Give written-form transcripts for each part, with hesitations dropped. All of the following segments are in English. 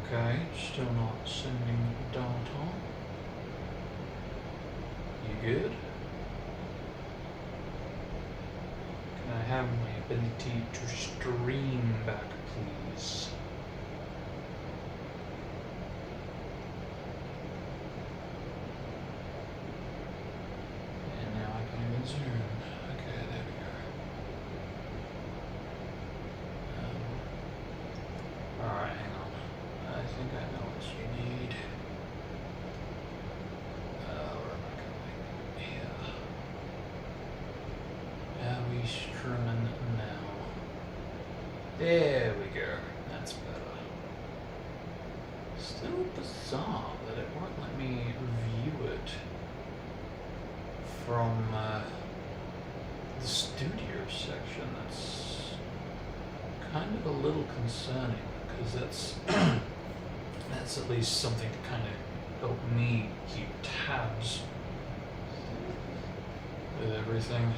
Okay, still not sending data. You good? Can I have my ability to stream back, please? And now I can even zoom. Okay, there we go. Alright, hang on. I think I know what you need. Where am I going? Here. Are we streaming now? There we go. That's better. Still bizarre that it won't let me view it from the studio section. That's kind of a little concerning, because that's at least something to kind of help me keep tabs with everything.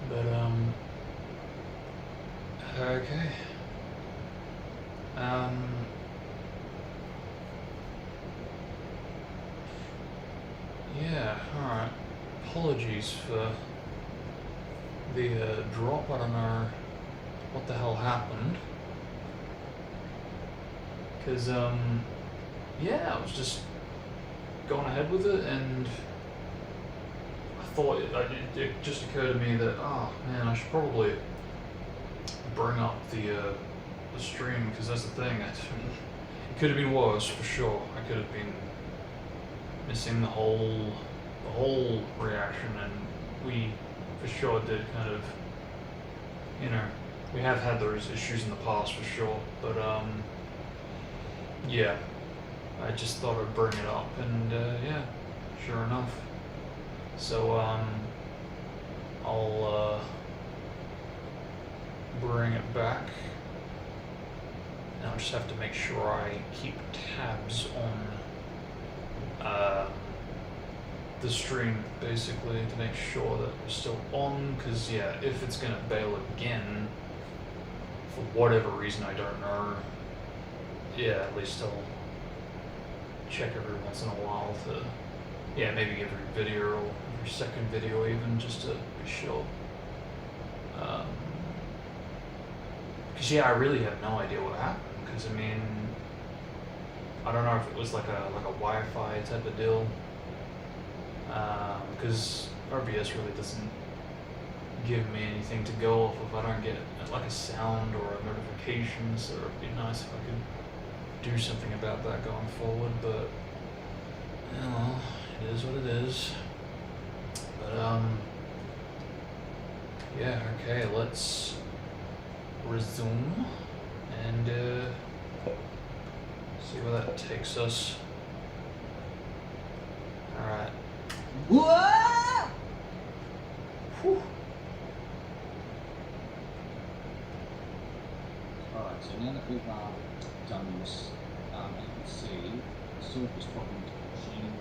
But okay. Yeah, alright. Apologies for the drop. I don't know what the hell happened. Because, yeah, I was just going ahead with it, and I thought it just occurred to me that, oh man, I should probably bring up the stream, because that's the thing. It could have been worse for sure. I could have been missing the whole reaction, and we for sure did kind of, you know, we have had those issues in the past for sure, but yeah, I just thought I'd bring it up, and yeah, sure enough. So I'll bring it back. Now I just have to make sure I keep tabs on the stream, basically, to make sure that we're still on, because yeah, if it's gonna bail again for whatever reason, I don't know, yeah, at least I'll check every once in a while to, yeah, maybe every video or every second video even, just to be sure. Because yeah, I really have no idea what happened, because I mean, I don't know if it was like a Wi-Fi type of deal, because RBS really doesn't give me anything to go off of. I don't get like a sound or a notification, so it'd be nice if I could do something about that going forward, but you know, it is what it is. But yeah, okay, let's resume and see where that takes us. Alright. Whoa! Whew. Alright, so now that we've done this, you can see the surface problem to the machine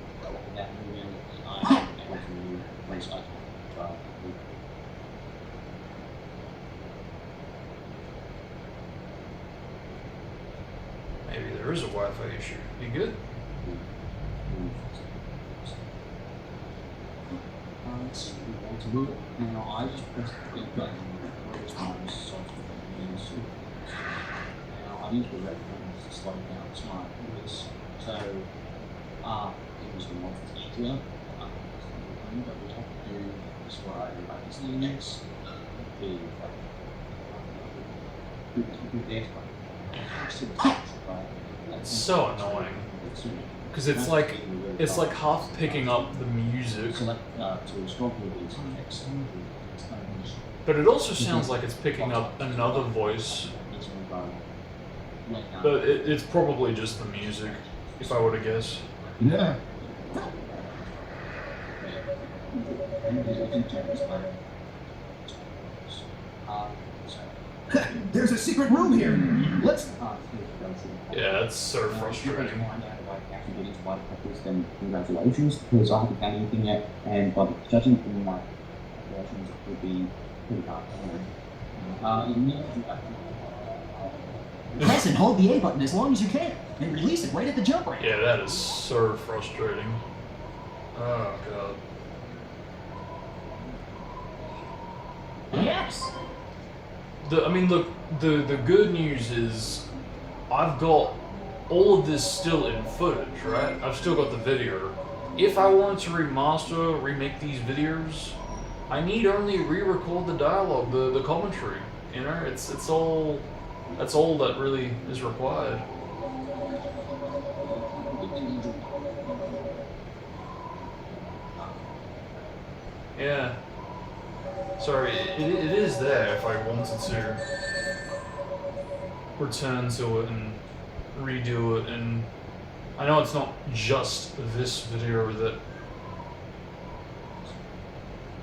that moving I'm able to restart Maybe there is a Wi-Fi issue. You good? Let's see what we want to do. Now I just pressed the big button and it's my software. Now I use the red button to slow down smart voice. So it was a lot easier. But we have to do is what everybody's needs. It's so annoying. Because it's like half picking up the music, but it also sounds like it's picking up another voice. But it's probably just the music, if I were to guess. Yeah. There's a secret room here. Let's. Yeah, it's so frustrating. Then congratulations, because I haven't done anything yet, and by judging from my calculations, it would be pretty hard. You need to do that. Press and hold the A button as long as you can, and release it right at the jump ramp. Yeah, that is so frustrating. Oh god. Yes! I mean, look, the good news is I've got all of this still in footage, right? I've still got the video. If I wanted to remaster, remake these videos, I need only re-record the dialogue, the commentary. You know, it's all, that's all that really is required. Yeah. Sorry, it is there if I wanted to return to it and redo it, and I know it's not just this video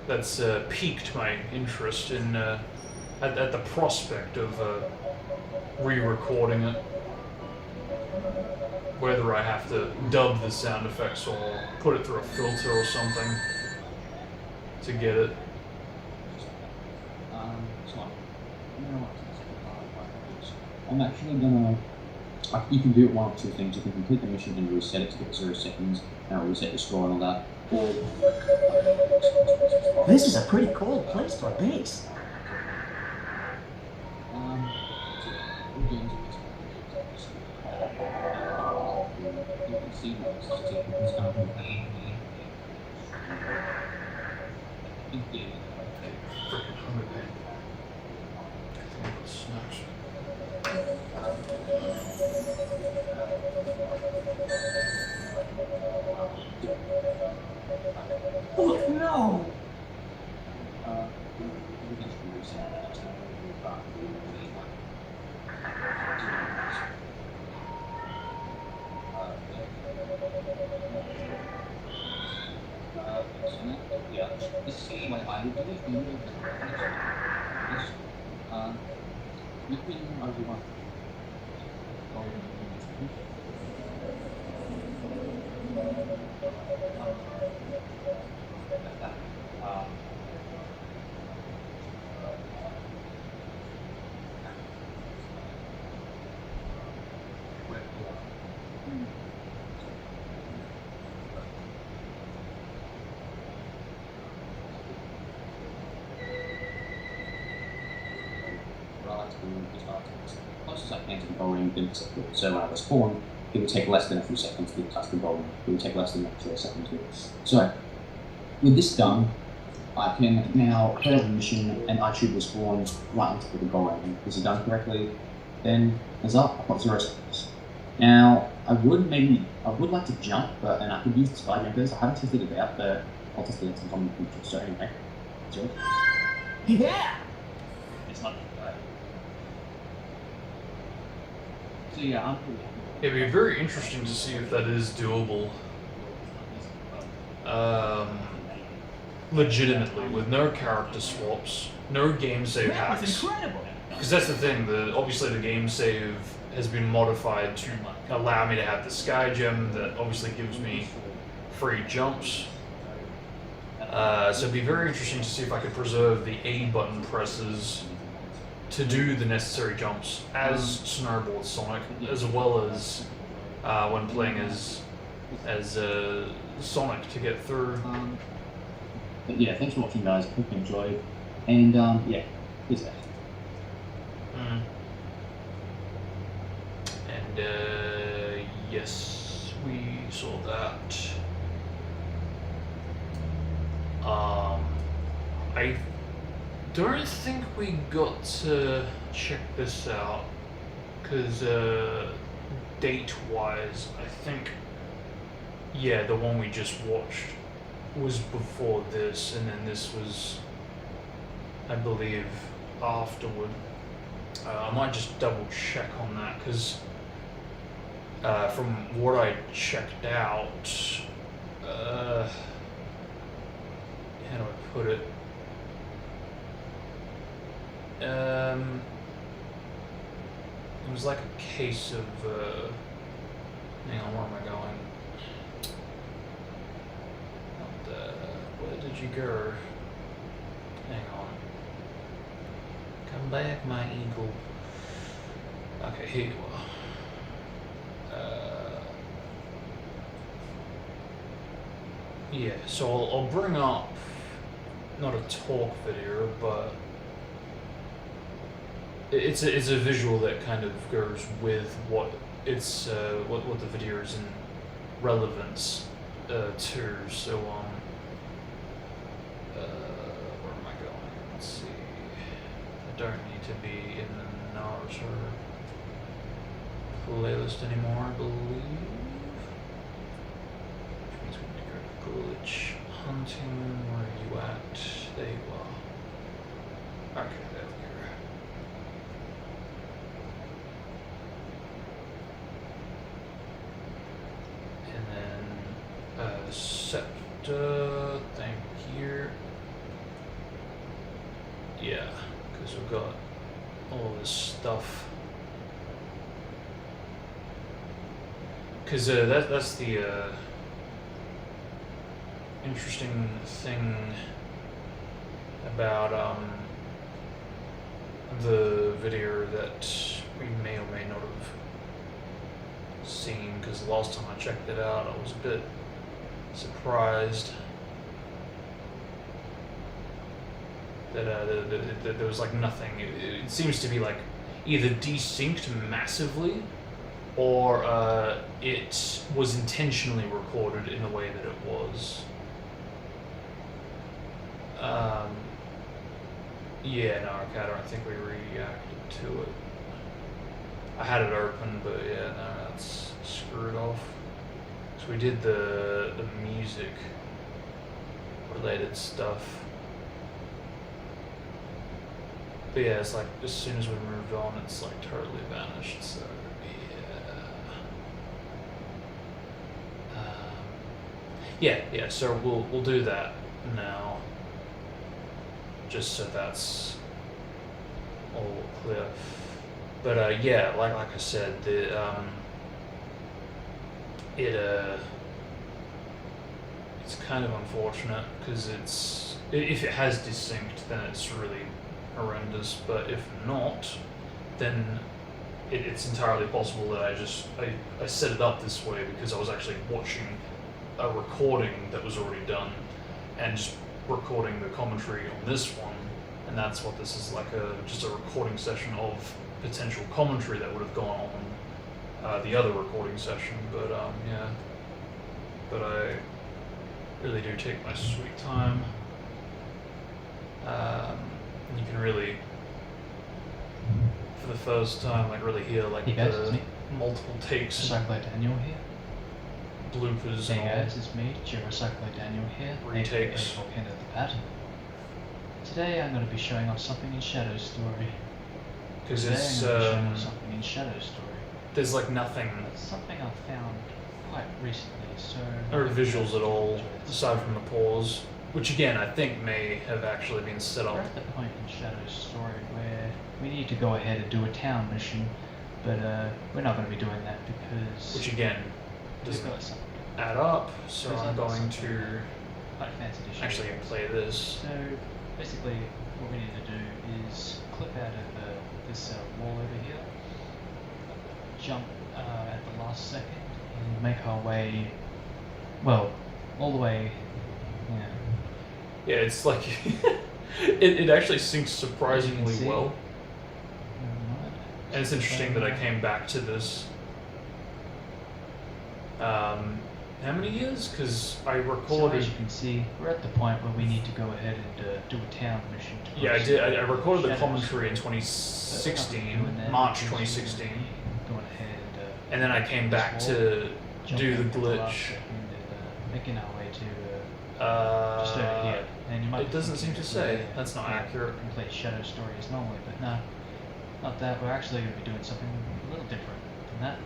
that's piqued my interest in at the prospect of re-recording it, whether I have to dub the sound effects or put it through a filter or something to get it. I'm actually gonna. You can do one of two things. You can complete the mission and reset it to get 0 seconds, and reset the score and all that. Or This is a pretty cold place for a base. Freaking hungry, man. I think it's snacks. Oh no! Yeah, this is my mind. You can everyone. Closest I can to the goal ring, then so when I was spawned, it would take less than a few seconds to touch the goal ring. It would take less than a second to. So, with this done, I can now fail the mission and I should respawn right into the goal ring. If this is done correctly, then as up, I've got 0 seconds. Now, I would like to jump, and I could use the sky jumpers. I haven't tested it out, but I'll test it out sometime in the future. So anyway, enjoy. Yeah! It's not bad. So yeah, I'm pretty happy. It'd be very interesting to see if that is doable. Legitimately, with no character swaps, no game save That was hacks. incredible! Because that's the thing, obviously the game save has been modified to allow me to have the sky gem that obviously gives me free jumps. So it'd be very interesting to see if I could preserve the A button presses to do the necessary jumps as Snowboard Sonic, as well as when playing as Sonic to get through. But yeah, thanks for watching, guys. I hope you enjoyed. And yeah, peace out. And yes, we saw that. I don't think we got to check this out because date-wise, I think, yeah, the one we just watched was before this, and then this was, I believe, afterward. I might just double check on that because from what I checked out, how do I put it? It was like a case of, hang on, where am I going? Where did you go? Hang on. Come back, my eagle. Okay, here you are. Yeah, so I'll bring up not a talk video, but it's a visual that kind of goes with what it's what the video is in relevance to. So where am I going? Let's see. I don't need to be in the Naruto playlist anymore, I believe. Which means we need to go to glitch hunting. Where are you at? There you are. Okay, there we go. And then Septa, thank you. Yeah, because we've got all this stuff. Because that's the interesting thing about the video that we may or may not have seen. Because the last time I checked it out, I was a bit surprised that there was like nothing. It seems to be like either desynced massively, or it was intentionally recorded in the way that it was. Yeah, no, okay, I don't think we reacted to it. I had it open, but yeah, no, that's screwed off. So we did the music related stuff. But yeah, it's like as soon as we moved on, it's like totally vanished. So yeah. So we'll do that now, just so that's all clear. But yeah, like I said, it's kind of unfortunate because if it has desynced, then it's really horrendous. But if not, then it's entirely possible that I set it up this way because I was actually watching a recording that was already done and just recording the commentary on this one, and that's what this is, like just a recording session of potential commentary that would have gone on the other recording session. But yeah, but I really do take my sweet time. You can really, for the first time, like really hear like the multiple takes, Recycler Daniel here. bloopers Hey and guys, it's me, Recycler Daniel here. Retakes. aka Volcano the Bat. Today I'm going to be showing off something in Shadow Story. because Today it's I'm going to be showing off something in Shadow Story. there's like nothing It's something I found quite recently, so... or visuals at all aside from the pause, which again I think may have actually been set We're up. at the point in Shadow Story where we need to go ahead and do a town mission, but we're not going to be doing that because Which again we've doesn't got something add up, so Because I'm I've got going something to quite fancy to show actually you. play this. So basically, what we need to do is clip out of this wall over here, jump at the last second, and make our way, well, all the way. Yeah, it's like it actually syncs surprisingly see. well, Alright. and it's interesting that I came back to this. How many years? Because I So recorded. as you can see, we're at the point where we need to go ahead and do a town mission. To Yeah, I did. I recorded the Shadows. commentary in But we're not 2016, doing that March because we're 2016, Going ahead and and then I came back to jump do the out at last glitch. second and making our way to just over Uh, here. And you might it be doesn't seem thinking to that say. we're That's not doing accurate. a complete Shadow Story as normally, but no, not that. We're actually going to be doing something a little different than that.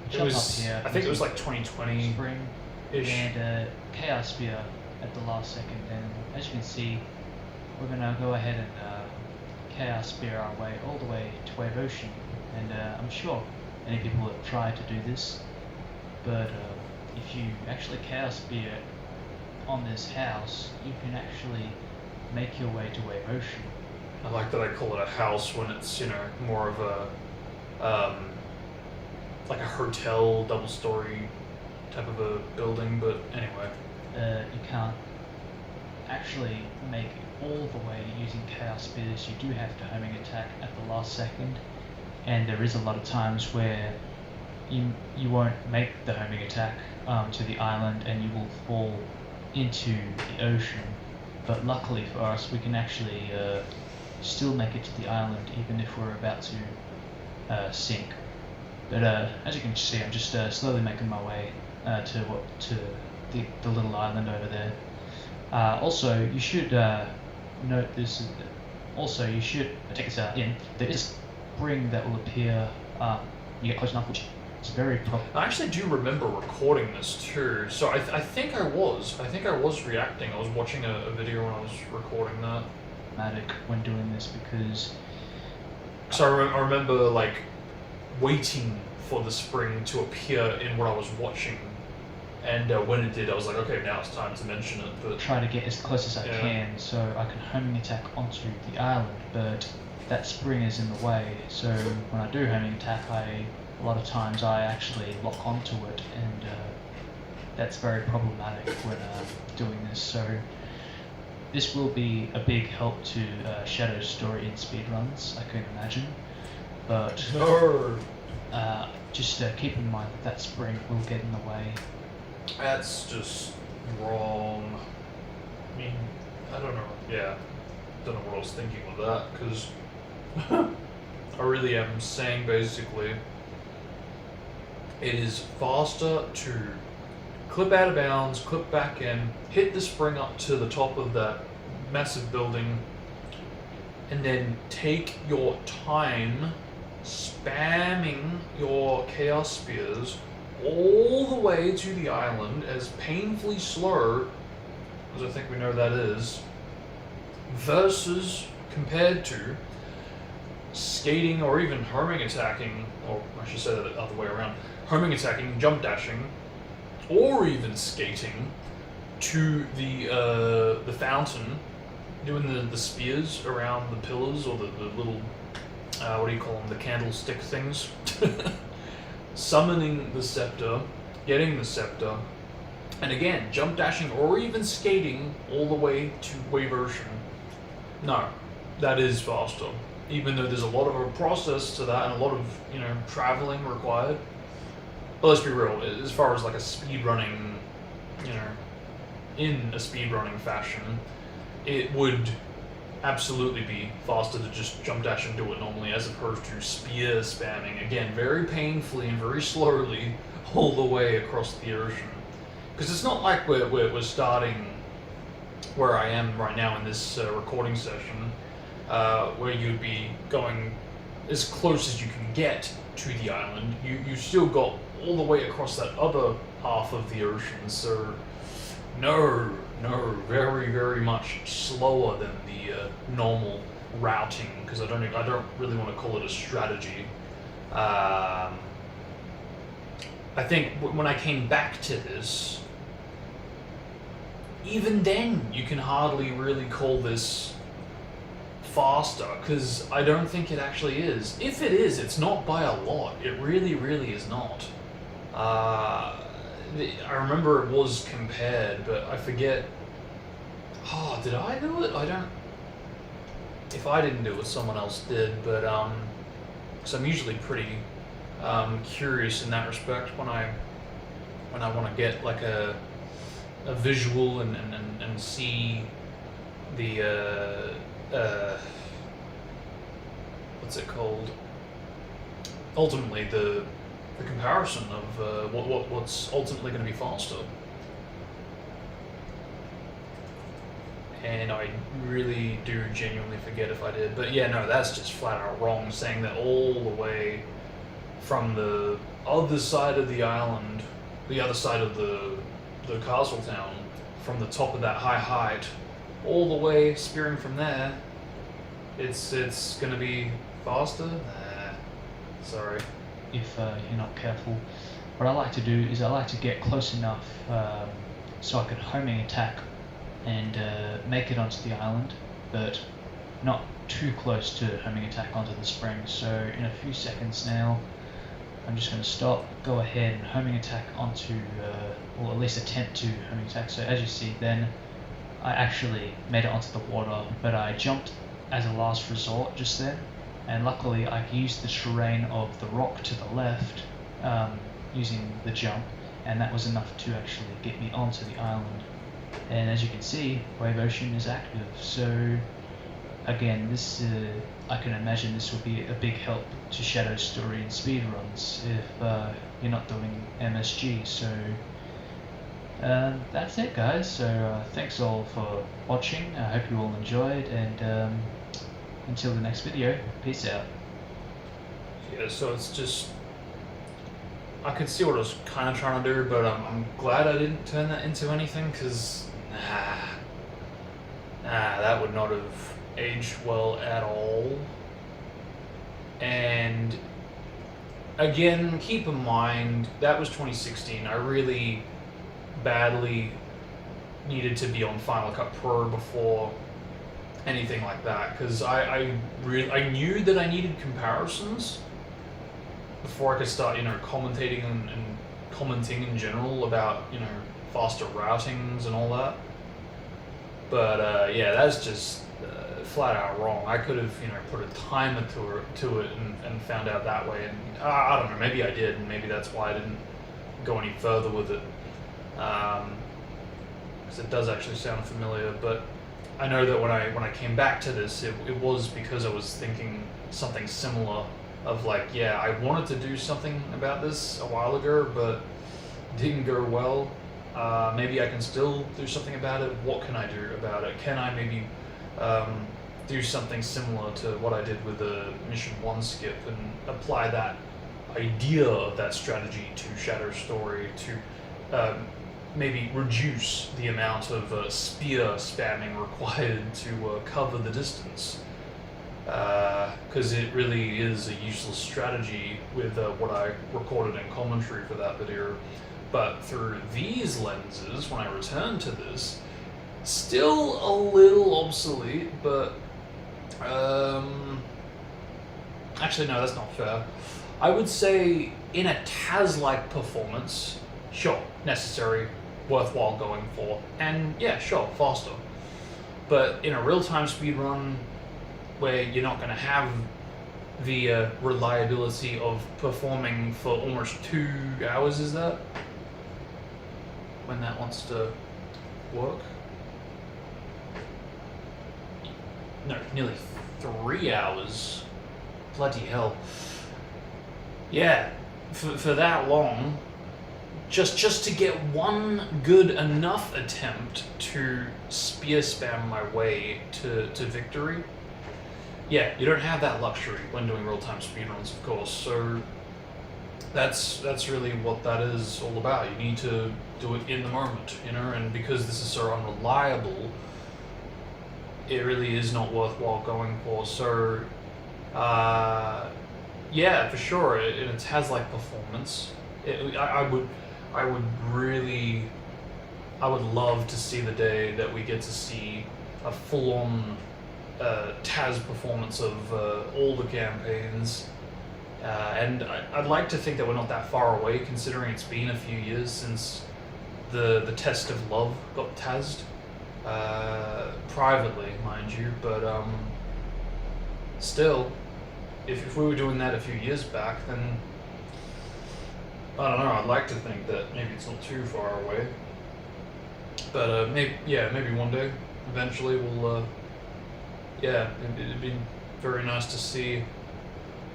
It Jump was. up here. I think it was like 2020 spring ish. and Chaos Spear at the last second. And as you can see, we're going to go ahead and Chaos Spear our way all the way to Wave Ocean. And I'm sure many people have tried to do this, but if you actually Chaos Spear on this house, you can actually make your way to Wave Ocean. I like that I call it a house when it's more of a like a hotel, double-story type of a building. But anyway, You can't actually make it all the way using Chaos Spears. You do have to homing attack at the last second, and there is a lot of times where you won't make the homing attack to the island, and you will fall into the ocean. But luckily for us, we can actually still make it to the island, even if we're about to sink. But as you can see, I'm just slowly making my way to the little island over there. Also, you should note this. Also, you should take this in. There is a spring that will appear. You get close enough, which is very. I actually do remember recording this too. So I think I was reacting. I was watching a video when I was recording that. Problematic when doing this because. So I remember like waiting for the spring to appear in what I was watching, and when it did, I was like, okay, now it's time to mention it. But try to get as close as I can so I can homing attack onto the island, but that spring is in the way. So when I do homing attack, a lot of times I actually lock onto it, and that's very problematic when doing this. So this will be a big help to Shadow's story in speedruns, I can imagine. But just keep in mind that spring will get in the way. That's just wrong. I mean, I don't know. Yeah, don't know what I was thinking with that, because I really am saying basically it is faster to clip out of bounds, clip back in, hit the spring up to the top of that massive building, and then take your time spamming your Chaos Spears all the way to the island as painfully slow as I think we know that is, versus compared to skating or even homing attacking, or I should say that the other way around, homing attacking, jump dashing, or even skating to the fountain, doing the spears around the pillars, or the little, what do you call them, the candlestick things, summoning the scepter, getting the scepter, and again, jump dashing or even skating all the way to Wave Ocean. No, that is faster. Even though there's a lot of a process to that and a lot of, traveling required. But let's be real, as far as like a speedrunning, in a speedrunning fashion, it would absolutely be faster to just jump dash and do it normally as opposed to spear spamming, again, very painfully and very slowly all the way across the ocean. Because it's not like we're starting where I am right now in this recording session, where you'd be going as close as you can get to the island. You still got all the way across that other half of the ocean, so no, very, very much slower than the normal routing, because I don't really want to call it a strategy. I think when I came back to this, even then you can hardly really call this faster, because I don't think it actually is. If it is, it's not by a lot. It really, really is not. I remember it was compared, but I forget. Oh, did I do it? I don't. If I didn't do it, someone else did. But because I'm usually pretty curious in that respect when I want to get like a visual and see the what's it called? Ultimately, the comparison of what's ultimately going to be faster. And I really do genuinely forget if I did, but yeah, no, that's just flat out wrong. Saying that all the way from the other side of the island, the other side of the castle town, from the top of that high height, all the way spearing from there, it's gonna be faster? Nah, sorry. If you're not careful. What I like to do is I like to get close enough so I can homing attack and make it onto the island, but not too close to homing attack onto the spring. So in a few seconds now, I'm just going to stop, go ahead and homing attack onto, or at least attempt to homing attack. So as you see then, I actually made it onto the water, but I jumped as a last resort just then. And luckily I used the terrain of the rock to the left, using the jump, and that was enough to actually get me onto the island. And as you can see, Wave Ocean is active. So again, this I can imagine this will be a big help to Shadow Story and speedruns if you're not doing MSG. So that's it, guys. So thanks all for watching. I hope you all enjoyed, and until the next video, peace out. Yeah, so it's just, I could see what I was kind of trying to do, but I'm glad I didn't turn that into anything, because that would not have aged well at all. And again, keep in mind that was 2016. I really badly needed to be on Final Cut Pro before anything like that, because I knew that I needed comparisons before I could start, commentating and commenting in general about, faster routings and all that. But yeah, that's just flat out wrong. I could have, put a timer to it and found out that way. And I don't know, maybe I did, and maybe that's why I didn't go any further with it. Because it does actually sound familiar, but I know that when I came back to this, it was because I was thinking something similar of like, yeah, I wanted to do something about this a while ago, but didn't go well. Maybe I can still do something about it. What can I do about it? Can I maybe do something similar to what I did with the Mission 1 skip and apply that idea of that strategy to Shadow Story to maybe reduce the amount of spear spamming required to cover the distance, because it really is a useless strategy with what I recorded in commentary for that video. But through these lenses, when I return to this, still a little obsolete, but actually no, that's not fair. I would say in a Taz-like performance, sure, necessary, worthwhile going for, and yeah, sure, faster. But in a real-time speedrun, where you're not going to have the reliability of performing for almost 2 hours, is that? When that wants to work? No, nearly 3 hours. Bloody hell. Yeah, for that long, just to get one good enough attempt to spear spam my way to victory. Yeah, you don't have that luxury when doing real-time speedruns, of course, so that's really what that is all about. You need to do it in the moment, and because this is so unreliable, it really is not worthwhile going for. So yeah, for sure, it has like performance. I would love to see the day that we get to see a full-on Taz performance of all the campaigns. And I'd like to think that we're not that far away, considering it's been a few years since the Test of Love got Tazzed. Privately, mind you, but still, if we were doing that a few years back, then I don't know, I'd like to think that maybe it's not too far away. But maybe one day, eventually we'll, yeah, it'd be very nice to see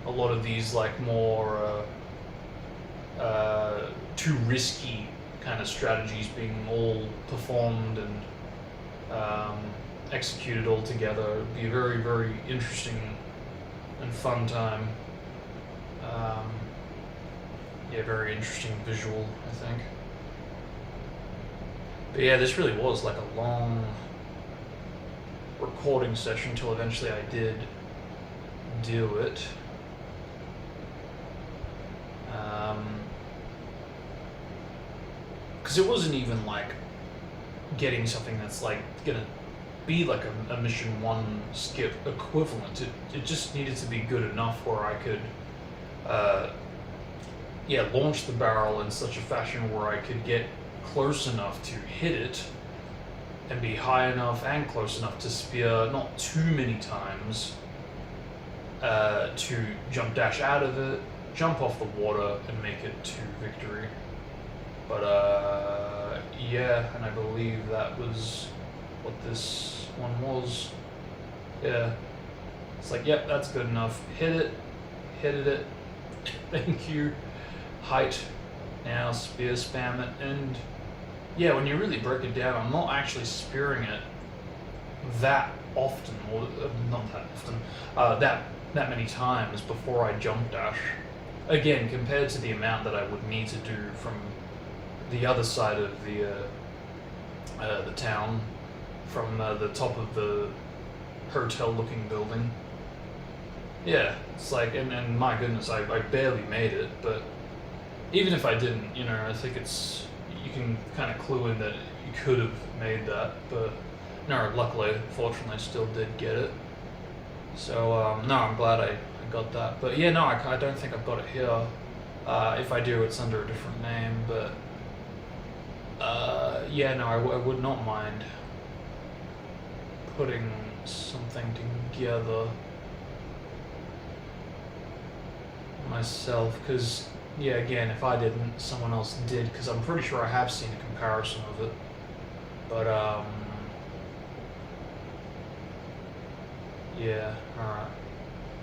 a lot of these like more too risky kind of strategies being all performed and executed all together. It'd be a very, very interesting and fun time. Yeah, very interesting visual, I think. But yeah, this really was like a long recording session till eventually I did do it. Because it wasn't even like getting something that's like gonna be like a mission 1 skip equivalent. It just needed to be good enough where I could launch the barrel in such a fashion where I could get close enough to hit it and be high enough and close enough to spear not too many times to jump dash out of it, jump off the water, and make it to victory. But yeah, and I believe that was what this one was. Yeah, it's like, yep, that's good enough. Hit it. Thank you. Height. Now spear spam it, and yeah, when you really break it down, I'm not actually spearing it that often, or not that often, that many times before I jump dash. Again, compared to the amount that I would need to do from the other side of the town, from the top of the hotel-looking building. Yeah, it's like, and my goodness, I barely made it, but even if I didn't, you know, I think you can kind of clue in that you could have made that, but no, luckily, fortunately, I still did get it. So, no, I'm glad I got that. But yeah, no, I don't think I've got it here. If I do, it's under a different name, but yeah, no, I would not mind putting something together myself, because yeah, again, if I didn't, someone else did, because I'm pretty sure I have seen a comparison of it. But yeah, alright.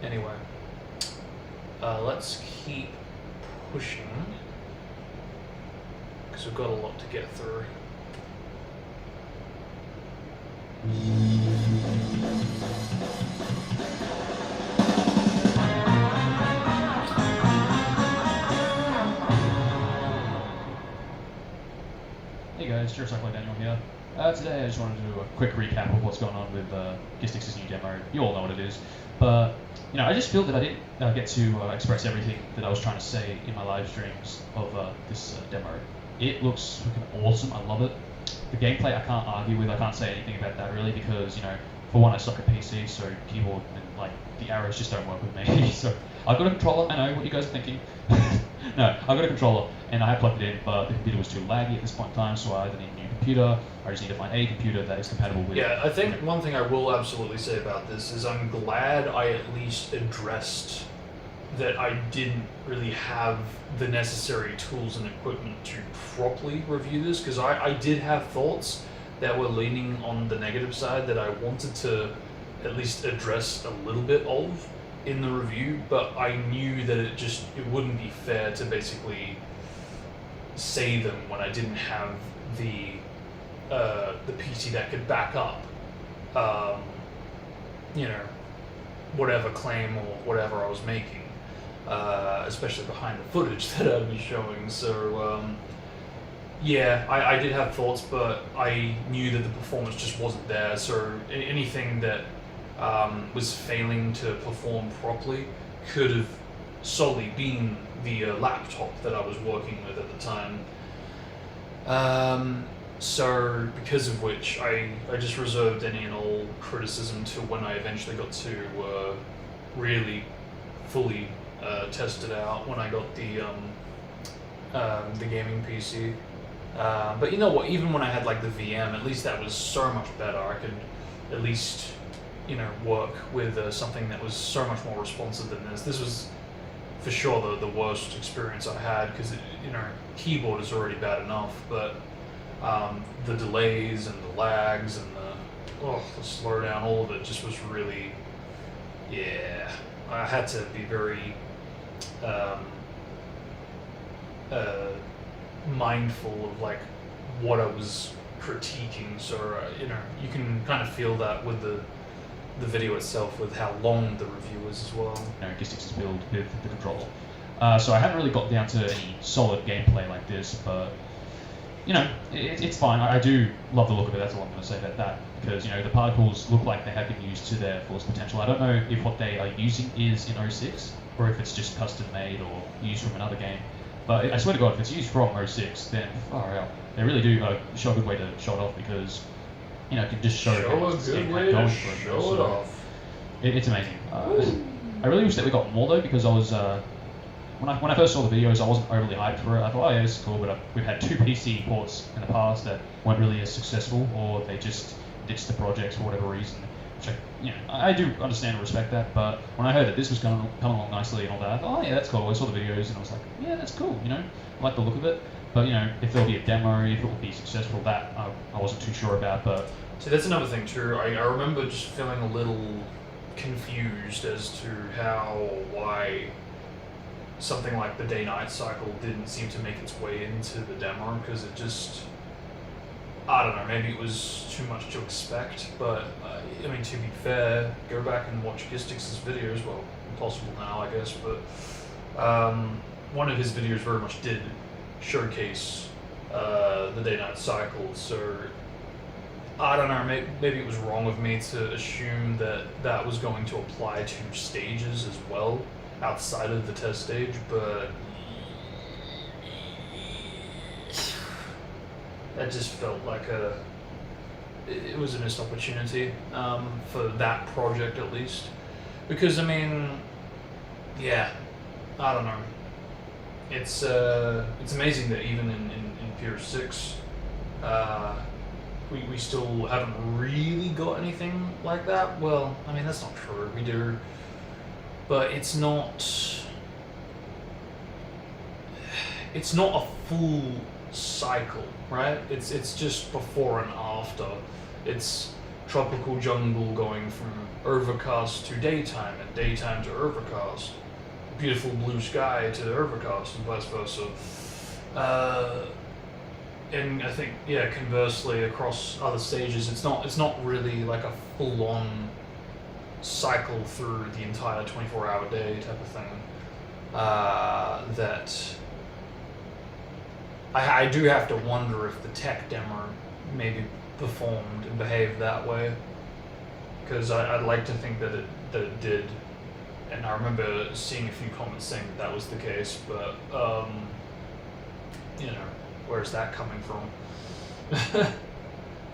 Anyway, let's keep pushing, because we've got a lot to get through. Hey guys, Jurassic Daniel here. Today I just wanted to do a quick recap of what's going on with Gistix's new demo. You all know what it is, but you know, I just feel that I didn't get to express everything that I was trying to say in my live streams of this demo. It looks freaking awesome. I love it. The gameplay I can't argue with. I can't say anything about that really, because you know, for one, I suck at PC, so keyboard and like the arrows just don't work with me. So I've got a controller. I know what you guys are thinking. No, I've got a controller and I have plugged it in, but the computer was too laggy at this point in time, so I either need a new computer, or I just need to find a computer that is compatible with. Yeah, I think one thing I will absolutely say about this is I'm glad I at least addressed that I didn't really have the necessary tools and equipment to properly review this, because I did have thoughts that were leaning on the negative side that I wanted to at least address a little bit of in the review, but I knew that it wouldn't be fair to basically say them when I didn't have the PC that could back up you know, whatever claim or whatever I was making, especially behind the footage that I'd be showing. So yeah, I did have thoughts, but I knew that the performance just wasn't there, so anything that was failing to perform properly could have solely been the laptop that I was working with at the time. So because of which I just reserved any and all criticism to when I eventually got to really fully test it out, when I got the gaming PC. But you know what, even when I had like the VM, at least that was so much better. I could at least, you know, work with something that was so much more responsive than this. This was for sure the worst experience I had, because you know, keyboard is already bad enough, but the delays and the lags and the slowdown, all of it just was really, yeah. I had to be very mindful of like what I was critiquing. So you know, you can kind of feel that with the video itself, with how long the review was as well. You know, Gistix's build with the controller. So I haven't really got down to any solid gameplay like this, but you know, it's fine. I do love the look of it. That's all I'm going to say about that, because you know, the particles look like they have been used to their fullest potential. I don't know if what they are using is in 06, or if it's just custom made or used from another game. But I swear to God, if it's used from 06, then far out. They really do show a good way to show it off, because can just show Show how a much this good game way had going to for it. show So it off. it's amazing. I really wish that we got more though, because I was when I first saw the videos, I wasn't overly hyped for it. I thought, oh yeah, this is cool, but we've had 2 PC ports in the past that weren't really as successful, or they just ditched the projects for whatever reason. Which I do understand and respect that, but when I heard that this was coming along nicely and all that, I thought, oh yeah, that's cool. I saw the videos and I was like, yeah, that's cool. I like the look of it. But if there'll be a demo, if it will be successful, that I wasn't too sure about. But See, that's another thing too. I remember just feeling a little confused as to why something like the day-night cycle didn't seem to make its way into the demo, because it just, I don't know, maybe it was too much to expect, but I mean, to be fair, go back and watch Gistix's videos. Well, impossible now, I guess, but one of his videos very much did showcase the day-night cycle, so I don't know, maybe it was wrong of me to assume that was going to apply to stages as well, outside of the test stage, but that just felt like it was a missed opportunity for that project at least, because I mean, yeah, I don't know. It's amazing that even in Pier 6, we still haven't really got anything like that. Well, I mean, that's not true. We do, but it's not a full cycle, right? It's just before and after. It's tropical jungle going from overcast to daytime, and daytime to overcast. Beautiful blue sky to overcast, and vice versa. And I think, yeah, conversely, across other stages, it's not really like a full-on cycle through the entire 24-hour day type of thing. That I do have to wonder if the tech demo maybe performed and behaved that way, because I'd like to think that it did, and I remember seeing a few comments saying that was the case, but where's that coming from?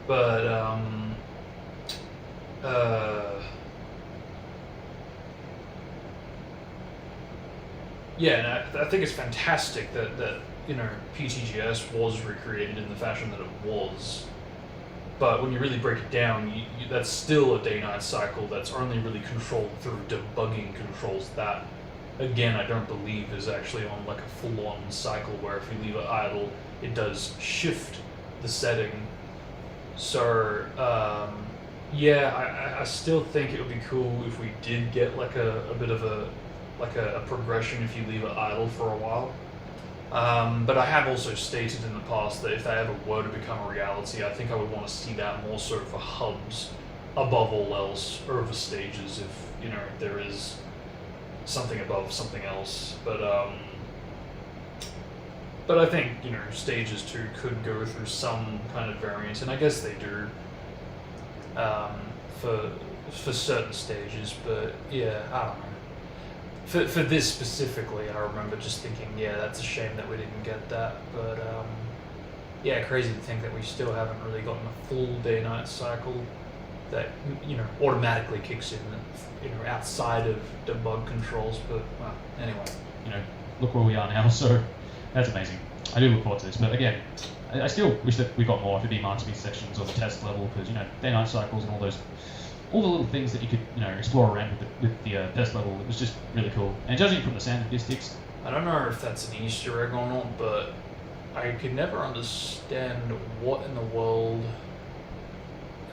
But yeah, and I think it's fantastic that PTGS was recreated in the fashion that it was. But when you really break it down, that's still a day-night cycle that's only really controlled through debugging controls that, again, I don't believe is actually on like a full-on cycle where if you leave it idle, it does shift the setting. So, yeah, I still think it would be cool if we did get like a bit of a progression if you leave it idle for a while. But I have also stated in the past that if that ever were to become a reality, I think I would want to see that more so for hubs above all else, over stages if, there is something above something else. But I think, stages too could go through some kind of variant, and I guess they do for certain stages, but yeah, I don't know. For this specifically, I remember just thinking, yeah, that's a shame that we didn't get that. But yeah, crazy to think that we still haven't really gotten a full day-night cycle that automatically kicks in, outside of debug controls. But well, anyway, look where we are now. So that's amazing. I do look forward to this. But again, I still wish that we got more if it be Markspeed sections or the test level, because day-night cycles and all the little things that you could, explore around with the test level. It was just really cool. And judging from the sound of Gistix, I don't know if that's an Easter egg or not, but I could never understand what in the world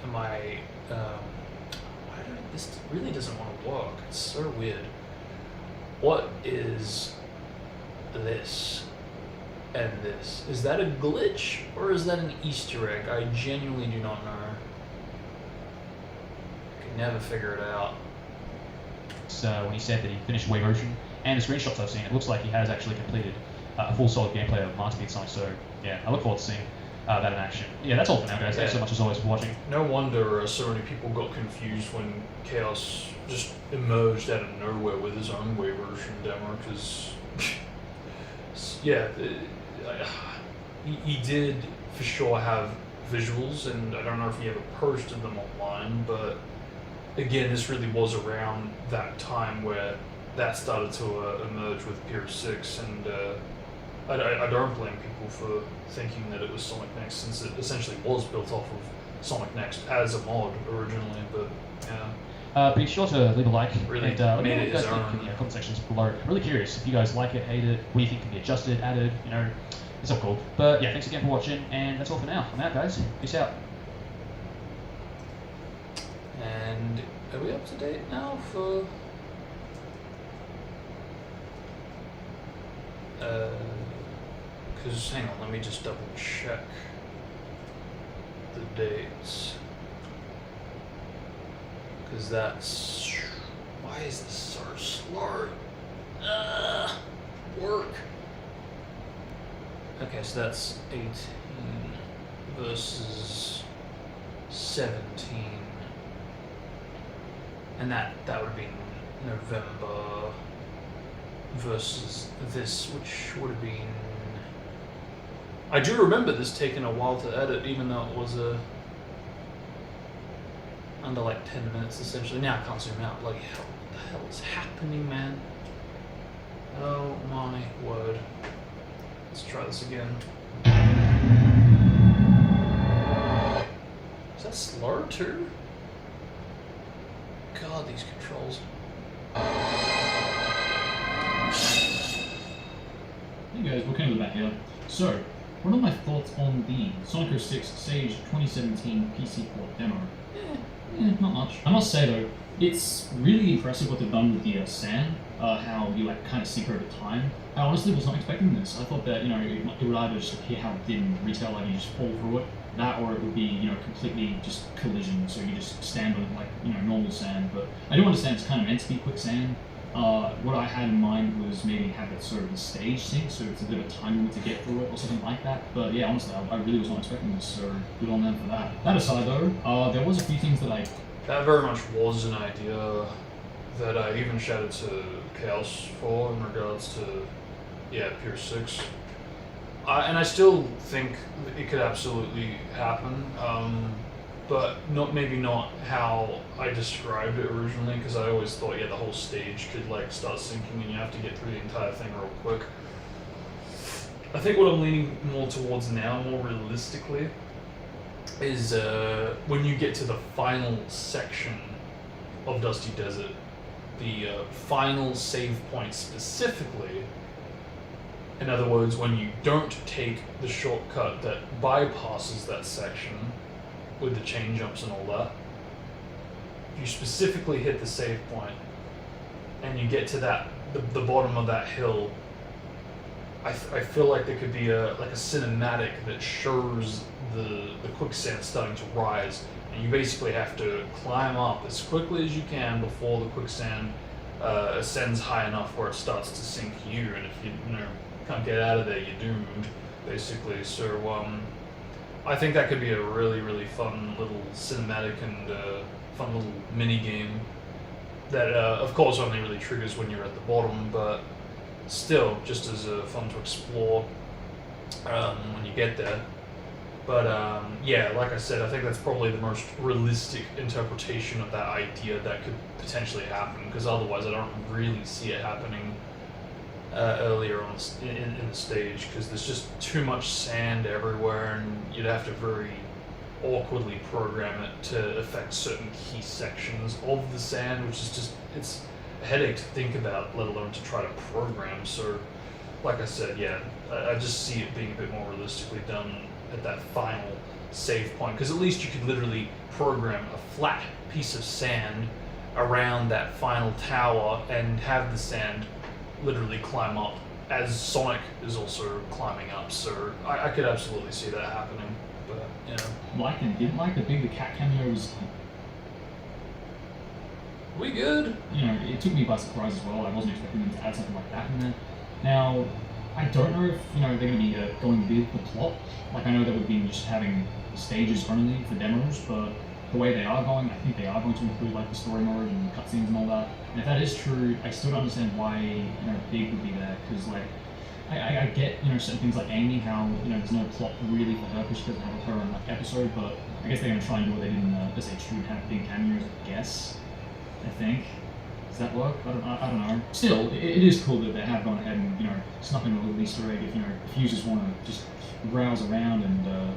am I. This really doesn't want to work. It's so weird. What is this and this? Is that a glitch or is that an Easter egg? I genuinely do not know. Never figure it out. So when he said that he finished Wave Ocean, and the screenshots I've seen, it looks like he has actually completed a full solid gameplay of Markspeed Sonic. So yeah, I look forward to seeing that in action. Yeah, that's all for now, guys. Thanks so much as always for watching. No wonder so many people got confused when Chaos just emerged out of nowhere with his own Wave Ocean demo, because yeah, he did for sure have visuals, and I don't know if he ever posted them online, but again, this really was around that time where that started to emerge with Pier 6, and I don't blame people for thinking that it was Sonic Next, since it essentially was built off of Sonic Next as a mod originally, but yeah. Be sure to leave a like Really and let me know made what it you guys his think own. in the comment sections below. I'm really curious if you guys like it, hate it, what do you think can be adjusted, added, you know, it's all cool. But yeah, thanks again for watching, and that's all for now. I'm out, guys. Peace out. And are we up to date now for? Because hang on, let me just double check the dates. Because that's why is this so slow? Work. Okay, so that's 18 versus 17. And that would be November versus this, which would have been. I do remember this taking a while to edit, even though it was under like 10 minutes essentially. Now I can't zoom out. Like, hell, what the hell is happening, man? Oh my word. Let's try this again. Is that slow too? God, these controls. Hey guys, Volcano back here. So, what are my thoughts on the Sonic 06 Sage 2017 PC port demo? Not much. I must say though, it's really impressive what they've done with the sand, how you like kind of sink over time. I honestly was not expecting this. I thought that, you know, it would either just appear how it did in retail, like you just fall through it, that, or it would be, you know, completely just collision, so you just stand on it like, you know, normal sand. But I do understand it's kind of meant to be quicksand. What I had in mind was maybe have it sort of a stage sink, so it's a bit of a time limit to get through it or something like that. But yeah, honestly, I really was not expecting this, so good on them for that. That aside though, there was a few things that That very much was an idea that I even shouted to Chaos for in regards to, yeah, Pier 6. And I still think it could absolutely happen, but maybe not how I described it originally, because I always thought, yeah, the whole stage could like start sinking and you have to get through the entire thing real quick. I think what I'm leaning more towards now, more realistically, is when you get to the final section of Dusty Desert, the final save point specifically. In other words, when you don't take the shortcut that bypasses that section with the chain jumps and all that, if you specifically hit the save point and you get to that the bottom of that hill, I feel like there could be a cinematic that shows the quicksand starting to rise, and you basically have to climb up as quickly as you can before the quicksand ascends high enough where it starts to sink you, and if you can't get out of there, you're doomed, basically. So I think that could be a really, really fun little cinematic and fun little mini game that, of course, only really triggers when you're at the bottom, but still just as fun to explore when you get there. But yeah, like I said, I think that's probably the most realistic interpretation of that idea that could potentially happen, because otherwise I don't really see it happening earlier on in the stage, because there's just too much sand everywhere, and you'd have to very awkwardly program it to affect certain key sections of the sand, which is just, it's a headache to think about, let alone to try to program. So like I said, yeah, I just see it being a bit more realistically done at that final save point, because at least you could literally program a flat piece of sand around that final tower and have the sand literally climb up as Sonic is also climbing up. So I could absolutely see that happening. But you know, liked and didn't like. The big the cat cameo was, we good? you know, it took me by surprise as well. I wasn't expecting them to add something like that in there. Now, I don't know if, you know, they're going to be going with the plot. Like, I know that we've been just having stages only for demos, but the way they are going, I think they are going to include like the story mode and cutscenes and all that. And if that is true, I still don't understand why, you know, Big would be there, because like, I get, certain things like Amy, how, there's no plot really for her because she doesn't have her own like, episode, but I guess they're going to try and do what they did in the SA2 have big cameos, I guess. I think. Does that work? I don't know. Still, it is cool that they have gone ahead and, snuck in a little Easter egg if users want to just browse around and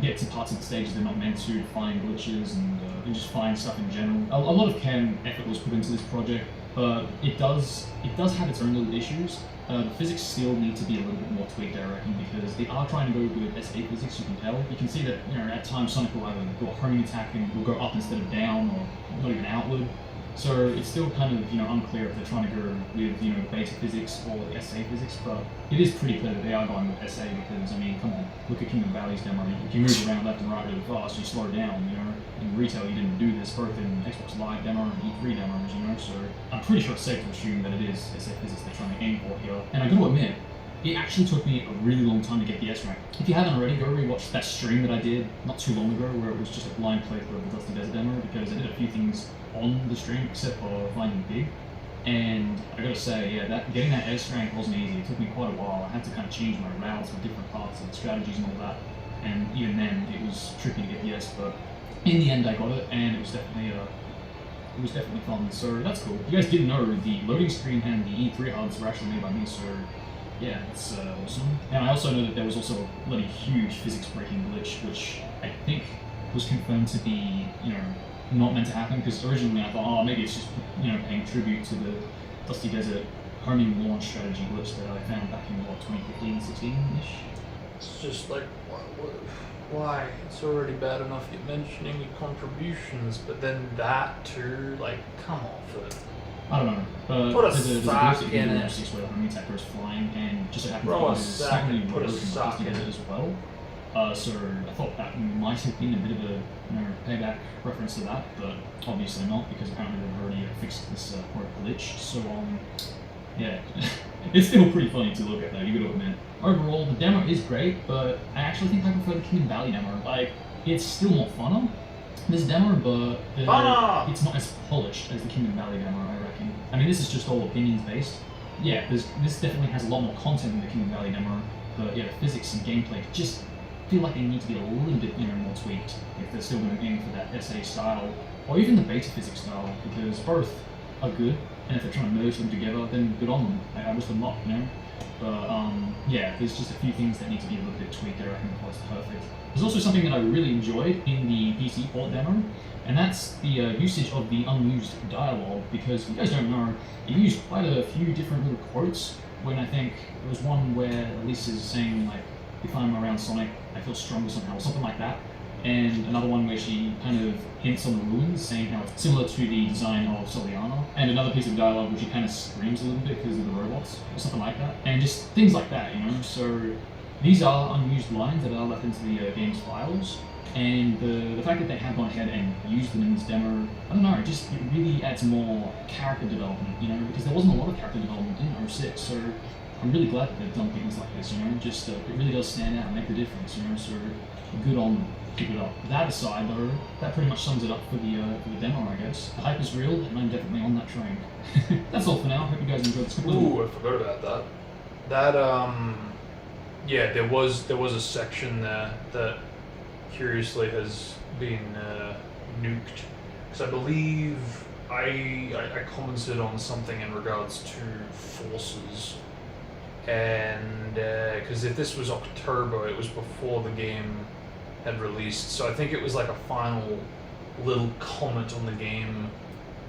get to parts of the stages they're not meant to, find glitches and just find stuff in general. A lot of effort was put into this project, but it does have its own little issues. The physics still need to be a little bit more tweaked, I reckon, because they are trying to go with SA physics, you can tell. You can see that, at times Sonic will either do a homing attack and will go up instead of down, or not even outward. So it's still kind of, unclear if they're trying to go with, beta physics or the SA physics, but it is pretty clear that they are going with SA because, come on, look at Kingdom Valley's demo. You can move around left and right really fast, you slow down, In retail, you didn't do this, both in Xbox Live demo and E3 demos, so I'm pretty sure it's safe to assume that it is SA physics they're trying to aim for here. And I gotta admit, it actually took me a really long time to get the S rank. If you haven't already, go rewatch that stream that I did not too long ago where it was just a blind playthrough of the Dusty Desert demo because I did a few things on the stream except for finding Big. And I gotta say, yeah, getting that S rank wasn't easy. It took me quite a while. I had to kind of change my routes for different parts and strategies and all that. And even then, it was tricky to get the S, but in the end I got it and it was definitely fun. So that's cool. If you guys didn't know, the loading screen and the E3 hubs were actually made by me, so yeah, it's awesome. And I also know that there was also a bloody huge physics breaking glitch, which I think was confirmed to be, not meant to happen, because originally I thought, oh, maybe it's just, paying tribute to the Dusty Desert homing launch strategy glitch that I found back in, 2015, 16-ish? It's just like, why? It's already bad enough you're mentioning your contributions, but then that too, like, come off it. I don't know, but Put a there's a sock glitch in in it. it where the homing attacker is flying, and just so happens Throw a that it's sack and slightly put a rogue in sock Dusty in Desert it. as well. So I thought that might have been a bit of a payback reference to that, but obviously not, because apparently they've already fixed this horrid glitch. So yeah, it's still pretty funny to look at though, you gotta admit. Overall, the demo is great, but I actually think I prefer the Kingdom Valley demo. Like, it's still more funner, this demo, but it's not as polished as the Kingdom Valley demo, I reckon. I mean, this is just all opinions based. Yeah, this definitely has a lot more content than the Kingdom Valley demo, but yeah, the physics and gameplay just feel like they need to be a little bit more tweaked if they're still going to aim for that SA style, or even the beta physics style, because both are good, and if they're trying to merge them together, then good on them. I wish them luck, But yeah, there's just a few things that need to be a little bit tweaked, I reckon, before it's perfect. There's also something that I really enjoyed in the PC port demo, and that's the usage of the unused dialogue, because if you guys don't know, it used quite a few different little quotes, when I think there was one where Lisa's saying, like, if I'm around Sonic, I feel stronger somehow, or something like that. And another one where she kind of hints on the ruins, saying how it's similar to the design of Soliana. And another piece of dialogue where she kind of screams a little bit because of the robots, or something like that. And just things like that, So these are unused lines that are left into the game's files. And the fact that they have gone ahead and used them in this demo, I don't know, it really adds more character development, because there wasn't a lot of character development in 06, so I'm really glad that they've done things like this, just it really does stand out and make the difference, so good on them, keep it up. That aside though, that pretty much sums it up for the demo, I guess. The hype is real, and I'm definitely on that train. That's all for now, hope you guys enjoyed this. Ooh, I forgot about that. That, yeah, there was a section there that curiously has been nuked, because I believe I commented on something in regards to forces. And because if this was October, it was before the game had released, so I think it was like a final little comment on the game,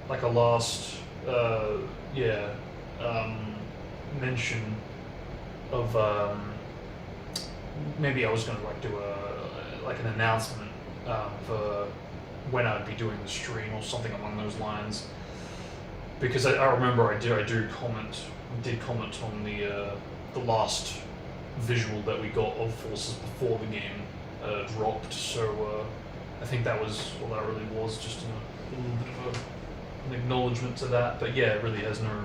like a last mention of maybe I was going to like do an announcement for when I'd be doing the stream or something along those lines, because I remember I did comment on the last visual that we got of forces before the game dropped, so I think that was all that really was, just a little bit of an acknowledgement to that. But yeah, it really has no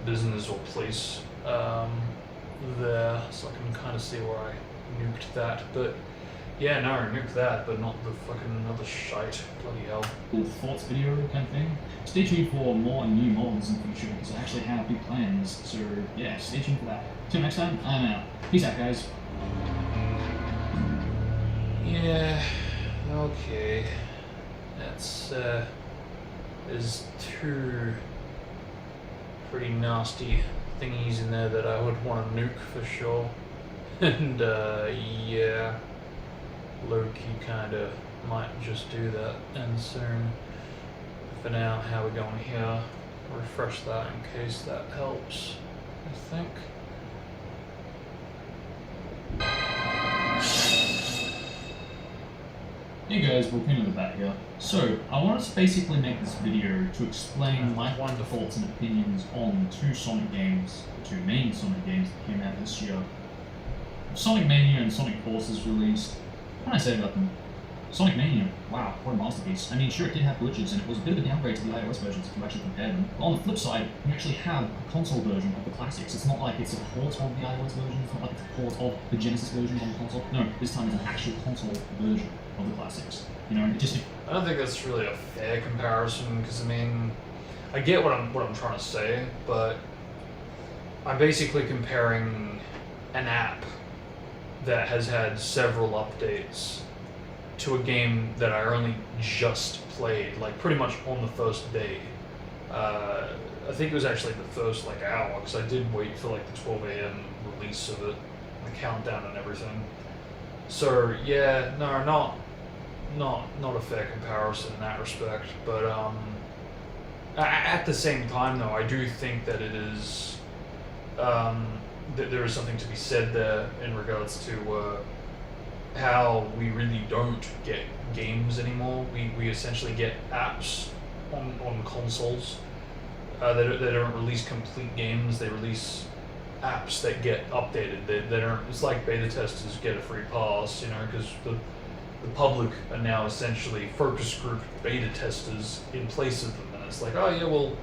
business or place there, so I can kind of see where I nuked that. But Yeah, no, nuke that, but not the fucking other shite. Bloody hell. Little thoughts video kind of thing. Stay tuned for more new mods in the future because I actually have big plans. So yeah, stay tuned for that. Till next time, I'm out. Peace out, guys. Yeah, okay. That's, there's two pretty nasty thingies in there that I would want to nuke for sure. And, yeah, low-key kinda might just do that. And soon, for now, how we're going here, refresh that in case that helps, I think. Hey guys, Volcano back here. So, I wanted to basically make this video to explain my thoughts and opinions on two Sonic games, the two main Sonic games that came out this year. Sonic Mania and Sonic Forces released. What can I say about them? Sonic Mania, wow, what a masterpiece. I mean, sure, it did have glitches, and it was a bit of a downgrade to the iOS versions if you actually compare them. But on the flip side, you actually have a console version of the classics. It's not like it's a port of the iOS version, it's not like it's a port of the Genesis version on the console. No, this time it's an actual console version of the classics. You know, it just... I don't think that's really a fair comparison, because I mean, I get what I'm trying to say, but I'm basically comparing an app that has had several updates to a game that I only just played, like pretty much on the first day. I think it was actually the first like hour, because I did wait for like the 12 a.m. release of it, the countdown and everything. So yeah, no, not a fair comparison in that respect. But at the same time, though, I do think that it is that there is something to be said there in regards to how we really don't get games anymore. We essentially get apps on consoles. They don't release complete games. They release apps that get updated. They don't. It's like beta testers get a free pass, you know, because the public are now essentially focus group beta testers in place of them. And it's like, oh yeah, well,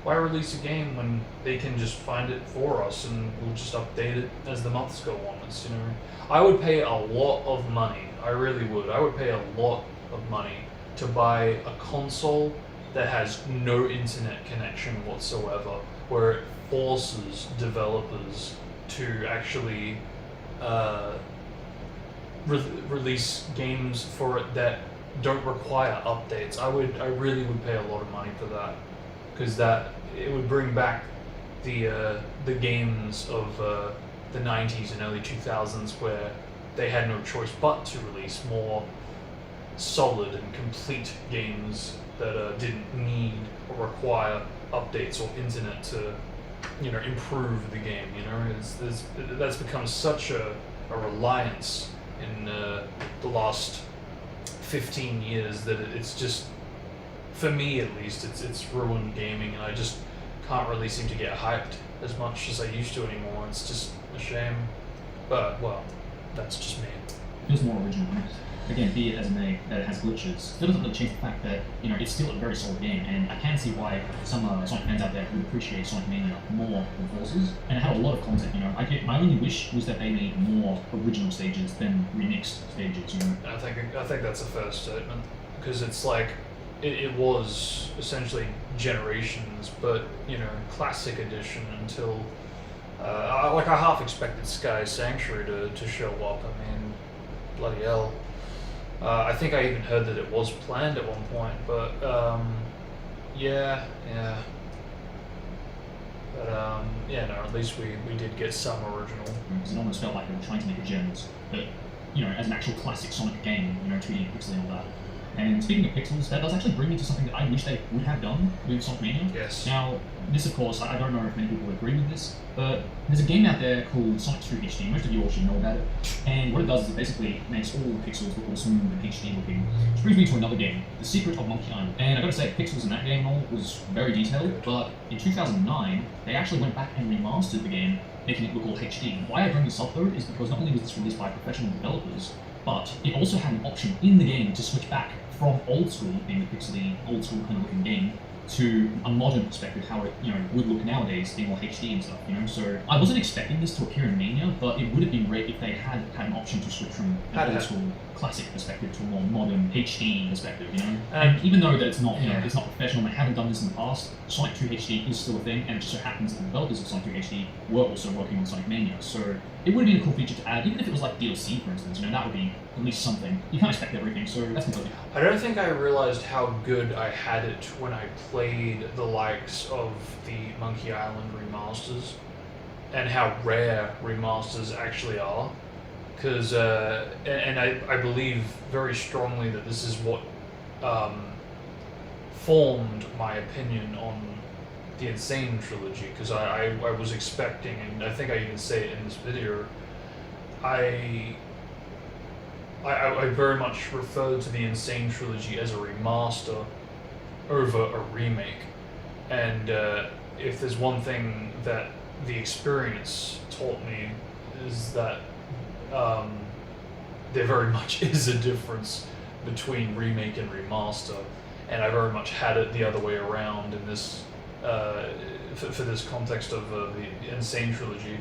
why release a game when they can just find it for us and we'll just update it as the months go on? It's, you know, I would pay a lot of money. I really would. I would pay a lot of money to buy a console that has no internet connection whatsoever, where it forces developers to actually release games for it that don't require updates. I really would pay a lot of money for that, because that it would bring back the games of the 90s and early 2000s where they had no choice but to release more solid and complete games that didn't need or require updates or internet to, you know, improve the game. You know, that's become such a reliance in the last 15 years that it's just, for me at least, it's ruined gaming, and I just can't really seem to get hyped as much as I used to anymore. It's just a shame, but well, that's just me. It feels more original. Again, be it as it may, that it has glitches, still doesn't really change the fact that, you know, it's still a very solid game, and I can see why some Sonic fans out there would appreciate Sonic Mania more than Forces, and it had a lot of content, you know. My only wish was that they made more original stages than remixed stages, you know. I think that's a fair statement, because it's like, it was essentially Generations, but, you know, Classic Edition until, like I half expected Sky Sanctuary to show up. I mean, bloody hell. I think I even heard that it was planned at one point, but yeah. But yeah, no, at least we did get some original. Because it almost felt like they were trying to make a Gems, but, you know, as an actual classic Sonic game, you know, 2D pixel and all that. And speaking of pixels, that does actually bring me to something that I wish they would have done with Sonic Mania. Yes. Now, this, of course, I don't know if many people agree with this, but there's a game out there called Sonic 2 HD. Most of you all should know about it. And what it does is it basically makes all the pixels look all smooth and HD looking. Which brings me to another game, The Secret of Monkey Island. And I gotta say, pixels in that game and all was very detailed, but in 2009, they actually went back and remastered the game, making it look all HD. Why I bring this up though is because not only was this released by professional developers, but it also had an option in the game to switch back from old school, being the pixely, old school kind of looking game, to a modern perspective, how it, you know, would look nowadays, being more HD and stuff, you know. So I wasn't expecting this to appear in Mania, but it would have been great if they had an option to switch from old school classic perspective to a more modern HD perspective, you know. And even though that it's not, you know, it's not professional, they haven't done this in the past. Sonic 2 HD is still a thing, and it just so happens that the developers of Sonic 2 HD were also working on Sonic Mania. So it would have been a cool feature to add, even if it was like DLC, for instance. You know, that would be at least something. You can't expect everything, so that's completely. I don't think I realized how good I had it when I played the likes of the Monkey Island remasters, and how rare remasters actually are. Because, and I believe very strongly that this is what formed my opinion on the Insane trilogy, because I was expecting, and I think I even say it in this video, I very much referred to the Insane trilogy as a remaster over a remake. And if there's one thing that the experience taught me, is that there very much is a difference between remake and remaster, and I very much had it the other way around in this for this context of the Insane trilogy.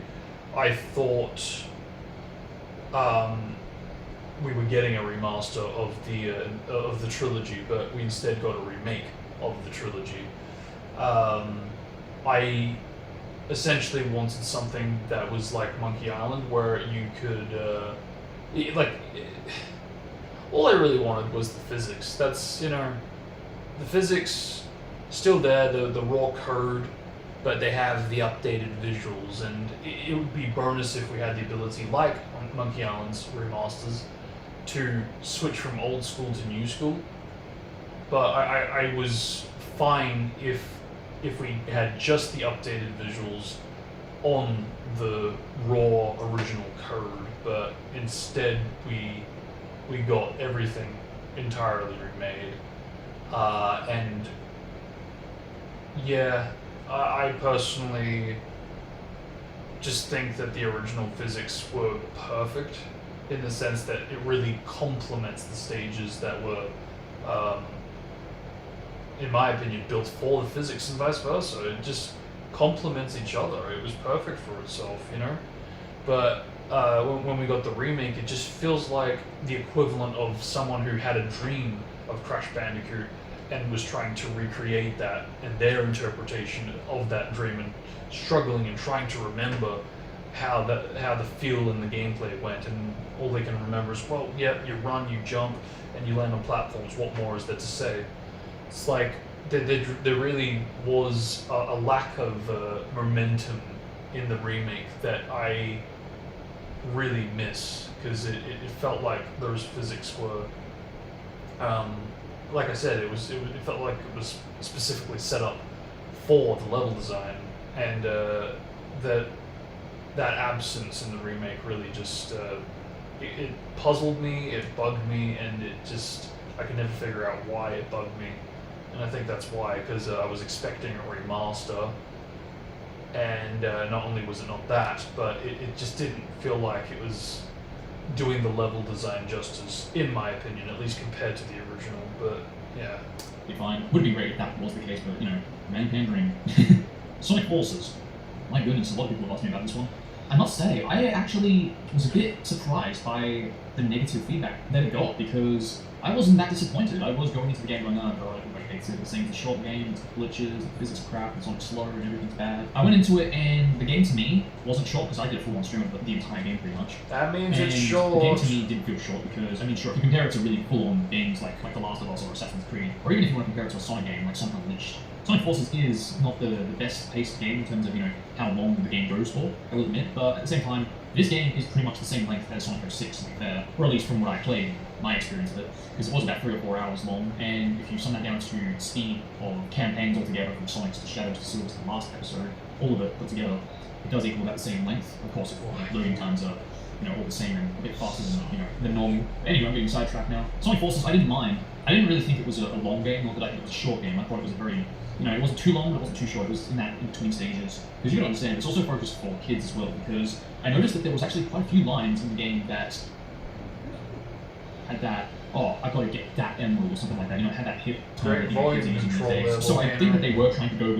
I thought we were getting a remaster of the trilogy, but we instead got a remake of the trilogy. I essentially wanted something that was like Monkey Island, where you could all I really wanted was the physics. That's, you know, the physics still there, the raw code, but they have the updated visuals, and it would be bonus if we had the ability, like on Monkey Island's remasters, to switch from old school to new school. But I was fine if we had just the updated visuals on the raw original code, but instead we got everything entirely remade. And yeah, I personally just think that the original physics were perfect, in the sense that it really complements the stages that were, in my opinion, built for the physics, and vice versa. It just complements each other. It was perfect for itself, you know? But when we got the remake, it just feels like the equivalent of someone who had a dream of Crash Bandicoot and was trying to recreate that and their interpretation of that dream, and struggling and trying to remember how the feel and the gameplay went, and all they can remember is, well, yeah, you run, you jump, and you land on platforms. What more is there to say? It's like there really was a lack of momentum in the remake that I really miss, because it felt like those physics were, like I said, it felt like it was specifically set up for the level design, and that absence in the remake really just it puzzled me, it bugged me, and I could never figure out why it bugged me. And I think that's why, because I was expecting a remaster, and not only was it not that, but it just didn't feel like it was doing the level design justice, in my opinion, at least compared to the original. But yeah, be fine. Would be great if that was the case, but you know, man can dream. Sonic Forces. My goodness, a lot of people have asked me about this one. I must say, I actually was a bit surprised by the negative feedback that it got, because I wasn't that disappointed. I was going into the game going, oh god, it's the same, it's a short game, it's glitches, the physics are crap, it's on slow, and everything's bad. I went into it, and the game to me wasn't short, because I did a full-on stream of the entire game pretty much. that means And it's short. the game to me didn't feel short, because, I mean, sure, if you compare it to really full-on games like The Last of Us or Assassin's Creed, or even if you want to compare it to a Sonic game like Sonic Unleashed, Sonic Forces is not the best paced game in terms of, you know, how long the game goes for, I will admit, but at the same time, this game is pretty much the same length as Sonic 06, to be fair, or at least from what I played, my experience of it, because it was about 3 or 4 hours long, and if you sum that down to speed of campaigns altogether, from Sonics to Shadows to Silvers to the last episode, all of it put together, it does equal about the same length. Of course, if loading times are, you know, all the same and a bit faster than, you know, than normal. Anyway, I'm getting sidetracked now. Sonic Forces, I didn't mind. I didn't really think it was a long game, nor did I think it was a short game. I thought it was a very, you know, it wasn't too long, but it wasn't too short. It was in that in-between stages. Because you gotta understand, it's also focused for kids as well, because I noticed that there was actually quite a few lines in the game that had that oh, I gotta get that emerald or something like that. You know, have that hit Great target volume kids are using these control days. there, So I Volcano. think that they were trying to go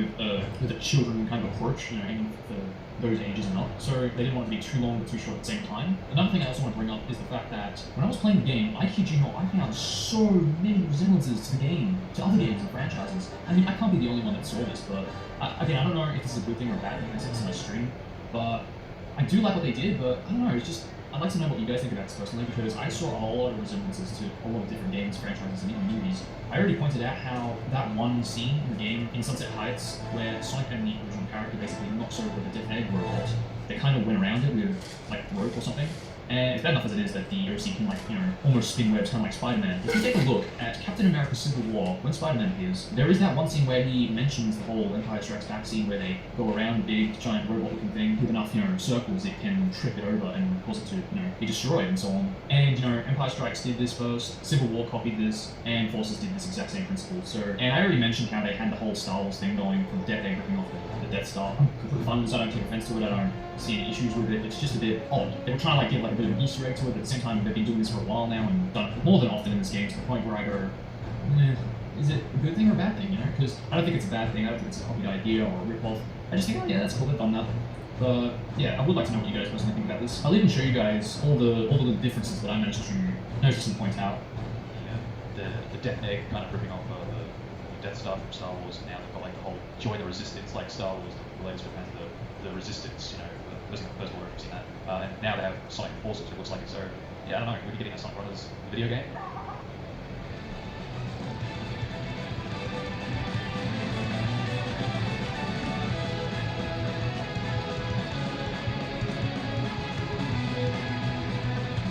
with a children kind of approach, you know, aiming for those ages and up. So they didn't want it to be too long or too short at the same time. Another thing I also want to bring up is the fact that when I was playing the game, I kid you not, I found so many resemblances to the game, to other games and franchises. I mean, I can't be the only one that saw this, but again, I don't know if this is a good thing or a bad thing. I said this in my stream, but I do like what they did, but I don't know, it's just, I'd like to know what you guys think about this personally, because I saw a whole lot of resemblances to a lot of different games, franchises, and even movies. I already pointed out how that one scene in the game in Sunset Heights, where Sonic and the original character basically knocks over the death egg robot, they kind of went around it with like rope or something. And it's bad enough as it is that the OC can, like, you know, almost spin webs, kind of like Spider-Man. If you take a look at Captain America Civil War, when Spider-Man appears, there is that one scene where he mentions the whole Empire Strikes Back scene where they go around a big, giant robot-looking thing with enough, you know, circles it can trip it over and cause it to, you know, be destroyed and so on. And, you know, Empire Strikes did this first, Civil War copied this, and Forces did this exact same principle. So, and I already mentioned how they had the whole Star Wars thing going from the Death Egg ripping off the Death Star. Completely fun, so I don't take offense to it, I don't see any issues with it. It's just a bit odd. They were trying to like give like a bit of an Easter egg to it, but at the same time they've been doing this for a while now and done it more than often in this game to the point where I go, is it a good thing or a bad thing? You know, because I don't think it's a bad thing. I don't think it's a copied idea or a rip-off. I just think, oh yeah, that's cool. They've done that. But yeah, I would like to know what you guys personally think about this. I'll even show you guys all the little differences that I managed to notice and point out. Yeah, the Death Egg kind of ripping off the Death Star from Star Wars, and now they've got like the whole Join the Resistance, like Star Wars, the latest one has the Resistance, you know, the first order, have seen that. And now they have Sonic Forces, it looks like it. So yeah, I don't know, we're getting a Sonic Brothers video game.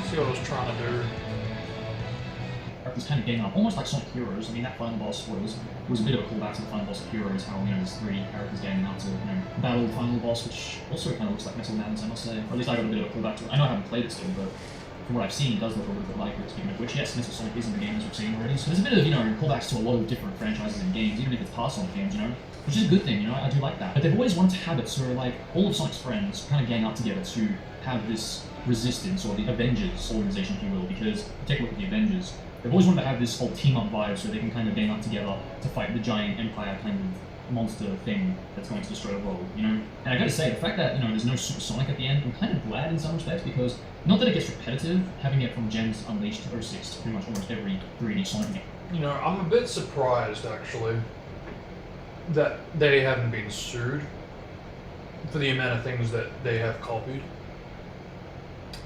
See what I was trying to do. This kind of game up, almost like Sonic Heroes. I mean, that final boss was a bit of a callback to the final boss of Heroes, how, you know, there's three characters ganging up to, you know, battle the final boss, which also kind of looks like Metal Madness, I must say. Or at least I got a bit of a callback to it. I know I haven't played it still, but from what I've seen, it does look a little bit like it. Speaking of which, yes, Metal Sonic is in the game, as we've seen already. So there's a bit of, you know, callbacks to a lot of different franchises and games, even if it's past Sonic games, you know, which is a good thing, you know, I do like that. But they've always wanted to have it so, like, all of Sonic's friends kind of gang up together to have this resistance, or the Avengers organization, if you will, because take a look at the Avengers. They've always wanted to have this whole team-up vibe so they can kind of gang up together to fight the giant empire kind of monster thing that's going to destroy the world, you know? And I gotta say, the fact that, you know, there's no Super Sonic at the end, I'm kind of glad in some respects, because not that it gets repetitive, having it from Gens Unleashed to 06 to pretty much almost every 3D Sonic game. You know, I'm a bit surprised, actually, that they haven't been sued for the amount of things that they have copied.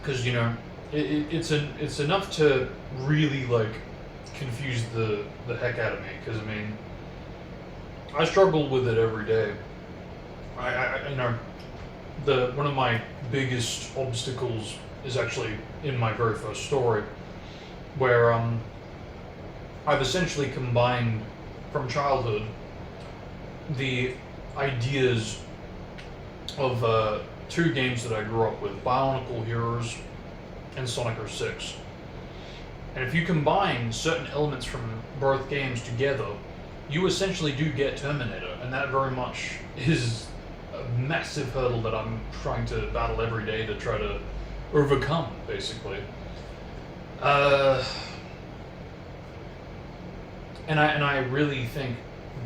Because, you know, it's enough to really, like, confuse the heck out of me. Because, I mean, I struggle with it every day. I you know, one of my biggest obstacles is actually in my very first story, where I've essentially combined from childhood the ideas of two games that I grew up with, Bionicle Heroes and Sonic 06. And if you combine certain elements from both games together, you essentially do get Terminator, and that very much is a massive hurdle that I'm trying to battle every day to try to overcome, basically. And I really think,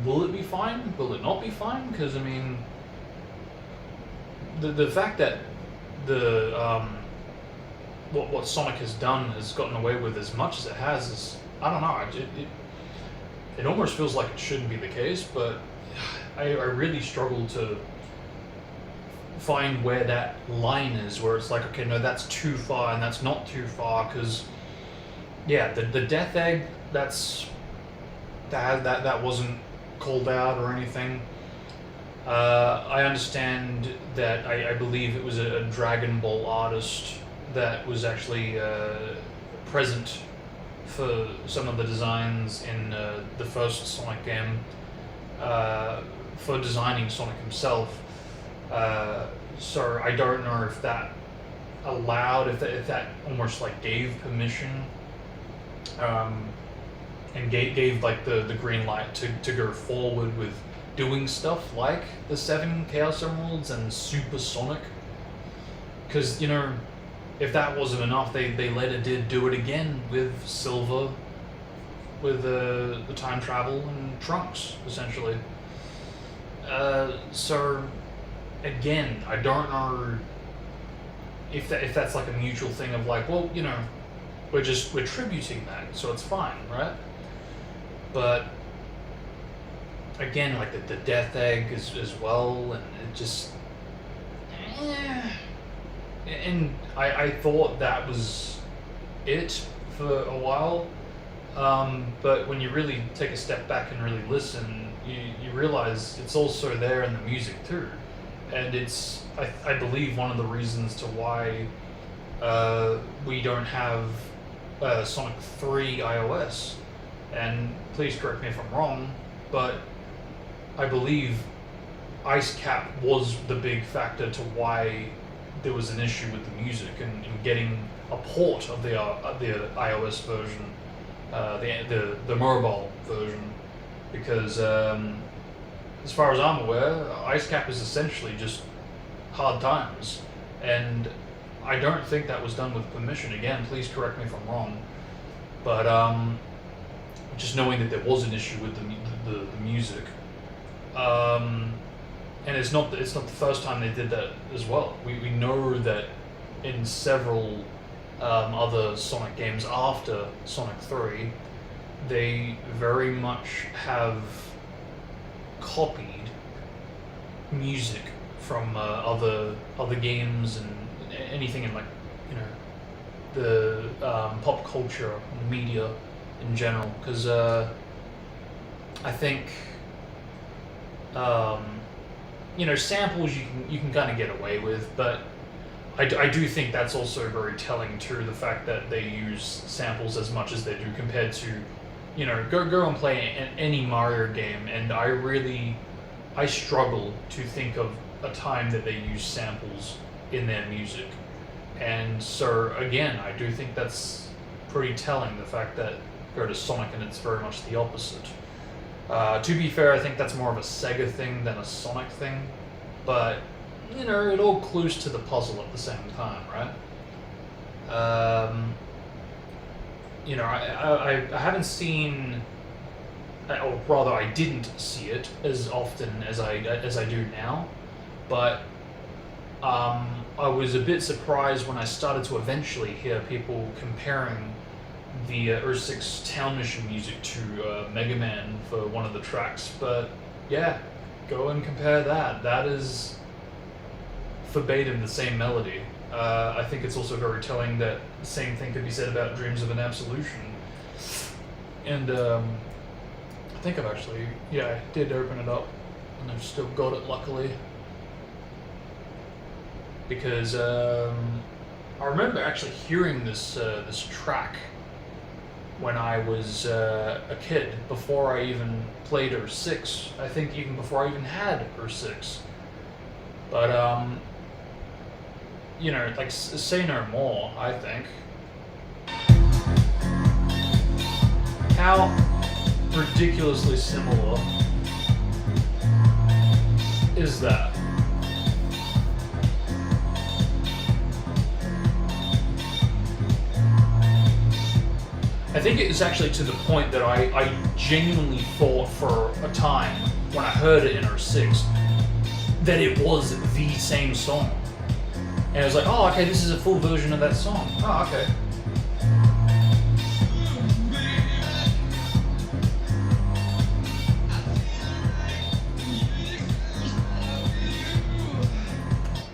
will it be fine? Will it not be fine? Because, I mean, the fact that what Sonic has done has gotten away with as much as it has is, I don't know, it almost feels like it shouldn't be the case, but I really struggle to find where that line is, where it's like, okay, no, that's too far and that's not too far, because yeah, the Death Egg, that wasn't called out or anything. I understand that I believe it was a Dragon Ball artist that was actually present for some of the designs in the first Sonic game, for designing Sonic himself. So I don't know if that allowed, if that almost like gave permission, and gave like the green light to go forward with doing stuff like the 7 Chaos Emeralds and Super Sonic. Because, you know, if that wasn't enough, they later did do it again with Silver, with the time travel and Trunks, essentially. So, again, I don't know if that's like a mutual thing of like, well, you know, we're tributing that, so it's fine, right? But again, like the Death Egg as well, and it just, and I thought that was it for a while, but when you really take a step back and really listen, you realize it's also there in the music too, and it's I believe one of the reasons to why we don't have Sonic 3 iOS, and please correct me if I'm wrong, but I believe Ice Cap was the big factor to why there was an issue with the music and getting a port of the iOS version, the mobile version, because as far as I'm aware, Ice Cap is essentially just hard times, and I don't think that was done with permission. Again, please correct me if I'm wrong, but just knowing that there was an issue with the music. And it's not the first time they did that as well. We know that in several other Sonic games after Sonic 3, they very much have copied music from other games and anything in, like, you know, the pop culture media in general. Because I think. You know, samples you can kind of get away with, but I do think that's also very telling too, the fact that they use samples as much as they do compared to, you know, go and play any Mario game, and I struggle to think of a time that they use samples in their music. And so again, I do think that's pretty telling, the fact that go to Sonic and it's very much the opposite. To be fair, I think that's more of a Sega thing than a Sonic thing, but, you know, it all clues to the puzzle at the same time, right? You know, I haven't seen, or rather, I didn't see it as often as I do now, but I was a bit surprised when I started to eventually hear people comparing the Earth 6 Town Mission music to Mega Man for one of the tracks, but yeah, go and compare that. That is verbatim the same melody. I think it's also very telling that the same thing could be said about Dreams of an Absolution. And I think I've actually, yeah, I did open it up, and I've still got it, luckily. Because I remember actually hearing this track when I was a kid, before I even played Earth 6. I think even before I even had Earth 6. But, you know, like, say no more, I think. How ridiculously similar is that? I think it was actually to the point that I genuinely thought for a time, when I heard it in Earth 6, that it was the same song. And I was like, oh, okay, this is a full version of that song. Oh, okay.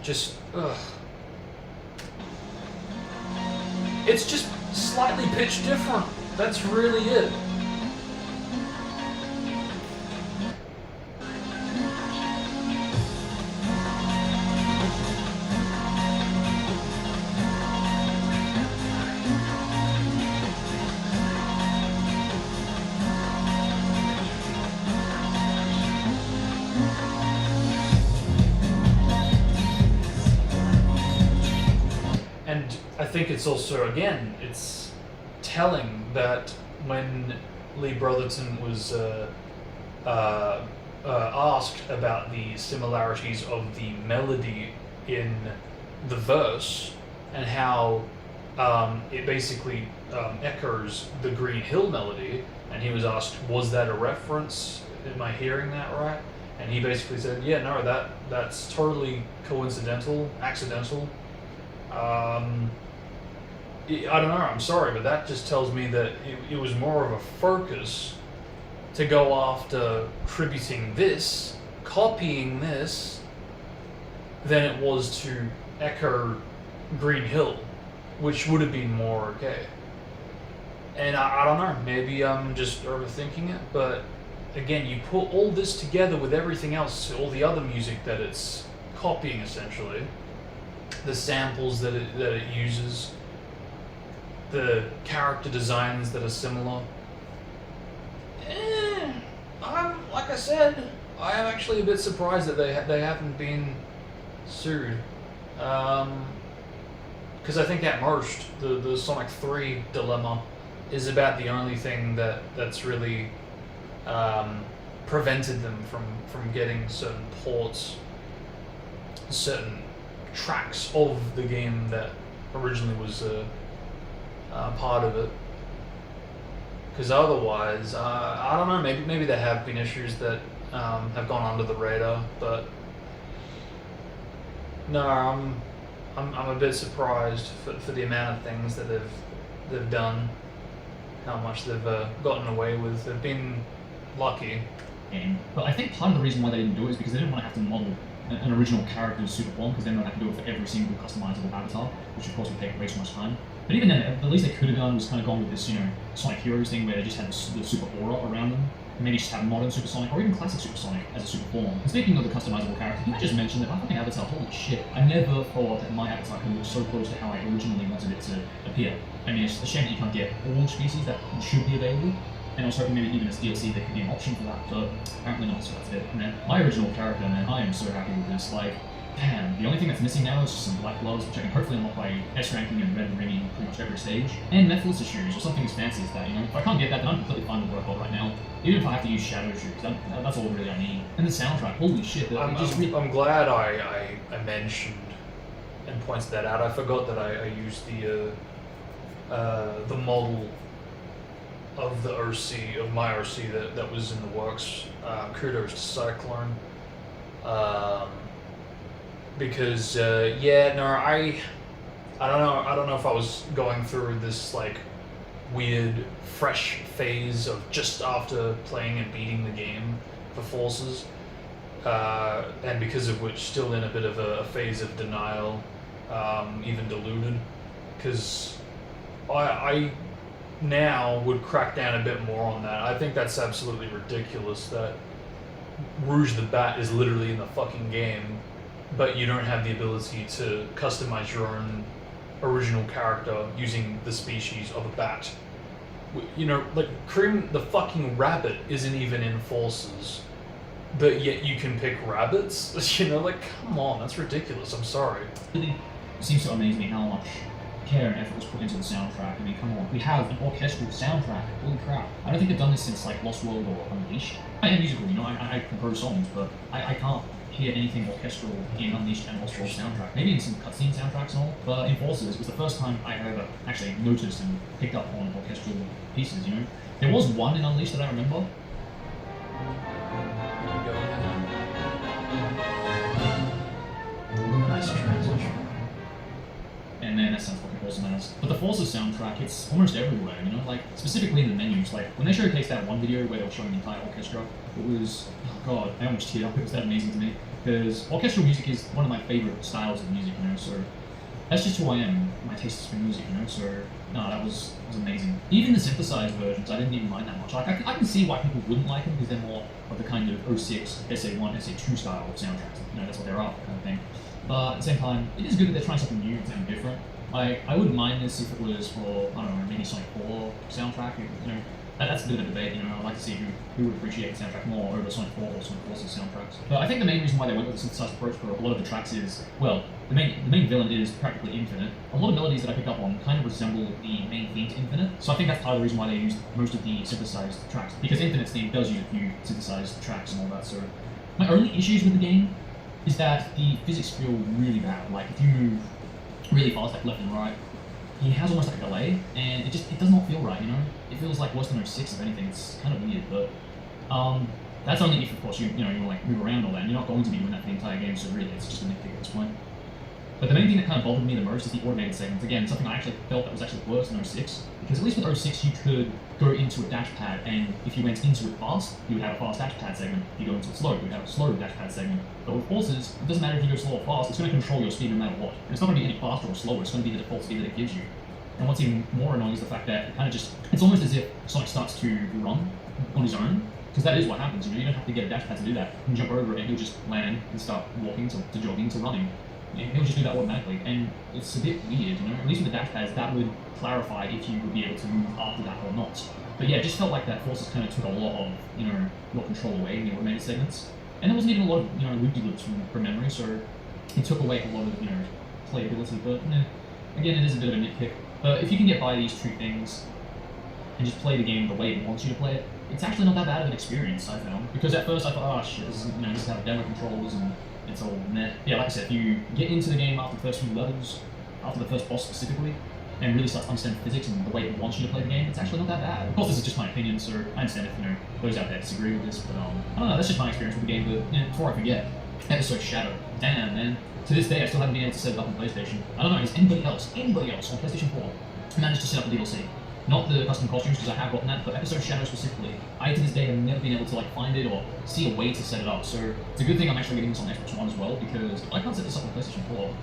Just, ugh. It's just slightly pitched different. That's really it. And I think it's also, again, it's telling that when Lee Brotherton was asked about the similarities of the melody in the verse, and how it basically echoes the Green Hill melody. And he was asked, was that a reference? Am I hearing that right? And he basically said, yeah, no, that's totally coincidental, accidental. I don't know, I'm sorry, but that just tells me that it was more of a focus to go after tributing this, copying this, than it was to echo Green Hill, which would have been more okay. And I don't know, maybe I'm just overthinking it, but again, you put all this together with everything else, all the other music that it's copying essentially, the samples that it uses, the character designs that are similar. Like I said, I am actually a bit surprised that they haven't been sued. Because I think at most the Sonic 3 dilemma is about the only thing that's really prevented them from getting certain ports, certain tracks of the game that originally was part of it. Because otherwise, I don't know. Maybe there have been issues that have gone under the radar, but no, I'm a bit surprised for the amount of things that they've done, how much they've gotten away with. They've been lucky. But I think part of the reason why they didn't do it is because they didn't want to have to model an original character super long, because then they'd have to do it for every single customizable avatar, which of course would take way too much time. But even then, at least they could have done was kind of gone with this, Sonic Heroes thing where they just had the super aura around them, and maybe just have modern Super Sonic or even classic Super Sonic as a super form. And speaking of the customizable character, can I just mention that my fucking avatar, holy shit, I never thought that my avatar could look so close to how I originally wanted it to appear. I mean, it's a shame that you can't get all species that should be available. And I was hoping maybe even as DLC there could be an option for that, but apparently not, so that's it. And then my original character, man, I am so happy with this. Like, damn, the only thing that's missing now is just some black gloves, which I can hopefully unlock by S-ranking and red ringing pretty much every stage. And Methless shoes, or something as fancy as that, If I can't get that, then I'm completely fine with what I've got right now. Even if I have to use shadow shoes, that's all really I need. And the soundtrack, holy shit. I'm glad I mentioned and pointed that out. I forgot that I used the model of the OC, of my OC that was in the works. Kudos to Cyclone. Because I don't know if I was going through this like weird fresh phase of just after playing and beating the game for Forces, and because of which still in a bit of a phase of denial, even deluded, because I now would crack down a bit more on that. I think that's absolutely ridiculous that Rouge the Bat is literally in the fucking game, but you don't have the ability to customize your own original character using the species of a bat. Like Cream the fucking rabbit isn't even in Forces, but yet you can pick rabbits? Like, come on, that's ridiculous, I'm sorry. It seems to amaze me how much care and effort was put into the soundtrack. I mean, come on, we have an orchestral soundtrack. Holy crap. I don't think they've done this since like Lost World or Unleashed. I am musical, I compose songs, but I can't hear anything orchestral in Unleashed and Lost World soundtrack. Maybe in some cutscene soundtracks and all, but in Forces, it was the first time I ever actually noticed and picked up on orchestral pieces, There was one in Unleashed that I remember. Nice transition. And man, that sounds fucking awesome as. But the Forces soundtrack, it's almost everywhere, like specifically in the menus. Like when they showcased that one video where they were showing the entire orchestra, it was, oh god, I almost teared up. It was that amazing to me. Because orchestral music is one of my favorite styles of music, so that's just who I am. My taste is for music, so no, that was amazing. Even the synthesized versions, I didn't even mind that much. Like I can see why people wouldn't like them because they're more of the kind of 06, SA1, SA2 style of soundtracks. That's what they're after, kind of thing. But at the same time, it is good that they're trying something new and different. Like, I wouldn't mind this if it was for, I don't know, maybe Sonic 4 soundtrack, that's a bit of a debate, I'd like to see who would appreciate the soundtrack more over Sonic 4 or Sonic 4's soundtracks. But I think the main reason why they went with the synthesized approach for a lot of the tracks is, well, the main villain is practically infinite. A lot of melodies that I pick up on kind of resemble the main theme to Infinite, so I think that's part of the reason why they used most of the synthesized tracks, because Infinite's theme does use a few synthesized tracks and all that, so my only issues with the game is that the physics feel really bad. Like, if you move really fast, like left and right. He has almost like a delay, and it does not feel right, you know? It feels like worse than 06 if anything. It's kind of weird, but that's only if, of course, you know, you like move around all that, and you're not going to be doing that for the entire game, so really it's just a nitpick at this point. But the main thing that kind of bothered me the most is the automated segments. Again, something I actually felt that was actually worse than 06, because at least with 06 you could go into a dash pad, and if you went into it fast, you would have a fast dash pad segment. If you go into it slow, you would have a slow dash pad segment. But with horses, it doesn't matter if you go slow or fast, it's going to control your speed no matter what. And it's not going to be any faster or slower, it's going to be the default speed that it gives you. And what's even more annoying is the fact that it kind of just, it's almost as if Sonic starts to run on his own, because that is what happens, you know, you don't have to get a dash pad to do that. You can jump over it and he'll just land and start walking to jogging to running. He'll just do that automatically, and it's a bit weird, you know. At least with the dash pads, that would clarify if you would be able to move after that or not. But yeah, it just felt like that Forces kind of took a lot of, you know, your control away in the automated segments. And there wasn't even a lot of, you know, loop-de-loops from memory, so it took away a lot of, you know, playability. But again, it is a bit of a nitpick. But if you can get by these two things and just play the game the way it wants you to play it, it's actually not that bad of an experience, I found. Because at first I thought, oh shit, this is, you know, this is how demo controls and it's all meh. Yeah, like I said, if you get into the game after the first few levels, after the first boss specifically, and really start to understand physics and the way it wants you to play the game, it's actually not that bad. Of course, this is just my opinion, so I understand if, you know, those out there disagree with this, but I don't know, that's just my experience with the game. But you know, before I forget, Episode Shadow. Damn, man. To this day, I still haven't been able to set it up on PlayStation. I don't know, has anybody else on PlayStation 4 managed to set up the DLC? Not the custom costumes, because I have gotten that, but Episode Shadow specifically, I to this day have never been able to like find it or see a way to set it up. So it's a good thing I'm actually getting this on Xbox One as well, because I can't set this up on PlayStation 4.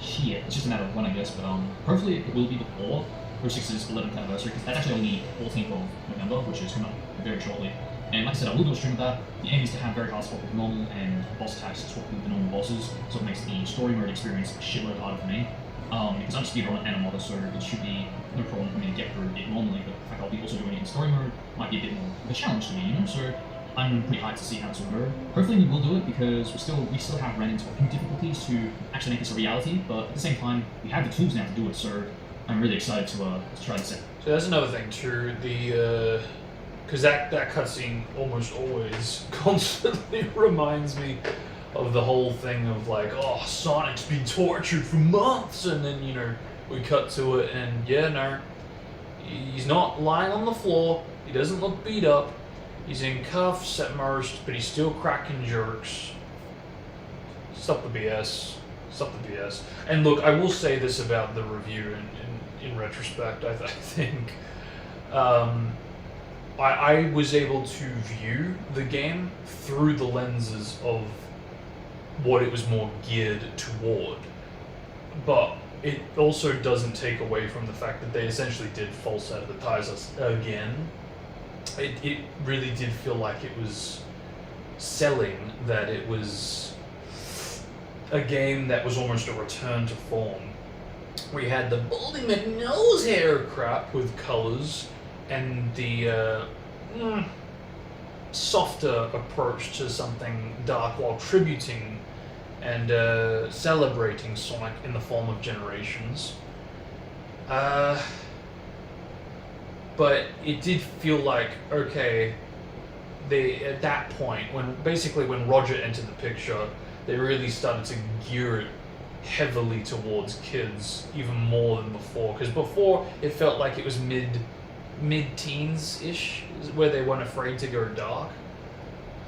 Shit, it's just a matter of when, I guess. But hopefully it will be before 06's 11th anniversary, because that's actually on the 14th of November, which is coming up very shortly. And like I said, I will do a stream of that. The aim is to have very hard swap with normal and boss attacks swap with the normal bosses, so it makes the story mode experience a shitload harder for me. Because I'm speedrunner and a modder, so it should be no problem for me to get through it normally, but the fact I'll be also doing it in story mode might be a bit more of a challenge to me, you know, so I'm pretty hyped to see how this will go. Hopefully we will do it, because we still have ran into a few difficulties to actually make this a reality, but at the same time, we have the tools now to do it, so I'm really excited to try this out. So that's another thing too, because that cutscene almost always constantly reminds me of the whole thing of like, oh, Sonic's been tortured for months, and then, you know, we cut to it, and yeah, no, he's not lying on the floor, he doesn't look beat up, he's in cuffs at most, but he's still cracking jerks. Stop the BS. Stop the BS. And look, I will say this about the review in retrospect, I think. I was able to view the game through the lenses of what it was more geared toward. But it also doesn't take away from the fact that they essentially did false advertise us again. It really did feel like it was selling that it was a game that was almost a return to form. We had the Baldy McNose hair crap with colors and the softer approach to something dark while tributing and celebrating Sonic in the form of Generations. But it did feel like, okay, they at that point, when Roger entered the picture, they really started to gear it heavily towards kids, even more than before. Because before, it felt like it was mid-teens-ish, where they weren't afraid to go dark.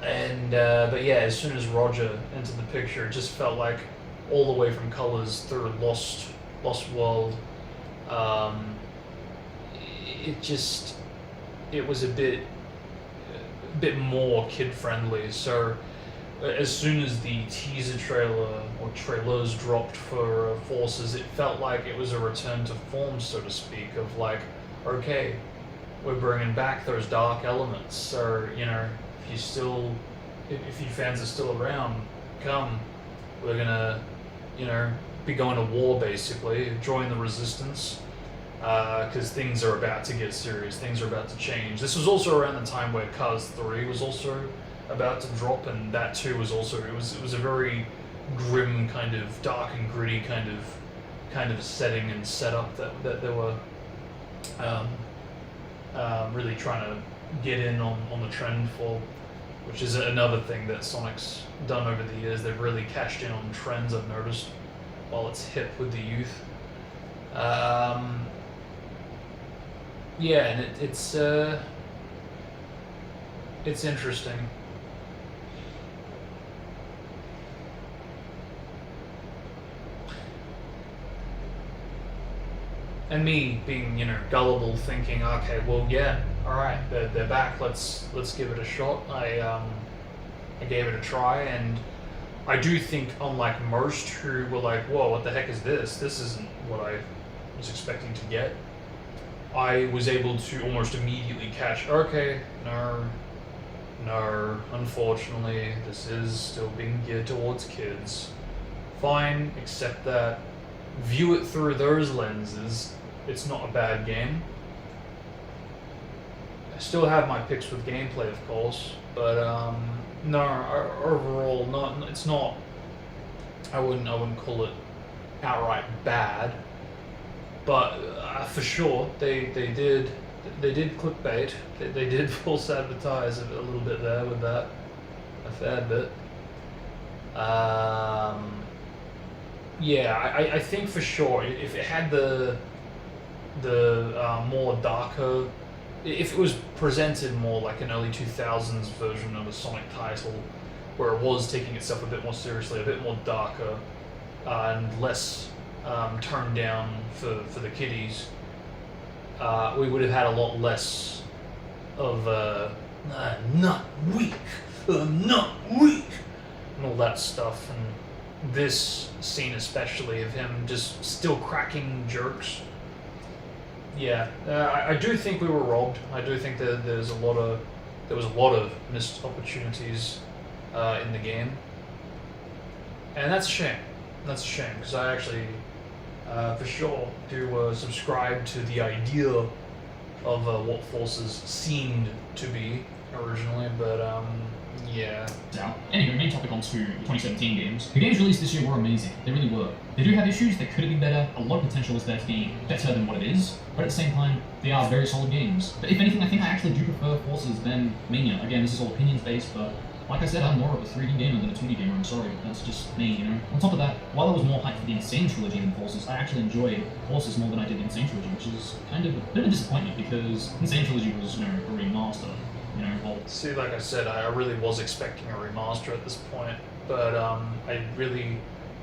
And but yeah, as soon as Roger entered the picture, it just felt like all the way from Colors through Lost World, it was a bit more kid friendly. So as soon as the teaser trailer or trailers dropped for Forces, it felt like it was a return to form, so to speak, of like, okay, we're bringing back those dark elements. So, you know, if you fans are still around, come. We're gonna, you know, be going to war basically, join the resistance, because things are about to get serious. Things are about to change. This was also around the time where Cars 3 was also about to drop, and that too was also it was a very grim kind of dark and gritty kind of setting and setup that they were really trying to get in on the trend for, which is another thing that Sonic's done over the years. They've really cashed in on trends, I've noticed, while it's hip with the youth. Yeah, and it's interesting. And me being, gullible, thinking, okay, well, yeah, all right, they're back. Let's give it a shot. I gave it a try, and I do think, unlike most who were like, whoa, what the heck is this? This isn't what I was expecting to get. I was able to almost immediately catch, okay, no, unfortunately, this is still being geared towards kids. Fine, accept that. View it through those lenses. It's not a bad game. I still have my picks with gameplay, of course, but no, overall, it's not. I wouldn't call it outright bad, but for sure they did clickbait. They did false advertise a little bit there with that, a fair bit. Yeah, I think for sure if it had the more darker, if it was presented more like an early 2000s version of a Sonic title, where it was taking itself a bit more seriously, a bit more darker, and less toned down for the kiddies, we would have had a lot less of not weak, not weak, and all that stuff. And this scene especially of him just still cracking jerks. Yeah, I do think we were robbed. I do think that there was a lot of missed opportunities in the game, and that's a shame. That's a shame because I actually, for sure, do subscribe to the idea of what Forces seemed to be originally, but yeah. Now, anyway, main topic onto the 2017 games. The games released this year were amazing. They really were. They do have issues. They could have been better. A lot of potential is there to be better than what it is. But at the same time, they are very solid games. But if anything, I think I actually do prefer Forces than Mania. Again, this is all opinions based, but like I said, I'm more of a 3D gamer than a 2D gamer. I'm sorry, that's just me, On top of that, while I was more hyped for the Insane Trilogy than Forces, I actually enjoyed Forces more than I did the Insane Trilogy, which is kind of a bit of a disappointment because Insane Trilogy was, a remaster. See, like I said, I really was expecting a remaster at this point, but I really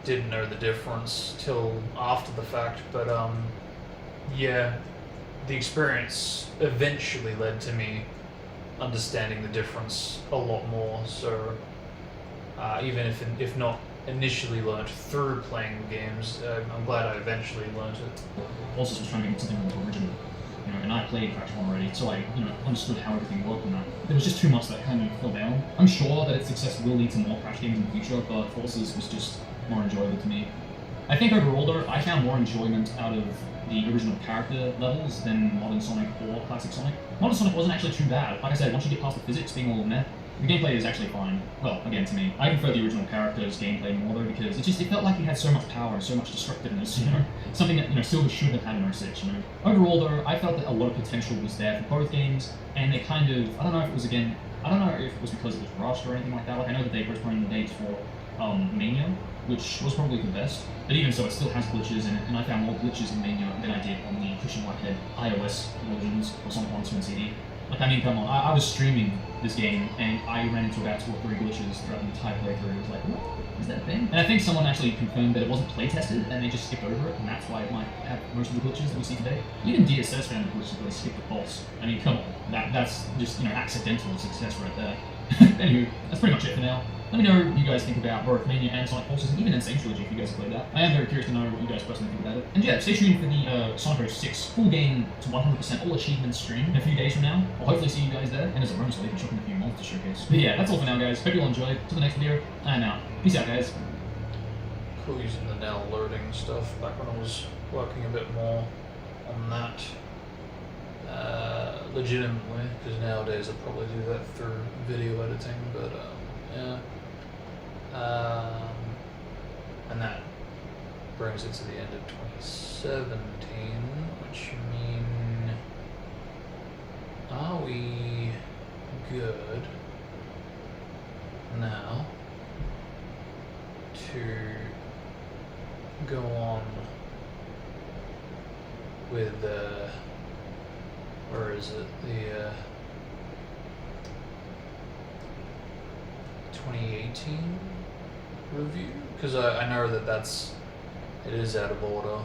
didn't know the difference till after the fact. But yeah, the experience eventually led to me understanding the difference a lot more. So even if not initially learnt through playing the games, I'm glad I eventually learnt it. Forces was trying to make something more original. And I played Crash 1 already, so I, understood how everything worked and that. There was just too much that kind of fell down. I'm sure that its success will lead to more Crash games in the future, but Forces was just more enjoyable to me. I think overall, though, I found more enjoyment out of the original character levels than Modern Sonic or Classic Sonic. Modern Sonic wasn't actually too bad. Like I said, once you get past the physics being a little meh, the gameplay is actually fine. Well, again, to me. I prefer the original character's gameplay more, though, because it felt like he had so much power and so much destructiveness, Something that, Silver should have had in 06, Overall, though, I felt that a lot of potential was there for both games, and they kind of, I don't know if it was because it was rushed or anything like that. Like, I know that they postponed the dates for Mania, which was probably the best, but even so, it still has glitches in it, and I found more glitches in Mania than I did on the Christian Whitehead iOS versions of Sonic 1, 2, and CD. Like, I mean, come on, I was streaming this game, and I ran into about 2 or 3 glitches throughout the entire playthrough. It was like, what? Is that a thing? And I think someone actually confirmed that it wasn't play-tested, and they just skipped over it, and that's why it might have most of the glitches that we see today. Even DSS found the glitches, but they skipped the pulse. I mean, come on, that's just, accidental success right there. Anywho, that's pretty much it for now. Let me know what you guys think about both Mania and Sonic Forces, and even Insane Trilogy if you guys have played that. I am very curious to know what you guys personally think about it. And yeah, stay tuned for the Sonic 06 full game to 100% all achievements stream in a few days from now. I'll hopefully see you guys there, and as a bonus, I'll even chuck in a few monsters to showcase. But yeah, that's all for now, guys. Hope you all enjoyed. Till the next video, I'm out. Peace out, guys. Cool using the now loading stuff back when I was working a bit more on that. Legitimately, because nowadays I probably do that through video editing, but yeah. And that brings it to the end of 2017, which mean, are we good now to go on with where is it, the 2018 review, because I know that it is out of order.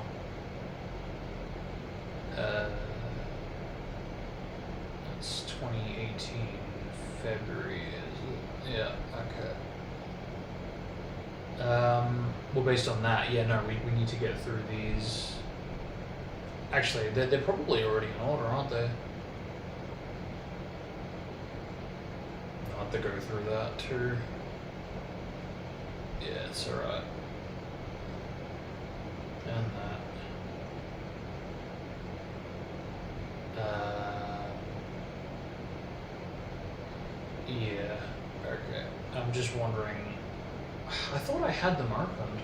It's 2018 February, is it? Yeah, okay. Well, based on that, yeah, no, we need to get through these. Actually, they're probably already in order, aren't they? I'll have to go through that too. Yeah, it's alright. And that. Yeah, okay. I'm just wondering. I thought I had them opened.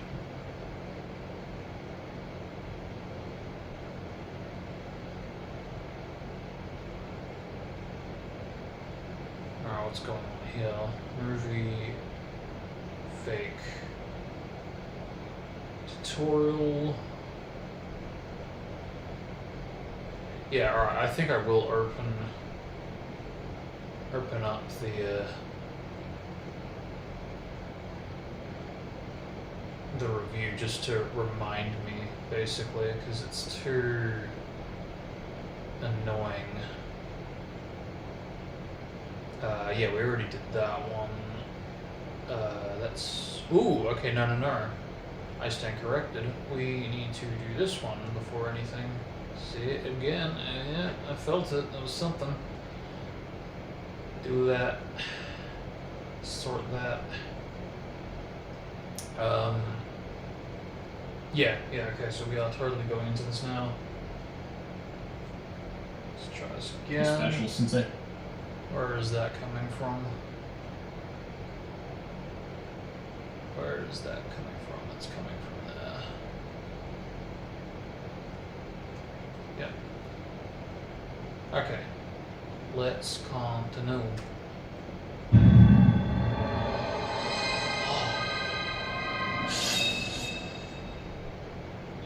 Alright, what's going on here? Movie, fake, tutorial. Yeah, alright, I think I will open up the review just to remind me, basically, because it's too annoying. Yeah, we already did that one. That's... Ooh, okay, no. I stand corrected. We need to do this one before anything. See it again. Yeah, I felt it. That was something. Do that. Sort that. Yeah, okay, so we are totally going into this now. Let's try this again. Special Sensei. Where is that coming from? Where is that coming from? It's coming from there. Yeah. Okay. Let's continue.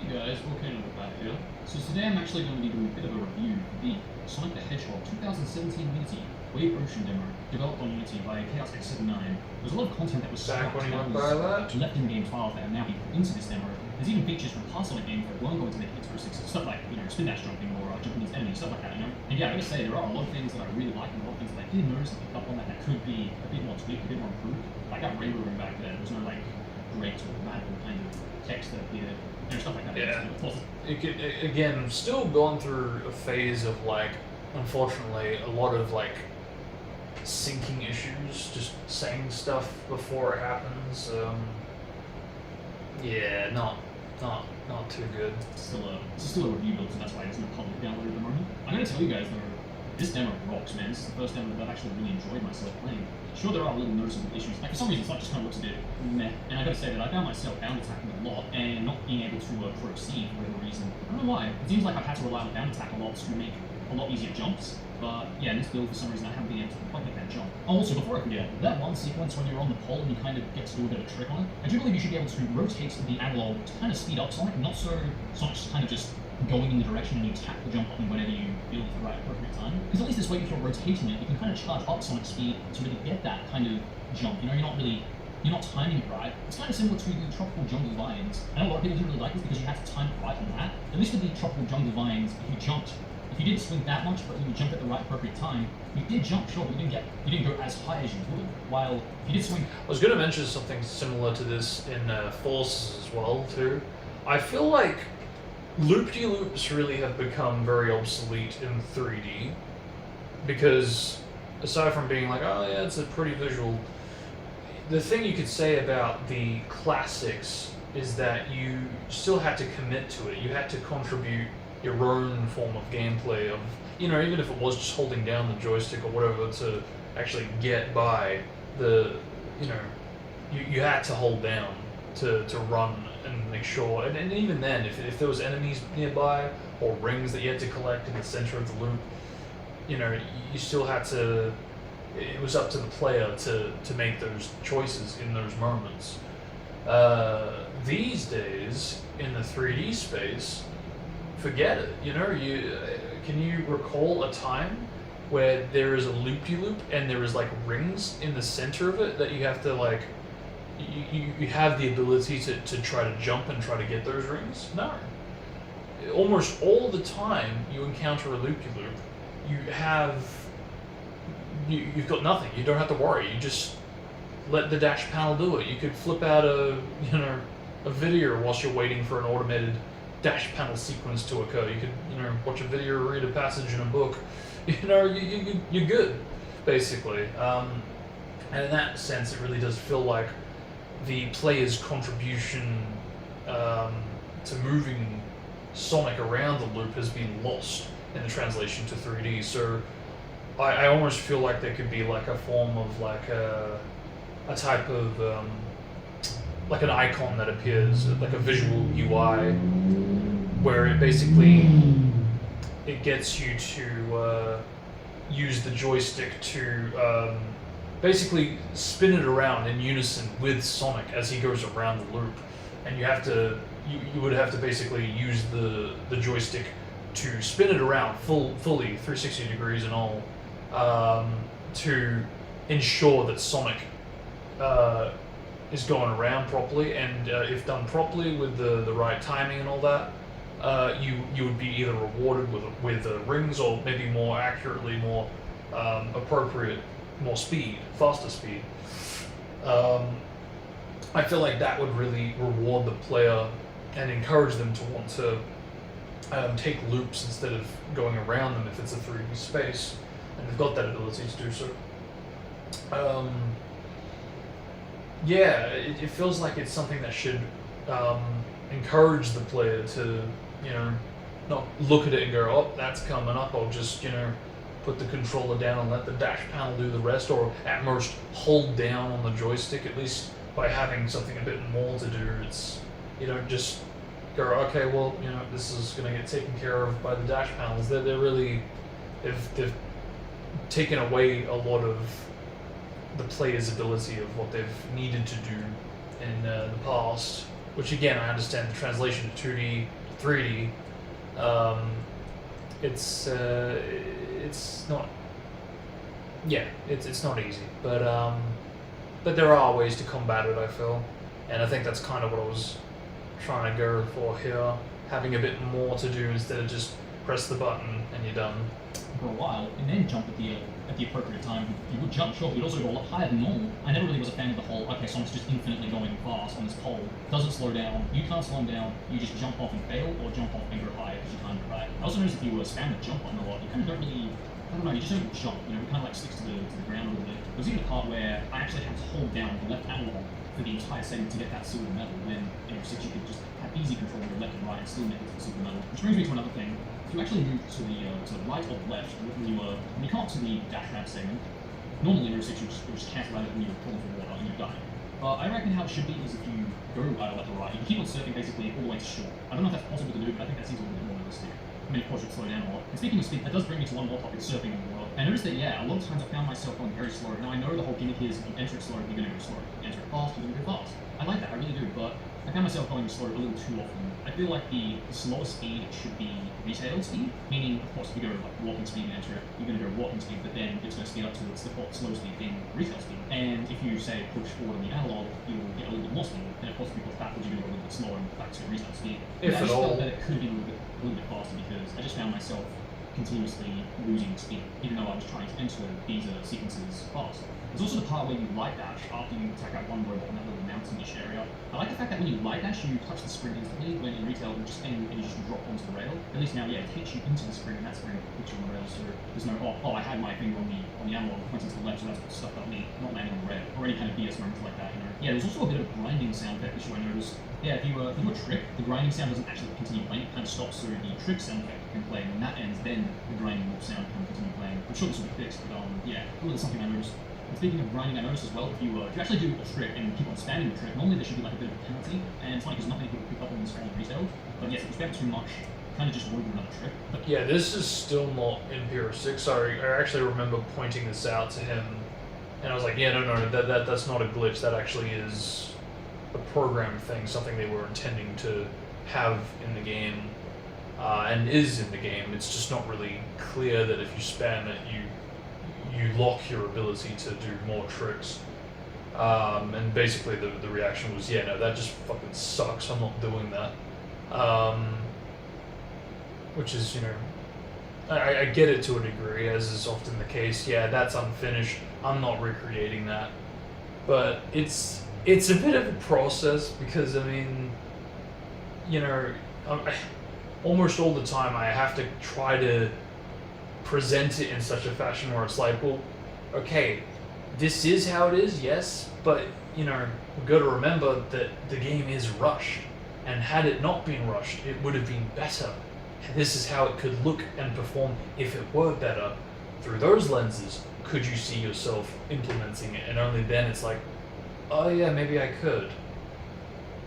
Hey guys, welcome back here. So today I'm actually going to be doing a bit of a review of the Sonic the Hedgehog 2017 Unity Wave Ocean demo, developed on Unity by Chaos X79. There's a lot of content that was Back when you that went was by that? left in the game files that have now been put into this demo. There's even features from past Sonic games that weren't going to make it into 6, stuff like, spin dash jumping or jumping these enemies, stuff like that, And yeah, I gotta say, there are a lot of things that I really like and a lot of things that I did notice and pick up on that could be a bit more tweaked, a bit more improved. Like that rainbow room back there, there's no like great or magical kind of text that appeared, stuff like that. Yeah. Of course, Again, still going through a phase of like, unfortunately, a lot of like syncing issues, just saying stuff before it happens. Yeah, not too good. It's still a review build, so that's why it's not public download at the moment. I'm gonna tell you guys though, this demo rocks, man. This is the first demo that I've actually really enjoyed myself playing. Sure, there are little noticeable issues. Like for some reason, it just kind of looks a bit meh. And I gotta say that I found myself down attacking a lot and not being able to proceed for whatever reason. I don't know why. It seems like I've had to rely on down attack a lot to make a lot easier jumps. But yeah, in this build, for some reason, I haven't been able to quite make that jump. Also, before I forget, that one sequence when you're on the pole and you kind of get to do a bit of a trick on it, I do believe you should be able to rotate the analog to kind of speed up Sonic, not so Sonic's kind of just going in the direction and you tap the jump button whenever you feel it's the right appropriate time. Because at least this way, if you're rotating it, you can kind of charge up Sonic's speed to really get that kind of jump. You're not timing it right. It's kind of similar to the Tropical Jungle Vines. I know a lot of people didn't really like this because you had to time it right on that. At least with the Tropical Jungle Vines, if you didn't swing that much, but you jumped at the right appropriate time, you did jump, sure, but you didn't go as high as you would. While if you did swing, I was going to mention something similar to this in Forces as well too. I feel like loop-de-loops really have become very obsolete in 3D because aside from being like, oh yeah, it's a pretty visual, the thing you could say about the classics is that you still had to commit to it. You had to contribute your own form of gameplay of, even if it was just holding down the joystick or whatever to actually get by the, you had to hold down to run and make sure, and even then, if there was enemies nearby or rings that you had to collect in the center of the loop, you still had to, it was up to the player to make those choices in those moments. These days, in the 3D space, forget it. You know, can you recall a time where there is a loop-de-loop and there is like rings in the center of it that you have to like, you have the ability to try to jump and try to get those rings? No. Almost all the time you encounter a loop-de-loop, you've got nothing. You don't have to worry. You just let the dash panel do it. You could flip out a video whilst you're waiting for an automated dash panel sequence to occur. You could watch a video or read a passage in a book. You're good, basically. And in that sense, it really does feel like the player's contribution to moving Sonic around the loop has been lost in the translation to 3D. So I almost feel like there could be like a form of like a type of like an icon that appears, like a visual UI, where it basically gets you to use the joystick to basically spin it around in unison with Sonic as he goes around the loop, and you would have to basically use the joystick to spin it around fully 360 degrees and all, to ensure that Sonic is going around properly, and if done properly with the right timing and all that, you would be either rewarded with rings, or maybe more accurately, more appropriate, more speed, faster speed. I feel like that would really reward the player and encourage them to want to take loops instead of going around them if it's a 3D space, and they've got that ability to do so. Yeah, it feels like it's something that should encourage the player to, not look at it and go, oh, that's coming up, I'll just, put the controller down and let the dash panel do the rest, or at most hold down on the joystick, at least by having something a bit more to do. It's, you don't just go, okay, well, this is going to get taken care of by the dash panels. They're really, they've taken away a lot of the player's ability of what they've needed to do in the past, which again, I understand the translation to 2D, 3D, it's not, it's not easy, but there are ways to combat it, I feel, and I think that's kind of what I was trying to go for here, having a bit more to do instead of just press the button and you're done. For a while, and then jump at the appropriate time. You would jump, sure, but you'd also go a lot higher than normal. I never really was a fan of the whole, okay, Sonic's just infinitely going fast on this pole, doesn't slow down, you can't slow him down, you just jump off and fail, or jump off and go higher because you can't go right. I also noticed if you spam the jump button a lot, you kind of don't really, I don't know, you just don't jump, it kind of like sticks to the ground a little bit. There was even a part where I actually had to hold down the left analog for the entire segment to get that silver medal, when in 6 you could just have easy control of your left and right and still make it to the silver medal. Which brings me to another thing. If you actually move to the right or the left, when you come up to the dash ramp segment, normally in 6 you just cancel out when you're pulling for water and you die. I reckon how it should be is if you go either left or right, you can keep on surfing basically all the way to shore. I don't know if that's possible to do, but I think that seems a little bit more realistic. I mean, of course, you'd slow down a lot. And speaking of speed, that does bring me to one more topic, surfing in the world. I noticed that, a lot of times I found myself going very slow. Now, I know the whole gimmick is if you enter it slow, you're going to go slow. If you enter it fast, you're going to go fast. I like that, I really do, but I found myself going slow a little too often. I feel like the slower speed should be retail speed, meaning, of course, if you go like walking speed and enter it, you're going to go walking speed, but then it's going to speed up to its default slow speed being retail speed. And if you, say, push forward on the analog, you'll get a little bit more speed. And of course, if you push backwards, you're going to go a little bit slower and back to retail speed. If I at just all. felt that it could have been a little bit faster because I just found myself continuously losing speed, even though I was trying to enter these sequences fast. There's also the part where you light dash after you attack out one robot in that little mountainish area. I like the fact that when you light dash, you touch the spring instantly, when in retail, you just and you just drop onto the rail. At least now, it hits you into the spring, and that spring hits you on the rail, so there's no, I had my finger on the analog, pointing to the left, so that's what stuck up me, not landing on the rail, or any kind of BS moments like that, Yeah, there's also a bit of grinding sound effect issue I noticed. If you do a trick, the grinding sound doesn't actually continue playing, it kind of stops, so the trick sound effect can play, and when that ends, then the grinding sound can continue playing. I'm sure this will be fixed, but it was something I noticed. And speaking of grinding, I noticed as well, if you actually do a trick and keep on spamming the trick, normally there should be like a bit of a penalty, and it's funny because not many people pick up on this on retail, but yes, if you spam too much, kind of just avoid another trick. But Yeah, this is still not in PR6. Sorry, I actually remember pointing this out to him, and I was like, no, that's not a glitch. That actually is a program thing, something they were intending to have in the game. and is in the game. It's just not really clear that if you spam it, you lock your ability to do more tricks. And basically the reaction was, yeah, no, that just fucking sucks. I'm not doing that. Which is, you know, I get it to a degree, as is often the case. Yeah, that's unfinished. I'm not recreating that. But it's a bit of a process because, I mean, you know, almost all the time I have to try to present it in such a fashion where it's like, well, okay, this is how it is, yes, but, you know, we've got to remember that the game is rushed. And had it not been rushed, it would have been better. This is how it could look and perform if it were better. Through those lenses, could you see yourself implementing it? And only then it's like, oh yeah, maybe I could.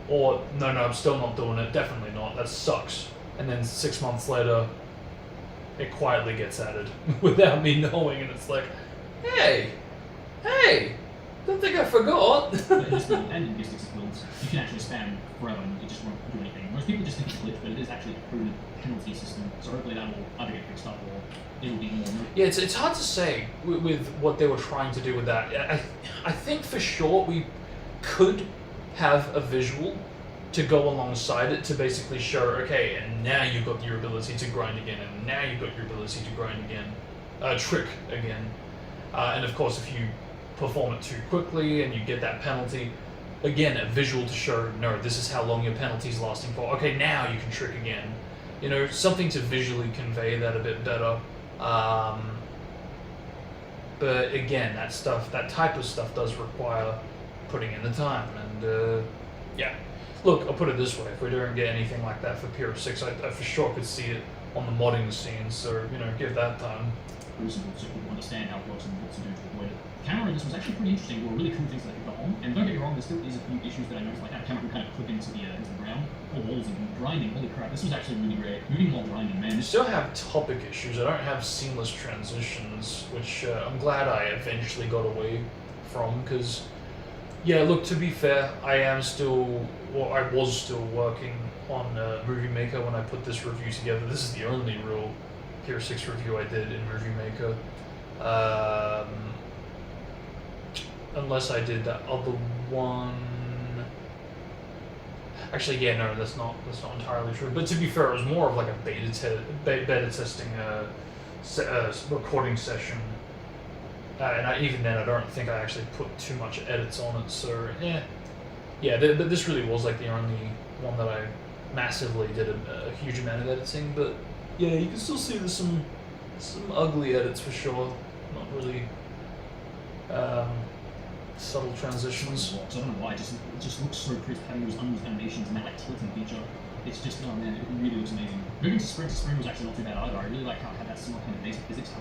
Or, no, I'm still not doing it, definitely not, that sucks. And then 6 months later, it quietly gets added without me knowing, and it's like, hey, don't think I forgot. But this build and in Gistics builds, you can actually spam forever and it just won't do anything. Most people just think it's a glitch, but it is actually a proven penalty system. So hopefully that will either get fixed up or it will be more. Yeah, it's hard to say with what they were trying to do with that. I think for sure we could have a visual to go alongside it to basically show, okay, and now you've got your ability to grind again, and now you've got your ability to grind again, trick again. And of course, if you perform it too quickly and you get that penalty, again, a visual to show, no, this is how long your penalty's lasting for. Okay, now you can trick again. You know, something to visually convey that a bit better. But again, that type of stuff does require putting in the time. And yeah, look, I'll put it this way: if we don't get anything like that for P2.5, I for sure could see it on the modding scene. So you know, give that time. Crucible so people understand how it works and what to do to avoid it. The camera in this was actually pretty interesting. There were really cool things that I could go on. And don't get me wrong, there still is a few issues that I noticed, like that camera can kind of clip into the ground or walls and grinding. Holy crap, this was actually really great. Moving while grinding, man. I still have topic issues. I don't have seamless transitions, which I'm glad I eventually got away from. Because, yeah, look, to be fair, I was still working on Movie Maker when I put this review together. This is the only real P2.6 review I did in Movie Maker. Unless I did that other one. Actually, yeah, no, that's not entirely true. But to be fair, it was more of like a beta testing recording session. And even then, I don't think I actually put too much edits on it. So yeah, this really was like the only one that I massively did a huge amount of editing. But yeah, you can still see there's some ugly edits for sure. Not really subtle transitions. I don't know why, it just looks so crisp having those unused animations and that like tilting feature. It's just, oh man, it really looks amazing. Moving to spring was actually not too bad either. I really like how it had that similar kind of basic physics,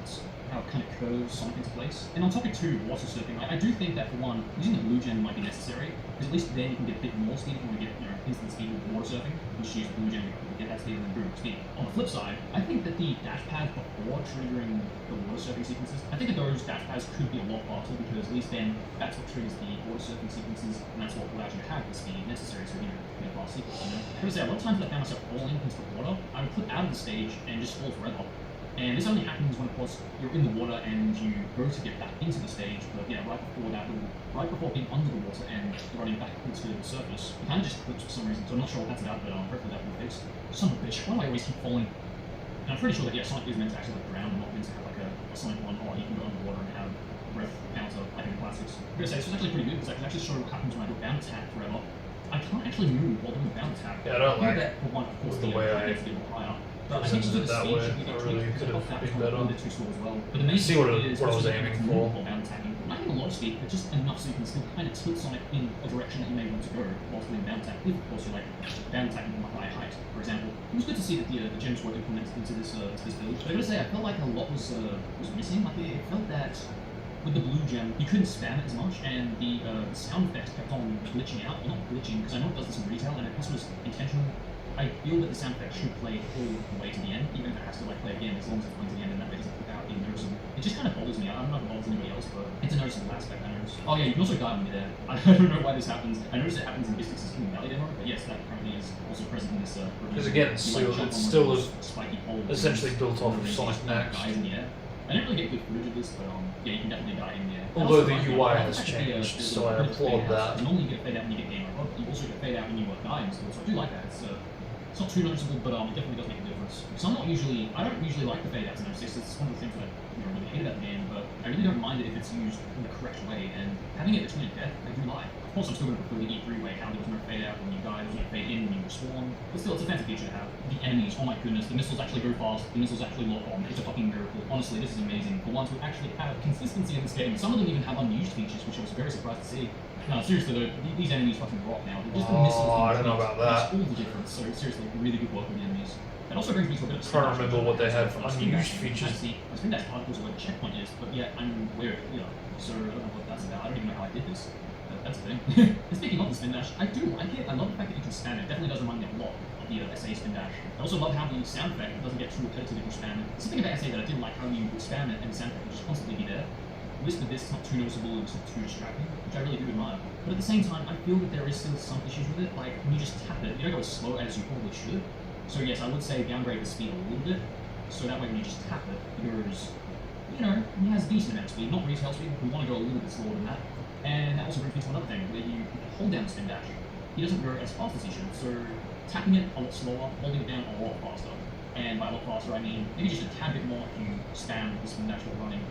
how it kind of curves Sonic into place. And on topic 2, water surfing, I do think that for one, using the blue gem might be necessary, because at least then you can get a bit more speed if you want to get, you know, instant speed with water surfing. You just use the blue gem to get that speed and then boom, speed. On the flip side, I think that the dash pads before triggering the water surfing sequences, I think that those dash pads could be a lot faster, because at least then that's what triggers the water surfing sequences, and that's what allows you to have the speed necessary to, you know, get a fast sequence, you know? I would say a lot of times I found myself falling into the water, I would flip out of the stage and just fall forever. And this only happens when, of course, you're in the water and you go to get back into the stage, but yeah, right before being under the water and running back into the surface, it kind of just clips for some reason, so I'm not sure what that's about, but hopefully that will fix. Son of a bitch, why do I always keep falling? And I'm pretty sure that, yeah, Sonic is meant to actually like drown and not meant to have like a Sonic 1, or you can go underwater and have breath counter, like in the classics. I'm gonna say, this was actually pretty good, because I can actually show what happens when I do bound attack forever. I can't actually move while doing bound attack. Yeah, I don't like that for one, of course, the way I gets a bit higher. But I think for the that speed way, should be I really could have been better. a bit too slow as well. But the main See what I was aiming for. Bound attacking. Not even a lot of speed, but just enough so you can still kind of tilt Sonic in a direction that you may want to go whilst doing bound attack. If of course you're like bound attacking from a high height, for example. It was good to see that the gems were implemented into this build. But I gotta say, I felt like a lot was missing. Like it felt that with the blue gem, you couldn't spam it as much, and the sound effects kept on glitching out. Well, not glitching, because I know it does this in retail, and it was intentional. I feel that the sound effect should play all the way to the end, even if it has to like play again, as long as it's playing to the end and that way doesn't without being noticeable. It just kind of bothers me. I don't know if it bothers anybody else, but it's a noticeable aspect. I noticed. Oh yeah, you can also die when you're there. I don't know why this happens. I noticed it happens in Mystics' King Valley demo, but yes, that currently is also present in this. Because again, it's You, still, jump it's on still one of those spiky poles essentially and built off of then Sonic just Next. dies in the air. I didn't really get good footage of this, but yeah, you can definitely die in the air. And Although also, the right now, UI I has like the, changed, there's so a I bit of applaud fade out. that. Normally you get fade out when you get gamer, but you also get fade out when you die and stuff, so I do like that. It's not too noticeable, but it definitely does make a difference. Because I don't usually like the fade outs in 06. It's one of the things that I really hate about the game, but I really don't mind it if it's used in the correct way. And having it between death, I do like. Of course, I'm still going to prefer the E3 way, how there was no fade out when you die, there was no fade in when you respawn. But still, it's a fancy feature to have. The enemies, oh my goodness, the missiles actually go fast, the missiles actually lock on. It's a fucking miracle. Honestly, this is amazing. For ones who actually have consistency in this game, some of them even have unused features, which I was very surprised to see. No, seriously though, these enemies fucking rock now. Just the missiles. I don't know about that. Makes all the difference. So seriously, really good work with the enemies. That also brings me to a bit of Trying to remember what they had for unused features. I think that's particles of where the checkpoint is, but yet I'm aware of it, so I don't know what that's about. I don't even know how I did this. That's the thing. And speaking of the spin dash, I do like it. I love the fact that you can spam it. It definitely does remind me a lot of the SA spin dash. I also love how the sound effect doesn't get too repetitive if you spam it. Something about SA that I did like how you would spam it and the sound effect would just constantly be there. With this, it's not too noticeable and it's not too distracting, which I really do admire. But at the same time, I feel that there is still some issues with it. Like, when you just tap it, you don't go as slow as you probably should. So yes, I would say downgrade the speed a little bit. So that way when you just tap it, it goes, it has a decent amount of speed, not retail speed. We want to go a little bit slower than that. And that also brings me to another thing, where you hold down the spin dash. He doesn't go as fast as he should. So tapping it a lot slower, holding it down a lot faster. And by a lot faster, I mean maybe just a tad bit more if you spam the spin dash while running.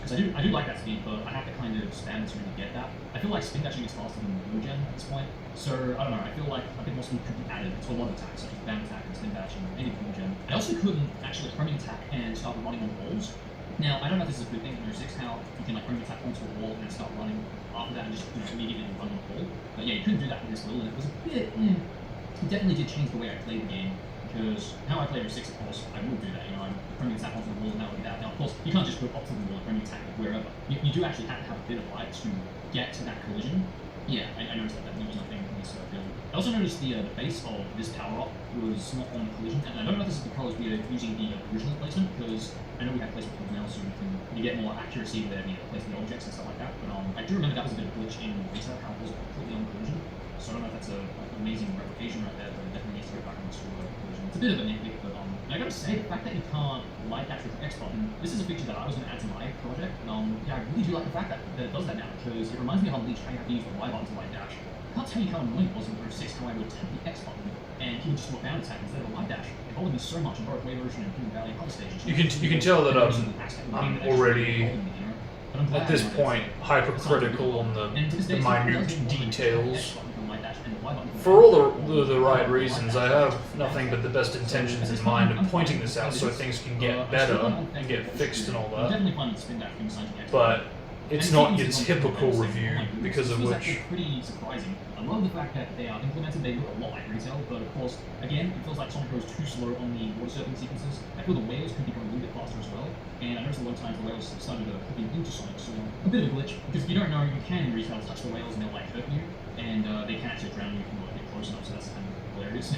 Because I do like that speed, but I have to kind of spam to really get that. I feel like spin dashing is faster than blue gen at this point. So, I don't know, I feel like a bit more speed could be added to a lot of attacks, such as bam attack and spin dash and maybe blue gen. I also couldn't actually homing attack and start running on walls. Now, I don't know if this is a good thing in 06, how you can like homing attack onto a wall and then start running after that and just immediately run on the wall. But yeah, you couldn't do that with this build, and it was a bit, it definitely did change the way I played the game. Because how I play 06, of course, I would do that. I'm homing attack onto the wall and that would be that. Now, of course, you can't just go up to the wall and homing attack wherever. You do actually have to have a bit of light to get to that collision. Yeah, I noticed that there was nothing in this build. I also noticed the base of this power-up was not on the collision, and I don't know if this is because we are using the original placement, because I know we have placement tools now, so you get more accuracy with placing the objects and stuff like that. But I do remember that was a bit of a glitch in beta, how it wasn't completely on collision. So I don't know if that's an amazing replication right there, but it definitely needs to go back onto collision. It's a bit of a nitpick, but I gotta say, the fact that you can't light dash with the X button, this is a feature that I was going to add to my project, and yeah, I really do like the fact that it does that now, because it reminds me of Unleashed, how you have to use the Y button to light dash. I can't tell you how annoying it was in 06 how I would tap the X button, and he would just do a bound attack instead of a light dash. It bothered me so much in both Wave Ocean and King Valley and other stages. You can tell that I'm already at this point hypercritical on the minute details. For all the right reasons, I have nothing but the best intentions in mind of pointing this out so things can get better and get fixed and all that. But it's not your typical review, because of which... pretty surprising. I love the fact that they are implemented, they look a lot like retail, but of course, again, it feels like Sonic goes too slow on the water surfing sequences. I feel the whales could be going a little bit faster as well, and I noticed a lot of times the whales started hopping into Sonic, so a bit of a glitch, because if you don't know, you can in retail touch the whales and they'll like hurt you, and they can actually drown you if you get close enough, so that's kind of hilarious.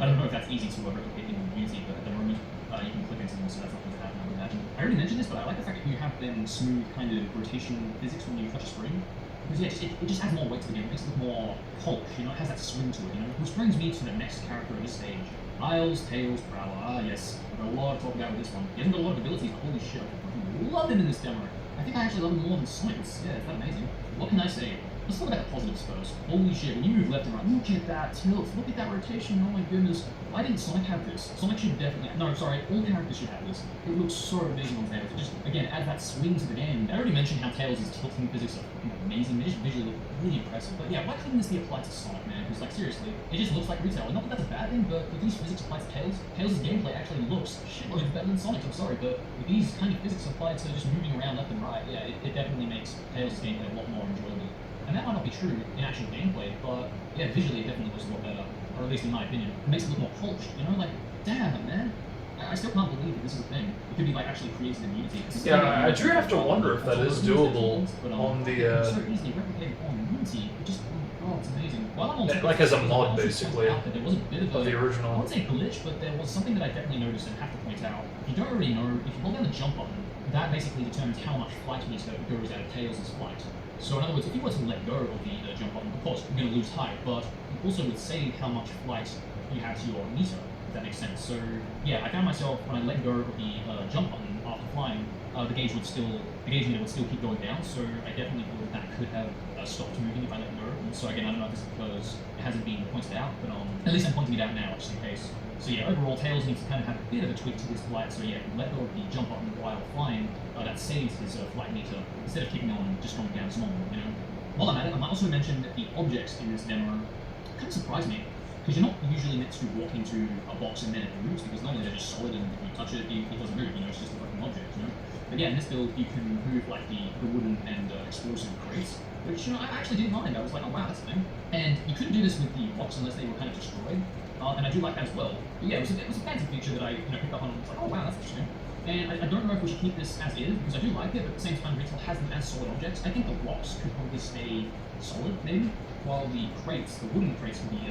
I don't know if that's easy to replicate in Unity, but at the moment, you can click into them, so that's not going to happen, I would imagine. I already mentioned this, but I like the fact that you have them smooth kind of rotation physics when you touch a spring. Because yeah, it just adds more weight to the game, it makes it look more polished, it has that swing to it, Which brings me to the next character of this stage. Isles, Tails, Prowler. Ah yes, I've got a lot to talk about with this one. He hasn't got a lot of abilities, but holy shit, I fucking love him in this demo. I think I actually love him more than Sonic. Yeah, is that amazing? What can I say? Let's talk about the positives first. Holy shit, when you move left and right, look at that tilt, look at that rotation, oh my goodness. Why didn't Sonic have this? Sonic should definitely, no, sorry, all characters should have this. It looks so amazing on Tails. It just, again, adds that swing to the game. I already mentioned how Tails' tilting physics are fucking amazing. They just visually look really impressive. But yeah, why couldn't this be applied to Sonic, man? Because, like, seriously, it just looks like retail. And not that that's a bad thing, but with these physics applied to Tails, Tails' gameplay actually looks shitloads better than Sonic's, I'm sorry, but with these kind of physics applied to just moving around left and right, yeah, it definitely makes Tails' gameplay a lot more enjoyable. And that might not be true in actual gameplay, but yeah, visually it definitely looks a lot better, or at least in my opinion. It makes it look more polished, like, damn, man. I still can't believe that this is a thing. It could be like actually created in Unity. Yeah, I do have to wonder if that is doable on the... It's so easily replicated on Unity. It just, oh, it's amazing. while I'm on Like as a mod, I'll also basically, point out that there was a bit of of the I original. won't say glitch, but there was something that I definitely noticed and have to point out. If you don't already know, if you hold down the jump button, that basically determines how much flight meter goes out of Tails' flight. So in other words, if you were to let go of the jump button, of course, you're going to lose height, but it also would save how much flight you have to your meter, if that makes sense. So yeah, I found myself, when I let go of the jump button after flying, the gauge meter would still keep going down, so I definitely feel that could have stopped moving if I let go. And so again, I don't know if this is because it hasn't been pointed out, but at least I'm pointing it out now, just in case. So yeah, overall, Tails needs to kind of have a bit of a tweak to his flight, so yeah, if you let go of the jump button while flying, that saves his flight meter, instead of keeping on just going down as normal, you know? While I'm at it, I might also mention that the objects in this demo kind of surprised me, because you're not usually meant to walk into a box and then it moves, because normally they're just solid and if you touch it, it doesn't move, you know, it's just a fucking object, you know? But yeah, in this build, you can move like the wooden and explosive crates, which, you know, I actually didn't mind. I was like, oh wow, that's a thing. And you couldn't do this with the blocks unless they were kind of destroyed, and I do like that as well. But yeah, it was a fancy feature that I picked up on and was like, oh wow, that's interesting. And I don't know if we should keep this as is, because I do like it, but at the same time, Retail has them as solid objects. I think the blocks could probably stay solid, maybe, while the crates, the wooden crates, can be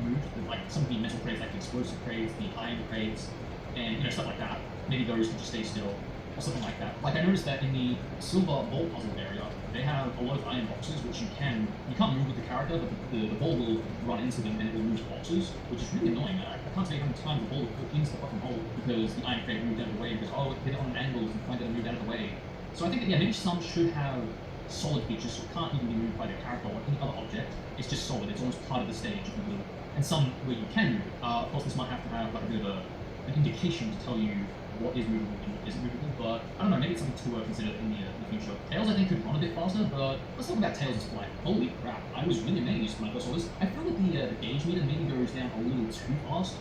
moved. Like some of the metal crates, like the explosive crates, the iron crates, and stuff like that. Maybe those could just stay still, or something like that. Like I noticed that in the silver ball puzzle area, they have a lot of iron boxes, which you can't move with the character, but the ball will run into them and it will move boxes, which is really annoying. I can't tell you how many times the ball will go into the fucking hole because the iron crate moved out of the way, because oh, it hit it on an angle and find that it moved out of the way. So I think that yeah, maybe some should have solid features, so it can't even be moved by the character or any other object. It's just solid, it's almost part of the stage, if you will. And some where you can move it. Of course, this might have to have like a bit of an indication to tell you what is movable and what isn't movable, but I don't know, maybe it's something to consider in the future. Tails, I think, could run a bit faster, but let's talk about Tails' flight. Holy crap, I was really amazed when I first saw this. I feel that the gauge meter maybe goes down a little too fast.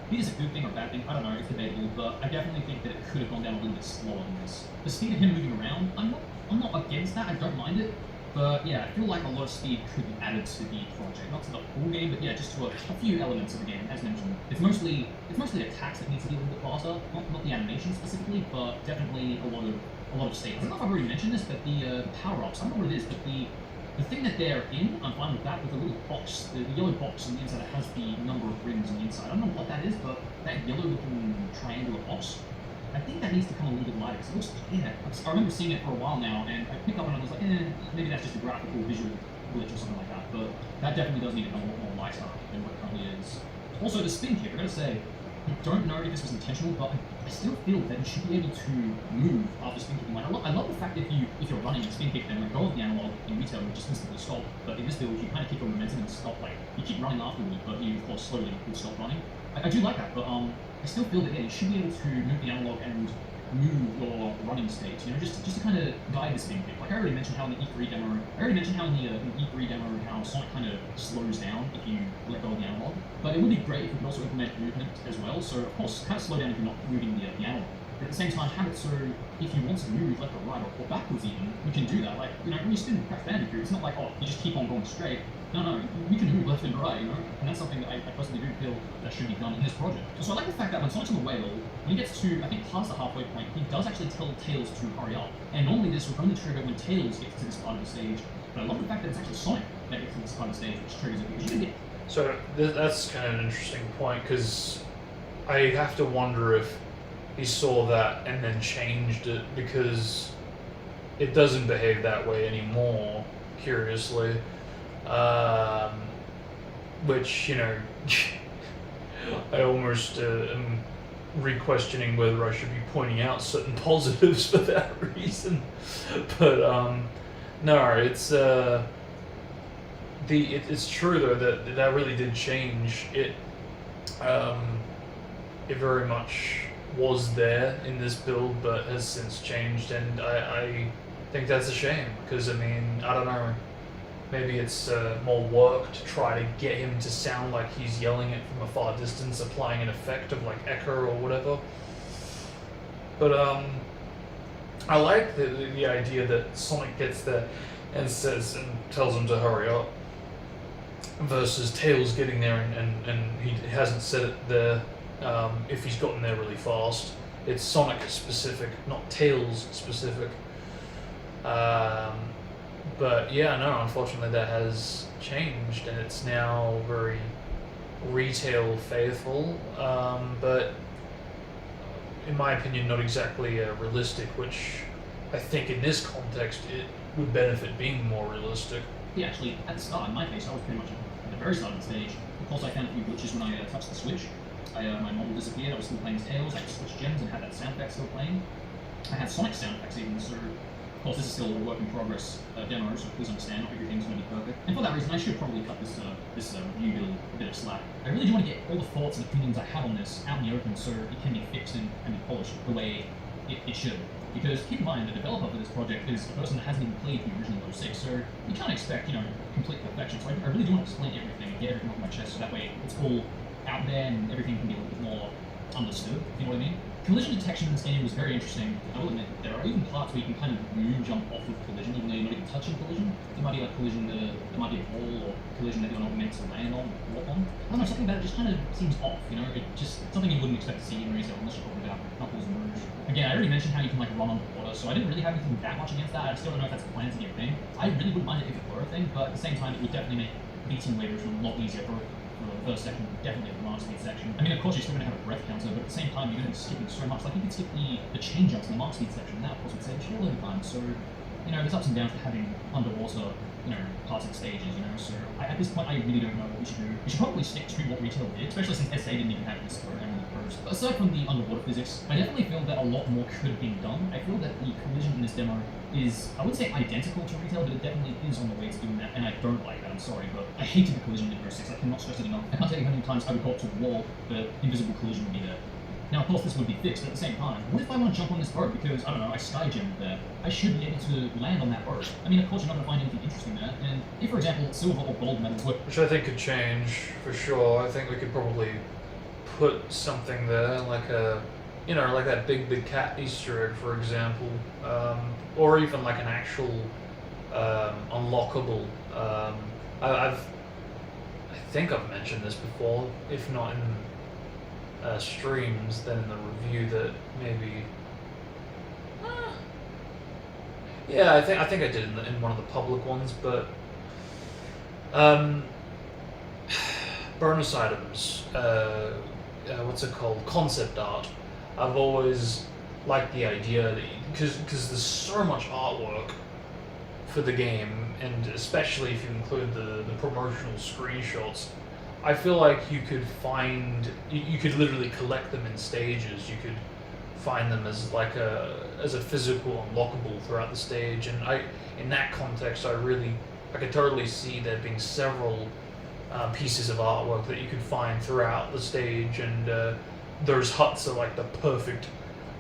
Maybe it's a good thing or a bad thing, I don't know, it's debatable, but I definitely think that it could have gone down a little bit slower than this. The speed of him moving around, I'm not against that, I don't mind it. But yeah, I feel like a lot of speed could be added to the project, not to the full game, but yeah, just to a few elements of the game. As mentioned, it's mostly attacks that need to be a little bit faster, not the animation specifically, but definitely a lot of states. I don't know if I've already mentioned this, but the power-ups, I don't know what it is, but the thing that they're in, I'm fine with that. With the little box, the yellow box on the inside that has the number of rings on the inside. I don't know what that is, but that yellow-looking triangular box, I think that needs to come a little bit lighter, because it looks, yeah, I remember seeing it for a while now, and I picked up on it and I was like, maybe that's just a graphical visual glitch or something like that, but that definitely does need to become a lot more lighter than what it currently is. Also, the spin kick, I gotta say, I don't know if this was intentional, but I still feel that you should be able to move after spin kicking. Like, I love the fact that if you're running and spin kick, then let go of the analog in retail, you just instantly stop, but in this build, you kind of keep your momentum and stop, like, you keep running afterward, but you, of course, slowly would stop running. I do like that, but I still feel that, yeah, you should be able to move the analog and move your running state, just to kind of guide the spin kick. Like I already mentioned how in the E3 demo, how Sonic kind of slows down if you let go of the analog. But it would be great if you could also implement movement as well. So of course, kind of slow down if you're not moving the analog. But at the same time, have it so if you want to move left or right or backwards even, you can do that. Like, when you spin Crash Bandicoot, it's not like, oh, you just keep on going straight. No, you can move left and right, and that's something that I personally do feel that should be done in this project. So I like the fact that when Sonic's on the whale, when he gets to, I think, past the halfway point, he does actually tell Tails to hurry up. And normally this would only trigger when Tails gets to this part of the stage, but I love the fact that it's actually Sonic that gets to this part of the stage, which triggers it, because you can get... So that's kind of an interesting point, because I have to wonder if he saw that and then changed it, because it doesn't behave that way anymore, curiously. Which, I almost am re-questioning whether I should be pointing out certain positives for that reason. But no, it's it's true though that really did change. It very much was there in this build, but has since changed, and I think that's a shame, because I don't know. Maybe it's more work to try to get him to sound like he's yelling it from a far distance, applying an effect of like echo or whatever. But I like the idea that Sonic gets there and tells him to hurry up, versus Tails getting there and he hasn't said it there. If he's gotten there really fast, it's Sonic specific, not Tails specific. But yeah, no, unfortunately that has changed, and it's now very retail faithful. But in my opinion, not exactly realistic. Which I think in this context it would benefit being more realistic. Yeah, actually, at the start, in my case, I was pretty much at the very start of the stage. Of course, I found a few glitches when I touched the switch. My model disappeared, I was still playing as Tails, I switched gems and had that sound effect still playing. I had Sonic sound effects even, so of course this is still a work in progress demo, so please understand, not everything's going to be perfect. And for that reason, I should probably cut this review build a bit of slack. I really do want to get all the thoughts and opinions I have on this out in the open so it can be fixed and be polished the way it should. Because keep in mind, the developer for this project is a person that hasn't even played the original 06, so you can't expect, complete perfection. So I really do want to explain everything and get everything off my chest so that way it's all out there and everything can be a little bit more understood, if you know what I mean. Collision detection in this game was very interesting. I will admit, there are even parts where you can kind of moon jump off of collision, even though you're not even touching collision. There might be like collision there might be a wall or collision that you're not meant to land on or walk on. I don't know, something about it just kind of seems off, It just something you wouldn't expect to see in retail unless you're talking about Knuckles and Rouge. Again, I already mentioned how you can like run on water, so I didn't really have anything that much against that. I still don't know if that's a plan to be a thing. I really wouldn't mind it if it were a thing, but at the same time, it would definitely make beating waivers a lot easier for the first section, definitely the Mark Speed section. I mean, of course, you're still going to have a breath counter, but at the same time, you're going to be skipping so much. Like, you could skip the chain jumps in the Mark Speed section, and that, of course, would save a load of time. So, there's ups and downs to having underwater, parts and stages, So, at this point, I really don't know what we should do. We should probably stick to what retail did, especially since SA didn't even have this program in the pros. But aside from the underwater physics, I definitely feel that a lot more could have been done. I feel that the collision in this demo is, I wouldn't say identical to retail, but it definitely is on the way to doing that, and I don't like that, I'm sorry, but I hated the collision in 06, I cannot stress it enough. I can't tell you how many times I would go up to a wall, the invisible collision would be there. Now, of course, this would be fixed, but at the same time, what if I want to jump on this boat because, I don't know, I sky gemmed there? I should be able to land on that boat. I mean, of course, you're not going to find anything interesting there, and if, for example, silver or gold medals were... Which I think could change, for sure. I think we could probably put something there, like like that big cat Easter egg, for example. Or even like an actual unlockable... I think I've mentioned this before, if not in streams, then in the review that maybe... yeah, I think I did in one of the public ones, but... bonus items, what's it called? Concept art. I've always liked the idea that because there's so much artwork for the game, and especially if you include the promotional screenshots, I feel like you could you could literally collect them in stages. You could find them as as a physical unlockable throughout the stage, and in that context, I could totally see there being several pieces of artwork that you could find throughout the stage, and those huts are like the perfect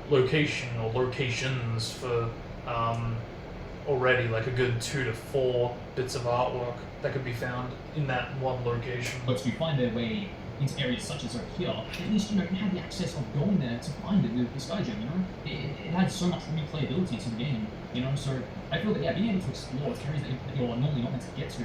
location or locations for already like a good 2 to 4 bits of artwork that could be found in that one location. But if you find their way into areas such as over here, at least you have the access of going there to find it with the Sky Gem, It adds so much replayability to the game, so I feel that being able to explore areas that you're normally not meant to get to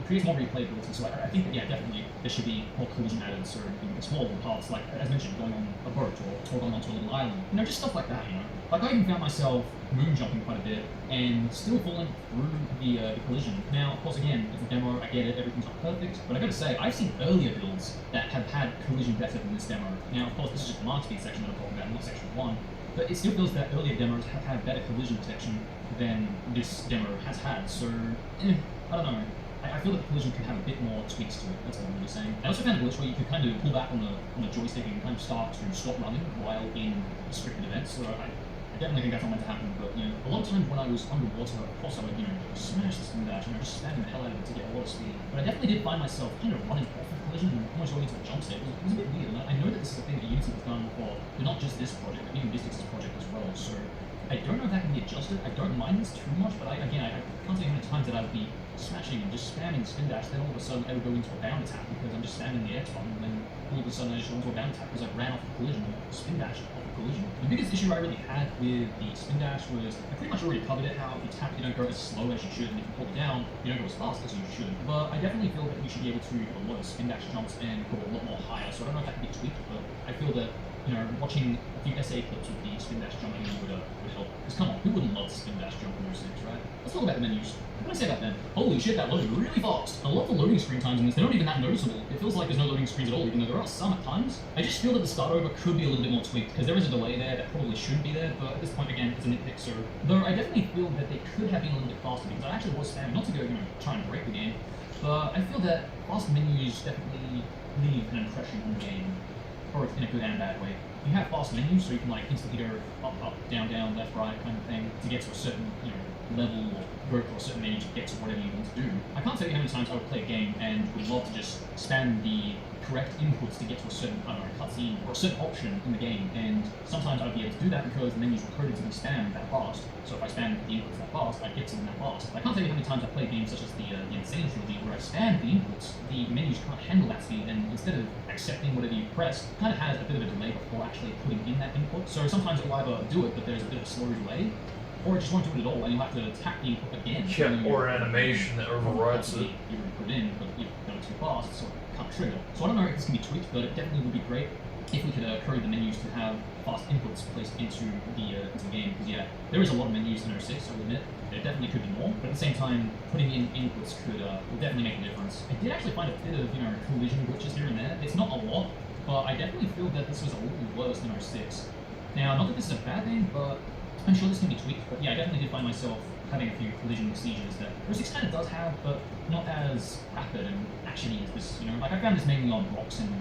creates more replayability. So I think that definitely there should be more collision added, so you can explore parts, like as mentioned, going on a boat or going onto a little island, just stuff like that, Like I even found myself moon jumping quite a bit and still falling through the collision. Now, of course, again, it's a demo, I get it, everything's not perfect, but I gotta say, I've seen earlier builds that have had collision better than this demo. Now, of course, this is just the Mark Speed section that I'm talking about, not section 1, but it still feels that earlier demos have had better collision detection than this demo has had, so, I don't know. I feel that the collision could have a bit more tweaks to it, that's all I'm really saying. I also found a glitch where you could kind of pull back on the joystick and kind of start to stop running while in scripted events, so I definitely think that's not meant to happen, but a lot of times when I was underwater, of course I would, smash the spin dash, just spamming the hell out of it to get a lot of speed. But I definitely did find myself kind of running off of collision and almost going into a jump set. It was a bit weird, and I know that this is a thing that Unity has done for not just this project, but even Distix's project as well, so I don't know if that can be adjusted. I don't mind this too much, but I can't tell you how many times that I would be smashing and just spamming spin dash, then all of a sudden I would go into a bound attack because I'm just spamming the X button, and then all of a sudden I just go into a bound attack because I ran off a collision or spin dash off a collision. The biggest issue I really had with the spin dash was I pretty much already covered it, how if you tap you don't go as slow as you should, and if you pull it down you don't go as fast as you should. But I definitely feel that you should be able to do a lot of spin dash jumps and go a lot more higher, so I don't know if that can be tweaked, but I feel that watching a few SA clips with the spin dash jumping would help. Because come on, who wouldn't love to spin dash jump in 06, right? Let's talk about the menus. What can I say about them? Holy shit, that loaded really fast. A lot of the loading screen times in this, they're not even that noticeable. It feels like there's no loading screens at all, even though there are some at times. I just feel that the start over could be a little bit more tweaked, because there is a delay there that probably shouldn't be there, but at this point, again, it's a nitpick, so... Though I definitely feel that they could have been a little bit faster, because I actually was spamming, not to go, try and break the game, but I feel that fast menus definitely leave an impression on the game, both in a good and a bad way. You have fast menus, so you can like instantly go up, down, left, right kind of thing to get to a certain level or vertical or certain menu to get to whatever you want to do. I can't tell you how many times I would play a game and would love to just spam the correct inputs to get to a certain, cutscene or a certain option in the game, and sometimes I'd be able to do that because the menus were coded to be spammed that fast. So if I spam the inputs that fast, I'd get to them that fast. I can't tell you how many times I've played games such as the Insane Trilogy where I spam the inputs, the menus can't handle that speed, and instead of accepting whatever you press, it kind of has a bit of a delay before actually putting in that input. So sometimes it'll either do it, but there's a bit of a slow delay, or it just won't do it at all, and you'll have to tap the input again. Yeah, or animation that overrides it. You put it in, but you go too fast, so it can't trigger. So I don't know if this can be tweaked, but it definitely would be great if we could code the menus to have fast inputs placed into the game. Because yeah, there is a lot of menus in 06, I'll admit. There definitely could be more, but at the same time, putting in inputs will definitely make a difference. I did actually find a bit of collision glitches here and there. It's not a lot, but I definitely feel that this was a little worse than 06. Now, not that this is a bad thing, but I'm sure this can be tweaked. But yeah, I definitely did find myself having a few collision seizures that 06 kind of does have, but not as rapid and actiony as this. Like I found this mainly on rocks and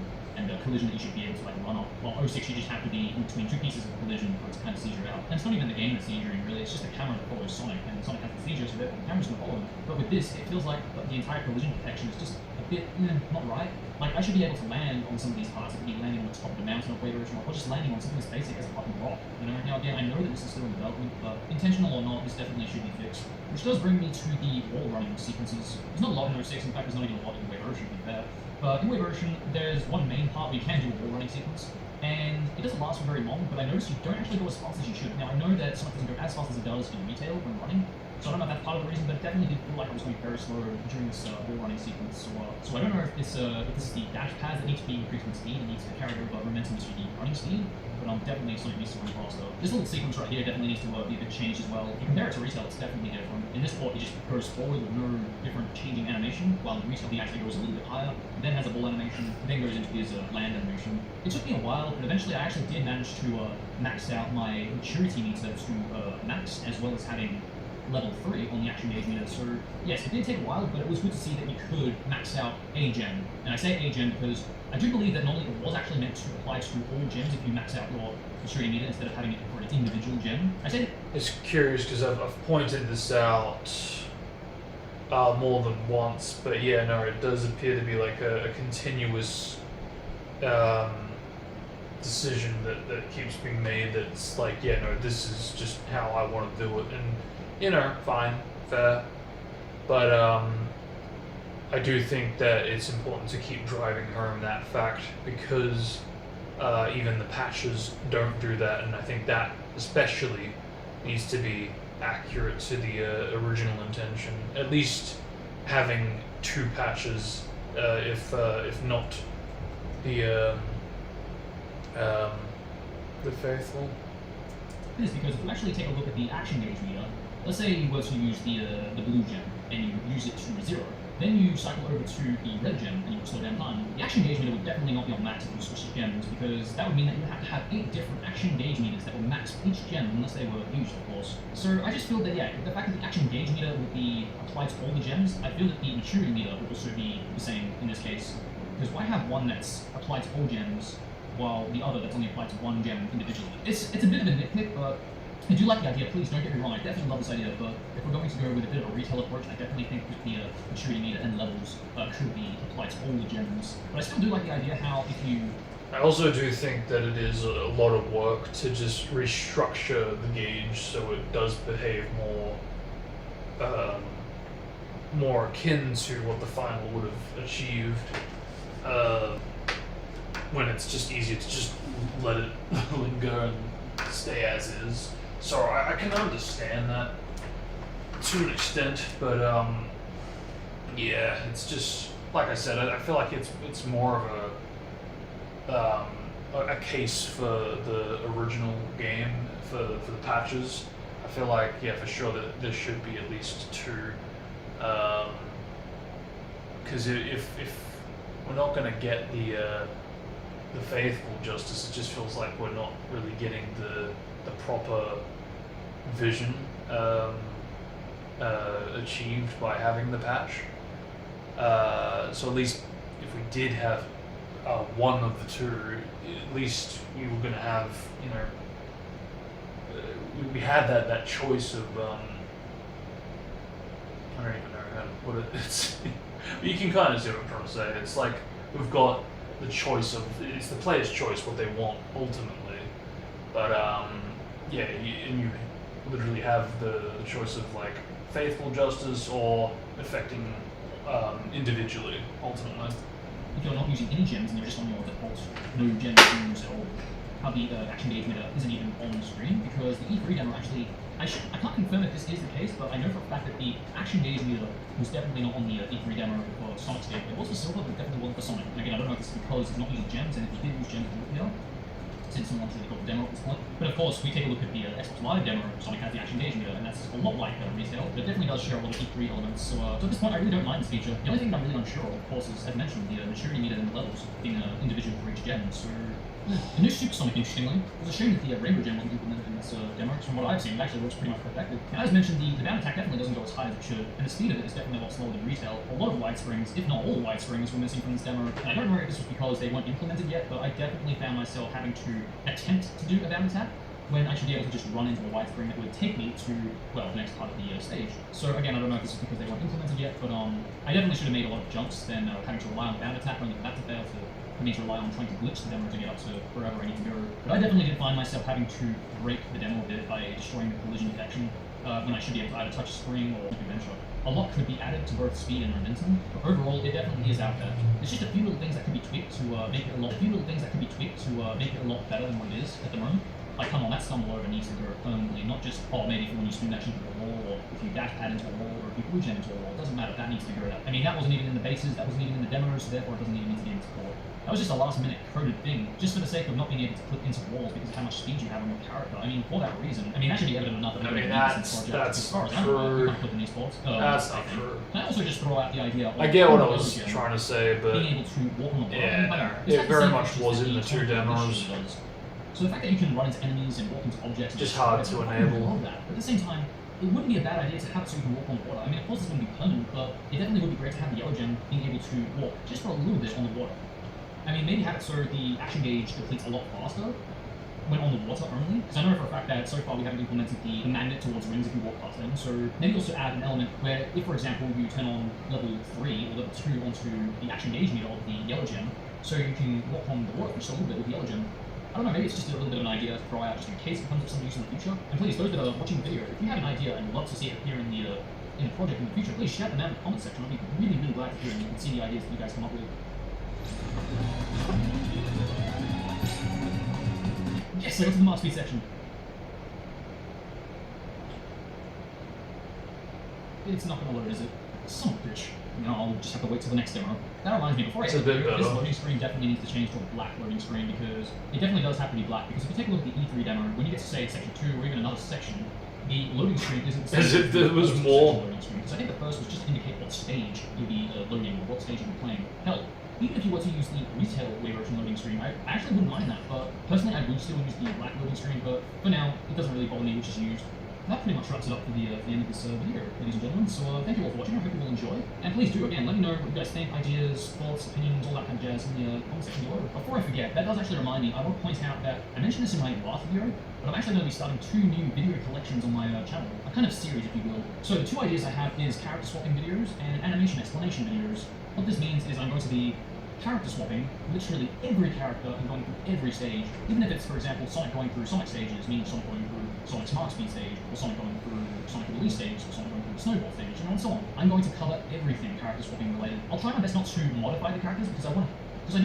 collision that you should be able to like run off. While 06 you just have to be in between two pieces of collision for it to kind of seizure out. And it's not even the game that's seizuring really, it's just the camera that follows Sonic, and Sonic has the seizure, so therefore the camera's gonna follow him. But with this, it feels like the entire collision protection is just a bit, not right. Like I should be able to land on some of these parts. I could be landing on the top of the mountain or whatever, or just landing on something as basic as a fucking rock. Now again, I know that this is still in development, but intentional or not, this definitely should be fixed. Which does bring me to the wall running sequences. There's not a lot in 06, in fact there's not even a lot in Wave Ocean, to be fair. But in Wave Ocean, there's one main part where you can do a wall running sequence, and it doesn't last for very long, but I noticed you don't actually go as fast as you should. Now I know that Sonic doesn't go as fast as it does in retail when running, so I don't know if that's part of the reason, but it definitely did feel like I was going very slow during this wall running sequence. So I don't know if this is the dash pads that need to be increased in speed and needs to carry over momentum to the running speed, but I'm definitely Sonic needs to run faster. This little sequence right here definitely needs to be a bit changed as well. If you compare it to retail, it's definitely different. In this port, it just goes forward with no different changing animation, while in retail, he actually goes a little bit higher, then has a ball animation, then goes into his land animation. It took me a while, but eventually I actually did manage to max out my maturity meter to max, as well as having level 3 on the action gauge meter. So yes, it did take a while, but it was good to see that you could max out a gem. And I say a gem because I do believe that normally it was actually meant to apply to all gems if you max out your maturity meter instead of having it for an individual gem. I say it's curious because I've pointed this out more than once, but yeah, no, it does appear to be like a continuous decision that keeps being made. That's like, yeah, no, this is just how I want to do it, and fine, fair, but I do think that it's important to keep driving home that fact, because even the patches don't do that, and I think that especially needs to be accurate to the original intention. At least having 2 patches, if not the faithful. It is because if you actually take a look at the action gauge meter, let's say you were to use the blue gem and you use it to 0. Then you cycle over to the red gem and you slow down time. The action gauge meter would definitely not be on max if you switch gems, because that would mean that you would have to have 8 different action gauge meters that would max each gem unless they were used, of course. So I just feel that, yeah, the fact that the action gauge meter would be applied to all the gems, I feel that the maturity meter would also be the same in this case. Because why have one that's applied to all gems while the other that's only applied to one gem individually? It's a bit of a nitpick, but I do like the idea. Please don't get me wrong, I definitely love this idea, but if we're going to go with a bit of a retail approach, I definitely think that the maturity meter and levels could be applied to all the gems. But I still do like the idea how if you... I also do think that it is a lot of work to just restructure the gauge so it does behave more akin to what the final would have achieved, when it's just easier to just let it linger and stay as is. So I can understand that to an extent, but yeah, it's just like I said. I feel like it's more of a a case for the original game for the patches. I feel like, yeah, for sure that there should be at least 2. Because if we're not going to get the faithful justice, it just feels like we're not really getting the proper vision achieved by having the patch. So at least if we did have one of the 2, at least we were going to have, you know, we had that choice of I don't even know what it's. But you can kind of see what I'm trying to say. It's like we've got the choice of, it's the player's choice what they want ultimately, but yeah, you literally have the choice of like faithful justice or affecting individually ultimately. If you're not using any gems and you're just on your default no gems rooms at all, how the action gauge meter isn't even on the screen, because the E3 demo actually, I can't confirm if this is the case, but I know for a fact that the action gauge meter was definitely not on the E3 demo for Sonic's game. It was for Silver, but it definitely wasn't for Sonic. And again, I don't know if it's because it's not using gems, and if you did use gems, you would know, since someone actually got the demo at this point. But of course, we take a look at the Xbox Live demo, Sonic has the action gauge meter, and that's a lot like retail, but it definitely does share a lot of E3 elements. So at this point, I really don't mind this feature. The only thing that I'm really unsure of course, is, as mentioned, the maturity meter and the levels being individual for each gen. So the new Super Sonic, interestingly, it was a shame that the Rainbow Gem wasn't implemented in this demo. From what I've seen, it actually works pretty much perfectly. And as mentioned, the bound attack definitely doesn't go as high as it should, and the speed of it is definitely a lot slower than retail. A lot of wide springs, if not all the wide springs, were missing from this demo. And I don't know if this was because they weren't implemented yet, but I definitely found myself having to attempt to do a bound attack when I should be able to just run into a wide spring that would take me to, well, the next part of the stage. So again, I don't know if this is because they weren't implemented yet, but I definitely should have made a lot of jumps than having to rely on the bound attack, only for that to fail, for me to rely on trying to glitch the demo to get up to wherever I need to go. But I definitely did find myself having to break the demo a bit by destroying the collision detection when I should be able to either touch a spring or adventure. A lot could be added to both speed and momentum, but overall, it definitely is out there. There's just a few little things that could be tweaked to make it a lot better than what it is at the moment. Like, come on, that stumble over needs to go permanently, not just, oh, maybe when you spin that into a wall, or if you dash pad into a wall, or if you blue jam into a wall. It doesn't matter, that needs to go. I mean, that wasn't even in the bases, that wasn't even in the demos, so therefore it doesn't even need to be in support. That was just a last minute coded thing, just for the sake of not being able to click into walls because of how much speed you have on your character. I mean, for that reason, that should be evident enough that that's as far as I know, you can't click in these spots. That's not true. Can I also just throw out the idea of I get what I was trying to say, but being able to walk on the wall? yeah, it very much was in the 2 demos. So the fact that you can run into enemies and walk into objects is Just hard to enable. I love that. But at the same time, it wouldn't be a bad idea to have it so you can walk on water. I mean, of course it's going to be permanent, but it definitely would be great to have the yellow gem being able to walk just for a little bit on the water. I mean, maybe have it so the action gauge depletes a lot faster when on the water only, because I know for a fact that so far we haven't implemented the magnet towards rings if you walk past them, so maybe also add an element where, if for example you turn on level 3 or level 2 onto the action gauge meter of the yellow gem, so you can walk on the water just a little bit with the yellow gem. I don't know, maybe it's just a little bit of an idea to throw out just in case it comes with some use in the future. And please, those that are watching the video, if you have an idea and would love to see it appear in the project in the future, please shout them out in the comment section. I'd be really, really glad to hear and see the ideas that you guys come up with. Yes, I got to the Master Speed section. It's not going to load, is it? Son of a bitch. You know, I'll just have to wait till the next demo. That reminds me, before I It's a bit this better. loading screen definitely needs to change to a black loading screen, because it definitely does have to be black. Because if you take a look at the E3 demo, when you get to say section 2 or even another section, the loading screen isn't the same. As if there was more. Because I think the first was just to indicate what stage you'll be loading or what stage you'll be playing. Hell, even if you were to use the retail way version loading screen, I actually wouldn't mind that. But personally, I would still use the black loading screen. But for now, it doesn't really bother me which is used. That pretty much wraps it up for the end of this video, ladies and gentlemen. So thank you all for watching. I hope you will enjoy. And please do, again, let me know what you guys think, ideas, thoughts, opinions, all that kind of jazz in the comment section below. Before I forget, that does actually remind me, I want to point out that I mentioned this in my last video, but I'm actually going to be starting 2 new video collections on my channel. A kind of series, if you will. So the 2 ideas I have is character swapping videos and animation explanation videos. What this means is I'm going to be character swapping literally every character and going through every stage, even if it's, for example, Sonic going through Sonic stages, meaning Sonic going through Sonic's Mark Speed stage, or Sonic going through Sonic Release stage, or Sonic going through the Snowball stage, and so on. I'm going to cover everything character swapping related. I'll try my best not to modify the characters because I do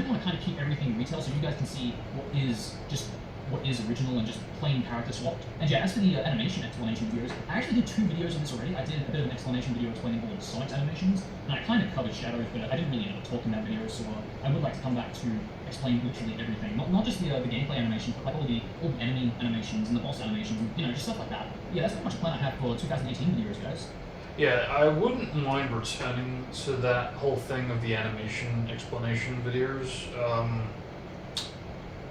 want to kind of keep everything retail so you guys can see what is just what is original and just plain character swapped. And yeah, as for the animation explanation videos, I actually did 2 videos on this already. I did a bit of an explanation video explaining all of Sonic's animations, and I kind of covered Shadows, but I didn't really end up talking in that video, so I would like to come back to explain literally everything. Not just the gameplay animations, but like all the enemy animations and the boss animations, and, you know, just stuff like that. Yeah, that's pretty much a plan I have for 2018 videos, guys. Yeah, I wouldn't mind returning to that whole thing of the animation explanation videos.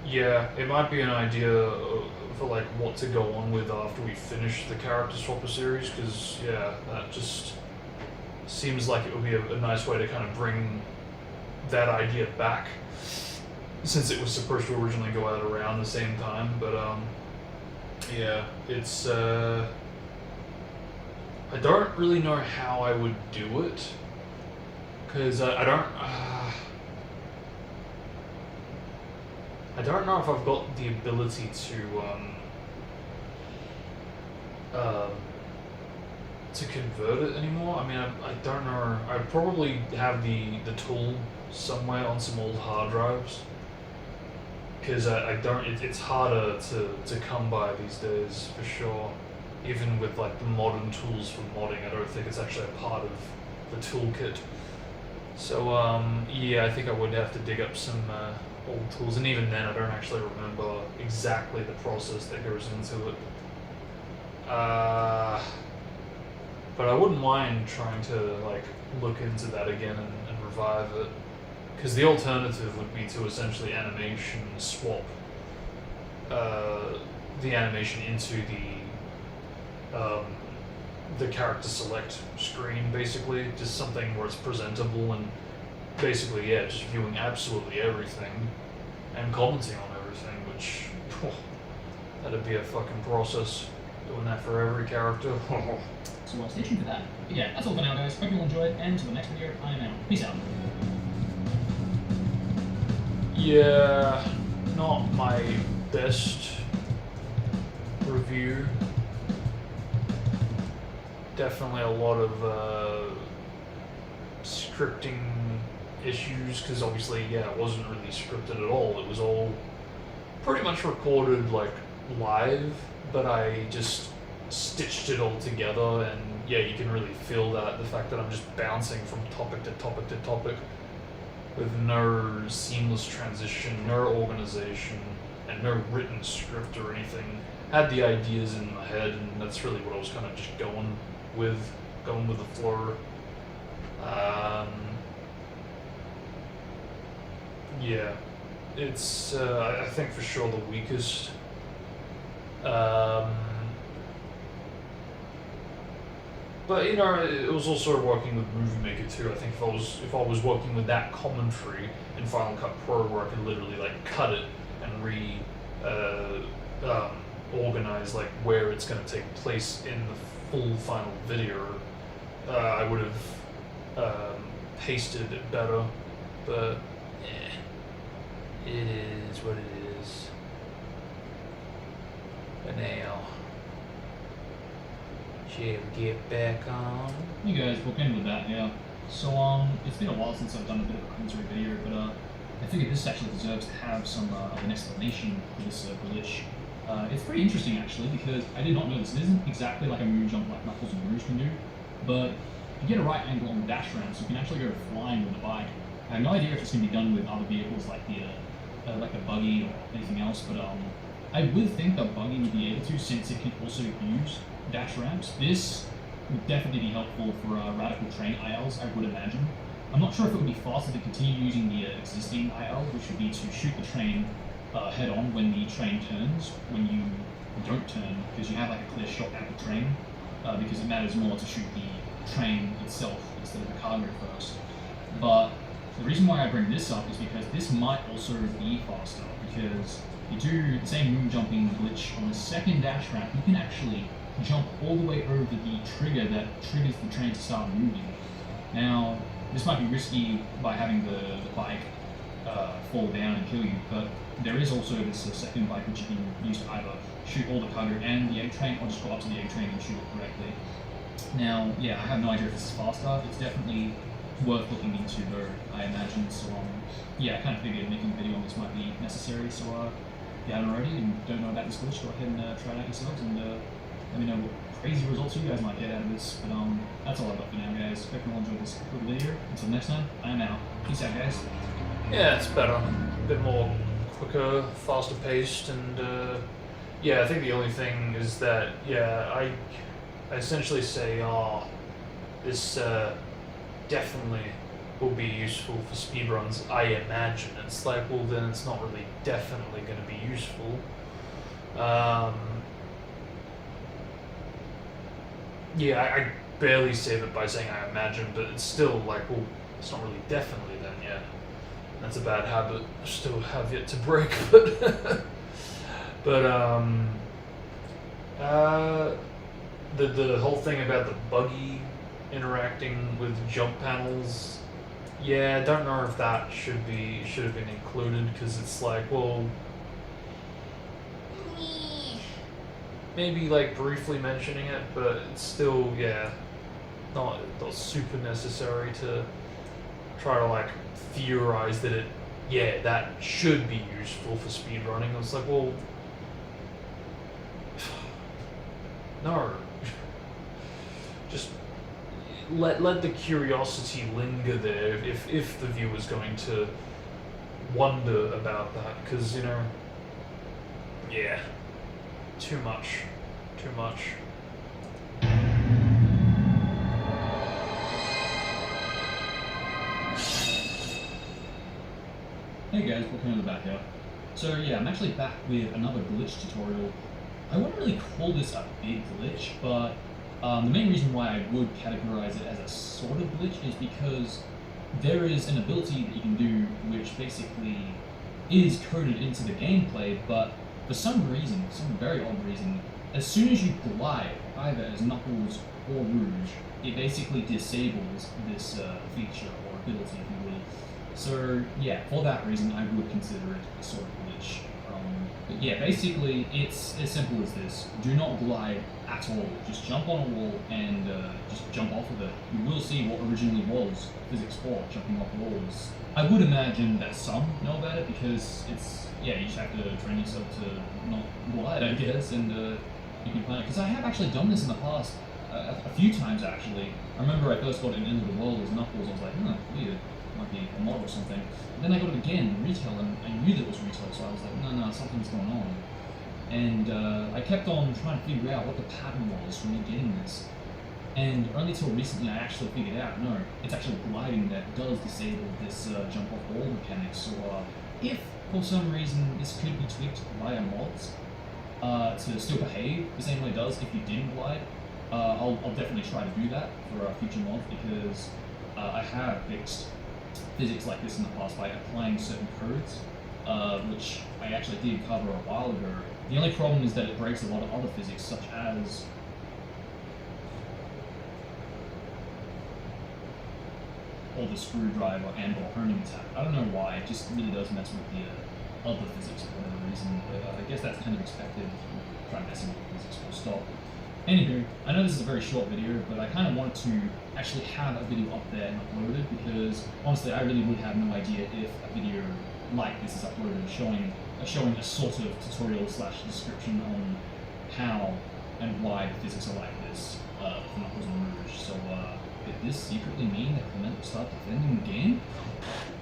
Yeah, it might be an idea for like what to go on with after we finish the character swapper series, because yeah, that just seems like it would be a nice way to kind of bring that idea back, since it was supposed to originally go out around the same time. But yeah, it's I don't really know how I would do it, because I don't know if I've got the ability to convert it anymore. I mean, I don't know. I probably have the tool somewhere on some old hard drives, because I don't. It's harder to come by these days for sure. Even with like the modern tools for modding, I don't think it's actually a part of the toolkit. So yeah, I think I would have to dig up some old tools, and even then I don't actually remember exactly the process that goes into it. But I wouldn't mind trying to like look into that again and revive it, because the alternative would be to essentially animation swap the animation into the character select screen, basically, just something where it's presentable and basically, yeah, just viewing absolutely everything and commenting on everything, which, that'd be a fucking process, doing that for every character. So stay tuned for that. But yeah, that's all for now, guys. Hope you all enjoyed, and until the next video, I am out. Peace out. Yeah, not my best review. Definitely a lot of scripting issues, because obviously, yeah, it wasn't really scripted at all. It was all pretty much recorded like live, but I just stitched it all together, and yeah, you can really feel that, the fact that I'm just bouncing from topic to topic to topic with no seamless transition, no organization, and no written script or anything. Had the ideas in my head, and that's really what I was kind of just going with the flow. Yeah, it's I think for sure the weakest. But you know, it was also working with Movie Maker too. I think if I was working with that commentary in Final Cut Pro, where I could literally like cut it and organize like where it's going to take place in the full final video, I would have pasted it better. But it is what it is. But now, shall we get back on? You guys, we'll end with that, yeah. So, it's been a while since I've done a bit of a commentary video, but I figured this actually deserves to have some of an explanation for this glitch. It's pretty interesting actually, because I did not know this. It isn't exactly like a moon jump like Knuckles and Rouge can do, but if you get a right angle on the dash ramps, you can actually go flying with the bike. I have no idea if it's going to be done with other vehicles like the buggy or anything else, but I would think the buggy would be able to, since it can also use dash ramps. This would definitely be helpful for radical train ILs, I would imagine. I'm not sure if it would be faster to continue using the existing IL, which would be to shoot the train head on when the train turns, when you don't turn, because you have like a clear shot at the train, because it matters more to shoot the train itself instead of the cargo first. But the reason why I bring this up is because this might also be faster, because you do the same moon jumping glitch on the second dash ramp, you can actually jump all the way over the trigger that triggers the train to start moving. Now, this might be risky by having the bike fall down and kill you, but there is also this second bike which you can use to either shoot all the cargo and the egg train, or just go up to the egg train and shoot it correctly. Now, yeah, I have no idea if this is faster. It's definitely worth looking into though, I imagine. So yeah, I kind of figured making a video on this might be necessary. So if you haven't already and don't know about this glitch, go ahead and try it out yourselves and let me know what crazy results you guys might get out of this. But that's all I've got for now, guys. Hope you all enjoyed this little video. Until next time, I am out. Peace out, guys. Yeah, it's better. A bit more quicker, faster paced, and yeah, I think the only thing is that, yeah, I essentially say, this definitely will be useful for speedruns, I imagine. It's like, well, then it's not really definitely going to be useful. Yeah, I barely save it by saying I imagine, but it's still like, well, it's not really definitely then, yeah. That's a bad habit I still have yet to break, but the whole thing about the buggy interacting with jump panels, yeah, I don't know if that should have been included, because it's like, well, maybe like briefly mentioning it, but it's still, yeah, not super necessary to try to like theorize that that should be useful for speedrunning. It's like, well, no. Just let the curiosity linger there if the viewer's going to wonder about that, because, you know, yeah, too much. Hey guys, welcome to the back here. So yeah, I'm actually back with another glitch tutorial. I wouldn't really call this a big glitch, but the main reason why I would categorize it as a sort of glitch is because there is an ability that you can do which basically is coded into the gameplay, but for some reason, some very odd reason, as soon as you glide, either as Knuckles or Rouge, it basically disables this feature or ability, if you will. So yeah, for that reason, I would consider it a sort of glitch. But yeah, basically, it's as simple as this. Do not glide at all. Just jump on a wall and just jump off of it. You will see what originally was Physics 4, jumping off walls. I would imagine that some know about it because it's, yeah, you just have to train yourself to not glide, I guess, and you can plan it. Because I have actually done this in the past, a few times actually. I remember I first got an End of the World as Knuckles, I was like, weird. Might be a mod or something. And then I got it again in retail, and I knew that it was retail, so I was like, no, something's going on. And I kept on trying to figure out what the pattern was for me getting this. And only till recently I actually figured out, no, it's actually gliding that does disable this jump off wall mechanic. So if for some reason this could be tweaked via mods to still behave the same way it does if you didn't glide, I'll definitely try to do that for future mods, because I have fixed physics like this in the past by applying certain codes, which I actually did cover a while ago. The only problem is that it breaks a lot of other physics, such as or the screwdriver and or honing attack. I don't know why, it just really does mess with the other physics for whatever reason, but I guess that's kind of expected. If you try messing with the physics, full stop. Anywho, I know this is a very short video, but I kind of wanted to actually have a video up there and uploaded, because honestly I really would have no idea if a video like this is uploaded showing a sort of tutorial / description on how and why the physics are like this for Knuckles and Rouge. So did this secretly mean that Clement will start defending the game?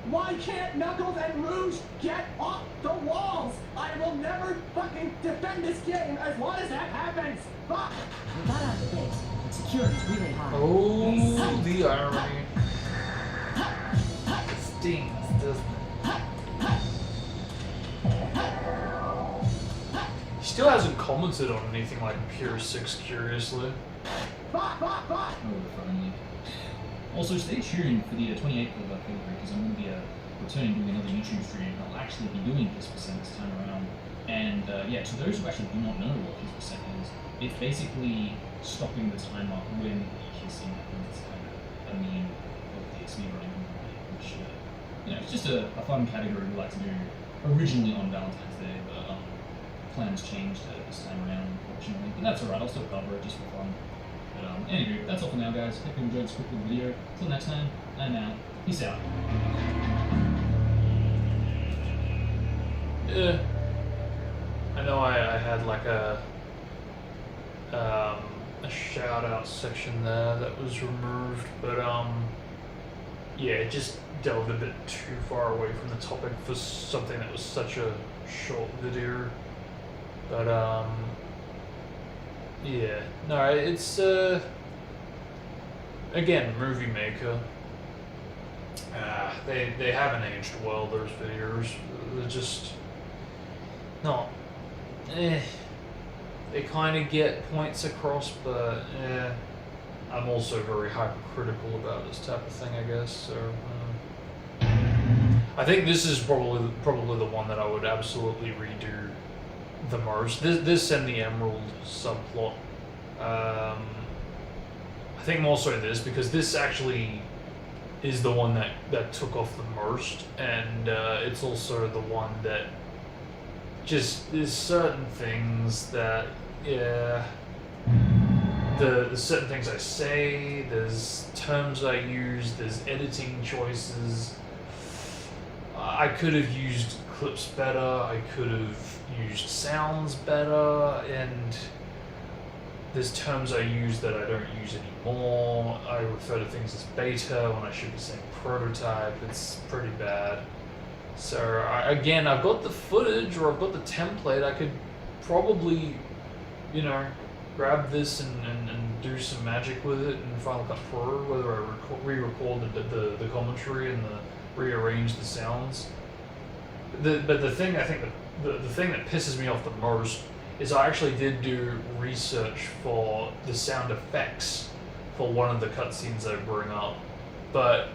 Why can't Knuckles and Rouge get off the walls? I will never fucking defend this game as long as that happens! Fuck! We got out of the base, but security's really high. Oh, the irony. Stings, doesn't it? He still hasn't commented on anything like Pure 6, curiously. Fuck! Oh, finally. Also, stay tuned for the 28th of February, because I'm going to be returning doing another YouTube stream. I'll actually be doing Kiss Percent this time around. And yeah, to those who actually do not know what Kiss Percent is, it's basically stopping the timer when kissing happens. It's kind of a meme of the speedrunning community, which, you know, it's just a fun category we like to do originally on Valentine's Day, but plans changed this time around, unfortunately. But that's alright, I'll still cover it just for fun. But anyway, that's all for now, guys. Hope you enjoyed this quick little video. Till next time, I'm out. Peace out. Yeah. know I had like a shout out section there that was removed, but yeah, it just delved a bit too far away from the topic for something that was such a short video. But yeah, no, it's again, Movie Maker. They haven't aged well. Those videos, they're just not. They kind of get points across, but I'm also very hypercritical about this type of thing, I guess. So I think this is probably the one that I would absolutely redo the most. This and the Emerald subplot. I think more so this, because this actually is the one that took off the most, and it's also the one that just, there's certain things that, yeah, the certain things I say, there's terms I use, there's editing choices. I could have used clips better, I could have used sounds better, and there's terms I use that I don't use anymore. I refer to things as beta when I should be saying prototype. It's pretty bad. So again, I've got the footage, or I've got the template. I could probably, you know, grab this and do some magic with it in Final Cut Pro, whether I re-record the commentary and rearrange the sounds. But the thing, I think the thing that pisses me off the most is I actually did do research for the sound effects for one of the cutscenes I bring up, but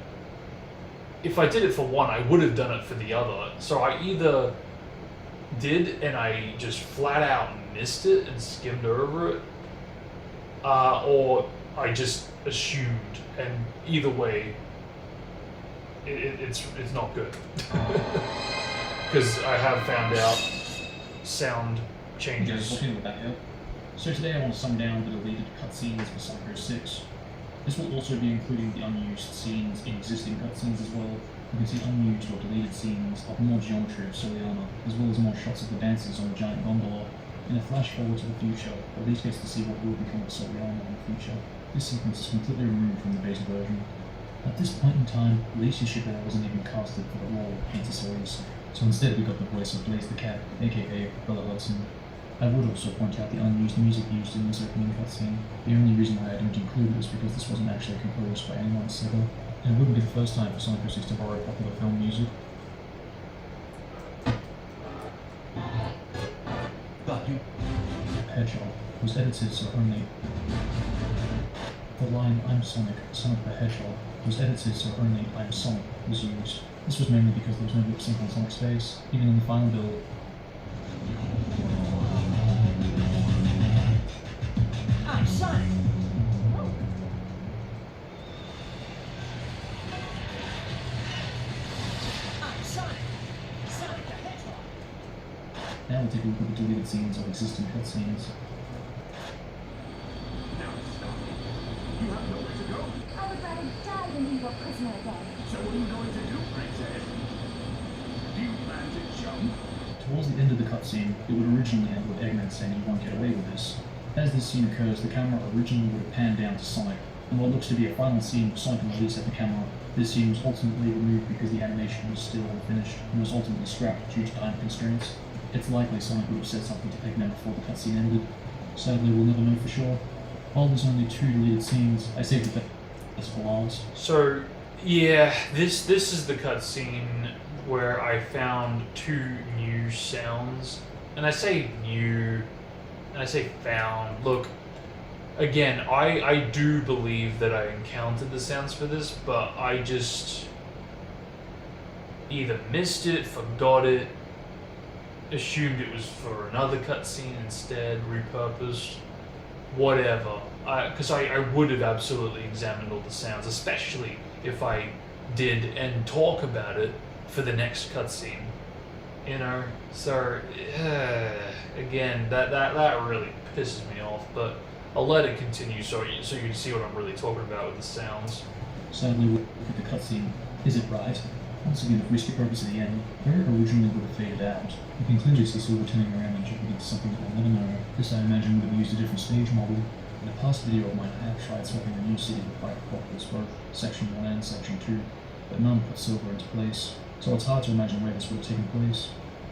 if I did it for one, I would have done it for the other. So I either did and I just flat out missed it and skimmed over it, or I just assumed, and either way, it's not good. Because I have found out sound changes. Looking back up. So today I want to sum down the deleted cutscenes for Psycho 6. This will also be including the unused scenes in existing cutscenes as well. You can see unused or deleted scenes of more geometry of Soliana, as well as more shots of the dancers on the giant gondola. In a flash forward to the future, at least gets to see what will become of Soliana in the future. This sequence is completely removed from the beta version. At this point in time, Alicia Schipper wasn't even casted for the role of Painter Series, so instead we got the voice of Blaze the Cat, aka Bella Hudson. I would also point out the unused music used in this opening cutscene. The only reason why I don't include it is because this wasn't actually composed by anyone at Sega, and it wouldn't be the first time for Psycho 6 to borrow popular film music. But you. Hedgehog was edited so only the line "I'm Sonic, Sonic the Hedgehog" was edited so only "I'm Sonic" was used. This was mainly because there was no lip sync on Sonic's face, even in the final build. I'm Sonic. I'm Sonic. Sonic the Hedgehog. Now we'll take a look at the deleted scenes of existing cutscenes. Now stop. You have nowhere to go. I would rather die than be your prisoner again. So what are you going to do, Princess? Do you plan to jump? Towards the end of the cutscene, it would originally end with Eggman saying you won't get away with this. As this scene occurs, the camera originally would have panned down to Sonic, and what looks to be a final scene with Sonic and Elise at the camera, this scene was ultimately removed because the animation was still unfinished, and was ultimately scrapped due to time constraints. It's likely Sonic would have said something to Eggman before the cutscene ended. Sadly, we'll never know for sure. While there's only 2 deleted scenes, I saved the best for last. So yeah, this is the cutscene where I found 2 new sounds, and I say new, and I say found. Look, again, I do believe that I encountered the sounds for this, but I just either missed it, forgot it, assumed it was for another cutscene instead, repurposed, whatever. Because I would have absolutely examined all the sounds, especially if I did and talk about it for the next cutscene, you know. So again, that really pisses me off. But I'll let it continue so you can see what I'm really talking about with the sounds. Sadly, we'll look at the cutscene. Is it right? Once again, if we skip over to the end, where it originally would have faded out, you can clearly see Silver turning around and jumping into something that we'll never know. This, I imagine, would have used a different stage model. In a past video of mine, I have tried swapping the new city with Black Cockles, both Section 1 and Section 2, but none put Silver into place, so it's hard to imagine where this would have taken place.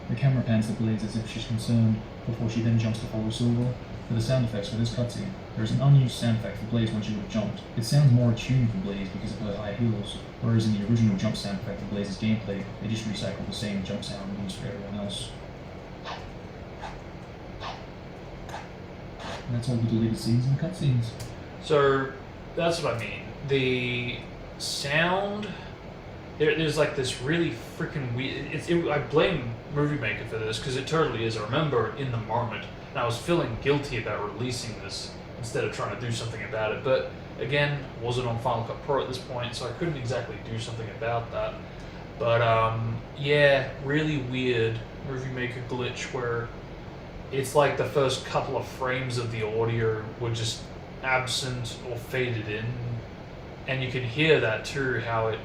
The camera pans the Blaze as if she's concerned, before she then jumps to follow Silver. For the sound effects for this cutscene, there is an unused sound effect for Blaze when she would have jumped. It sounds more attuned for Blaze because of her high heels, whereas in the original jump sound effect for Blaze's gameplay, they just recycled the same jump sound used for everyone else. And that's all the deleted scenes and cutscenes. So that's what I mean. The sound, there's like this really freaking weird. I blame Movie Maker for this because it totally is. I remember in the moment, and I was feeling guilty about releasing this instead of trying to do something about it. But again, wasn't on Final Cut Pro at this point, so I couldn't exactly do something about that. But yeah, really weird Movie Maker glitch where it's like the first couple of frames of the audio were just absent or faded in, and you can hear that too, how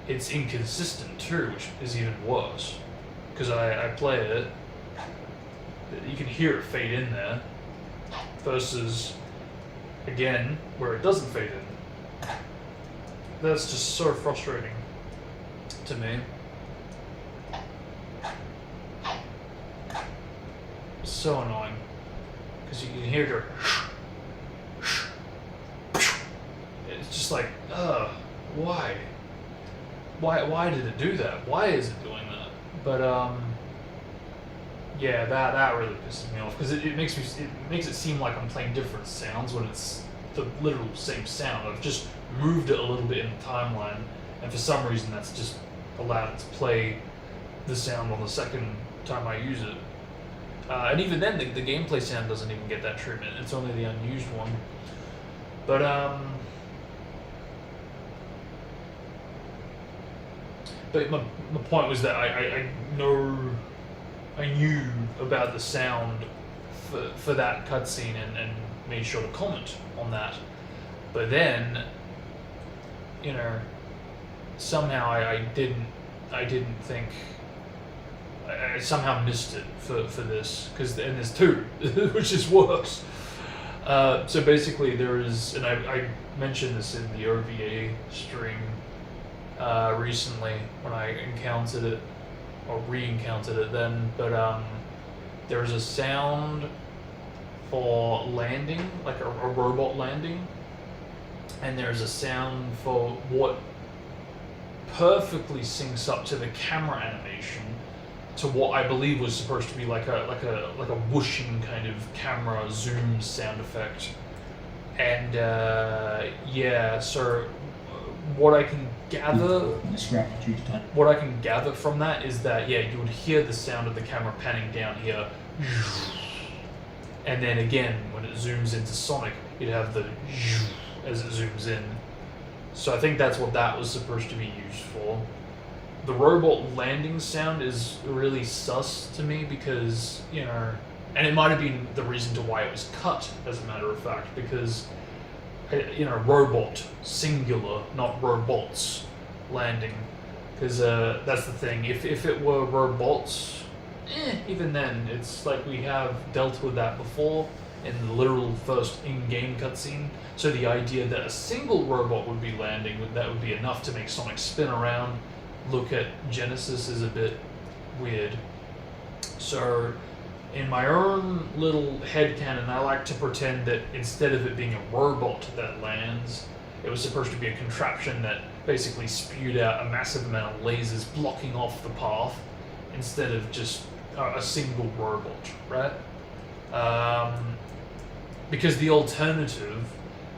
it's inconsistent too, which is even worse. Because I play it, you can hear it fade in there, versus again where it doesn't fade in. That's just so frustrating to me. So annoying, because you can hear it go. It's just like, why? Why did it do that? Why is it doing that? But yeah, that really pisses me off because it makes it seem like I'm playing different sounds when it's the literal same sound. I've just moved it a little bit in the timeline, and for some reason that's just allowed it to play the sound on the second time I use it. And even then, the gameplay sound doesn't even get that treatment. It's only the unused one. But my point was that I knew about the sound for that cutscene and made sure to comment on that. But then, you know, somehow I didn't think. I somehow missed it for this, and there's two, which is worse. So basically there is, and I mentioned this in the OVA stream recently when I encountered it, or re-encountered it then, but there's a sound for landing, like a robot landing, and there's a sound for what perfectly syncs up to the camera animation to what I believe was supposed to be like a whooshing kind of camera zoom sound effect. And yeah, so what I can gather from that is that, yeah, you would hear the sound of the camera panning down here, and then again when it zooms into Sonic, you'd have the as it zooms in. So I think that's what that was supposed to be used for. The robot landing sound is really sus to me because, you know, and it might have been the reason to why it was cut, as a matter of fact, because, you know, robot, singular, not robots landing, because that's the thing. If it were robots, even then, it's like we have dealt with that before in the literal first in-game cutscene. So the idea that a single robot would be landing, that would be enough to make Sonic spin around, look at Genesis, is a bit weird. So in my own little headcanon, I like to pretend that instead of it being a robot that lands, it was supposed to be a contraption that basically spewed out a massive amount of lasers blocking off the path instead of just a single robot, right? Because the alternative,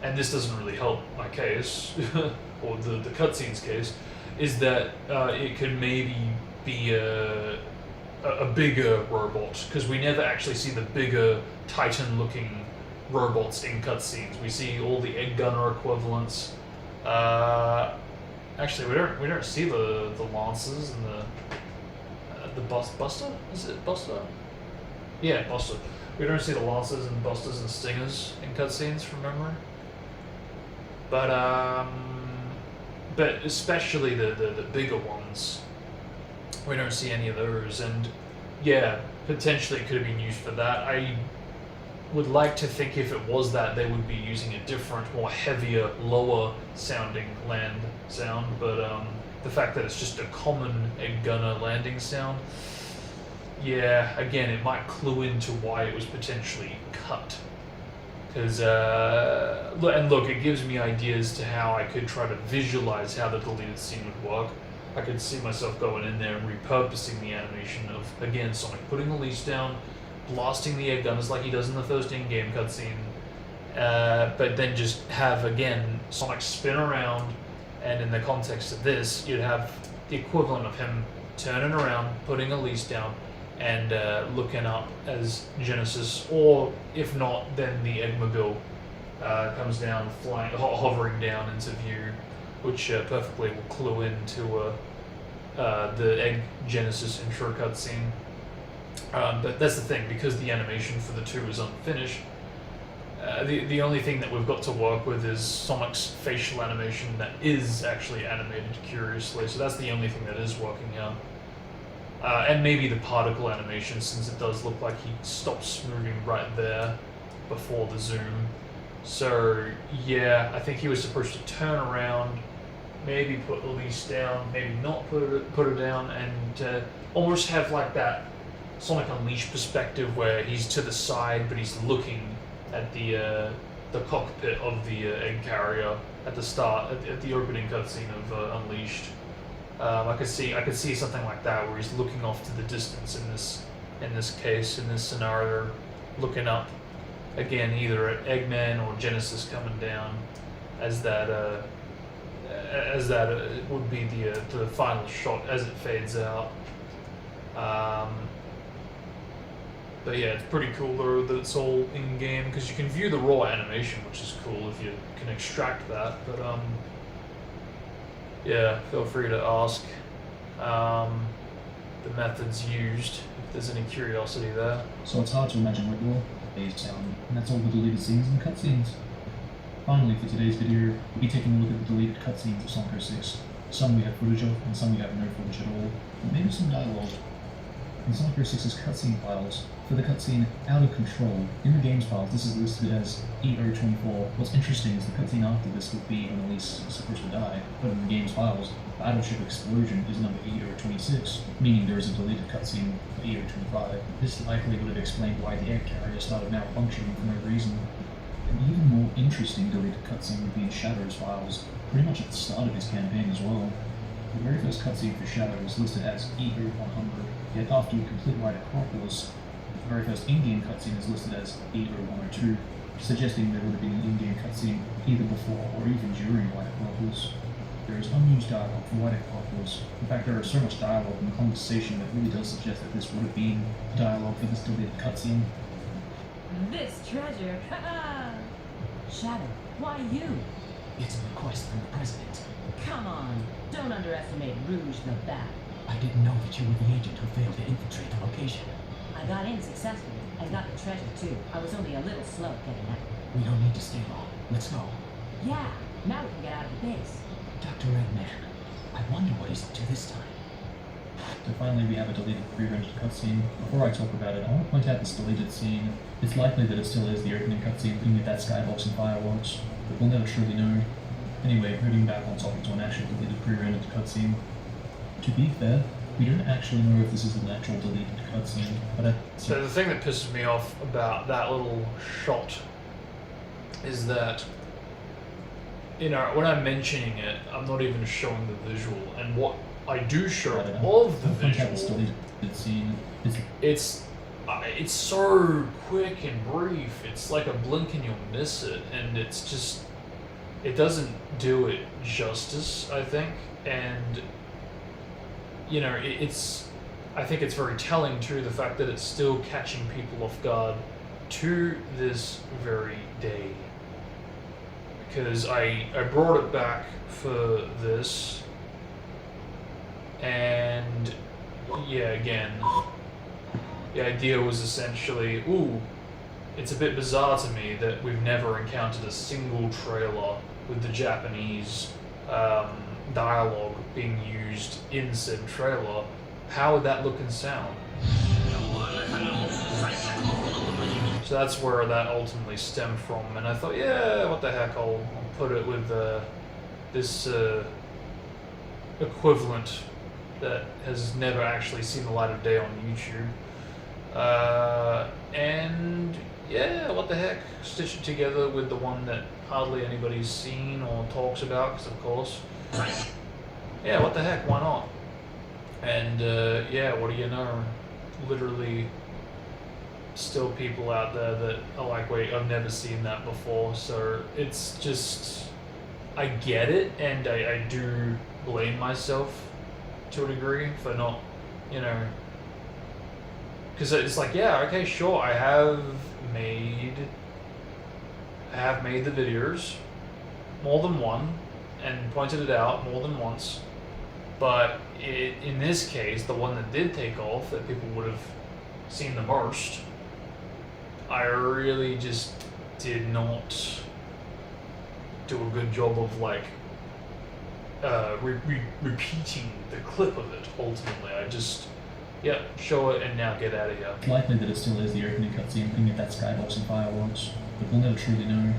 and this doesn't really help my case, or the cutscene's case, is that it could maybe be a bigger robot, because we never actually see the bigger Titan-looking robots in cutscenes. We see all the egg gunner equivalents. Actually, we don't see the Lancers and the Buster. Is it Buster? Yeah, Buster. We don't see the Lancers and Busters and Stingers in cutscenes from memory. But especially the bigger ones, we don't see any of those, and yeah, potentially it could have been used for that. I would like to think if it was that, they would be using a different, more heavier, lower sounding land sound, but the fact that it's just a common egg gunner landing sound, yeah, again, it might clue into why it was potentially cut. Because, and look, it gives me ideas to how I could try to visualize how the deleted scene would work. I could see myself going in there and repurposing the animation of, again, Sonic putting the leash down, blasting the egg gunners like he does in the first in-game cutscene, but then just have, again, Sonic spin around, and in the context of this, you'd have the equivalent of him turning around, putting a leash down, and looking up as Genesis, or if not, then the Eggmobile comes down, flying, hovering down into view, which perfectly will clue into the Egg Genesis intro cutscene. But that's the thing, because the animation for the two is unfinished, the only thing that we've got to work with is Sonic's facial animation that is actually animated curiously, so that's the only thing that is working out. And maybe the particle animation, since it does look like he stops moving right there before the zoom. So yeah, I think he was supposed to turn around, maybe put the leash down, maybe not put her down, and almost have like that Sonic Unleashed perspective where he's to the side, but he's looking at the cockpit of the egg carrier at the start, at the opening cutscene of Unleashed. I could see something like that where he's looking off to the distance in this case, in this scenario, looking up again either at Eggman or Genesis coming down, as that would be the final shot as it fades out. But yeah, it's pretty cool though that it's all in game, because you can view the raw animation, which is cool if you can extract that. But yeah, feel free to ask the methods used if there's any curiosity there. So it's hard to imagine what your based on, and that's all the deleted scenes and cutscenes. Finally, for today's video, we'll be taking a look at the deleted cutscenes of Sonic 06. Some we have footage of, and some we have no footage at all, and maybe some dialogue. In Sonic 06's cutscene files, for the cutscene Out of Control, in the games files this is listed as E024. What's interesting is the cutscene after this would be when Elise is supposed to die, but in the games files, Battleship Explosion is number E026, meaning there is a deleted cutscene for E025. This likely would have explained why the egg carrier started malfunctioning for no reason. An even more interesting deleted cutscene would be in Shadow's files, pretty much at the start of his campaign as well. The very first cutscene for Shadow is listed as E0100, yet after you complete White Acropolis, the very first in-game cutscene is listed as E0102, suggesting there would have been an in-game cutscene either before or even during White Acropolis. There is unused dialogue for White Acropolis. In fact, there is so much dialogue and conversation that really does suggest that this would have been dialogue for this deleted cutscene. This treasure, Shadow, why you? It's a request from the President. Come on, don't underestimate Rouge the Bat. I didn't know that you were the agent who failed to infiltrate the location. I got in successfully. I got the treasure too. I was only a little slow getting out. We don't need to stay long. Let's go. Yeah, now we can get out of the base. Dr. Eggman, I wonder what he's up to this time. So finally we have a deleted pre-rendered cutscene. Before I talk about it, I want to point out this deleted scene. It's likely that it still is the opening cutscene looking at that skybox and fireworks, but we'll never truly know. Anyway, moving back on topic to an actual deleted pre-rendered cutscene. To be fair, we don't actually know if this is an actual deleted cutscene, but So the thing that pisses me off about that little shot is that, you know, when I'm mentioning it, I'm not even showing the visual, and what I do show of the visual, scene it's so quick and brief. It's like a blink and you'll miss it, and it's just, it doesn't do it justice, I think. And you know, I think it's very telling too, the fact that it's still catching people off guard to this very day. Because I brought it back for this, and yeah, again, the idea was essentially, ooh, it's a bit bizarre to me that we've never encountered a single trailer with the Japanese dialogue being used in said trailer, how would that look and sound? So that's where that ultimately stemmed from, and I thought, yeah, what the heck, I'll put it with this equivalent that has never actually seen the light of day on YouTube. And yeah, what the heck, stitch it together with the one that hardly anybody's seen or talks about, because of course, yeah, what the heck, why not? And yeah, what do you know, literally still people out there that are like, wait, I've never seen that before. So it's just, I get it, and I do blame myself to a degree for not, you know, because it's like, yeah, okay, sure, I have made the videos more than one and pointed it out more than once, but in this case, the one that did take off, that people would have seen the most, I really just did not do a good job of like repeating the clip of it. Ultimately, I just, yeah, show it and now get out of here. It's likely that it still is the opening cutscene looking at that skybox and fireworks, but we'll never truly know.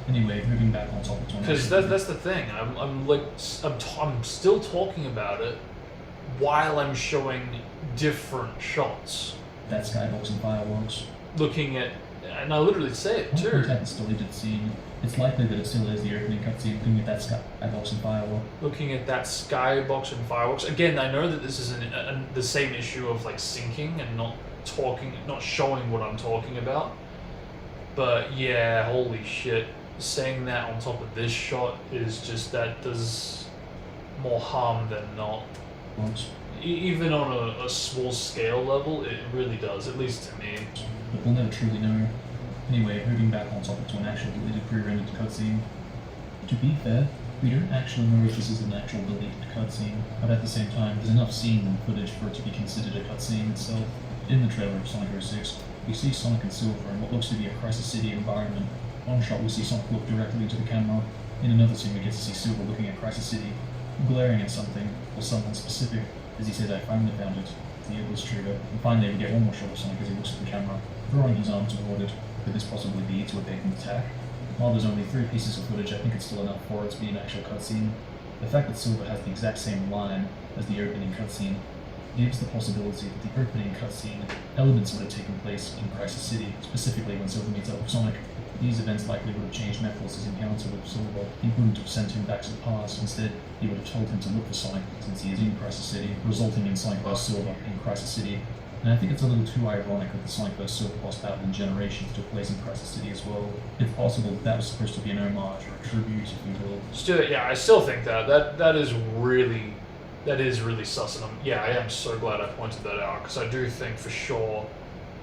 Anyway, moving back on topic to because that's the thing. I'm still talking about it while I'm showing different shots. That skybox and fireworks. Looking at, and I literally say it too. At this deleted scene, it's likely that it still is the opening cutscene looking at that skybox and fireworks. Looking at that skybox and fireworks. Again, I know that this is the same issue of like syncing and not showing what I'm talking about. But yeah, holy shit. Saying that on top of this shot is just, that does more harm than not. Even on a small scale level, it really does, at least to me. But we'll never truly know. Anyway, moving back on topic to an actual deleted pre-rendered cutscene. To be fair, we don't actually know if this is an actual deleted cutscene, but at the same time, there's enough scene and footage for it to be considered a cutscene itself. In the trailer of Sonic 06, we see Sonic and Silver in what looks to be a Crisis City environment. One shot we see Sonic look directly into the camera. In another scene we get to see Silver looking at Crisis City, glaring at something, or someone specific, as he says, I finally found it, the Iblis trigger. And finally we get one more shot of Sonic as he looks at the camera, throwing his arm toward it. Could this possibly be to a baiting attack? While there's only 3 pieces of footage, I think it's still enough for it to be an actual cutscene. The fact that Silver has the exact same line as the opening cutscene gives the possibility that the opening cutscene elements would have taken place in Crisis City, specifically when Silver meets up with Sonic. These events likely would have changed Mephiles' encounter with Silver. He wouldn't have sent him back to the past. Instead, he would have told him to look for Sonic, since he is in Crisis City, resulting in Sonic vs. Silver in Crisis City. And I think it's a little too ironic that the Sonic vs. Silver boss battle in Generations took place in Crisis City as well. It's possible that was supposed to be an homage or a tribute, if you will. Still, yeah, I still think that is really sus. And I am so glad I pointed that out, because I do think for sure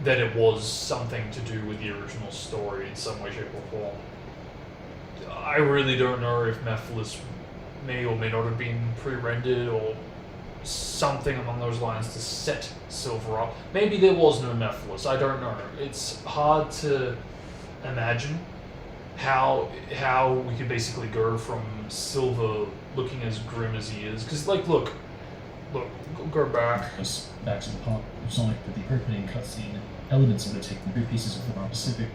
that it was something to do with the original story in some way, shape, or form. I really don't know if Mephiles may or may not have been pre-rendered or something along those lines to set Silver up. Maybe there was no Mephiles, I don't know. It's hard to imagine how we could basically go from Silver looking as grim as he is. Because, like, look, go back. Back to the part of Sonic with the opening cutscene. Elements would have taken 3 pieces of the Pacific,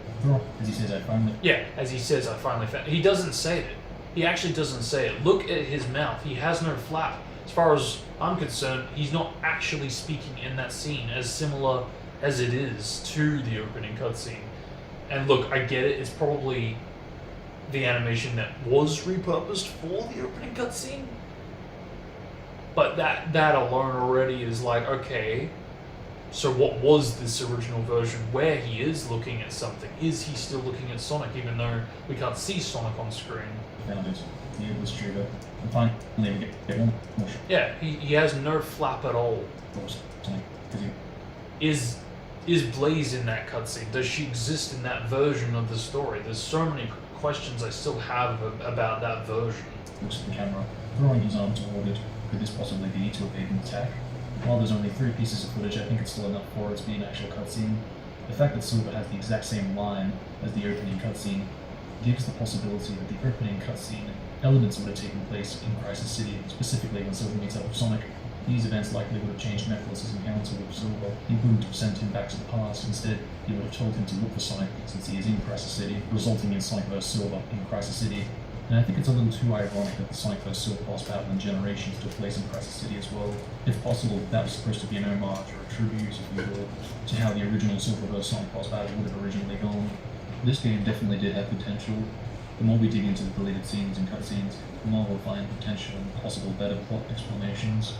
as he says, I finally... Yeah, as he says, I finally found... He doesn't say it. He actually doesn't say it. Look at his mouth. He has no flap. As far as I'm concerned, he's not actually speaking in that scene, as similar as it is to the opening cutscene. And look, I get it. It's probably the animation that was repurposed for the opening cutscene. But that alone already is like, okay, so what was this original version where he is looking at something? Is he still looking at Sonic, even though we can't see Sonic on screen? Found it. The Iblis trigger. And finally we get one more shot. Yeah, he has no flap at all. Is Blaze in that cutscene? Does she exist in that version of the story? There's so many questions I still have about that version. Looks at the camera, throwing his arm toward it. Could this possibly be to a baiting attack? While there's only 3 pieces of footage, I think it's still enough for it to be an actual cutscene. The fact that Silver has the exact same line as the opening cutscene gives the possibility that the opening cutscene elements would have taken place in Crisis City, specifically when Silver meets up with Sonic. These events likely would have changed Mephiles' encounter with Silver. He wouldn't have sent him back to the past. Instead, he would have told him to look for Sonic since he is in Crisis City, resulting in Sonic vs. Silver in Crisis City. And I think it's a little too ironic that the Sonic vs. Silver boss battle in Generations took place in Crisis City as well. If possible, that was supposed to be an homage or a tribute, if you will, to how the original Silver vs. Sonic boss battle would have originally gone. This game definitely did have potential. The more we dig into the deleted scenes and cutscenes, the more we'll find potential and possible better plot explanations.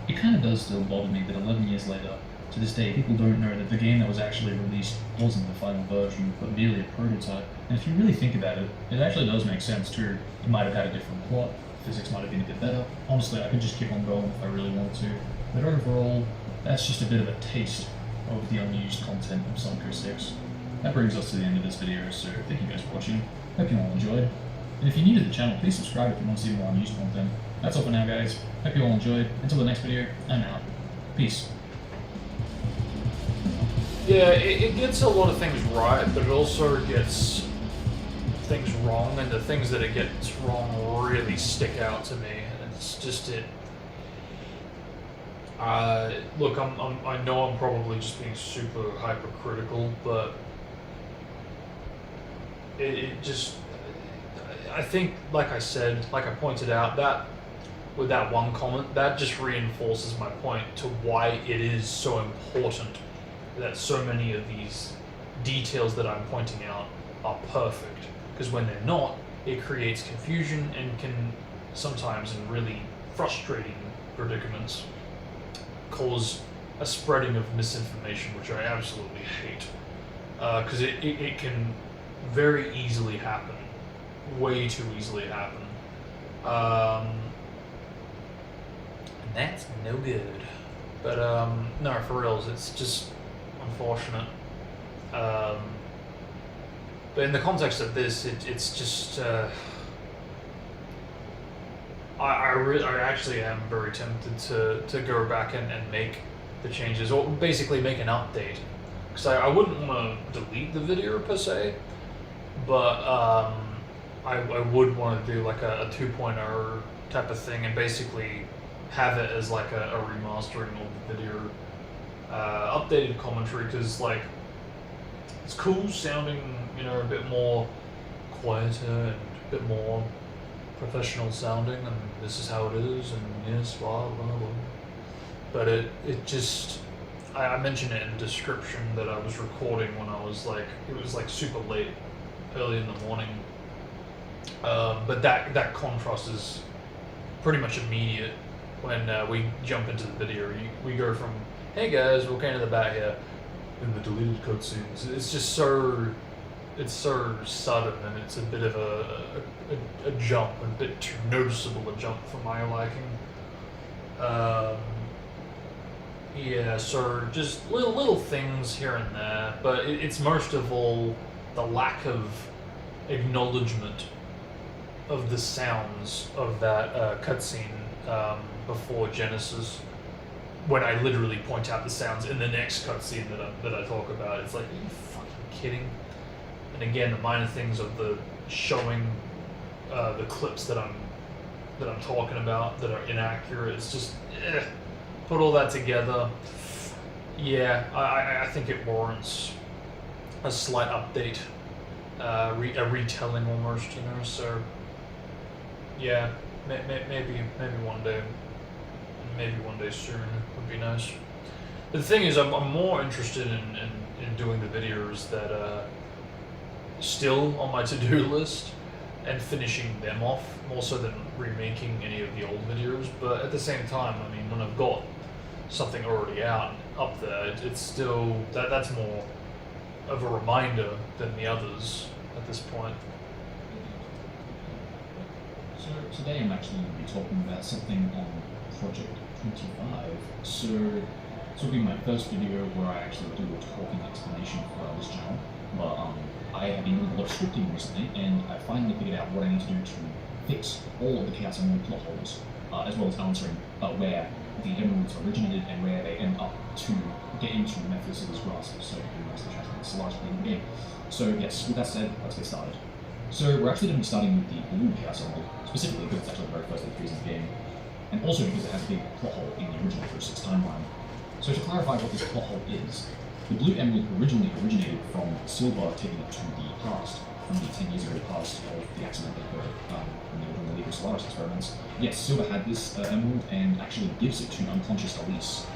It kind of does still bother me that 11 years later, to this day, people don't know that the game that was actually released wasn't the final version, but merely a prototype. And if you really think about it, it actually does make sense too. It might have had a different plot, physics might have been a bit better. Honestly, I could just keep on going if I really want to. But overall, that's just a bit of a taste of the unused content of Sonic 06. That brings us to the end of this video, so thank you guys for watching. Hope you all enjoyed. And if you're new to the channel, please subscribe if you want to see more unused content. That's all for now, guys. Hope you all enjoyed. Until the next video, I'm out. Peace. Yeah, it gets a lot of things right, but it also gets things wrong, and the things that it gets wrong really stick out to me. It's just it. Look, I know I'm probably just being super hypercritical, but it just. I think, like I said, like I pointed out, that with that one comment, that just reinforces my point to why it is so important that so many of these details that I'm pointing out are perfect. Because when they're not, it creates confusion and can sometimes, in really frustrating predicaments, cause a spreading of misinformation, which I absolutely hate. Because it can very easily happen. Way too easily happen. And that's no good. But, no, for reals, it's just unfortunate. But in the context of this, it's just, I actually am very tempted to go back and make the changes, or basically make an update. Because I wouldn't want to delete the video per se, but I would want to do like a 2.0 type of thing and basically have it as like a remastering of the video, updated commentary, because like it's cool sounding, you know, a bit more quieter and a bit more professional sounding, and this is how it is, and yes, blah blah blah. But it just, I mentioned it in the description that I was recording when I was like, it was like super late, early in the morning. But that contrast is pretty much immediate when we jump into the video. We go from, hey guys, we're kind of the bat here, in the deleted cutscenes. It's just so, it's so sudden, and it's a bit of a jump, a bit too noticeable a jump for my liking. Yeah, so just little things here and there, but it's most of all the lack of acknowledgement of the sounds of that cutscene before Genesis. When I literally point out the sounds in the next cutscene that I talk about, it's like, are you fucking kidding? And again, the minor things of the showing the clips that I'm talking about that are inaccurate. It's just put all that together. Yeah, I think it warrants a slight update, a retelling almost, you know. So yeah, maybe one day. Maybe one day soon would be nice. But the thing is, I'm more interested in doing the videos that are still on my to-do list and finishing them off, more so than remaking any of the old videos. But at the same time, I mean, when I've got something already out up there, it's still, that's more of a reminder than the others at this point. So today I'm actually going to be talking about something on Project 25. So this will be my first video where I actually do a talking explanation for this channel. But I have been doing a lot of scripting recently, and I finally figured out what I need to do to fix all of the Chaos Emerald plot holes, as well as answering where the emeralds originated and where they end up to get into Mephiles' grasp. So pretty much the largest thing in the game. So yes, with that said, let's get started. So we're actually going to be starting with the blue Chaos Emerald, specifically because it's actually the very first of the in the game. and also because it has a big plot hole in the original Pro 6 timeline. So to clarify what this plot hole is, the Blue Emerald originally originated from Silver taking it to the past, from the 10 years ago past of the accident that occurred from the original Libra Solaris experiments. Yes, Silver had this emerald and actually gives it to unconscious Elise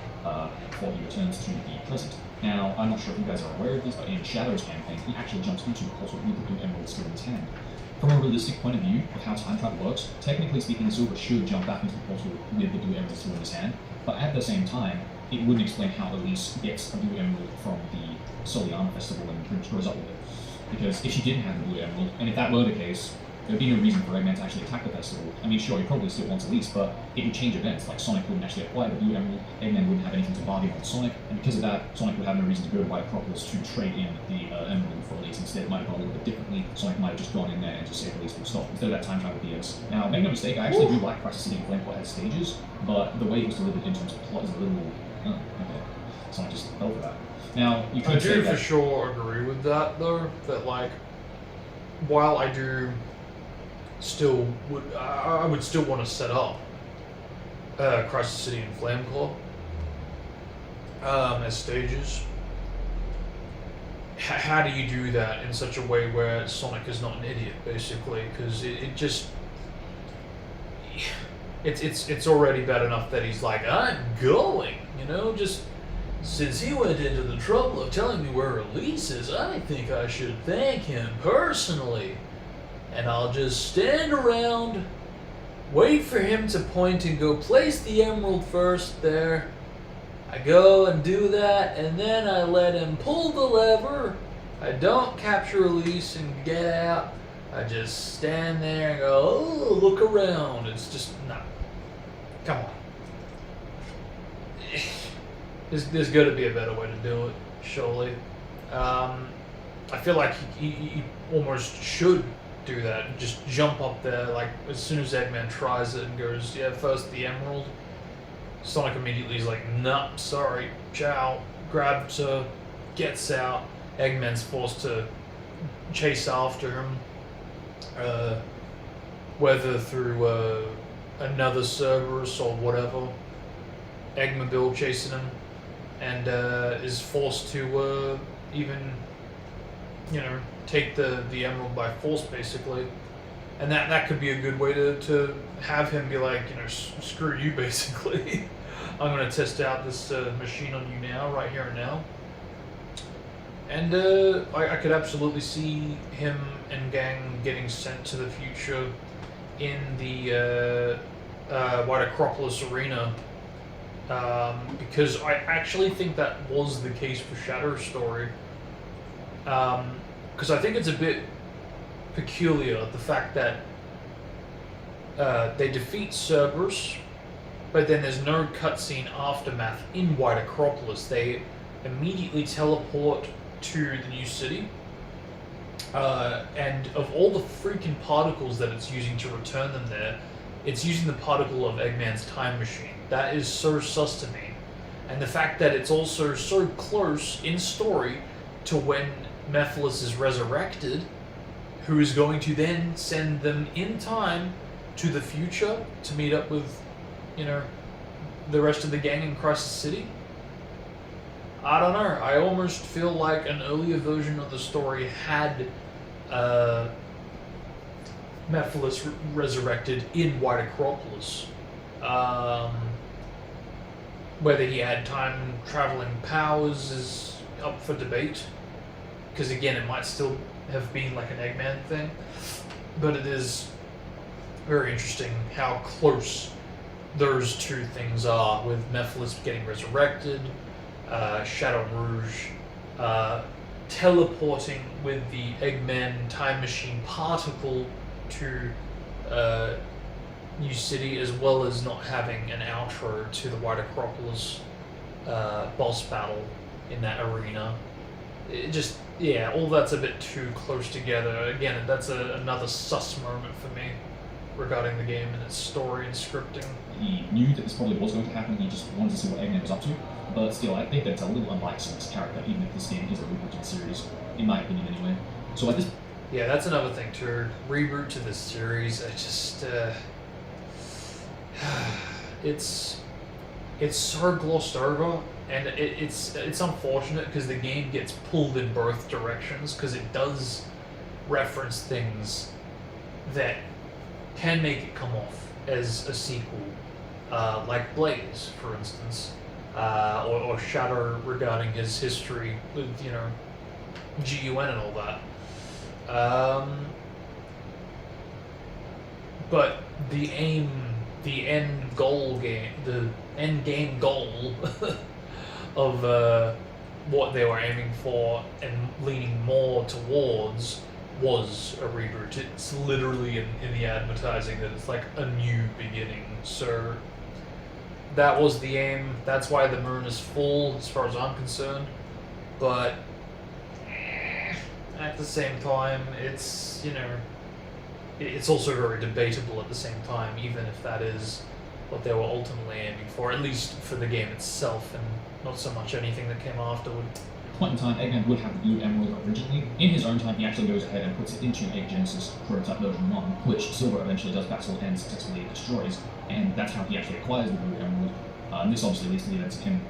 before he returns to the present. Now, I'm not sure if you guys are aware of this, but in Shadow's campaign, he actually jumps into the portal with the Blue Emerald still in his hand. From a realistic point of view of how time travel works, technically speaking, Silver should jump back into the portal with the Blue Emerald still in his hand, but at the same time, it wouldn't explain how Elise gets a Blue Emerald from the Soliana Festival and grows up with it. Because if she didn't have the Blue Emerald, and if that were the case, there would be no reason for Eggman to actually attack the festival. I mean, sure, he probably still wants Elise, but it would change events. Like, Sonic wouldn't actually acquire the Blue Emerald, Eggman wouldn't have anything to bargain with Sonic, and because of that, Sonic would have no reason to go to White Acropolis to trade in the Emerald for Elise. Instead, it might have gone a little bit differently. Sonic might have just gone in there and just saved Elise full stop, instead of that time travel BS. Now, make no mistake, I actually do like Crisis City and Flamecourt as stages, but the way it was delivered in terms of plot is a little... okay. Sonic just fell for that. Now, you could I say do that... for sure agree with that, though, that, like, while I do still would, I would still want to set up Crisis City and Flamecourt as stages. How do you do that in such a way where Sonic is not an idiot, basically? Because it just... It's already bad enough that he's like, I'm going, you know, just... Since he went into the trouble of telling me where Elise is, I think I should thank him personally. And I'll just stand around, wait for him to point and go place the emerald first there. I go and do that, and then I let him pull the lever. I don't capture Elise and get out. I just stand there and go, oh, look around. It's just, no. Come on. There's got to be a better way to do it, surely. I feel like he almost should do that. Just jump up there, like, as soon as Eggman tries it and goes, yeah, first the emerald. Sonic immediately is like, nah, sorry, ciao. Grabs her, gets out. Eggman's forced to chase after him. Whether through another Cerberus or whatever. Eggmobile chasing him. And is forced to even, you know, take the emerald by force, basically. And that could be a good way to have him be like, you know, screw you, basically. I'm going to test out this machine on you now, right here and now. And I could absolutely see him and gang getting sent to the future in the White Acropolis arena. Because I actually think that was the case for Shadow's story. Because I think it's a bit peculiar, the fact that they defeat Cerberus, but then there's no cutscene aftermath in White Acropolis. They immediately teleport to the new city. And of all the freaking particles that it's using to return them there, it's using the particle of Eggman's time machine. That is so sus to me. And the fact that it's also so close in story to when Mephiles is resurrected, who is going to then send them in time to the future to meet up with, you know, the rest of the gang in Crisis City. I don't know. I almost feel like an earlier version of the story had Mephiles resurrected in White Acropolis. Whether he had time traveling powers is up for debate. Because again, it might still have been like an Eggman thing. But it is very interesting how close those two things are, with Mephiles getting resurrected, Shadow Rouge teleporting with the Eggman time machine particle to New City, as well as not having an outro to the White Acropolis boss battle in that arena. It just, yeah, all that's a bit too close together. Again, that's another sus moment for me regarding the game and its story and scripting. He knew that this probably was going to happen, he just wanted to see what Eggman was up to, but still, I think that's a little unlike Sonic's character, even if this game is a reboot to the series, in my opinion anyway. So at this... Yeah, that's another thing too. Reboot to this series, I just... it's so glossed over, and it's unfortunate because the game gets pulled in both directions because it does reference things that can make it come off as a sequel, like Blaze, for instance, or Shadow regarding his history with GUN and all that. But the end game goal of what they were aiming for and leaning more towards was a reboot. It's literally in the advertising that it's like a new beginning. So that was the aim. That's why the moon is full, as far as I'm concerned. But at the same time, it's it's also very debatable at the same time, even if that is what they were ultimately aiming for, at least for the game itself, and not so much anything that came afterward. Point in time, Eggman would have the Blue Emerald originally. In his own time, he actually goes ahead and puts it into Egg Genesis Prototype version 1, which Silver eventually does battle and successfully destroys, and that's how he actually acquires the Blue Emerald. And this obviously leads to the events of him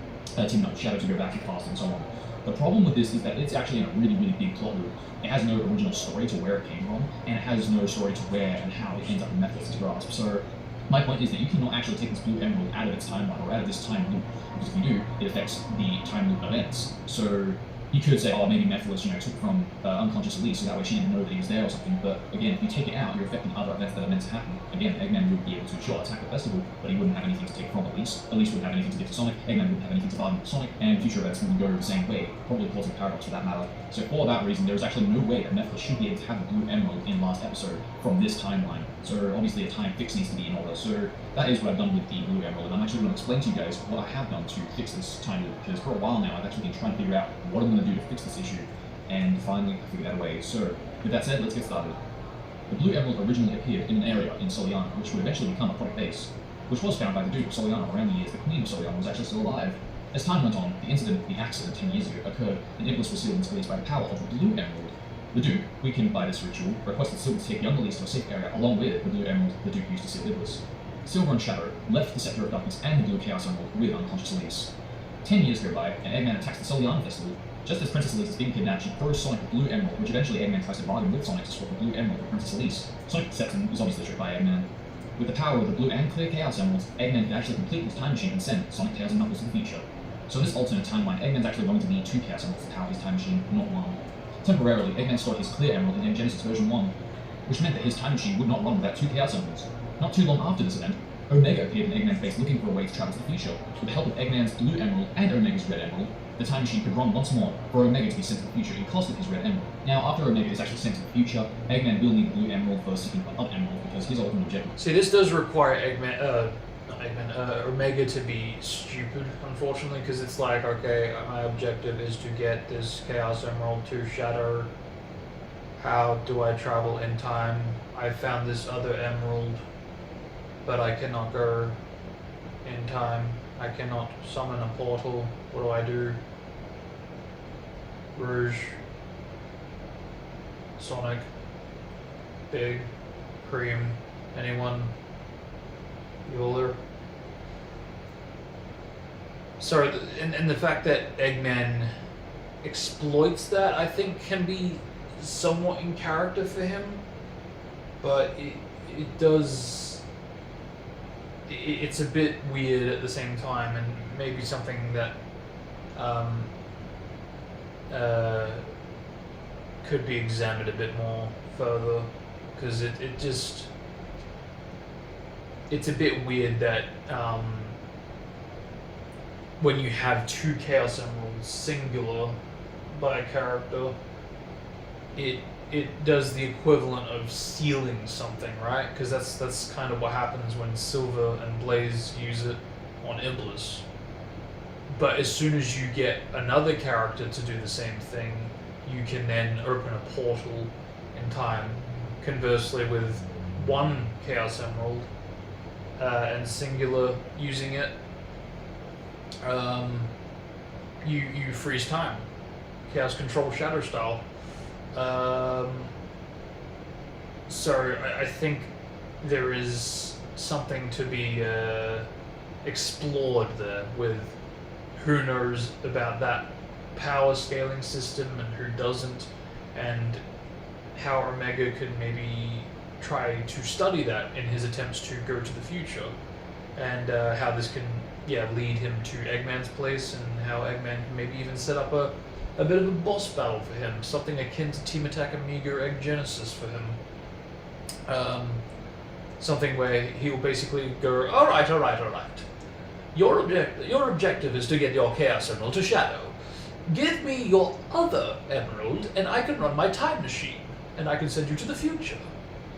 teaming up with Shadow to go back in past and so on. The problem with this is that it's actually in a really, really big plot loop. It has no original story to where it came from, and it has no story to where and how it ends up in Method's grasp. So my point is that you cannot actually take this Blue Emerald out of its timeline or out of this time loop, because if you do, it affects the time loop events. So you could say, oh, maybe Methodus, took from unconscious Elise, so that way she didn't know that he was there or something. But again, if you take it out, you're affecting other events that are meant to happen. Again, Eggman would be able to, sure, attack the festival, but he wouldn't have anything to take from Elise. Elise wouldn't have anything to give to Sonic. Eggman wouldn't have anything to bargain with Sonic, and future events wouldn't go the same way, probably causing Paradox for that matter. So for that reason, there's actually no way that Methodus should be able to have the Blue Emerald in last episode from this timeline. So obviously a time fix needs to be in order. So that is what I've done with the Blue Emerald, and I'm actually going to explain to you guys what I have done to fix this time loop, because for a while now I've actually been trying to figure out what I'm going to do to fix this issue, and finally I figured out a way. So with that said, let's get started. The Blue Emerald originally appeared in an area in Soliana, which would eventually become a product base, which was found by the Duke of Soliana around the years the Queen of Soliana was actually still alive. As time went on, the accident 10 years ago occurred, and Iblis was sealed into Elise by the power of the Blue Emerald. The Duke, weakened by this ritual, requested Silver to take young Elise to a safe area along with the Blue Emerald the Duke used to seal Iblis. Silver and Shadow left the Scepter of Darkness and the Blue Chaos Emerald with unconscious Elise. 10 years go by, and Eggman attacks the Soliana Festival. Just as Princess Elise is being kidnapped, she throws Sonic the Blue Emerald, which eventually Eggman tries to bargain with Sonic to swap the Blue Emerald with Princess Elise. Sonic accepts and is obviously tricked by Eggman. With the power of the Blue and Clear Chaos Emeralds, Eggman can actually complete his time machine and send Sonic, Tails, and Knuckles to the future. So in this alternate timeline, Eggman's actually going to need 2 Chaos Emeralds to power his time machine, not 1. Temporarily, Eggman stored his Clear Emerald in Egg Genesis version 1, which meant that his time machine would not run without 2 Chaos Emeralds. Not too long after this event, Omega appeared in Eggman's base looking for a way to travel to the future. With the help of Eggman's Blue Emerald and Omega's Red Emerald, the time machine could run once more for Omega to be sent to the future in cost with his Red Emerald. Now, after Omega is actually sent to the future, Eggman will need the Blue Emerald for seeking for other Emerald because his ultimate objective. See, this does require Omega to be stupid, unfortunately, because it's like, okay, my objective is to get this Chaos Emerald to Shadow. How do I travel in time? I found this other emerald, but I cannot go in time. I cannot summon a portal. What do I do? Rouge, Sonic, Big, Cream, anyone? Euler? Sorry, and the fact that Eggman exploits that, I think, can be somewhat in character for him, but it does. It's a bit weird at the same time, and maybe something that could be examined a bit more further, because it's a bit weird that when you have 2 Chaos Emeralds singular by a character, it does the equivalent of sealing something, right? Because that's kind of what happens when Silver and Blaze use it on Iblis. But as soon as you get another character to do the same thing, you can then open a portal in time. Conversely, with 1 Chaos Emerald and singular using it, you freeze time, Chaos Control Shadow style. So I think there is something to be explored there with who knows about that power scaling system and who doesn't, and how Omega could maybe try to study that in his attempts to go to the future, and how this can lead him to Eggman's place, and how Eggman can maybe even set up a bit of a boss battle for him, something akin to Team Attack Amiga or Egg Genesis for him. Something where he will basically go, all right. Your objective is to get your Chaos Emerald to Shadow. Give me your other emerald, and I can run my time machine, and I can send you to the future,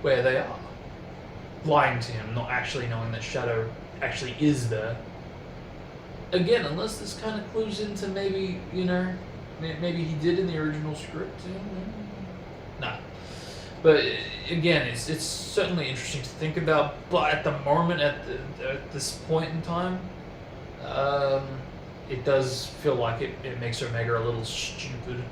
where they are. Lying to him, not actually knowing that Shadow actually is there. Again, unless this kind of clues into maybe, maybe he did in the original script. Nah. But again, it's certainly interesting to think about. But at the moment, at this point in time, it does feel like it makes Omega a little stupid.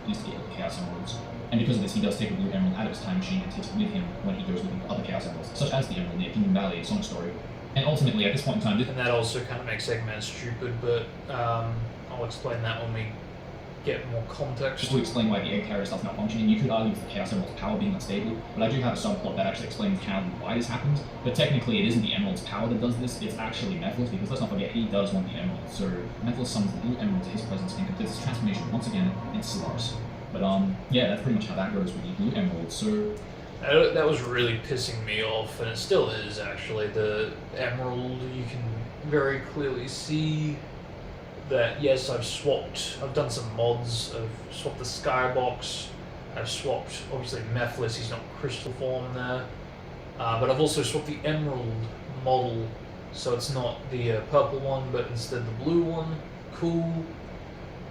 He needs to get the Chaos Emeralds. And because of this, he does take a blue emerald out of his time machine and takes it with him when he goes looking for other Chaos Emeralds, such as the emerald near Kingdom Valley Sonic Story. And ultimately, at this point in time, and that also kind of makes Eggman stupid, but I'll explain that when we get more context. Just to explain why the egg carrier starts malfunctioning, you could argue for the Chaos Emerald's power being unstable, but I do have a subplot that actually explains how and why this happens. But technically, it isn't the Emerald's power that does this, it's actually Mephiles, because let's not forget, he does want the Emerald. So Mephiles summons the blue Emerald to his presence and completes his transformation once again into Solaris. But that's pretty much how that goes with the blue Emerald. So that was really pissing me off, and it still is actually. The Emerald, you can very clearly see that, yes, I've done some mods, I've swapped the Skybox, I've swapped, obviously, Mephiles, he's not crystal form there, but I've also swapped the Emerald model, so it's not the purple one, but instead the blue one. Cool,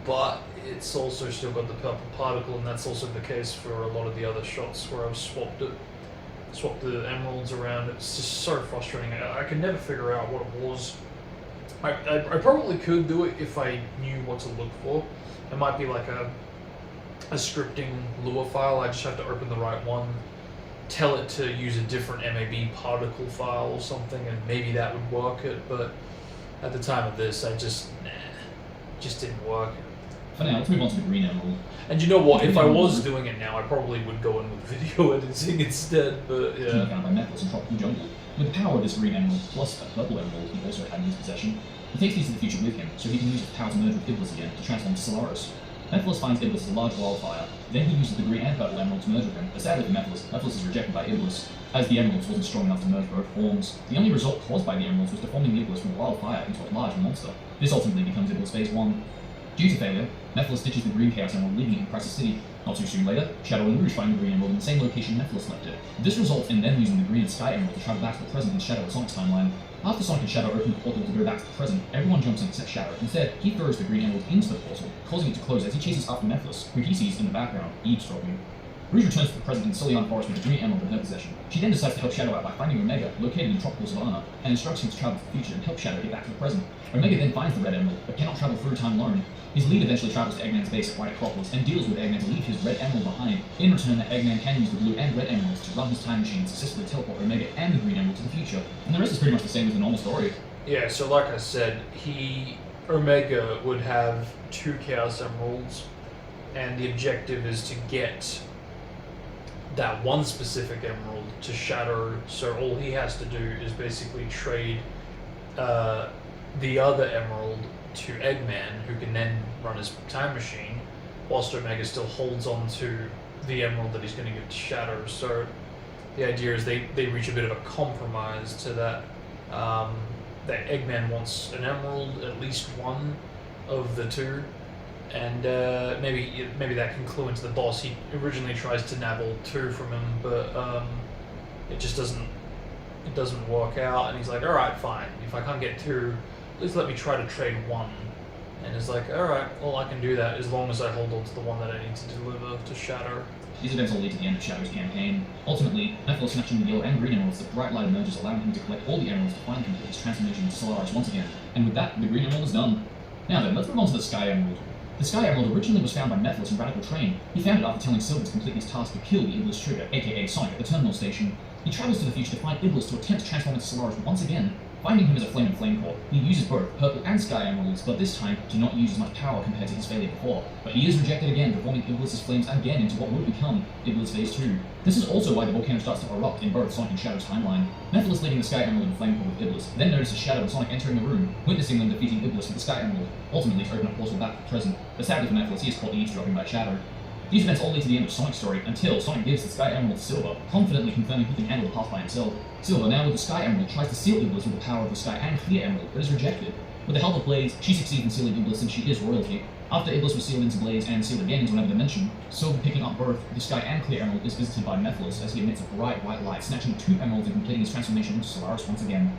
but it's also still got the purple particle, and that's also the case for a lot of the other shots where I've swapped the emeralds around. It's just so frustrating. I could never figure out what it was. I probably could do it if I knew what to look for. It might be like a scripting Lua file. I just have to open the right one, tell it to use a different MAB particle file or something, and maybe that would work it. But at the time of this, it just didn't work. For now, let's move on to the green emerald. And you know what? If I was doing it now, I probably would go in with video editing instead. But yeah. Found by Mephiles in Tropical Jungle. With the power of this green emerald plus a purple emerald he also had in his possession, he takes these to the future with him, so he can use his power to merge with Iblis again to transform to Solaris. Mephiles finds Iblis as a large wildfire, then he uses the green and purple emerald to merge with him, but sadly for Mephiles is rejected by Iblis, as the emeralds wasn't strong enough to merge both forms. The only result caused by the emeralds was deforming Iblis from a wildfire into a large monster. This ultimately becomes Iblis Phase 1. Due to failure, Mephiles ditches the green Chaos Emerald, leaving it in Crisis City. Not too soon later, Shadow and Rouge find the green emerald in the same location Mephiles left it. This results in them using the green and sky emerald to travel back to the present in Shadow and Sonic's timeline. After Sonic and Shadow open the portal to go back to the present, everyone jumps in except Shadow. Instead, he throws the green emerald into the portal, causing it to close as he chases after Mephiles, who he sees in the background, eavesdropping. Rouge returns to the present in Solion Forest with the green emerald in her possession. She then decides to help Shadow out by finding Omega, located in tropical Savannah, and instructs him to travel to the future and help Shadow get back to the present. Omega then finds the red emerald, but cannot travel through time alone. His lead eventually travels to Eggman's base at White Acropolis and deals with Eggman to leave his red emerald behind. In return, that Eggman can use the blue and red emeralds to run his time machine and successfully teleport Omega and the green emerald to the future. And the rest is pretty much the same as the normal story. Yeah, so like I said, Omega would have 2 Chaos Emeralds, and the objective is to get that one specific emerald to Shadow, so all he has to do is basically trade the other emerald to Eggman, who can then run his time machine, whilst Omega still holds on to the emerald that he's going to give to Shadow. So the idea is they reach a bit of a compromise to that. That Eggman wants an emerald, at least one of the 2, and maybe that can clue into the boss. He originally tries to nabble 2 from him, but it just doesn't work out, and he's like, alright, fine, if I can't get 2, at least let me try to trade 1. And it's like, alright, well, I can do that as long as I hold on to the one that I need to deliver to Shadow. These events all lead to the end of Shadow's campaign. Ultimately, Mephiles snatching the yellow and green emeralds, the bright light emerges, allowing him to collect all the emeralds to finally complete his transformation into Solaris once again. And with that, the green emerald is done. Now then, let's move on to the Sky Emerald. The Sky Emerald originally was found by Mephiles in Radical Train. He found it after telling Silver to complete his task to kill the Iblis Trigger, aka Sonic, at the terminal station. He travels to the future to find Iblis to attempt to transform into Solaris once again. Finding him as a flame and flame core, he uses both purple and sky emeralds, but this time do not use as much power compared to his failure before. But he is rejected again, transforming Iblis's flames again into what would become Iblis Phase 2. This is also why the volcano starts to erupt in both Sonic and Shadow's timeline. Nephilis leading the Sky Emerald and Flame Core with Iblis, then notices Shadow and Sonic entering the room, witnessing them defeating Iblis with the Sky Emerald, ultimately to open a portal back to the present. But sadly for Nephilis, he is caught eavesdropping by Shadow. These events all lead to the end of Sonic's story until Sonic gives the Sky Emerald to Silver, confidently confirming he can handle the path by himself. Silver, now with the Sky Emerald, tries to seal Iblis with the power of the Sky and Clear Emerald, but is rejected. With the help of Blaze, she succeeds in sealing Iblis since she is royalty. After Iblis was sealed into Blaze and sealed again into another dimension, Silver picking up both the Sky and Clear Emerald is visited by Nephilis as he emits a bright white light, snatching 2 emeralds and completing his transformation into Solaris once again.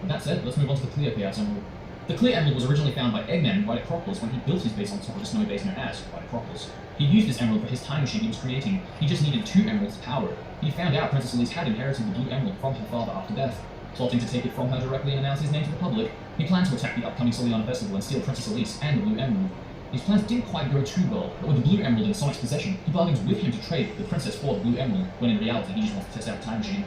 With that said, let's move on to the Clear Chaos Emerald. The Clear Emerald was originally found by Eggman right at Acropolis when he built his base on top of the snowy base known as White Acropolis. He used this emerald for his time machine he was creating. He just needed 2 emeralds to power it. He found out Princess Elise had inherited the blue emerald from her father after death. Plotting to take it from her directly and announce his name to the public, he planned to attack the upcoming Soliana Festival and steal Princess Elise and the blue emerald. His plans didn't quite go too well, but with the blue emerald in Sonic's possession, he bargains with him to trade the princess for the blue emerald, when in reality he just wants to test out the time machine.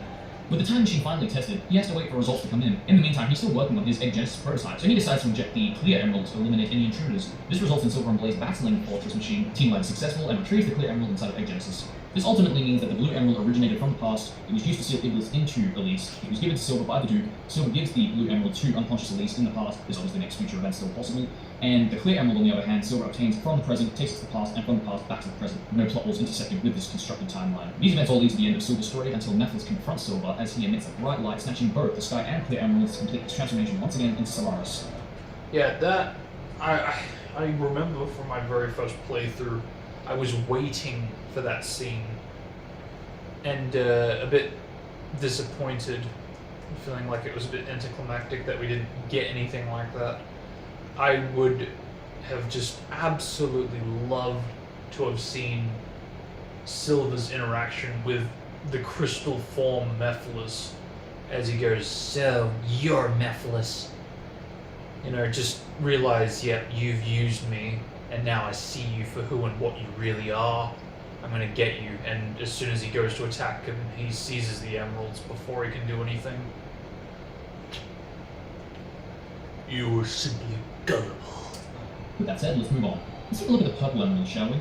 With the time machine finally tested, he has to wait for results to come in. In the meantime, he's still working on his Egg Genesis prototype, so he decides to inject the Clear Emerald to eliminate any intruders. This results in Silver and Blaze battling the Fortress machine. Team Light is successful and retrieves the Clear Emerald inside of Egg Genesis. This ultimately means that the blue emerald originated from the past. It was used to seal Iblis into Elise. It was given to Silver by the Duke. Silver gives the blue emerald to unconscious Elise in the past. This obviously makes future events still possible. And the Clear Emerald, on the other hand, Silver obtains from the present, takes it to the past, and from the past back to the present. No plot holes intersected with this constructed timeline. These events all lead to the end of Silver's story until Nephilis confronts Silver as he emits a bright light, snatching both the Sky and Clear Emeralds to complete his transformation once again into Solaris. Yeah, that I remember from my very first playthrough, I was waiting for that scene, and a bit disappointed, feeling like it was a bit anticlimactic that we didn't get anything like that. I would have just absolutely loved to have seen Silver's interaction with the crystal form Nephilis as he goes, "So, you're Nephilis." You know, just realize, yep, you've used me, and now I see you for who and what you really are. I'm gonna get you. And as soon as he goes to attack him, he seizes the emeralds before he can do anything. You were simply gullible. With that said, let's move on. Let's take a look at the purple emerald, shall we?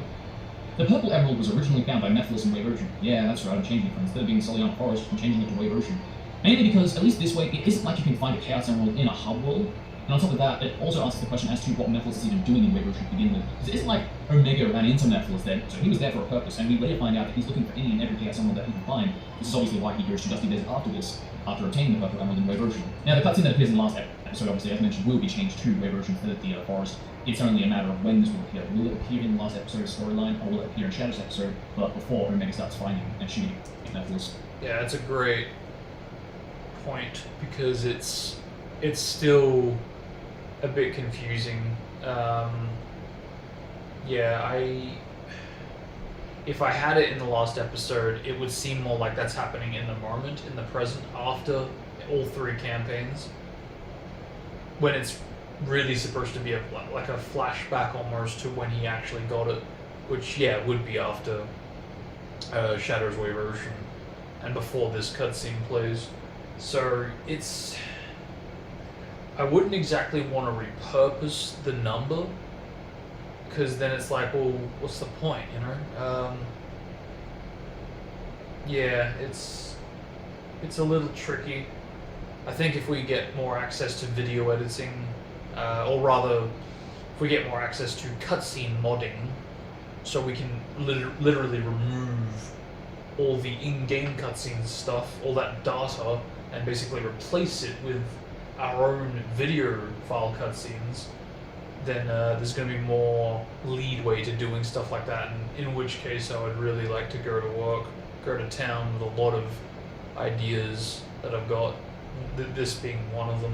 The purple emerald was originally found by Nephilis in Wave Ocean. Yeah, that's right, I'm changing it from instead of being Soliana Forest, I'm changing it to Wave Ocean. Mainly because, at least this way, it isn't like you can find a Chaos Emerald in a hub world. And on top of that, it also answers the question as to what Nephilis is even doing in Wave Ocean to begin with. Because it isn't like Omega ran into Nephilis then, so he was there for a purpose, and we later find out that he's looking for any and every Chaos Emerald that he can find. This is obviously why he goes to Dusty Desert after this, after obtaining the purple emerald in Wave Ocean. Now, the cutscene that appears in the last episode, obviously, as mentioned, will be changed to Wave Ocean for the forest. It's only a matter of when this will appear. Will it appear in the last episode's storyline, or will it appear in Shadow's episode, but before Omega starts finding and shooting Nephilis? Yeah, it's a great point, because it's still a bit confusing. If I had it in the last episode, it would seem more like that's happening in the moment, in the present, after all 3 campaigns, when it's really supposed to be like a flashback almost to when he actually got it, which, yeah, would be after Shadow's Wave Ocean and before this cutscene plays. So it's... I wouldn't exactly want to repurpose the number, because then it's like, well, what's the point, you know? Yeah, it's a little tricky. I think if we get more access to video editing, or rather, if we get more access to cutscene modding, so we can literally remove all the in-game cutscene stuff, all that data, and basically replace it with our own video file cutscenes, then there's going to be more leadway to doing stuff like that, and in which case I would really like to go to work, go to town with a lot of ideas that I've got, this being one of them.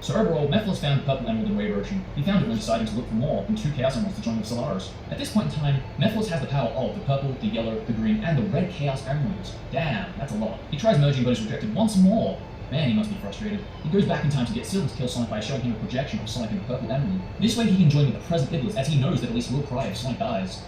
So overall, Nephilis found the purple emerald in Wave Ocean. He found it when deciding to look for more than 2 Chaos Emeralds to join with Solaris. At this point in time, Nephilis has the power of the purple, the yellow, the green, and the red Chaos Emeralds. Damn, that's a lot. He tries merging but is rejected once more. Man, he must be frustrated. He goes back in time to get Silver to kill Sonic by showing him a projection of Sonic and the purple emerald. This way he can join with the present Iblis, as he knows that Elise will cry if Sonic dies.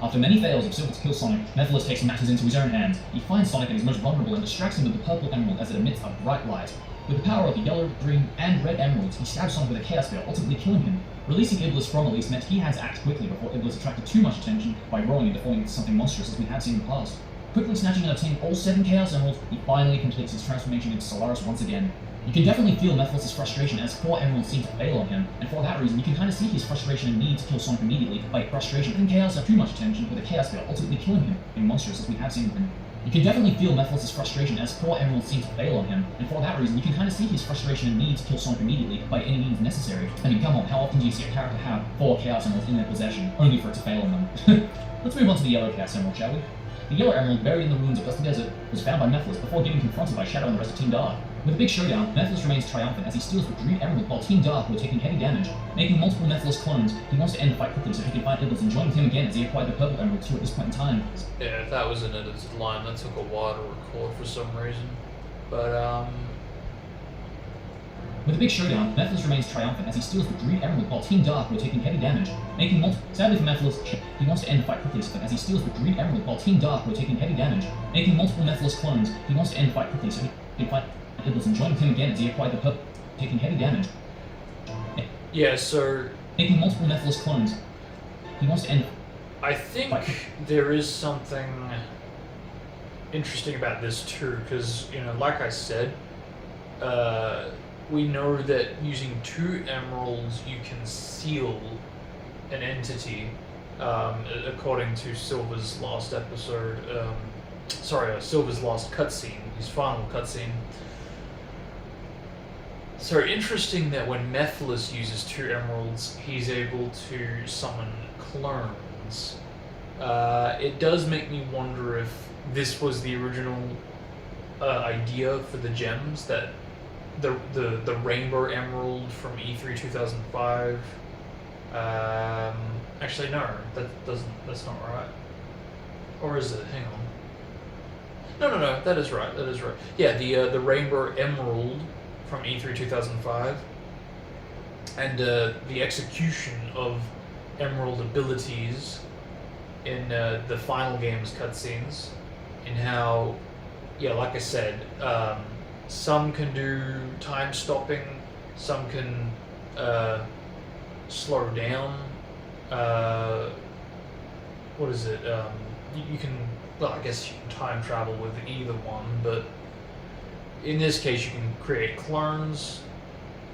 After many fails of Silver to kill Sonic, Nephilis takes matters into his own hands. He finds Sonic at his most vulnerable and distracts him with the purple emerald as it emits a bright light. With the power of the yellow, green, and red emeralds, he stabs Sonic with a Chaos Spear, ultimately killing him. Releasing Iblis from Elise meant he had to act quickly before Iblis attracted too much attention by growing and deforming into something monstrous as we had seen in the past. Quickly snatching and obtaining all 7 Chaos Emeralds, he finally completes his transformation into Solaris once again. You can definitely feel Mephiles' frustration as 4 emeralds seem to fail on him, and for that reason you can kind of see his frustration and need to kill Sonic immediately by frustration and Chaos have too much attention with a Chaos Spear, ultimately killing him, being monstrous as we have seen with him. You can definitely feel Mephiles' frustration as 4 emeralds seem to fail on him, and for that reason you can kind of see his frustration and need to kill Sonic immediately by any means necessary. I mean, come on, how often do you see a character have 4 Chaos Emeralds in their possession, only for it to fail on them? Let's move on to the yellow Chaos Emerald, shall we? The yellow emerald, buried in the ruins of Dusty Desert, was found by Mephiles before getting confronted by Shadow and the rest of Team Dark. With a big showdown, Mephiles remains triumphant as he steals the green emerald while Team Dark were taking heavy damage. Making multiple Mephiles clones, he wants to end the fight quickly so he can find Iblis and join with him again as he acquired the purple emerald too at this point in time. Yeah, if that was an edited line, that took a while to record for some reason. But, With a big showdown, Mephiles remains triumphant as he steals the green emerald while Team Dark were taking heavy damage. Making multiple... Sadly for Mephiles, he wants to end the fight quickly so as he steals the green emerald while Team Dark were taking heavy damage. Making multiple Mephiles clones, he wants to end the fight quickly so he can find Iblis and join with him again as he acquired the purple, taking heavy damage. yeah, so Making multiple Mephiles clones, he wants to end... I think there is something interesting about this too, because, you know, like I said, we know that using 2 emeralds you can seal an entity, according to Silver's last episode, Silver's last cutscene, his final cutscene. So interesting that when Mephiles uses 2 emeralds, he's able to summon clones. It does make me wonder if this was the original idea for the gems, that the Rainbow Emerald from E3 2005. Actually, no, that's not right. Or is it? Hang on. No, that is right. Yeah, the Rainbow Emerald from E3 2005, and the execution of Emerald abilities in the final game's cutscenes, and how, yeah, like I said, some can do time stopping, some can slow down. What is it? You can, well, I guess you can time travel with either one, but in this case you can create clones,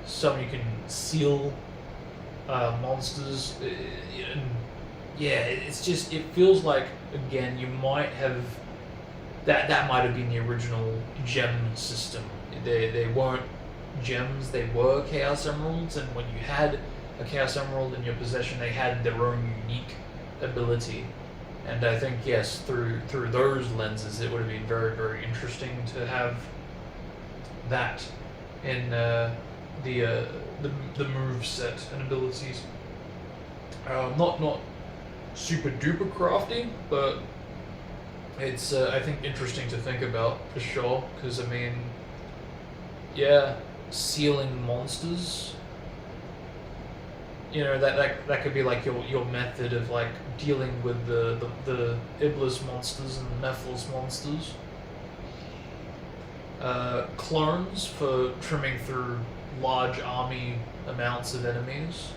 some you can seal monsters, and yeah, it's just, it feels like, again, you might have, that might have been the original gem system. They weren't gems, they were Chaos Emeralds, and when you had a Chaos Emerald in your possession, they had their own unique ability. And I think, yes, through those lenses, it would have been very, very interesting to have that in the move set and abilities. Not super duper crafty, but it's I think interesting to think about for sure. Because I mean, yeah, sealing monsters. You know, that could be like your method of like dealing with the Iblis monsters and the Mephiles monsters. Clones for trimming through large army amounts of enemies.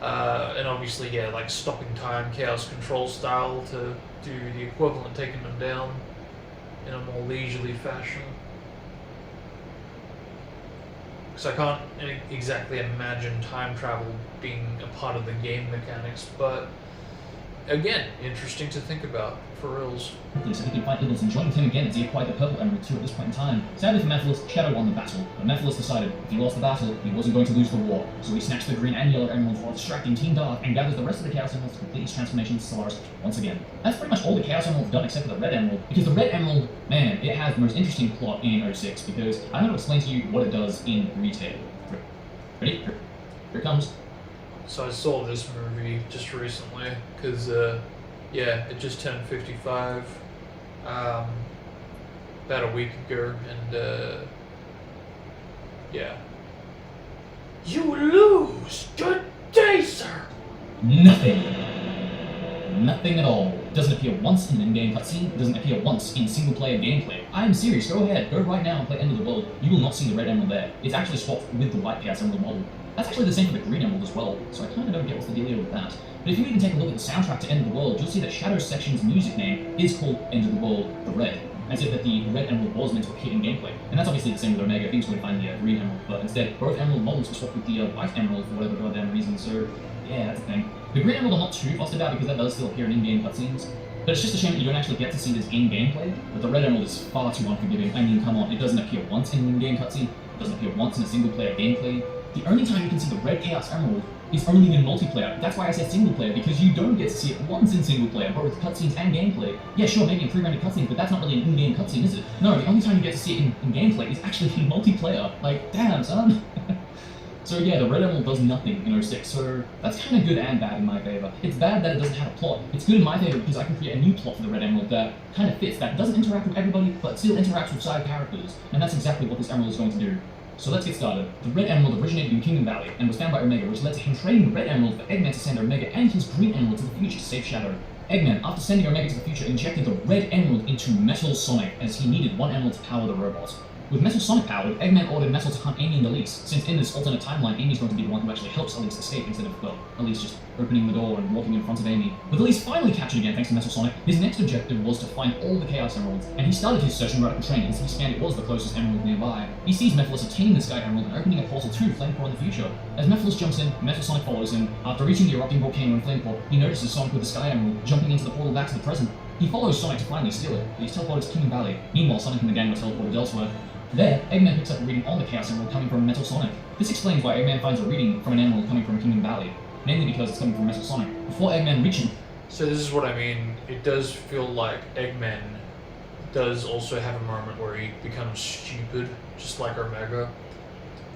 And obviously, yeah, like stopping time, chaos control style to do the equivalent, taking them down in a more leisurely fashion. So I can't exactly imagine time travel being a part of the game mechanics, but again, interesting to think about, for reals. So he can fight Iblis and join with him again as he acquired the purple emerald too at this point in time. Sadly for Mephiles, Shadow won the battle, but Mephiles decided if he lost the battle, he wasn't going to lose the war. So he snatched the green and yellow emeralds while distracting Team Dark and gathers the rest of the Chaos Emeralds to complete his transformation into Solaris once again. That's pretty much all the Chaos Emeralds done except for the red emerald, because the red emerald, man, it has the most interesting plot in 06, because I'm going to explain to you what it does in retail. Ready? Here it comes. So I saw this movie just recently, because, yeah, it just turned 55, about a week ago, and, yeah. You lose today, sir! Nothing Nothing at all. It doesn't appear once in an in-game cutscene. It doesn't appear once in single-player gameplay. I am serious. Go ahead. Go right now and play End of the World. You will not see the red emerald there. It's actually swapped with the white Chaos Emerald model. That's actually the same for the green emerald as well, so I kind of don't get what's the dealio with that. But if you even take a look at the soundtrack to End of the World, you'll see that Shadow Section's music name is called End of the World the Red, as if that the red emerald was meant to appear in gameplay. And that's obviously the same with Omega. I think it's going to find the green emerald, but instead both emerald models were swapped with the white emerald for whatever goddamn reason, so yeah, that's a thing. The green emerald I'm not too fussed about because that does still appear in in-game cutscenes, but it's just a shame that you don't actually get to see this in gameplay. But the red emerald is far too unforgiving. I mean, come on, it doesn't appear once in an in-game cutscene, it doesn't appear once in a single-player gameplay. The only time you can see the red Chaos Emerald is only in multiplayer. That's why I said single player, because you don't get to see it once in single player, both cutscenes and gameplay. Yeah, sure, maybe in pre-rendered cutscenes, but that's not really an in-game cutscene, is it? No, the only time you get to see it in gameplay is actually in multiplayer. Like, damn, son. So yeah, the red emerald does nothing in 06, so that's kind of good and bad in my favor. It's bad that it doesn't have a plot. It's good in my favor because I can create a new plot for the red emerald that kind of fits, that doesn't interact with everybody, but still interacts with side characters. And that's exactly what this emerald is going to do. So let's get started. The red emerald originated in Kingdom Valley and was found by Omega, which led to him trading the red emerald for Eggman to send Omega and his green emerald to the future to save Shadow. Eggman, after sending Omega to the future, injected the red emerald into Metal Sonic as he needed one emerald to power the robot. With Metal Sonic powered, Eggman ordered Metal to hunt Amy and Elise, since in this alternate timeline, Amy's going to be the one who actually helps Elise escape instead of, well, Elise just opening the door and walking in front of Amy. With Elise finally captured again thanks to Metal Sonic, his next objective was to find all the Chaos Emeralds, and he started his search in Radical Train as he scanned it was the closest emerald nearby. He sees Mephiles obtaining the Sky Emerald and opening a portal to Flameport in the future. As Mephiles jumps in, Metal Sonic follows him. After reaching the erupting volcano in Flameport, he notices Sonic with the Sky Emerald, jumping into the portal back to the present. He follows Sonic to finally steal it, but he's teleported to Kingdom Valley. Meanwhile, Sonic and the gang were teleported elsewhere. There, Eggman picks up a reading on the Chaos Emerald coming from Metal Sonic. This explains why Eggman finds a reading from an emerald coming from Kingdom Valley, namely because it's coming from Metal Sonic. Before Eggman reaching... So this is what I mean. It does feel like Eggman does also have a moment where he becomes stupid, just like Omega.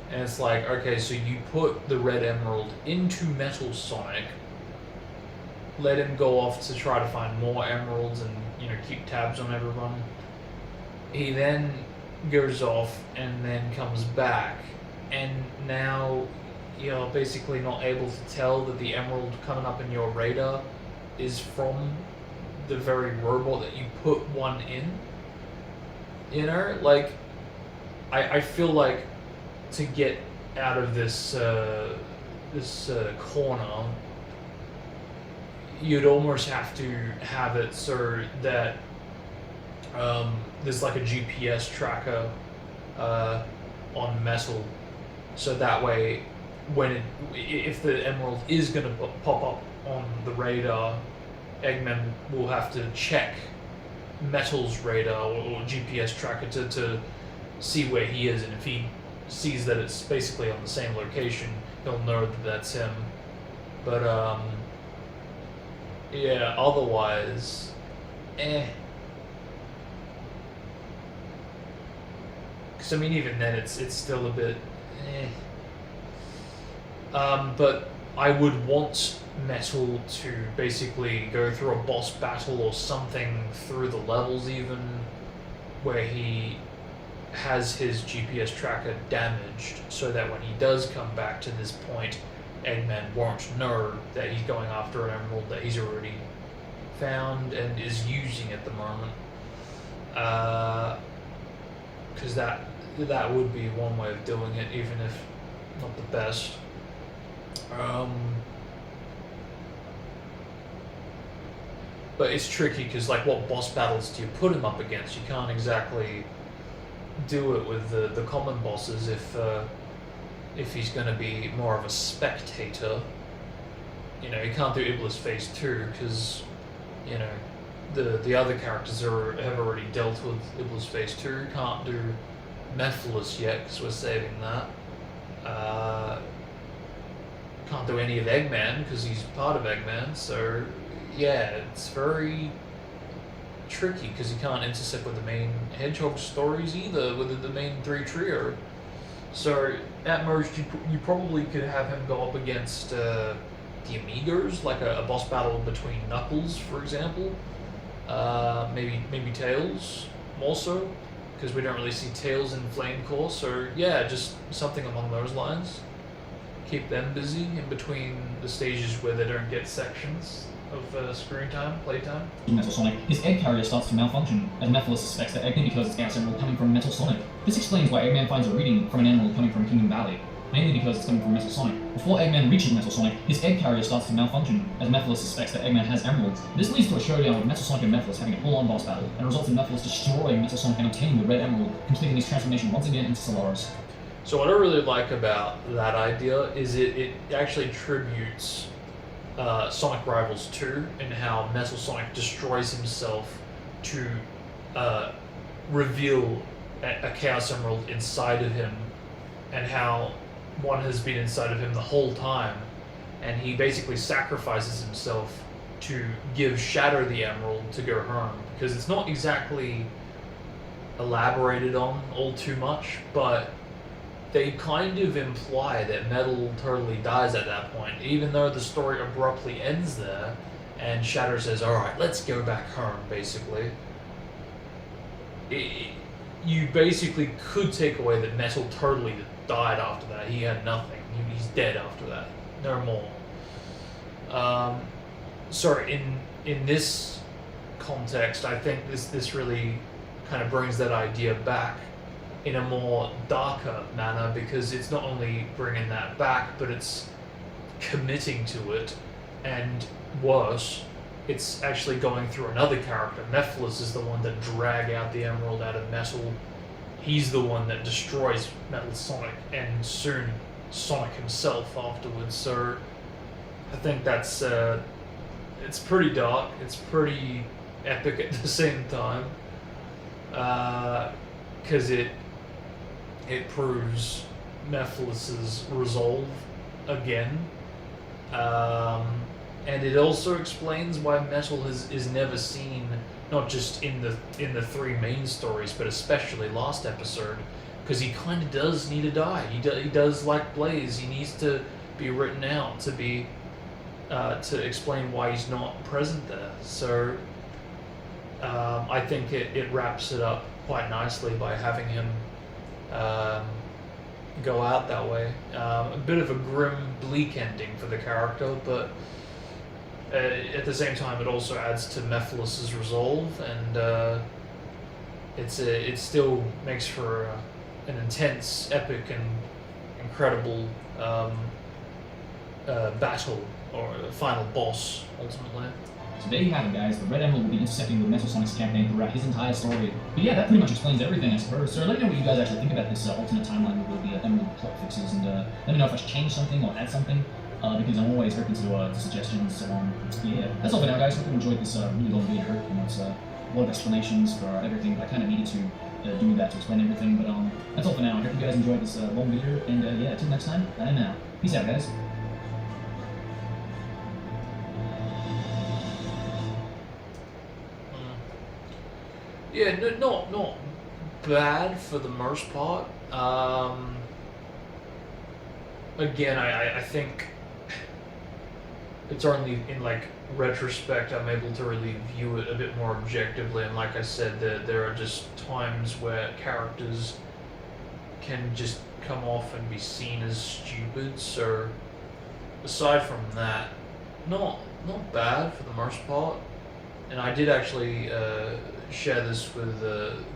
And it's like, okay, so you put the red emerald into Metal Sonic, let him go off to try to find more emeralds and, you know, keep tabs on everyone. He then goes off and then comes back, and now you're basically not able to tell that the emerald coming up in your radar is from the very robot that you put one in. You know, like, I feel like to get out of this corner, you'd almost have to have it so that there's like a GPS tracker on Metal, so that way if the emerald is going to pop up on the radar, Eggman will have to check Metal's radar or GPS tracker to see where he is, and if he sees that it's basically on the same location, he'll know that that's him. But yeah, otherwise, because I mean, even then, it's still a bit, but I would want Metal to basically go through a boss battle or something through the levels, even where he has his GPS tracker damaged, so that when he does come back to this point, Eggman won't know that he's going after an emerald that he's already found and is using at the moment. Because that would be one way of doing it, even if not the best. But it's tricky because, like, what boss battles do you put him up against? You can't exactly do it with the common bosses if he's going to be more of a spectator. You know, you can't do Iblis Phase 2 because, you know, the other characters have already dealt with Iblis Phase 2. Can't do Mephiles yet because we're saving that. Can't do any of Eggman because he's part of Eggman, so yeah, it's very tricky because you can't intercept with the main Hedgehog stories either, with the main three trio. So at most you probably could have him go up against the Amigos, like a boss battle between Knuckles, for example. Maybe Tails more so, because we don't really see Tails in Flame Core. So yeah, just something along those lines. keep them busy in between the stages where they don't get sections of screen time, playtime. Metal Sonic, his egg carrier starts to malfunction, as Mephiles suspects that Eggman because it's Chaos Emerald coming from Metal Sonic. This explains why Eggman finds a reading from an animal coming from Kingdom Valley, mainly because it's coming from Metal Sonic. Before Eggman reaches Metal Sonic, his egg carrier starts to malfunction, as Mephiles suspects that Eggman has emeralds. This leads to a showdown with Metal Sonic and Mephiles having a full-on boss battle, and results in Mephiles destroying Metal Sonic and obtaining the red emerald, completing his transformation once again into Solaris. So what I really like about that idea is it actually tributes Sonic Rivals 2 and how Metal Sonic destroys himself to reveal a Chaos Emerald inside of him, and how one has been inside of him the whole time, and he basically sacrifices himself to give Shatter the Emerald to go home, because it's not exactly elaborated on all too much, but they kind of imply that Metal totally dies at that point, even though the story abruptly ends there, and Shatter says, alright, let's go back home, basically. You basically could take away that Metal totally died after that. He had nothing. He's dead after that. No more. So in this context, I think this really kind of brings that idea back in a more darker manner, because it's not only bringing that back, but it's committing to it, and worse, it's actually going through another character. Mephiles is the one that dragged out the emerald out of Metal. He's the one that destroys Metal Sonic, and soon Sonic himself afterwards. So I think that's it's pretty dark. It's pretty epic at the same time, because it proves Mephiles' resolve again, and it also explains why Metal is never seen, not just in the three main stories, but especially last episode, because he kind of does need to die. He does like Blaze. He needs to be written out to be to explain why he's not present there. So I think it wraps it up quite nicely by having him go out that way. A bit of a grim, bleak ending for the character, but at the same time, it also adds to Mephiles' resolve, and it still makes for an intense, epic, and incredible battle, or final boss, ultimately. So there you have it, guys. The Red Emerald will be intersecting with Metal Sonic's campaign throughout his entire story. But yeah, that pretty much explains everything, I suppose. So let me know what you guys actually think about this alternate timeline with all the Emerald plot fixes, and let me know if I should change something or add something, because I'm always open to suggestions. So yeah, that's all for now, guys. Hope you enjoyed this really long video. It's a lot of explanations for everything. I kind of needed to do that to explain everything, but that's all for now. I hope you guys enjoyed this long video, and yeah, until next time, bye now. Peace out, guys. Yeah, not bad for the most part. Again, I think it's only in like retrospect I'm able to really view it a bit more objectively, and like I said, there are just times where characters can just come off and be seen as stupid. So aside from that, not bad for the most part. And I did actually share this with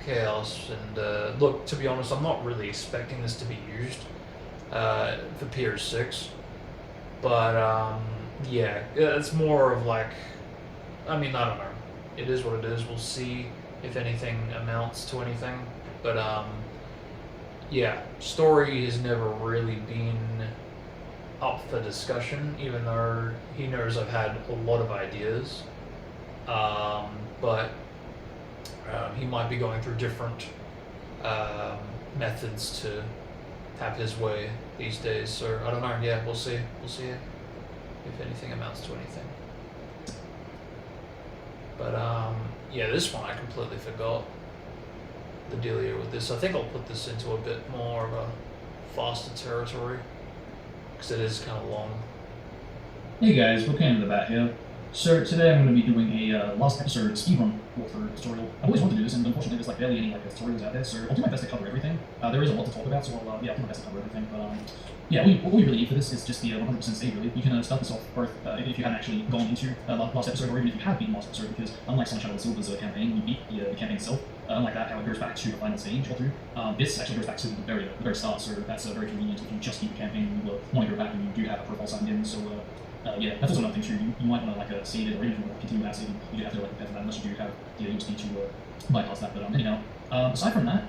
Chaos, and look, to be honest, I'm not really expecting this to be used for PS6, but yeah, it's more of like, I mean, I don't know, it is what it is. We'll see if anything amounts to anything, but yeah, story has never really been up for discussion, even though he knows I've had a lot of ideas. But he might be going through different methods to have his way these days. So I don't know. Yeah, we'll see. We'll see if anything amounts to anything. But yeah, this one I completely forgot the dealio with this. I think I'll put this into a bit more of a faster territory, because it is kind of long. Hey guys, we're kind of the bat here. So today I'm going to be doing a last episode speedrun walkthrough tutorial. I've always wanted to do this, and unfortunately there's like barely any tutorials out there, so I'll do my best to cover everything. There is a lot to talk about, so I'll do my best to cover everything. But yeah, what we really need for this is just the 100% save. Really, you can start this off both if you haven't actually gone into last episode, or even if you have beaten last episode, because unlike Sunshine of the Silver's campaign, you beat the campaign itself. Unlike that, how it goes back to the final stage or through. This actually goes back to the very start, so that's very convenient if you just beat the campaign and you want to go back and you do have a profile signed in. So yeah, that's also another thing too. You might want to save it, or even if you want to continue that saving, you do have to prepare for that unless you do have the USB to bypass that. But anyhow, aside from that,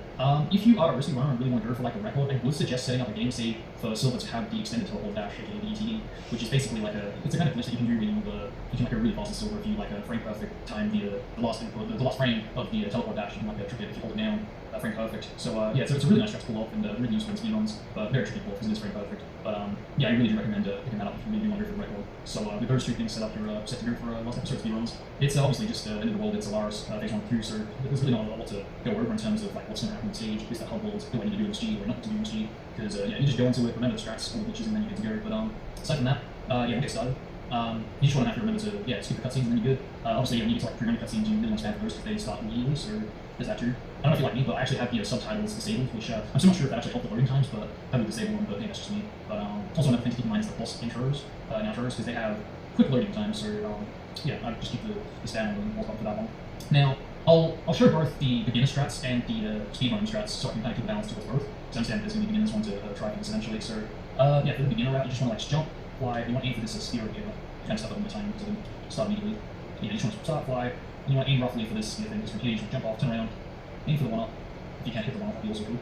if you are a risky runner and really want to go for a record, I would suggest setting up a game save for Silver to have the extended teleport dash, aka the ETD, which is basically it's a kind of glitch that you can do when you can go really fast in Silver if you frame perfect time the last input, the last frame of the teleport dash. You can trick it if you hold it down. Frame perfect. So yeah, so it's a really nice strat to pull off and really useful in speedruns, but very tricky to pull off because it is frame perfect. But yeah, I really do recommend picking that up if you really want to go for the record. So with those two things set up, you're set to go for last episode speedruns. It's obviously just end of the world. It's Alaris phase 1 through, so there's really not a lot to go over in terms of what's going to happen on stage. Is that hub world, what you need to do in SG or not to do in SG? Because yeah, you just go into it, remember the strats, all the glitches, and then you get to go. But aside from that, yeah, we'll get started. You just want to have to remember to skip the cutscenes and then you're good. Obviously, you need to pre-run cutscenes. You really want to spam those because they start immediately. So there's that too. I don't know if you're like me, but I actually have the subtitles disabled, which I'm still not sure if that actually helped the loading times, but I would disable them. But yeah, that's just me. But also another thing to keep in mind is the boss intros and outros because they have quick loading times. So yeah, I just keep the down and walk up for that one. Now I'll show both the beginner strats and the speedrun strats, so I can kind of keep the balance towards both. Because I understand there's going to be beginners one to try for this eventually. So yeah, for the beginner route, you just want to jump, fly. You want to aim for this sphere here. Kind of stuff up on the time because it doesn't start immediately. Yeah, you just want to start, fly, and you want to aim roughly for this thing. Because from here, you just jump off, turn around, aim for the one up. If you can't hit the one up, that'd be also good.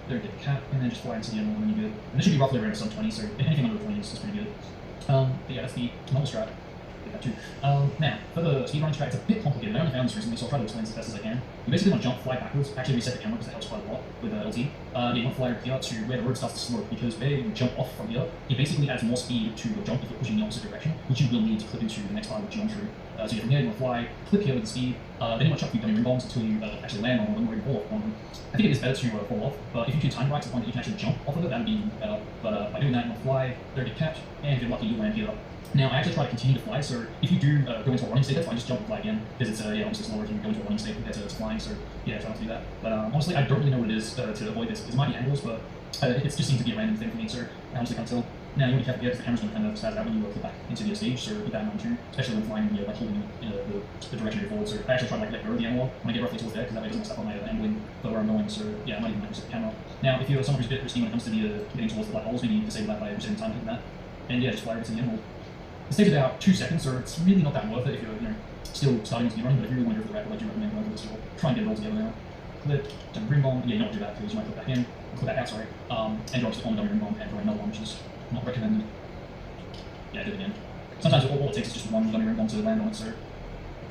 There, get the cap, and then just fly into the end when you're good. And this should be roughly around sub 20, so anything under 20 is pretty good. But yeah, that's the normal strat. Get that too. Now, for the speedrun strat, it's a bit complicated. I only found this recently, so I'll try to explain this as best as I can. You basically want to jump, fly backwards, actually reset the camera because that helps quite a lot with LT. Yeah, you want to fly over here to where the road starts to slope, because where you jump off from here, it basically adds more speed to your jump if you're pushing in the opposite direction, which you will need to clip into the next part of the geometry. So yeah, from here you want to fly, clip here with the speed, then you want to chuck a few dummy ring bombs until you actually land on one or you fall off one of them. I think it is better to fall off, but if you can time right to the point that you can actually jump off of it, that would be better. But by doing that, you want to fly, there get capped, and if you're lucky, you land here. Now, I actually try to continue to fly, so if you do go into a running state, that's fine, just jump and fly again, because it's yeah, obviously slower if you go into a running state compared to flying, so yeah, try not to do that. But honestly, I don't really know what it is to avoid this. It might be angles, but it just seems to be a random thing for me, so I honestly can't tell. Now, you want to be careful here, because the camera's going to kind of spaz out when you click back into the stage, so keep that in mind too, especially when flying and you're holding the direction you're forward. So I actually try to let go of the analog when I get roughly towards there, because that way it doesn't mess up on my angling for where I'm going, so yeah, I might even reset the camera. Now, if you're someone who's a bit risky when it comes to the getting towards the black holes, maybe disable that by resetting time like that, and yeah, just fly over to the emerald. This takes about 2 seconds, so it's really not that worth it if you're still starting to speedrun, but if you really want to go for the record, I do recommend going for this. Try and get it all together now. Clip, dummy ring bomb, yeah, you don't do that because you might clip back in, clip back out, sorry, and you're obviously on the dummy ring bomb and throw another one, which is not recommended. Yeah, I did it again. Sometimes all it takes is just one dummy ring bomb to land on it, so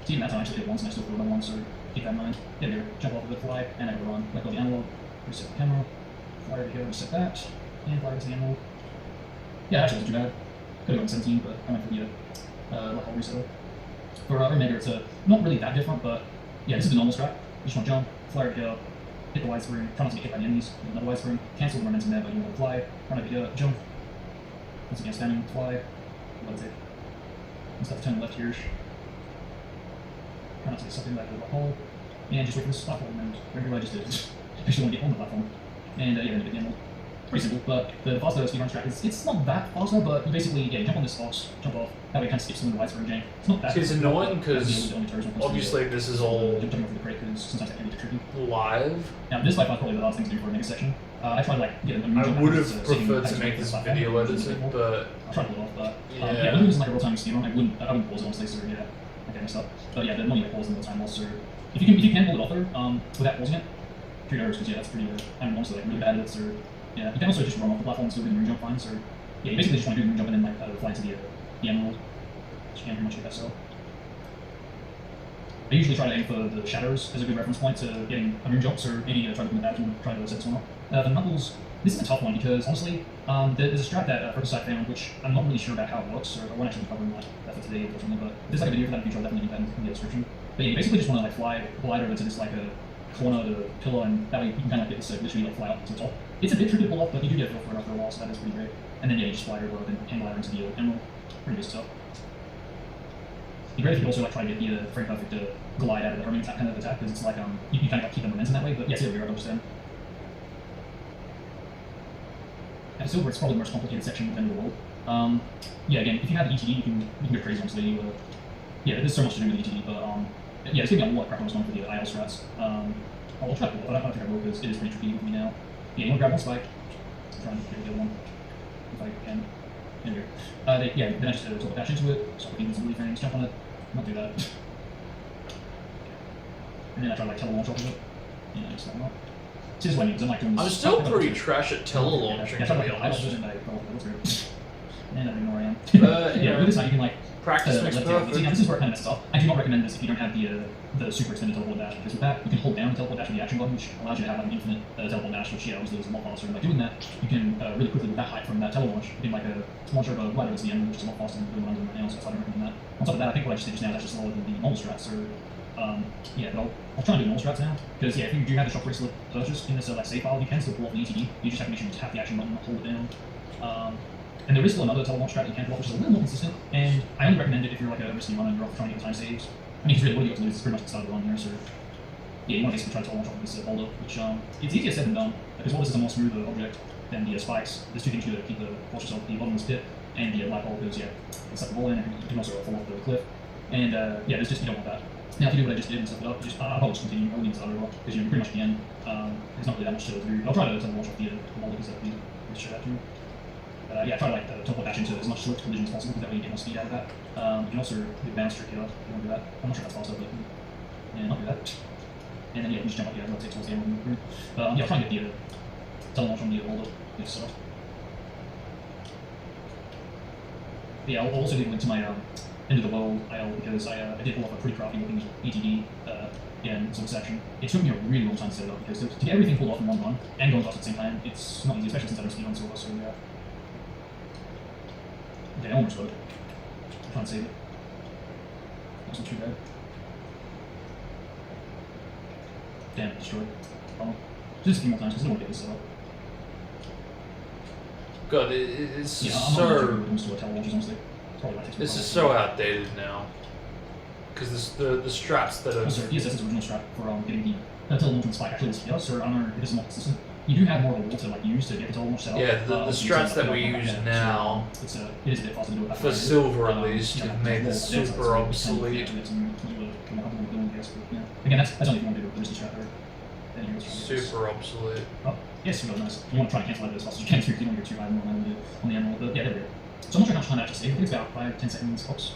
even that time I actually hit once and I still threw another one, so keep that in mind. Yeah, there, jump off of the fly, and I go run, let go of the analog, reset the camera, fly over here, reset that, and fly over to the analog. Yeah, actually wasn't too bad. Could have gone 17, but I went for the black hole reset. For Omega, it's not really that different, but yeah, this is the normal strat. You just want to jump, fly over here, hit the wide screen, try not to get hit by the enemies, another wide screen, cancel the momentum there, but you want to fly, run over here, jump, once again standing, fly, let's it. And stuff turn left here. Try not to get sucked in back to the black hole, and just wait for this platform, and remember what I just did. Actually want to get on the platform. And yeah, then get the emerald. Pretty simple, but the faster speedrun strat is, it's not that faster, but you basically, yeah, you jump on this box, jump off, that way it kind of skips some of the wide screen jank. It's not that it's annoying because obviously this is all jumping over the crate because sometimes that can be tricky. live. Now this by far is probably the hardest thing to do for a mega section. I tried like get a I would have preferred to make this video edited, but I'll try to pull it off, but yeah, if it was like a real time speedrun, I wouldn't pause it honestly, so yeah, I get messed up. But yeah, the money I pause in the time loss, so if you can pull it off though, without pausing it, kudos, because yeah, that's pretty I'm honestly like really bad at it, so yeah, you can also just run off the platform and still do the moon jump fine, so yeah, you basically just want to do the moon jump and then fly to the emerald, which you can pretty much get that so. I usually try to aim for the shadows as a good reference point to getting a moon jump, so maybe try to look at that if you want to try to set this one up. The knuckles, this is a tough one because honestly, there's a strat that Purposite found which I'm not really sure about how it works, so I won't actually cover that for today unfortunately, but if there's like a video for that in the future, I'll definitely link that in the description. But yeah, you basically just want to glide over to this like a corner to the pillar, and that way you can kind of get this literally fly up to the top. It's a bit tricky to pull off, but you do get a feel for it after a while, so that is pretty great. And then yeah, you just fly over and hang glide into the emerald. Pretty good stuff. be great if you could also like try to get the frame perfect to glide out of the homing attack kind of attack, because it's like you kind of like keep the momentum that way. But yeah, it's really weird, I understand. And Silver, it's probably the most complicated section within the world. Yeah, again, if you have the ETD, you can go crazy on City. Yeah, there's so much to do with the ETD, but yeah, it's gonna be a lot of crap when it's going for the IL strats. I'll try to pull it. I don't think I will because it is pretty tricky with me now. Yeah, you want to grab one spike. I'm trying to get the other one if I can. There we go. Yeah, then I just sort of dash into it, start looking at some frames, jump on it, not do that. And then I try to like tele-launch off of it. Yeah, just that one up. See, this is what I mean, because I'm like doing this. I'm still pretty trash at tele-launching, Yeah, to try be to honest. and I go, that's weird. And I don't know where I am. You Yeah, with this side you can like practice makes left tail. perfect. See, now this is where it kind of messes up. I do not recommend this if you don't have the super extended teleport dash, because with that you can hold down the teleport dash with the action button, which allows you to have like an infinite teleport dash, which obviously is a lot faster. And by doing that, you can really quickly with that height from that tele-launch, you can like launch over right over to the end, which is a lot faster than doing what I'm doing right now, so I don't recommend that. On top of that, I think what I just did just now is actually slower than the normal strats, so yeah, but I'll try and do normal strats now, because yeah, if you do have the shock bracelet purchased in this like save file, you can still pull off the ETD, you just have to make sure you tap the action button and hold it down. And there is still another tele-launch strat you can pull off, which is a little more consistent, and I only recommend it if you're like a risky runner and you're off trying to get time saves. I mean, because really, what do you got to lose? It's pretty much the start of the run here, so yeah, you want to basically try to tele-launch off of this boulder, which it's easier said than done, because while this is a more smoother object than the spikes, there's two things you got to keep watch yourself, the bottomless pit and the black hole, because yeah, it's like a ball in, and you can also fall off the cliff, and yeah, there's just, you don't want that. Now, if you do what I just did and stuff it up, I'll probably just continue. I won't need to start over because you're pretty much at the end. There's not really that much to do. I'll try to launch off the boulder because that'll be straight at you. Yeah, try to like teleport dash into as much select collision as possible because that way you get more speed out of that. You can also do bounce trick here if you want to do that. I'm not sure if that's faster, but yeah, not do that. And then yeah, you just jump up here and rotate towards the end of the group. Yeah, I'll try and get the tele-launch on the boulder. Yes, sir. Yeah, I'll also leave a link to my end of the world IL because I did pull off a pretty crafty looking ETD in some section. It took me a really long time to set it up because to get everything pulled off in one run and going fast at the same time, it's not easy, especially since I don't speed on silver, so yeah. Okay, I almost got it. I'll try and save it. That's not too bad. Damn, destroyed. Just a few more times because I don't want to get this set up. God, it's Yeah, I'm not sure when it comes to tele-launches, honestly. This is so outdated now. Because the straps that are. Also, DSS's original strat for getting the tele-launch and spike actually is here, so I don't know if this is more consistent. You do have more of a wall to like use to get the tele-launch set up. Yeah, the strats that we use now, so, it is a bit faster to do it that for way. silver at least, you know, have made this more super downside, obsolete. So yeah. Again, that's only if you want to do a risky strat there. Then you go Super obsolete. Oh, yes, you go, nice. You want to try and cancel that as fast as you can too, if you don't get too high on the emerald, but yeah, there we go. So I'm not sure how much time I actually saved. I think it's about 5-10 seconds tops.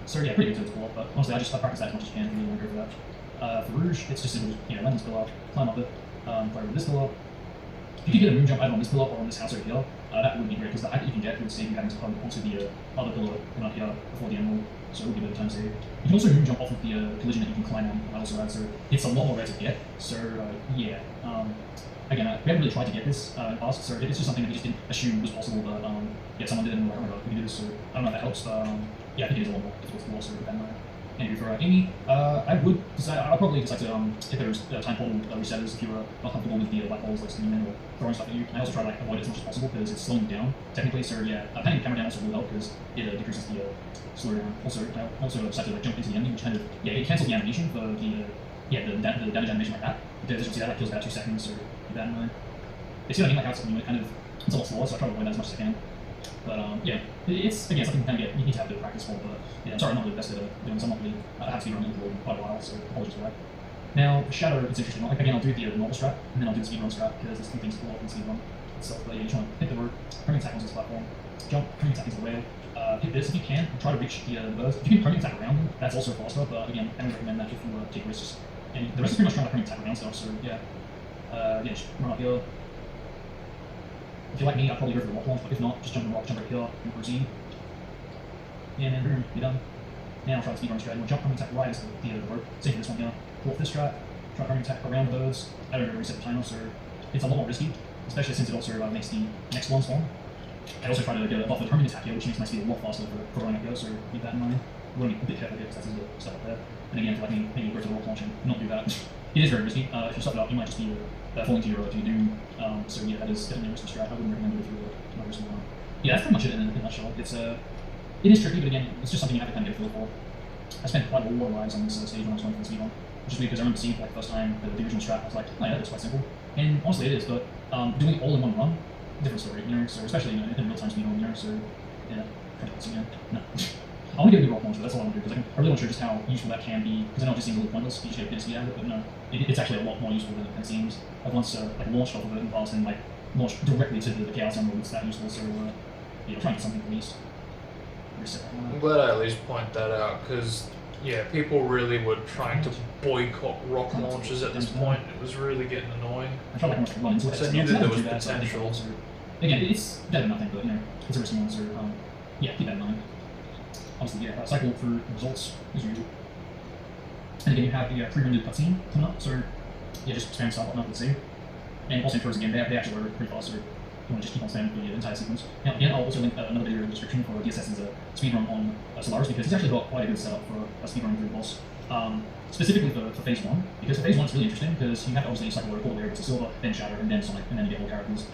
So yeah, pretty good to pull up, but honestly, I practice that as much as you can if you really want to go for that. For Rouge, it's just simple, you know, land this pillar, climb up it, fire over this pillar. If you could get a moon jump either on this pillar or on this house over here, that would be great, because the height you can get would save you having to climb onto the other pillar and up here before the emerald, so it would be a bit of time save. You can also moon jump off of the collision that you can climb on, I also add, so it's a lot more rare to get, so yeah. Again, we haven't really tried to get this in the past, so it's just something that we just didn't assume was possible, but yeah, someone did it and we're like, oh my god, we can do this, so I don't know if that helps. Yeah, I think it is a lot more difficult to also than anyway, for Amy, I would decide, I'll probably decide to, if there's time portal resetters, if you're not comfortable with the black holes like spinning in or throwing stuff at you, I also try to like avoid it as much as possible because it's slowing you down, technically, so yeah, panning the camera down also will help because it decreases the slow down. Also, I also decide to like jump into the ending, which kind of, yeah, it cancels the animation for the damage animation like that, because as you can see that like kills about 2 seconds, so keep that in mind. You see what I mean, like how it's, kind of, it's a lot slower, so I try to avoid that as much as I can. But yeah, it's again something you kind of you need to have a bit of practice for. But yeah, I'm sorry, I'm not really the best at doing something. Really, I have to be running for quite a while, so apologies for that. Now, Shadow, it's interesting. Like, again, I'll do the normal strat, and then I'll do the speedrun strat because there's 2 things to pull off in speedrun itself. But yeah, you just want to hit the rope, homing attack onto this platform, jump, homing attack into the rail, hit this if you can, and try to reach the birds. If you can homing attack around them, that's also faster. But again, I don't recommend that if you take risks. And the rest is pretty much trying to homing attack around stuff. So yeah, yeah, just run up here. If you're like me, I'd probably go for the rock launch, but if not, just jump the rock, jump right here, and proceed. And then boom, you're done. Now I'll try the speedrun strat. You want to jump, homing attack right as the rope. Same for this one here. Pull off this strat, try homing attack around the birds. I don't know, reset the timer, so it's a lot more risky, especially since it also makes the next one spawn. I also try to get a buff with homing attack here, which makes my speed a lot faster for running up here, so keep that in mind. You want to be a bit careful here because that's the stuff up there. And again, for like me, maybe go to the rock launch and not do that. It is very risky. If you stuff it up, you might just be falling to your doom. So yeah, that is definitely a risky strat. I wouldn't recommend it if you're not risky one. Yeah, that's pretty much it in a nutshell. It is tricky, but again, it's just something you have to kind of get a feel for. I spent quite a lot of lives on this stage when I was going for the speed run. Which is weird because I remember seeing for like the first time the original strat, I was like, oh yeah, that's quite simple. And honestly it is, but doing it all in one run, different story, you know, so especially in a real-time speed run, you know, so yeah, no. I want to get a good rock launcher, that's all I want to do, because I really want to show just how useful that can be, because I know it just seems a little pointless, you just get a bit of speed out of it, but no, it's actually a lot more useful than it seems. I've once like launched off of it in the past and like launched directly to the Chaos Emerald, it's that useful, so yeah, I'm trying to get something at least. I'm glad I at least point that out, because yeah, people really were trying to boycott rock launches at this point. It was really getting annoying. I felt like I must run into it. So I knew that there was potential. Again, it's better than nothing, but you know, it's a risky one, so yeah, keep that in mind. Obviously, yeah, cycle through results as usual. And again, you have the pre-rendered cutscene coming up, so yeah, just spam start button up and save. And also intros again, they actually load pretty fast, so you want to just keep on spamming the entire sequence. Now, again, I'll also link another video in the description for the Assassin's speedrun on Solaris, because he's actually got quite a good setup for a speedrun through the boss. Specifically for Phase 1, because for Phase 1 it's really interesting, because you have to obviously cycle all the way over to Silver, then Shadow, and then Sonic, and then you get all characters.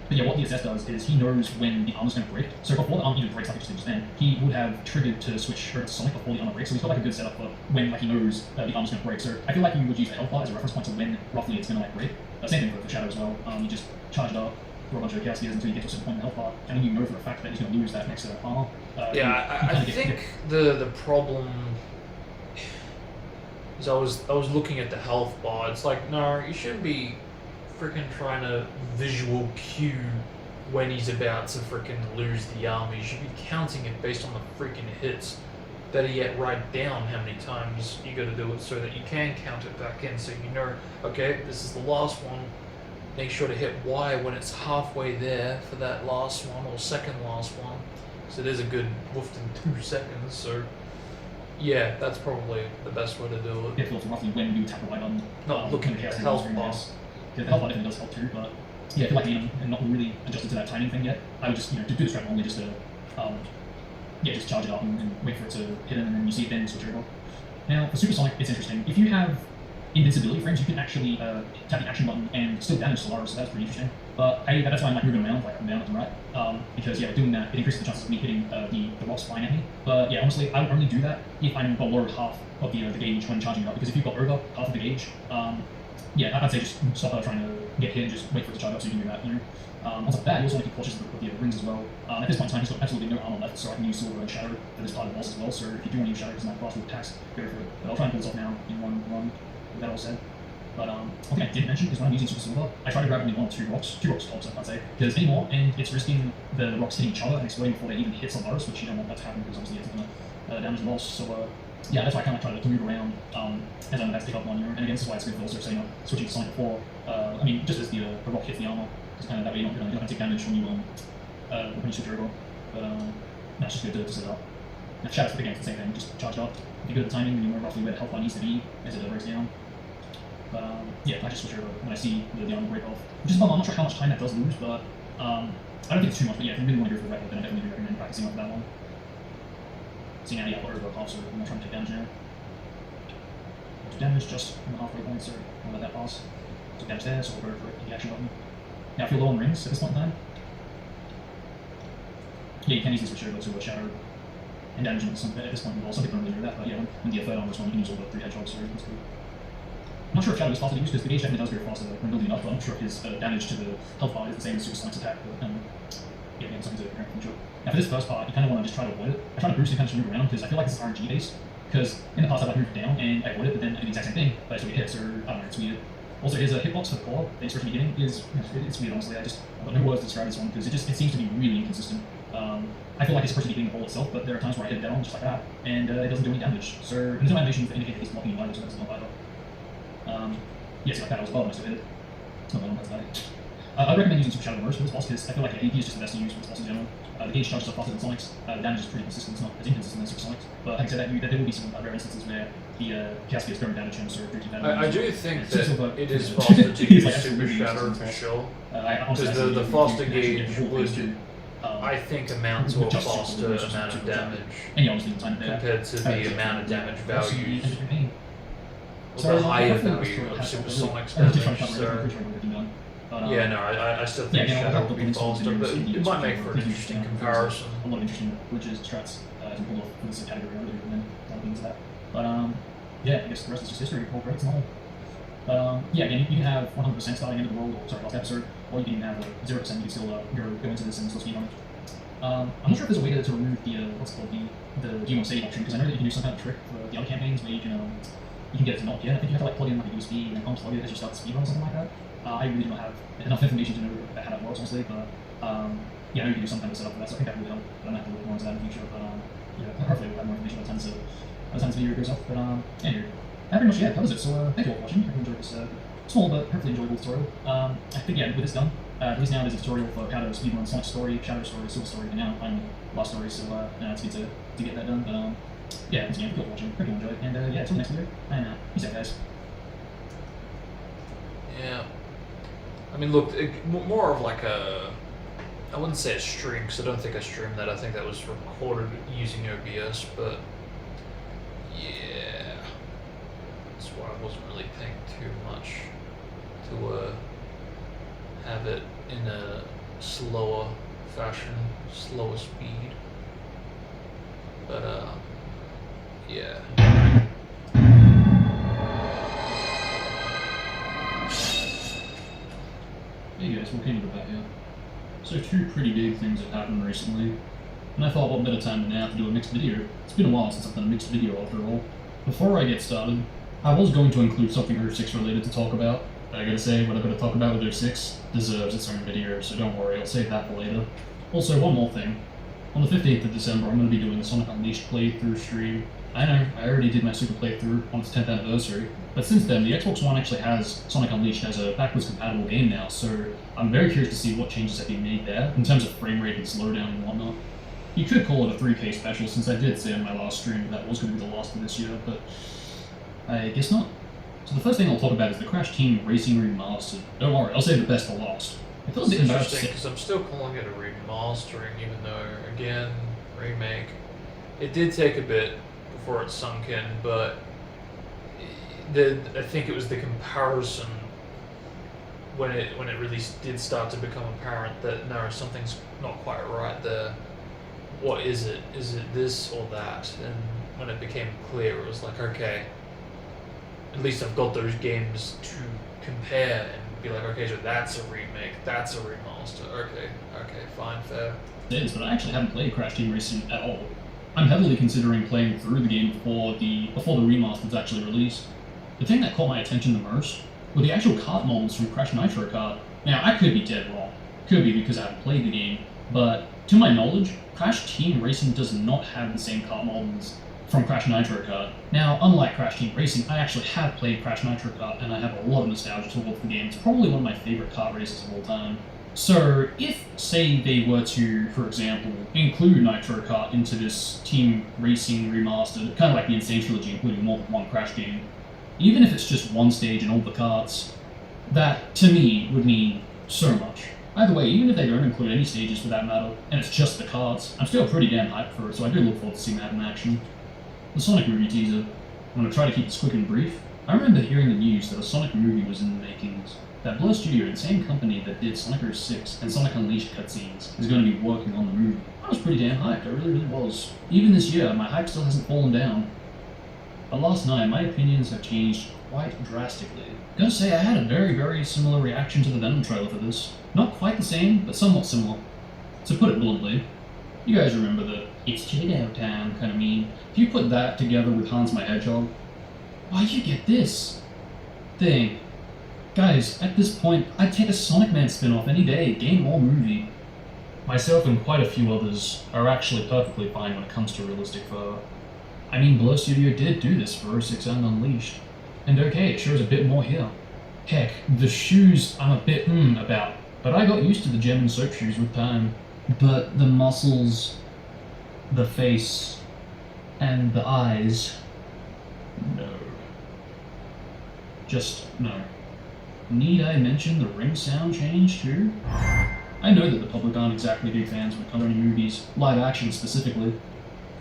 But yeah, what the SS does is he knows when the armor's going to break. So before the armor even breaks like it just then, he would have triggered to switch over to Sonic before the armor breaks. So he's got like a good setup for when like he knows the armor's going to break. So I feel like you would use the health bar as a reference point to when roughly it's going to like break. Same thing for Shadow as well. You just charge it up, throw a bunch of chaos gears until you get to a certain point in the health bar, and then you know for a fact that he's going to lose that next armor. I think the problem is I was looking at the health bar. It's like, no, you shouldn't be freaking trying to visual cue when he's about to freaking lose the armor. You should be counting it based on the freaking hits. Better yet, write down how many times you got to do it so that you can count it back in, so you know, okay, this is the last one. Make sure to hit Y when it's halfway there for that last one or second last one. So there's a good woofed in 2 seconds. So yeah, that's probably the best way to do it. Yeah, feel roughly when you tap the right button. Not looking at the health bar. Yeah, the health bar definitely does help too, but yeah, I feel like I'm not really adjusted to that timing thing yet. I would just do the strat only just to just charge it up and wait for it to hit him, and then you see it then switch over. Now for Supersonic, it's interesting. If you have invincibility frames, you can actually tap the action button and still damage Solaris, so that's pretty interesting. But that's why I'm like moving around, like up and down, left and right, because yeah, doing that, it increases the chances of me hitting the rocks flying at me. But yeah, honestly, I would only do that if I'm below half of the gauge when charging it up, because if you've got over half of the gauge, yeah, I'd say just stop trying to get hit and just wait for it to charge up so you can do that, you know. On top of that, you also want to keep cautious with the rings as well. At this point in time, he's got absolutely no armor left, so I can use Silver and Shadow for this part of the boss as well. So if you do want to use Shadow because my fast with attacks, go for it. But I'll try and pull this off now in one run, with that all said. But one thing I didn't mention is when I'm using Super Silver, I try to grab only 1 or 2 rocks tops, I'd say, because anymore, and it's risking the rocks hitting each other and exploding before they even hit Solaris, which you don't want that to happen because obviously it's going to damage the boss. So yeah, that's why I kind of try to move around as I'm about to pick up one, you know. And again, this is why it's good for also setting up switching to Sonic before. I mean, just as the rock hits the armor, just kind of that way you're not going to take damage when you switch over. But that's just good to set it up. Now, Shadows for the game, it's the same thing, just charge it up. If you're good at the timing, then you know roughly where the health bar needs to be as it breaks down. But yeah, I just switch over when I see the armor break off. Which is fun. I'm not sure how much time that does lose, but I don't think it's too much. But yeah, if you really want to go for the record, then I definitely recommend practicing off that one. See now, yeah, I've got over a half, so I'm not trying to take damage now. Took damage just from the halfway point, so I'll let that pass. Took damage there, so I'll go for it, the action button. Now, if you're low on rings at this point in time, yeah, you can easily switch over to a Shadow and damage at this point as well. Some people don't really do that, but yeah, when the third armor is one, you can use all the 3 hedgehogs, so that's good. I'm not sure if Shadow is faster to use, because the gauge definitely does go faster when building it up, but I'm not sure if his damage to the health bar is the same as Supersonic's attack, but yeah, again, something to compare from sure. Now for this first part, you kind of want to just try to avoid it. I try to boost and kind of move around, because I feel like this is RNG based, because in the past I've like moved down and I avoid it, but then I do the exact same thing, but I still get hit, so I don't know, it's weird. Also, here's a hitbox for the core, the expression you're getting is, it's weird honestly, I've got no words to describe this one, because it seems to be really inconsistent. I feel like it's supposed to be hitting the ball itself, but there are times where I hit it down just like that, and it doesn't do any damage. So there's no animation to indicate that it's blocking either, so that's not either. Yeah, so like that, I was above and I still hit it. It's not bad, that's that. I recommend using Super Shadow most for this boss, because I feel like AP is just the best to use for this boss in general. The gauge charges are faster than Sonic's, the damage is pretty consistent, it's not as inconsistent as Super Sonic's. But having said that, there will be some rare instances where the Chaos Gears don't damage him, so if you I do think that it is faster to use Super Shadow for sure. Because the faster gauge would, I think, amount to a faster amount of damage compared to the amount of damage values. The higher value of Supersonic's damage, so But, Yeah, no, I still yeah, think again, I'll Shadow have would the be links on faster, the but videos, it might make for an please interesting understand comparison. a lot of interesting glitches, strats to pull off for this category. I really recommend diving into that. But yeah, I guess the rest is just history. All great, it's normal. But yeah, again, you can have 100% starting into the world, or sorry, last episode, or you can have 0%. You can still go into this and still speed on it. I'm not sure if there's a way to remove the what's it called, the GMO save option, because I know that you can do some kind of trick for the other campaigns where you can get it to not yet. I think you have to like plug in like a USB and then unplug it as you start the speed run or something like that. I really do not have enough information to know about how that works, honestly, but yeah, I know you can do some kind of setup for that, so I think that would help. But I'm gonna have to look more into that in the future. But yeah, hopefully we'll have more information by the time this video goes off. But anyway, that pretty much covers it. So thank you all for watching. I hope you enjoyed this small but hopefully enjoyable tutorial. I think yeah, with this done, at least now there's a tutorial for how to speedrun Sonic Story, Shadow Story, Silver Story, and now finally Lost Story. So it's good to get that done. But yeah, once again, thank you all for watching. Hope you all enjoyed, and yeah, until the next video. And peace out, guys. Yeah. I mean, look, more of like I wouldn't say a stream, because I don't think I streamed that. I think that was recorded using OBS, but yeah. That's why I wasn't really paying too much to have it in a slower fashion, slower speed. But, yeah. Hey guys, welcome to the back here. So two pretty big things have happened recently, and I thought what better time than now to do a mixed video. It's been a while since I've done a mixed video after all. Before I get started, I was going to include something 06 related to talk about, but I gotta say, what I'm gonna talk about with 06 deserves its own video, so don't worry, I'll save that for later. Also, one more thing. On the 15th of December, I'm going to be doing a Sonic Unleashed playthrough stream. I know, I already did my Super playthrough on its 10th anniversary, but since then, the Xbox One actually has Sonic Unleashed as a backwards compatible game now, so I'm very curious to see what changes have been made there, in terms of frame rate and slowdown and whatnot. You could call it a 3K special, since I did say in my last stream that was going to be the last for this year, but I guess not. So the first thing I'll talk about is the Crash Team Racing Remastered. Don't worry, I'll save the best for last. I feel a bit embarrassed to say. Because I'm still calling it a remastering, even though, again, remake. It did take a bit before it sunk in, but I think it was the comparison when it really did start to become apparent that no, something's not quite right there. What is it? Is it this or that? And when it became clear, it was like, okay, at least I've got those games to compare and be like, okay, so that's a remake, that's a remaster, okay, fine, fair. It is, but I actually haven't played Crash Team Racing at all. I'm heavily considering playing through the game before the remaster was actually released. The thing that caught my attention the most were the actual kart models from Crash Nitro Kart. Now, I could be dead wrong. Could be because I haven't played the game, but to my knowledge, Crash Team Racing does not have the same kart models from Crash Nitro Kart. Now, unlike Crash Team Racing, I actually have played Crash Nitro Kart, and I have a lot of nostalgia towards the game. It's probably one of my favorite kart races of all time. So, if, say, they were to, for example, include Nitro Kart into this Team Racing Remastered, kind of like the Insane Trilogy, including more than one Crash game, even if it's just one stage and all the karts, that, to me, would mean so much. Either way, even if they don't include any stages for that matter, and it's just the karts, I'm still pretty damn hyped for it, so I do look forward to seeing that in action. The Sonic movie teaser. I'm going to try to keep this quick and brief. I remember hearing the news that a Sonic movie was in the makings. That Blur Studio, the same company that did Sonic 06 and Sonic Unleashed cutscenes, is going to be working on the movie. I was pretty damn hyped, I really was. Even this year, my hype still hasn't fallen down. But last night, my opinions have changed quite drastically. Gotta say, I had a very similar reaction to the Venom trailer for this. Not quite the same, but somewhat similar. To put it bluntly, you guys remember the "it's chilly downtown" kind of meme? If you put that together with Hans my Hedgehog, why'd you get this thing? Guys, at this point, I'd take a Sonic Man spin-off any day, game or movie. Myself and quite a few others are actually perfectly fine when it comes to realistic fur. I mean, Blur Studio did do this for 06 and Unleashed. And okay, it shows a bit more here. Heck, the shoes I'm a bit about, but I got used to the German soap shoes with time. But the muscles, the face, and the eyes, no. Just no. Need I mention the ring sound change too? I know that the public aren't exactly big fans when it comes to movies, live action specifically.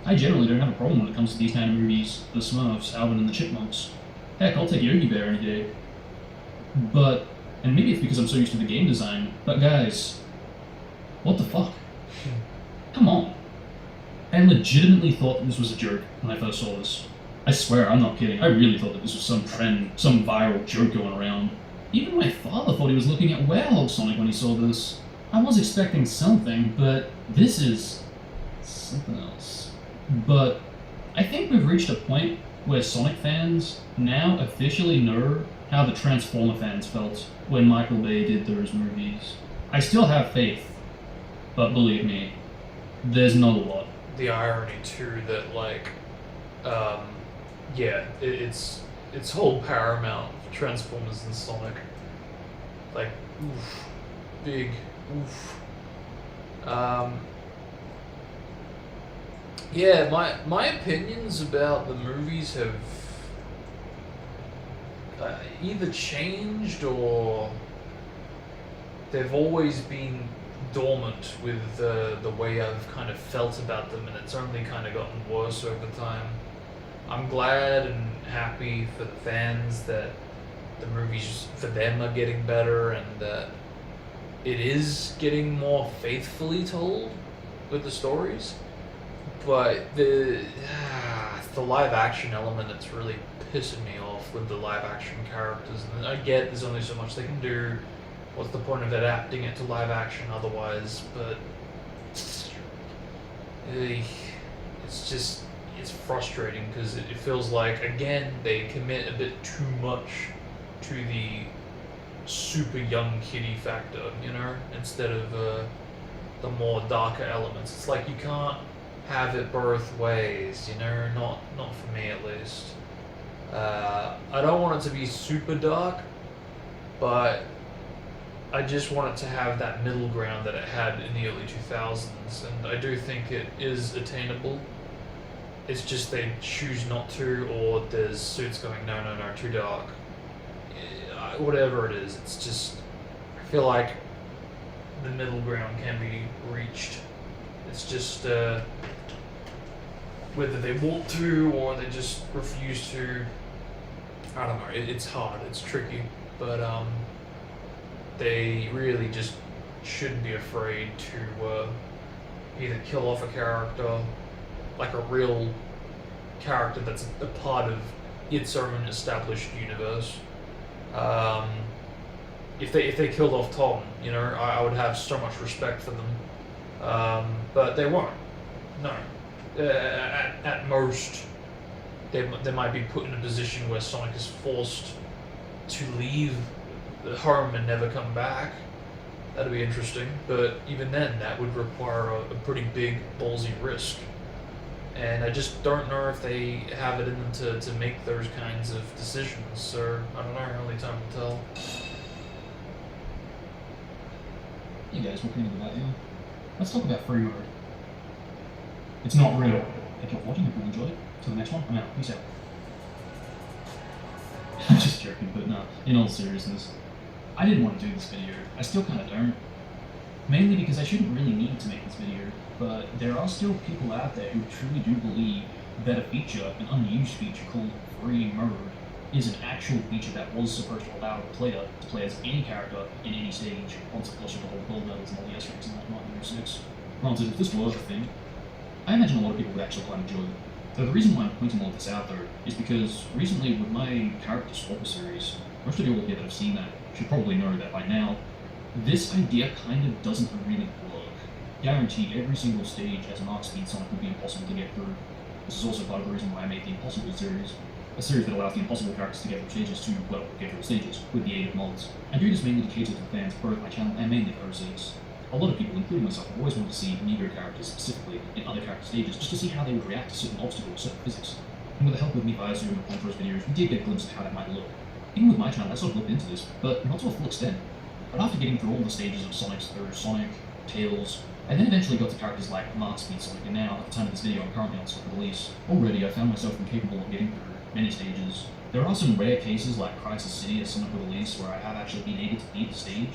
I generally don't have a problem when it comes to these kind of movies, the Smurfs, Alvin and the Chipmunks. Heck, I'll take Yogi Bear any day. But And maybe it's because I'm so used to the game design, but guys, what the fuck? Come on. I legitimately thought that this was a joke when I first saw this. I swear, I'm not kidding. I really thought that this was some trend, some viral joke going around. Even my father thought he was looking at Werewolf Sonic when he saw this. I was expecting something, but this is something else. But I think we've reached a point where Sonic fans now officially know how the Transformer fans felt when Michael Bay did those movies. I still have faith, but believe me, there's not a lot. The irony too that like, yeah, it's whole Paramount, Transformers and Sonic. Like, oof, big, oof. Yeah, my opinions about the movies have either changed or they've always been dormant with the way I've kind of felt about them, and it's only kind of gotten worse over time. I'm glad and happy for the fans that the movies for them are getting better and that it is getting more faithfully told with the stories. But the live action element, it's really pissing me off with the live action characters. And I get there's only so much they can do. What's the point of adapting it to live action otherwise? But it's frustrating because it feels like, again, they commit a bit too much to the super young kiddie factor, you know, instead of the more darker elements. It's like you can't have it both ways, you know, not for me at least. I don't want it to be super dark, but I just want it to have that middle ground that it had in the early 2000s, and I do think it is attainable. It's just they choose not to, or there's suits going, no, too dark. Whatever it is, it's just, I feel like the middle ground can be reached. It's just whether they want to or they just refuse to. I don't know. It's hard. It's tricky, but they really just shouldn't be afraid to either kill off a character, like a real character that's a part of its own established universe. If they killed off Tom, you know, I would have so much respect for them. But they won't. No. At most, they might be put in a position where Sonic is forced to leave the home and never come back. That'd be interesting. But even then, that would require a pretty big, ballsy risk. And I just don't know if they have it in them to make those kinds of decisions. So, I don't know, only time will tell. Hey guys, welcome to that here. Let's talk about free mode. It's not real. Thank you for watching, hope you enjoyed it. Till the next one, I'm out. Peace out. I'm just joking, but no, in all seriousness, I didn't want to do this video. I still kind of don't. Mainly because I shouldn't really need to make this video, but there are still people out there who truly do believe that a feature, an unused feature called free mode, is an actual feature that was supposed to allow a player to play as any character in any stage, once of course with the whole gold medals and all the S-ranks and whatnot in Year 6. Granted, if this was a thing, I imagine a lot of people would actually quite enjoy it. So the reason why I'm pointing all of this out though, is because recently with my character swapper series, most of you all here that have seen that should probably know that by now, this idea kind of doesn't really work. Guaranteed, every single stage as an arc speed Sonic would be impossible to get through. This is also part of the reason why I made the Impossible series, a series that allows the impossible characters to get through stages to, well, get through stages, with the aid of mods. I do this mainly to cater to the fans of both my channel and mainly for 6. A lot of people, including myself, have always wanted to see Amiibo characters specifically in other character stages, just to see how they would react to certain obstacles, certain physics. And with the help of me via Zoom and Contro's videos, we did get a glimpse of how that might look. Even with my channel, I sort of looked into this, but not to a full extent. But after getting through all the stages of Sonic's, there was Sonic, Tails, I then eventually got to characters like Mark Speed Sonic, and now, at the time of this video, I'm currently on Sonic release. Already, I found myself incapable of getting through many stages. There are some rare cases like Crisis City as Sonic release where I have actually been able to beat the stage,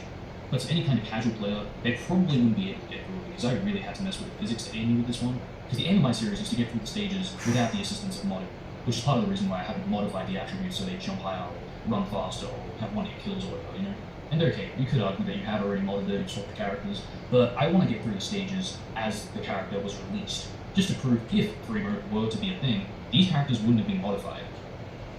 but to any kind of casual player, they probably wouldn't be able to get through it because I really had to mess with the physics to aim me with this one, because the aim of my series is to get through the stages without the assistance of modding, which is part of the reason why I haven't modified the attributes so they jump higher, run faster, or have one-hit kills or whatever, you know? And okay, you could argue that you have already modded it and swapped the characters, but I want to get through the stages as the character was released, just to prove if free mode were to be a thing, these characters wouldn't have been modified.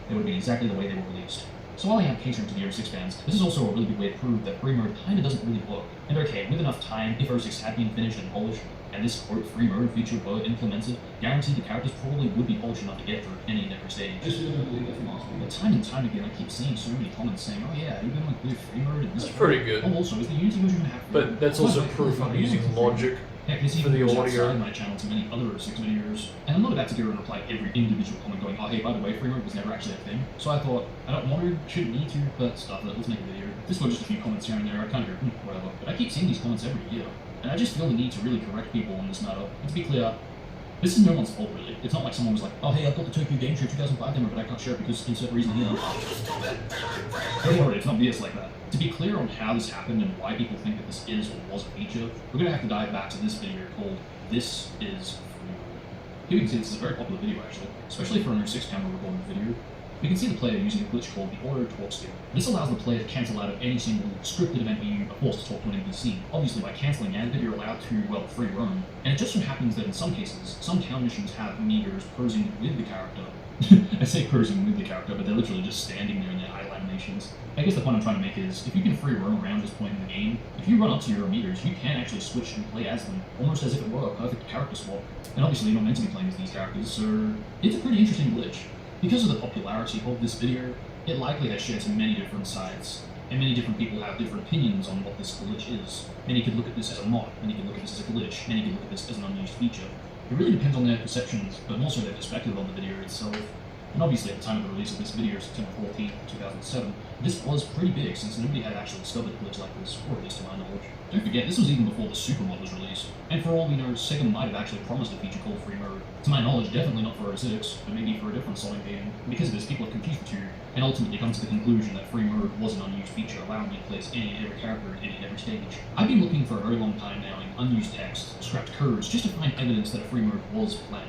They would have been exactly the way they were released. So while I am catering to the 06 fans, this is also a really good way to prove that free mode kinda doesn't really work. And okay, with enough time, if 06 had been finished and polished, and this quote free mode feature were implemented, guaranteed the characters probably would be polished enough to get through any and every stage. But time and time again, I keep seeing so many comments saying, "Oh yeah, you're gonna include free mode in this." That's pretty good. Oh, also, is the Unity version gonna have free mode? But that's also proof I'm using logic Yeah, because for the audio. outside my channel to many other 06 videos, and I'm not about to go and reply every individual comment going, "Oh hey, by the way, free mode was never actually a thing." So I thought, I don't want to, shouldn't need to, but stuff it, let's make a video. This was just a few comments here and there, I kind of go, whatever. But I keep seeing these comments every year, and I just feel the need to really correct people on this matter. And to be clear, this is no one's fault really. It's not like someone was like, "Oh hey, I've got the Tokyo Game Show 2005 demo, but I can't share it because insert reason here." Don't worry, it's not BS like that. To be clear on how this happened and why people think that this is or was a feature, we're gonna have to dive back to this video called "This Is Free Mode." Here we can see this is a very popular video actually, especially for an 06 camera recording video. We can see the player using a glitch called the auto talk skill. This allows the player to cancel out of any single scripted event where you are forced to talk to an NPC. Obviously, by cancelling out of it, you're allowed to, well, free roam. And it just so happens that in some cases, some town missions have meters posing with the character. I say posing with the character, but they're literally just standing there in their eye animations. I guess the point I'm trying to make is, if you can free roam around this point in the game, if you run up to your meters, you can actually switch and play as them, almost as if it were a perfect character swap. And obviously, you're not meant to be playing as these characters, so it's a pretty interesting glitch. Because of the popularity of this video, it likely has shared to many different sides, and many different people have different opinions on what this glitch is. Many could look at this as a mod, many could look at this as a glitch, many could look at this as an unused feature. It really depends on their perceptions, but also their perspective on the video itself. And obviously at the time of the release of this video, September 14, 2007, this was pretty big since nobody had actually discovered a glitch like this, or at least to my knowledge. Don't forget, this was even before the Super mod was released, and for all we know, Sega might have actually promised a feature called free mode. To my knowledge, definitely not for 06, but maybe for a different Sonic game. Because of this, people have confused the two, and ultimately come to the conclusion that free mode was an unused feature, allowing you to place any and every character in any and every stage. I've been looking for a very long time now in unused text, scrapped codes, just to find evidence that a free mode was planned.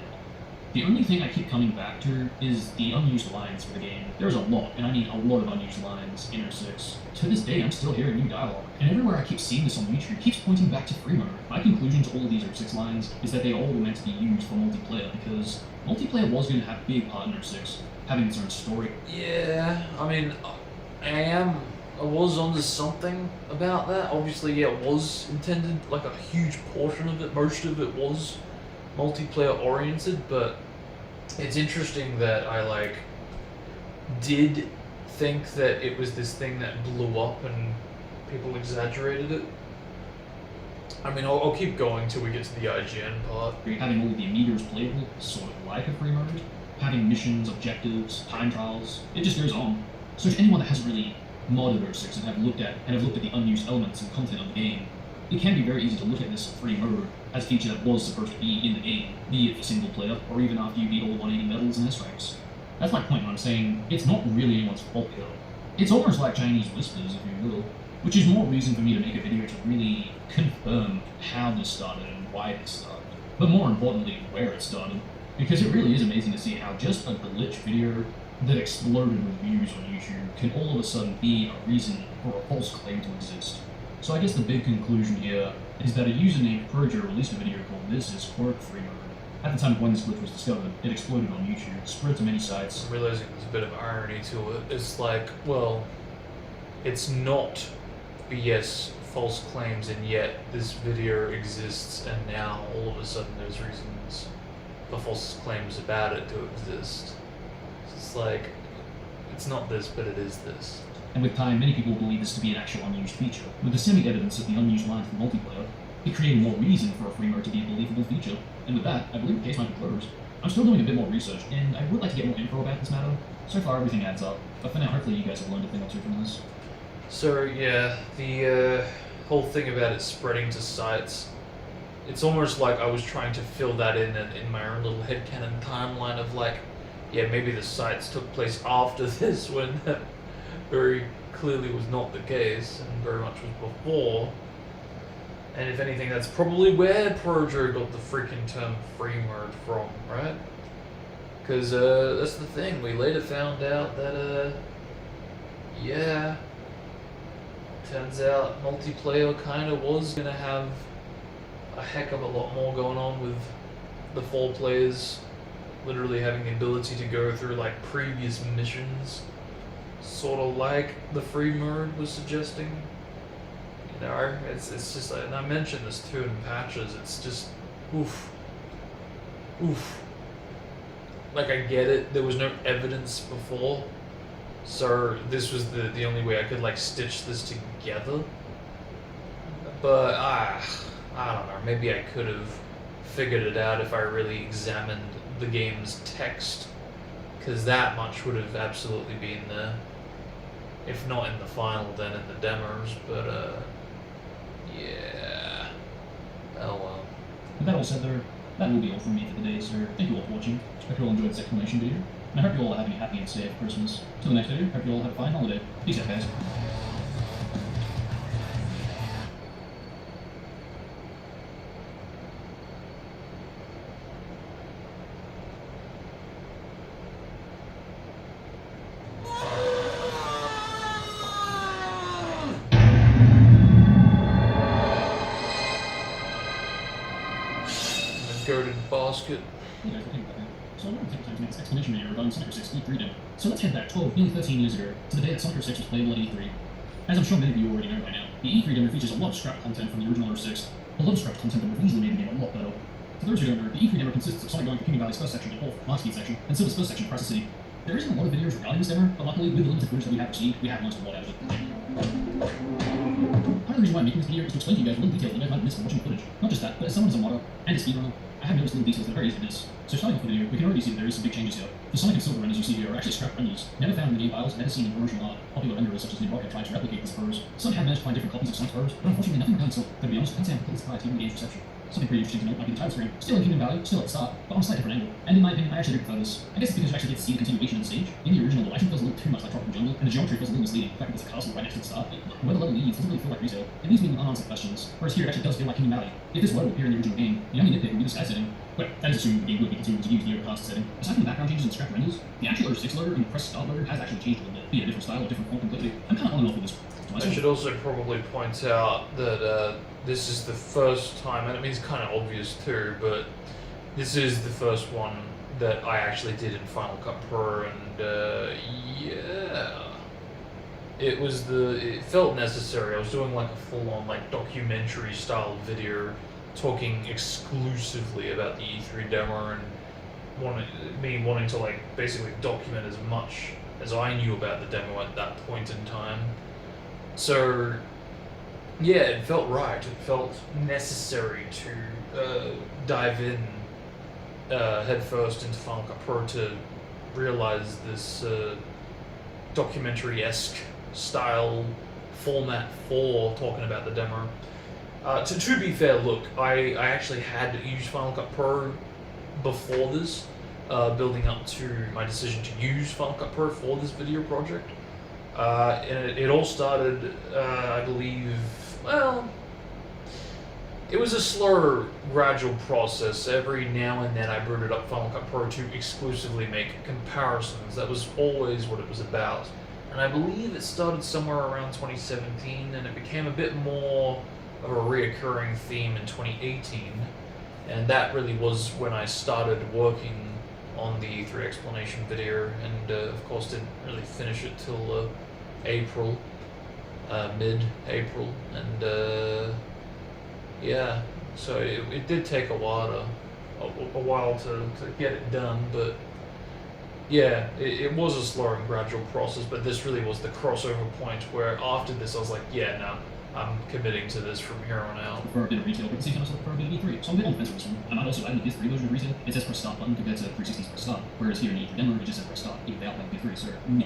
The only thing I keep coming back to is the unused lines for the game. There's a lot, and I mean a lot of unused lines in 06. To this day, I'm still hearing new dialogue, and everywhere I keep seeing this on YouTube keeps pointing back to free mode. My conclusion to all of these 06 lines is that they all were meant to be used for multiplayer, because multiplayer was going to have a big part in 06, having its own story. Yeah, I mean, I was onto something about that. Obviously, yeah, it was intended, like a huge portion of it, most of it was multiplayer oriented, but it's interesting that I did think that it was this thing that blew up and people exaggerated it. I mean, I'll keep going till we get to the IGN part. Having all the meters playable, sort of like a free mode, having missions, objectives, time trials, it just goes on. So to anyone that hasn't really modded 06 and have looked at the unused elements and content of the game, it can be very easy to look at this free mode as a feature that was supposed to be in the game, be it for single player, or even after you beat all 180 medals and S-ranks. That's my point when I'm saying it's not really anyone's fault here. It's almost like Chinese whispers, if you will, which is more reason for me to make a video to really confirm how this started and why it started, but more importantly, where it started, because it really is amazing to see how just a glitch video that exploded with views on YouTube can all of a sudden be a reason for a false claim to exist. So I guess the big conclusion here is that a user named Projo released a video called "This Is Free Mode." At the time of when this glitch was discovered, it exploded on YouTube, spread to many sites. I'm realizing there's a bit of irony to it. It's like, well, it's not BS false claims, and yet this video exists, and now all of a sudden there's reasons for false claims about it to exist. It's like, it's not this, but it is this. And with time, many people believe this to be an actual unused feature. With the semi-evidence of the unused lines for multiplayer, it created more reason for a free mode to be a believable feature. And with that, I believe the case might be closed. I'm still doing a bit more research, and I would like to get more info about this matter. So far, everything adds up. But for now, hopefully you guys have learned a thing or two from this. So yeah, the whole thing about it spreading to sites, it's almost like I was trying to fill that in my own little headcanon timeline of like, yeah, maybe the sites took place after this, when that very clearly was not the case, and very much was before. And if anything, that's probably where Projo got the freaking term free mode from, right? Because that's the thing, we later found out that, yeah, turns out multiplayer kind of was going to have a heck of a lot more going on with the 4 players literally having the ability to go through like previous missions, sort of like the free mode was suggesting. You know, it's just, and I mentioned this too in patches, it's just, oof. Like, I get it, there was no evidence before, so this was the only way I could like stitch this together. But I don't know, maybe I could have figured it out if I really examined the game's text, because that much would have absolutely been there, if not in the final, then in the demos. But yeah, oh well. With that all said, though, that will be all from me for the day, so thank you all for watching. Hope you all enjoyed this explanation video, and I hope you all are having a happy and safe Christmas. Till the next video, hope you all have a fine holiday. Peace out, guys. Goated basket. Hey guys, think about that. So I wanted to take time to make this explanation video regarding Sonic 6 E3 demo. So let's head back 12, nearly 13 years ago, to the day that Sonic 6 was playable at E3. As I'm sure many of you already know by now, the E3 demo features a lot of scrap content from the original 06, a lot of scrap content that would have easily made the game a lot better. For those who don't know, the E3 demo consists of Sonic going from King Valley's first section to Fourth, Marspeed section, and Silver's first section across the city. There isn't a lot of videos regarding this demo, but luckily, with the limited footage that we have received, we have learned a lot out of it. Part of the reason why I'm making this video is to explain to you guys little details that you guys might have missed from watching the footage. Not just that, but as someone who's a modder and a speedrunner, I have noticed little details that are very easy to miss. So starting off the video, we can already see that there is some big changes here. The Sonic and Silver renders you see here are actually scrap renders, never found in the game files, never seen in promotional art. Popular renderers such as Rocket tried to replicate these pros. Some have managed to find different copies of Sonic's pros, but unfortunately nothing regarding Silver. But to be honest, I can't say I'm completely surprised given the game's reception. Something pretty interesting to note might be the title screen. Still in Kingdom Valley, still at the start, but on a slightly different angle. And in my opinion, I actually do prefer this. I guess it's because you actually get to see the continuation of the stage. In the original, the lighting feels a little too much like Tropical Jungle, and the geometry feels a little misleading. The fact that there's a castle right next to the start, where the level leads doesn't really feel like retail. It leaves me with unanswered questions. Whereas here it actually does feel like Kingdom Valley. If this were to appear in the original game, the only nitpick would be the sky setting. But that is assuming the game would be continuing to use the overcast setting. Aside from the background changes and scrap renders, the actual 06 loader and the press start loader has actually changed a little bit. Be it a different style or different font completely. I'm kind of on and off with this. I should also probably point out that this is the first time, and it means kind of obvious too, but this is the first one that I actually did in Final Cut Pro, and yeah, it felt necessary. I was doing like a full-on like documentary style video, talking exclusively about the E3 demo, and wanting to like basically document as much as I knew about the demo at that point in time. So yeah, it felt right. It felt necessary to dive in headfirst into Final Cut Pro to realize this documentary-esque style format for talking about the demo. To be fair, look, I actually had used Final Cut Pro before this, building up to my decision to use Final Cut Pro for this video project. And it all started, I believe, well, it was a slower, gradual process. Every now and then I booted up Final Cut Pro to exclusively make comparisons. That was always what it was about. And I believe it started somewhere around 2017, and it became a bit more of a reoccurring theme in 2018. And that really was when I started working on the E3 explanation video, and of course didn't really finish it till April, mid-April, and yeah, so it did take a while to get it done, but yeah, it was a slow and gradual process, but this really was the crossover point where after this I was like, yeah, no, I'm committing to this from here on out. For a bit of retail, but at the same time I prefer a bit of E3. So I'm a bit on the fence with this one. I might also add in the PS3 version of retail, it says press start button compared to 360's press start, whereas here in the E3 demo it just says press start, even without like PS3, so no.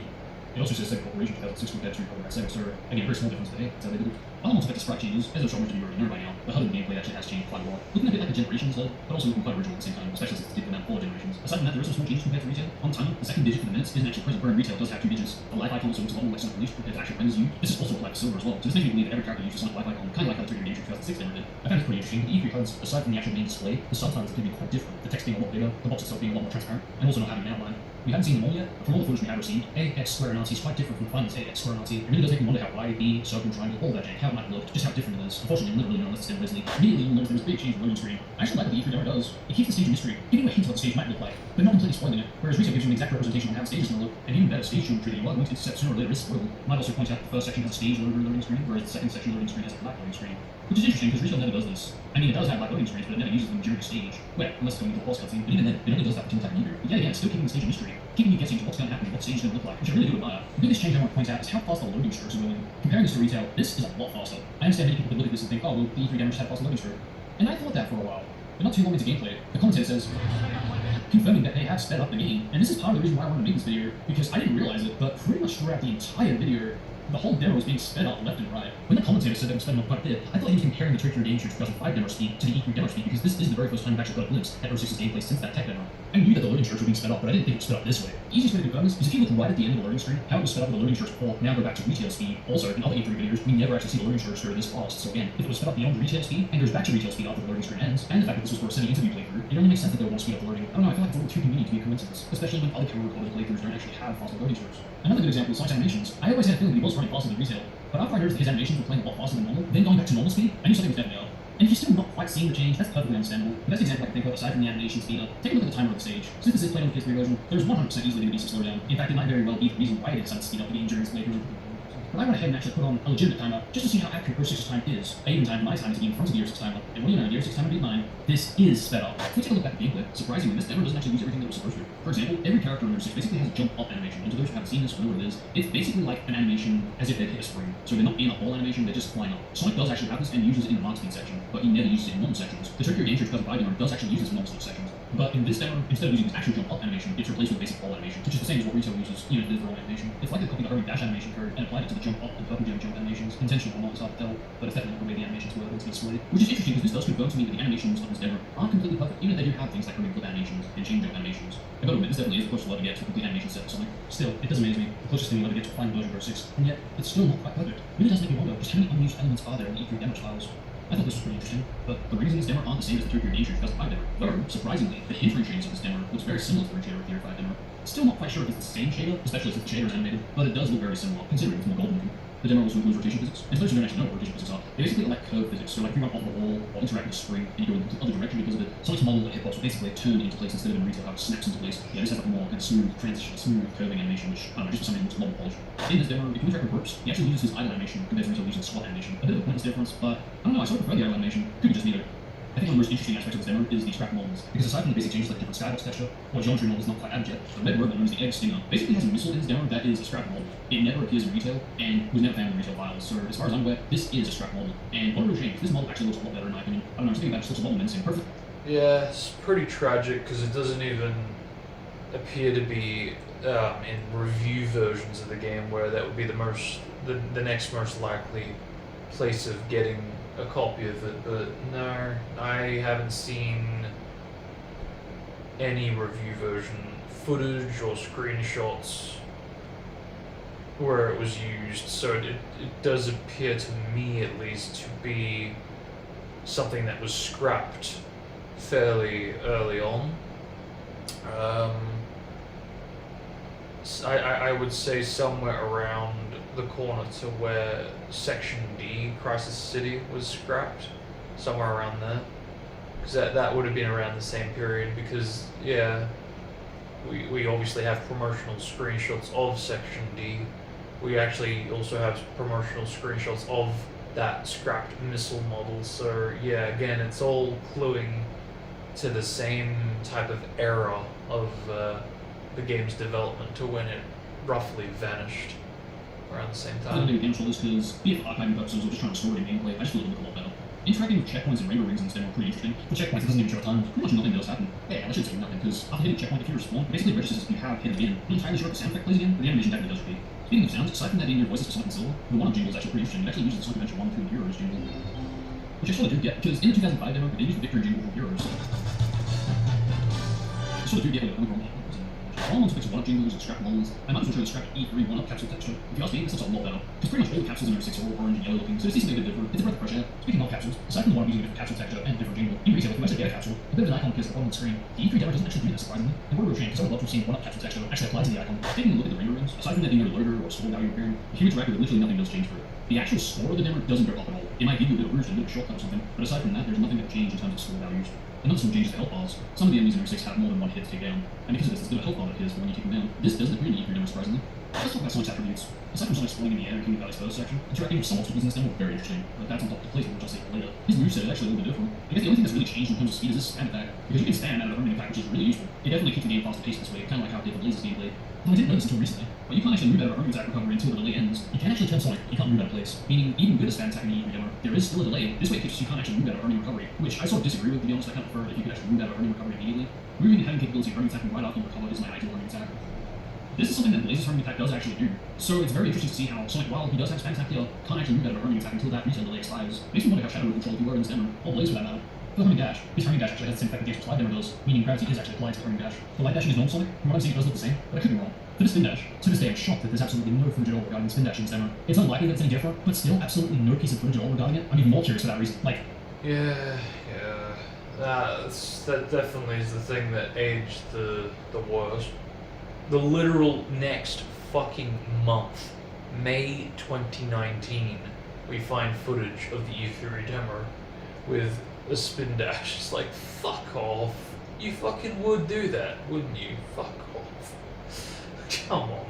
It also says Sega Corporation 2006 compared to Program Sega, so again, very small difference there. That's how they did it. Other ones affect the sprite changes, as I'm sure most of you already know by now. The HUD of the gameplay actually has changed quite a lot. Looking a bit like a Generations HUD, but also looking quite original at the same time, especially since it's did come out 4 generations. Aside from that, there are some small changes compared to retail. On timer, the second digit for the minutes isn't actually present, where in retail does have 2 digits. The life icon also looks a lot more like Sonic Release compared to actual renders used. This is also applied to Silver as well, so this makes me believe that every character uses Sonic life icon, kind of like how the 3D Game 2006 demo did. I found it pretty interesting. The E3 HUDs, aside from the actual main display, the subtitles can be quite different. The text being a lot bigger, the box itself being a lot more transparent, and also not having an outline. We haven't seen them all yet, but from all the footage we have seen, A, X square and RT is quite different from Finance A, X square and RT. It really does make me wonder how Y, B, circle, triangle, all that jank, how it might look, just how different it is. Unfortunately, you'll never really know unless it's done Leslie. Immediately, you'll notice there's a big change in the loading screen. I actually like what the E3 demo does. It keeps the stage a mystery, giving you a hint of what the stage might look like, but not completely spoiling it. Whereas Retail gives you an exact representation of how the stage is going to look, and even better, stage geometry that you are going to intercept sooner or later is spoiled. Might also point out that the first section has a stage loading screen, whereas the second section loading screen has a black loading screen. Which is interesting because Retail never does this. I mean, it does have black loading screens, but it never uses them during the stage. Well, unless it's going into a boss cutscene, but even then, it only does that for type either. But yeah, it's still keeping the stage a mystery, keeping you guessing to what's going to happen, what stage is going to look like, which I really do admire. The biggest change I want to point out is how fast the loading strokes are going. Comparing this to Retail, this is a lot faster. I understand many people could look at this and think, oh, well, the E3 demo just had faster loading stroke. And I thought that for a while. But not too long into gameplay, the commentator says, confirming that they have sped up the game. And this is part of the reason why I wanted to make this video, because I didn't realize it, but pretty much throughout the entire video, the whole demo was being sped up left and right. When the commentator said they were sped up quite a bit, I thought he was comparing the Tokyo Game Show 2005 demo speed to the E3 demo speed, because this is the very first time I've actually got a glimpse at 06's gameplay since that tech demo. I knew that the loading strokes were being sped up, but I didn't think it was sped up this way. The easiest way to confirm this is if you look right at the end of the loading screen, how it was sped up with the loading strokes before, now go back to retail speed. Also, in other E3 videos, we never actually see the loading strokes go this fast. So again, if it was sped up beyond retail speed and goes back to retail speed after the loading screen ends, and the fact that this was for a semi-interview playthrough, it only makes sense that they would want to speed up the loading. I don't know, I feel like it's a little too convenient to be a coincidence, especially when other camera recorded playthroughs don't actually have faster loading strokes. Another good example is Sonic's animations. I always had a feeling that he was running faster than retail, but after I noticed that his animations were playing a lot faster than normal, then going back to normal speed, I knew something was definitely up. And if you're still not quite seeing the change, that's perfectly understandable. The best example I can think of, aside from the animation speed up, take a look at the timer of the stage. Since this is played on the PS3 version, there's 100% easily going to be some slowdown. In fact, it might very well be the reason why it decided to speed up the game during its playthrough. But I went ahead and actually put on a legitimate timer just to see how accurate 06's time is. I even timed my time to be in front of the 06 timer, and what do you know, the 06 timer beat mine. This is sped up. If we take a look back at gameplay, surprisingly, this demo doesn't actually use everything that it was supposed to. For example, every character in 06 basically has a jump up animation, and to those who haven't seen this or know what it is, it's basically like an animation as if they'd hit a spring. So they're not in a whole animation, they're just flying up. Sonic does actually have this and uses it in the Mark Speed section, but he never uses it in normal sections. The Tokyo Game Show 2005 demo does actually use this in normal sections. But in this demo, instead of using this actual jump up animation, it's replaced with basic fall animation, which is the same as what Retail uses, even if it is their own animation. It's like they copied the Hermie Dash animation code and applied it to the jump up and purple jump animations. Intentional or not, it's hard to tell, but it's definitely not the way the animations were once displayed. Which is interesting because this does confirm to me that the animations of this demo aren't completely perfect, even if they do have things like Hermie flip animations and change up animations. I gotta admit, this definitely is the closest we'll ever get to a complete animation set of Sonic. Still, it does amaze me, the closest thing we'll ever get to a final version of 06, and yet it's still not quite perfect. It really does make me wonder just how many unused elements are there in the E3 demo files. I thought this was pretty interesting, but the rings in this demo aren't the same as the Tokyo Game Show 2005 demo. Though, surprisingly, the hint chains of this demo looks very similar to the shader of the 05 demo. Still not quite sure if it's the same shader, especially since the shader is animated, but it does look very similar, considering it's more golden looking. The demo also includes rotation physics, and for those who don't actually know what rotation physics are, they basically are like curve physics, so like if you run off the wall or interact with a spring and you go in the other direction because of it, Sonic's model and hitbox will basically turn into place instead of in retail how it snaps into place. Yeah, this has like a more kind of smooth transition, smooth curving animation, which I don't know, just for something that looks model polished. In this demo, if you interact with ropes, he actually uses his idle animation compared to retail using squat animation. A bit of a pointless difference, but I don't know, I sort of prefer the idle animation. Could be just me though. I think one of the most interesting aspects of this demo is the scrap models, because aside from the basic changes like different skybox texture, or geometry models not quite added yet, the red robot known as the Egg Stinger basically has a missile in his demo that is a scrap model. It never appears in retail, and was never found in retail files, so as far as I'm aware, this is a scrap model. And what a real shame, this model actually looks a lot better in my opinion. I don't know, I'm thinking about just looks a lot more menacing. Perfect. Yeah, it's pretty tragic because it doesn't even appear to be in review versions of the game where that would be the next most likely place of getting a copy of it, but no, I haven't seen any review version footage or screenshots where it was used, so it does appear to me at least to be something that was scrapped fairly early on. I would say somewhere around the corner to where Section D, Crisis City, was scrapped, somewhere around there, because that would have been around the same period, because yeah, we obviously have promotional screenshots of Section D. We actually also have promotional screenshots of that scrapped missile model, so yeah, again, it's all cluing to the same type of era of the game's development to when it roughly vanished around the same time. I think the this because, be it for archiving purposes or just trying to store it in gameplay, I just feel it would look a lot better. Interacting with checkpoints and rainbow rings in this demo are pretty interesting. For checkpoints, it doesn't even show a time. Pretty much nothing does happen. Yeah, I should say nothing, because after hitting a checkpoint, if you respawn, it basically registers if you have hit again. I'm not entirely sure if the sound effect plays again, but the animation definitely does repeat. Speaking of sounds, aside from that being your voices for Sonic and Silver, the one-up jingle is actually pretty interesting. It actually uses the Sonic Adventure 1, 2, and Heroes jingle. Which I sort of do get, because in the 2005 demo, they used the victory jingle from Heroes. I sort of do get where they're coming from. All I want to pick 1-up jingles and scrap moles. I might as well try the scrap E3 1-up capsule texture. If you ask me, this looks a lot better. Because pretty much all the capsules in 06 are all orange and yellow looking, so it's decently a bit different. It's a breath of fresh air. Speaking of capsules, aside from the one using a different capsule texture and different jingle, in retail, if you actually get a capsule, a bit of an icon appears at the bottom of the screen. The E3 demo doesn't actually do this, surprisingly. And what a real shame, because I would love to have seen 1-up capsule texture actually applied to the icon. Taking a look at the renderings, aside from there being no logo or score value appearing, if you interact with it, literally nothing does change for it. The actual score of the demo doesn't go up at all. It might give you a bit of rouge, a bit of shortcut or something, but aside from that, there's nothing that changes in terms of score values. Another small change is the health bars. Some of the enemies in 06 have more than one hit to take down, and because of this, there's a health bar that appears for when you take them down. This doesn't appear in the E3 demo, surprisingly. Let's talk about Sonic's attributes. Aside from Sonic spawning in the air in King Valley's first section, interacting with some obstacles in this demo were very interesting, but that's on top of the place, which I'll say later. His moveset is actually a little bit different. I guess the only thing that's really changed in terms of speed is his stand attack, because you can stand out of a homing attack, which is really useful. It definitely keeps the game faster paced this way, kind of like how it did the Blazes gameplay. Though I didn't know this until recently, but you can't actually move out of a homing attack recovery until the delay ends. You can actually turn Sonic, you can't move out of place, meaning even with a stand attack in the E3 demo, there is still a delay. This way it keeps you can't actually move out of homing recovery, which I sort of disagree with, to be honest. I kind of prefer it if you could actually move out of homing recovery immediately. Moving and having capability of homing attacking right after you recover is my ideal homing attack. This is something that Blaze's homing attack does actually do. So it's very interesting to see how Sonic, while he does have spectacular, can't actually move out of a homing attack until that retail delay expires. Makes me wonder how Shadow would control if he were in this demo, or Blaze for that matter. For the homing dash, his homing dash actually has the same effect the slide demo does, meaning gravity is actually applied to the homing dash. The light dash in his normal Sonic, from what I'm seeing, it does look the same, but I could be wrong. For the spin dash, to this day I'm shocked that there's absolutely no footage at all regarding the spin dash in this demo. It's unlikely that it's any different, but still absolutely no piece of footage at all regarding it. I'm even more curious for that reason. Like, Yeah. That definitely is the thing that aged the worst. The literal next fucking month, May 2019, we find footage of the E3 demo with a spin dash. It's like, fuck off. You fucking would do that, wouldn't you? Fuck off. Come on.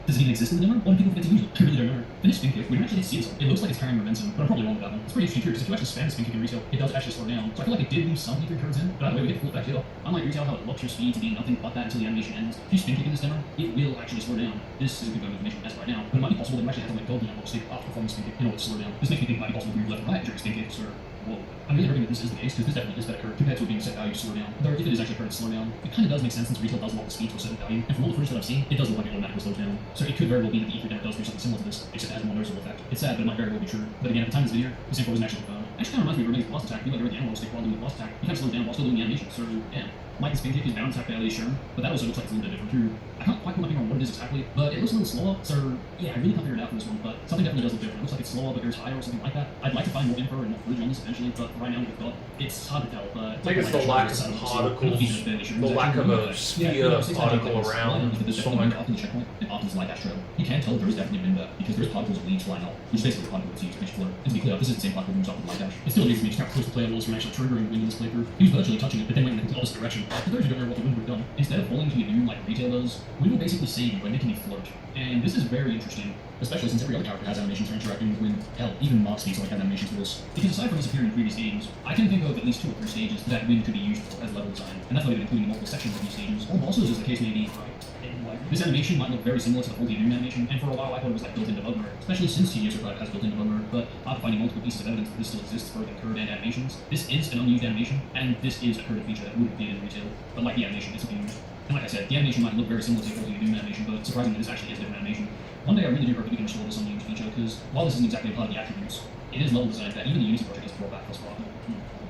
does it even exist in the demo? Why do people forget to use it? I really don't know. Finish spin kick, we don't actually see it. It looks like it's carrying momentum, but I'm probably wrong with that one. It's pretty interesting too, because if you actually spam the spin kick in retail, it does actually slow down. So I feel like it did lose some E3 curves in, but either way we get the full effect here. Unlike retail, how it locks your speed to be nothing but that until the animation ends. If you spin kick in this demo, it will actually slow down. This is a good information as right now, but it might be possible that you actually have to let go of the analog stick after performing spin kick in order to slow down. This makes me think it might be possible to move left and right during spin kicks, or whoa. I'm really hoping that this is the case, because this definitely is better curve compared to it being a set value to slow down. Though if it is actually curved to slow down, it kind of does make sense since retail does lock the speed to a certain value, and from all the footage that I've seen, it does look like it automatically slows down. So it could very well be that the E3 demo does do something similar to this, except it has a more noticeable effect. It's sad, but it might very well be true. But again, at the time of this video, this info wasn't actually confirmed. Actually kind of reminds me of Renee's blast attack. You let her the analog stick while doing the blast attack. You kind of slow it down while still doing the animation, so yeah. Like the spin kick, his bounce attack barely is shown, but that also looks like it's a little bit different too. I can't quite put my finger on what it is exactly, but it looks a little slower, so yeah, I really can't figure it out for this one, but something definitely does look different. It looks like it's slower but goes higher or something like that. I'd like to find more info and more footage on this eventually, but right now we've got, it's hard to tell, but... I think it's the lack of particles, the lack of a sphere particle around Sonic. After the checkpoint and after this light dash trail, you can tell there is definitely wind there, because there's particles of leaves flying up, which is basically the particle that's used to make flow. And to be clear, this is the same particle that moves up with the light dash. It still leaves me just how close the player was from actually triggering wind in this playthrough. He was virtually touching it, but then went in the opposite direction. For those who don't know what the wind would have done, instead of falling to your doom like retail does, wind will basically save you by making you float. And this is very interesting, especially since every other character has animations for interacting with wind. Hell, even Mark Speed has animations for this. Because aside from this appearing in previous games, I can think of at least 2 or 3 stages that wind could be used for as level design, and that's not even including multiple sections of these stages, or bosses as the case may be. This animation might look very similar to the full Doom animation, and for a while I thought it was like built-in debug mode, especially since p2.5 has built-in debug mode, but after finding multiple pieces of evidence that this still exists both in code and animations, this is an unused animation, and this is a coded feature that would appear in retail, but like the animation, it's something used. And like I said, the animation might look very similar to the full Doom animation, but surprisingly this actually is a different animation. One day I really do hope that we can install this unused feature, because while this isn't exactly a part of the attributes, it is level design that even the Unity project has brought back thus far.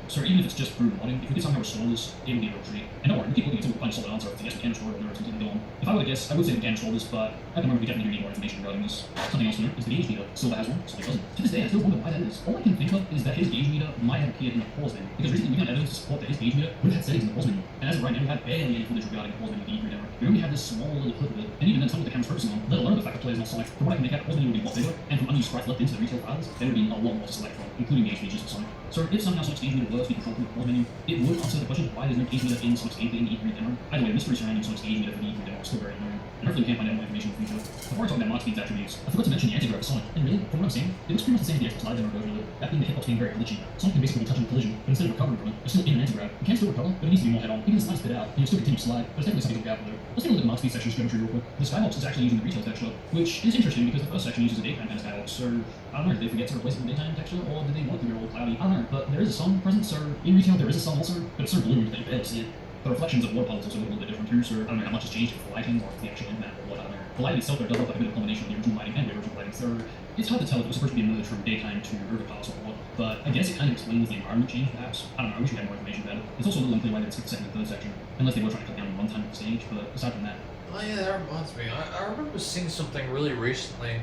So even if it's just through modding, if we could somehow restore this, it would be a real treat. And don't worry, we keep looking until we find a solid answer. If yes, we can restore it, or it's completely gone. If I were to guess, I would say we can restore this, but at the moment we definitely do need more information regarding this. Something else to note is the gauge meter. Silver has one, Sonic doesn't. To this day, I still wonder why that is. All I can think of is that his gauge meter might have appeared in the pause menu, because recently we found evidence to support that his gauge meter would have had settings in the pause menu. And as of right now, we have barely any footage regarding the pause menu of the E3 demo. We only have this small little clip of it, and even then some of the camera's focusing on, let alone the fact that players not Sonic. From what I can make out, the pause menu would be a lot bigger, and from unused sprites left into the retail files, there would be a lot more to select from, including gauge features for Sonic. So if somehow Sonic's gauge meter were to be controlled from the pause menu, it would answer the question of why there's no gauge meter in Sonic's gameplay in the E3 demo. Either way, the mystery surrounding Sonic's gauge meter for the E3 demo is still very unknown, and hopefully we can find out more information in the future. Before I talk about Mark Speed's attributes, I forgot to mention the anti-grav for Sonic, and really, from what I'm seeing, it looks pretty much the same as the Xbox Live demo version of it, that being the hitbox being very glitchy. Sonic can basically be touching a collision, but instead of recovering from it, you're still in an anti-grav. You can still recover, but it needs to be more head-on. You can slice a bit out, and you'll still continue to slide, but it's definitely something to look out for though. Let's take a look at the Mark Speed section's geometry real quick. The skybox is actually using the retail texture, which is interesting because the first section uses a daytime kind of skybox, so I don't know, did they forget to replace it with daytime texture, or did they want it to be all cloudy? I don't know, but there is a sun present, so in retail there is a sun also, but it's so blue that you barely see it. The reflections of water puddles also look a little bit different too, so I don't know how much has changed for the lighting or the actual impact or what, I don't know. The lighting itself there does look like a bit of a combination of the original lighting and the original lighting, so it's hard to tell if it was supposed to be a merge from daytime to overcast or what, but I guess it kind of explains the environment change perhaps. I don't know, I wish we had more information about it. It's also a little unclear why they skipped the second and third section, unless they were trying to cut down on runtime of the stage, but aside from that, Oh yeah, that reminds me. I remember seeing something really recently.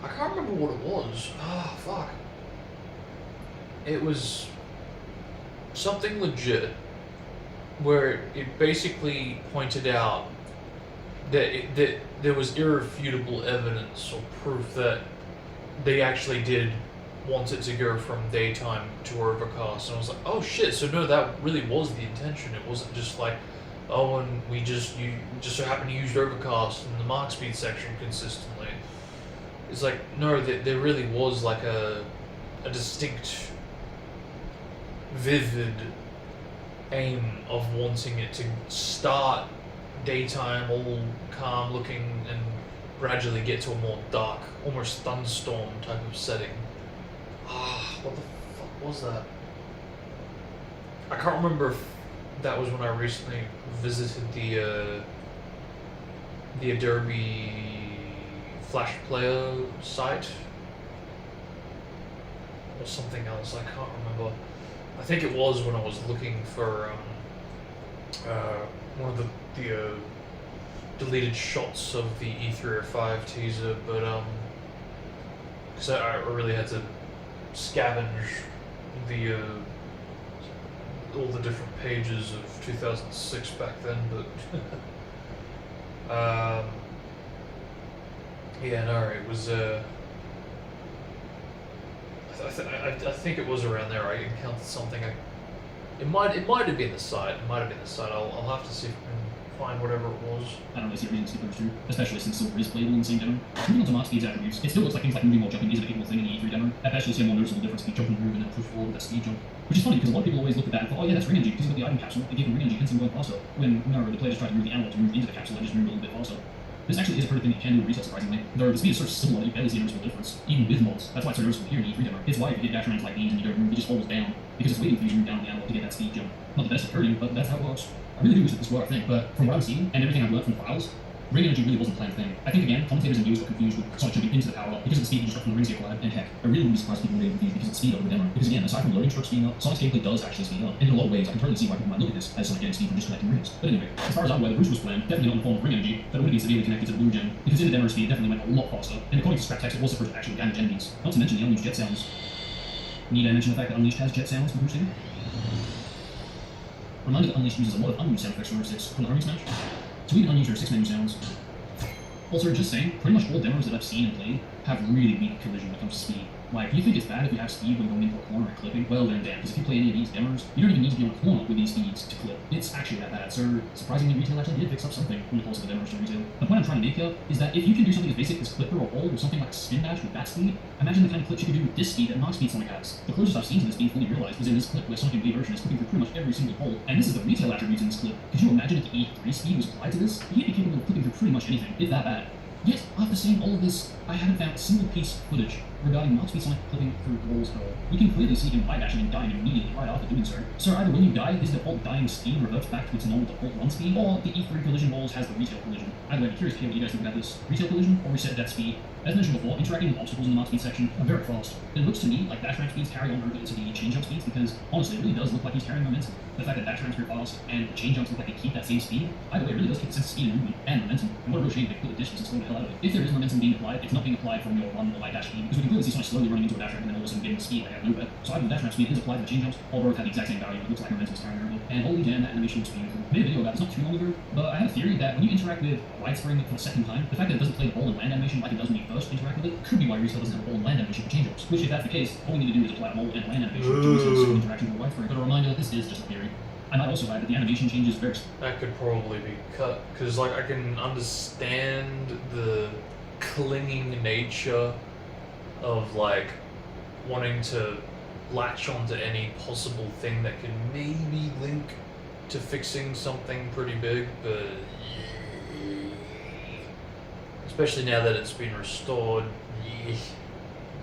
I can't remember what it was. Ah, fuck. It was something legit, where it basically pointed out that there was irrefutable evidence or proof that they actually did want it to go from daytime to overcast. And I was like, oh shit, so no, that really was the intention. It wasn't just like, oh, and you just so happen to use overcast in the mark speed section consistently. It's like, no, there really was like a distinct, vivid aim of wanting it to start daytime all calm looking and gradually get to a more dark, almost thunderstorm type of setting. Ah, what the fuck was that? I can't remember if that was when I recently visited the Adobe Flash Player site or something else. I can't remember. I think it was when I was looking for one of the deleted shots of the E305 teaser, but because I really had to scavenge the all the different pages of 2006 back then, but yeah, no, it was I think it was around there I encountered something. It might have been the site. I'll have to see if I can find whatever it was. I don't really see a reason to skip those two, especially since silver is playable in the same demo. Moving on to Mark Speed's attributes, it still looks like things like moving while jumping isn't a capable thing in the E3 demo. I've actually seen a more noticeable difference between jump and move and then push forward with that speed jump. Which is funny because a lot of people always look at that and thought, oh yeah, that's ring energy because you've got the item capsule, it gave him ring energy, hence him going faster. When no, the player just tried to move the animal to move into the capsule and just move a little bit faster. This actually is a pretty thing you can do in retail, surprisingly. Though the speed is sort of similar, you barely see a noticeable difference, even with mods. That's why it's so noticeable here in E3 demo. It's why if you hit dash around like these and you don't move, it just holds down, because it's waiting for you to move down the animal to get that speed jump. Not the best at hurting, but that's how it works. I really do wish that this were a thing, but from what I'm seeing, and everything I've learned from the files, ring energy really wasn't a planned thing. I think again, commentators and viewers got confused with Sonic jumping into the power up because of the speed he just got from the rings he acquired, and heck, I really wouldn't be surprised if people were confused because of the speed of the demo. Because again, aside from loading stroke speeding up, Sonic's gameplay does actually speed up, and in a lot of ways, I can totally see why people might look at this as Sonic getting speed from just connecting rings. But anyway, as far as I'm aware, the boost was planned, definitely not in the form of ring energy, but it would have been severely connected to the blue gem, because in the demo speed, it definitely went a lot faster, and according to scrap text, it was supposed to actually damage enemies. Not to mention the unleashed jet sounds. Need I mention the fact that Unleashed has jet sounds for boosting? Reminder that Unleashed uses a lot of unused sound effects from Earth 6 from the Homing Smash. So even unused Earth 6 menu sounds. Also, just saying, pretty much all demos that I've seen and played have really weak collision when it comes to speed. Like, you think it's bad if you have speed when going into a corner and clipping? Well then damn, because if you play any of these demos, you don't even need to be on a corner with these speeds to clip. It's actually that bad, so surprisingly retail actually did fix up something in the course of the demos to retail. The point I'm trying to make here is that if you can do something as basic as clipper or hold or something like spin dash with that speed, imagine the kind of clips you can do with this speed that Mark Speed Sonic has. The closest I've seen to this being fully realized was in this clip where Sonic and Blade version is clipping through pretty much every single hole, and this is the retail attributes in this clip. Could you imagine if the E3 speed was applied to this? You'd be capable of clipping through pretty much anything, if that bad. Yet, after seeing all of this, I haven't found a single piece of footage regarding Mark Speed Sonic clipping through walls at all. You can clearly see him dashing and dying immediately right after doing so. So either when you die, his default dying speed reverts back to its normal default run speed, or the E3 collision balls has the retail collision. Either way, I'm curious to hear what you guys think about this. Retail collision or reset death speed? As mentioned before, interacting with obstacles in the Mark Speed section are very fast. It looks to me like dash ramp speeds carry on over into the chain jump speeds because, honestly, it really does look like he's carrying momentum. The fact that dash ramps are fast and the chain jumps look like they keep that same speed, either way, it really does keep the sense of speed and movement and momentum. And what a real shame they put the distance and slow the hell out of it. If there is momentum being applied, it's not being applied from your run or light dash speed, because we can clearly see Sonic slowly running into a dash ramp and then all of a sudden getting the speed like out of nowhere. So either the dash ramp speed is applied to the chain jumps, or both have the exact same value and it looks like momentum is carrying over. And holy damn, that animation looks beautiful. I made a video about this not too long ago, but I had a theory that when you interact with wide spring for the second time, the fact that it doesn't play the ball and land animation like it does when you first interact with it could be why Retail doesn't have a ball and land animation for change ups. Which, if that's the case, all we need to do is apply a ball and land animation to Retail's second interaction with wide spring. But a reminder that this is just a theory. I might also add that the animation changes very. That could probably be cut, because like I can understand the clinging nature of like wanting to latch onto any possible thing that can maybe link to fixing something pretty big, but especially now that it's been restored,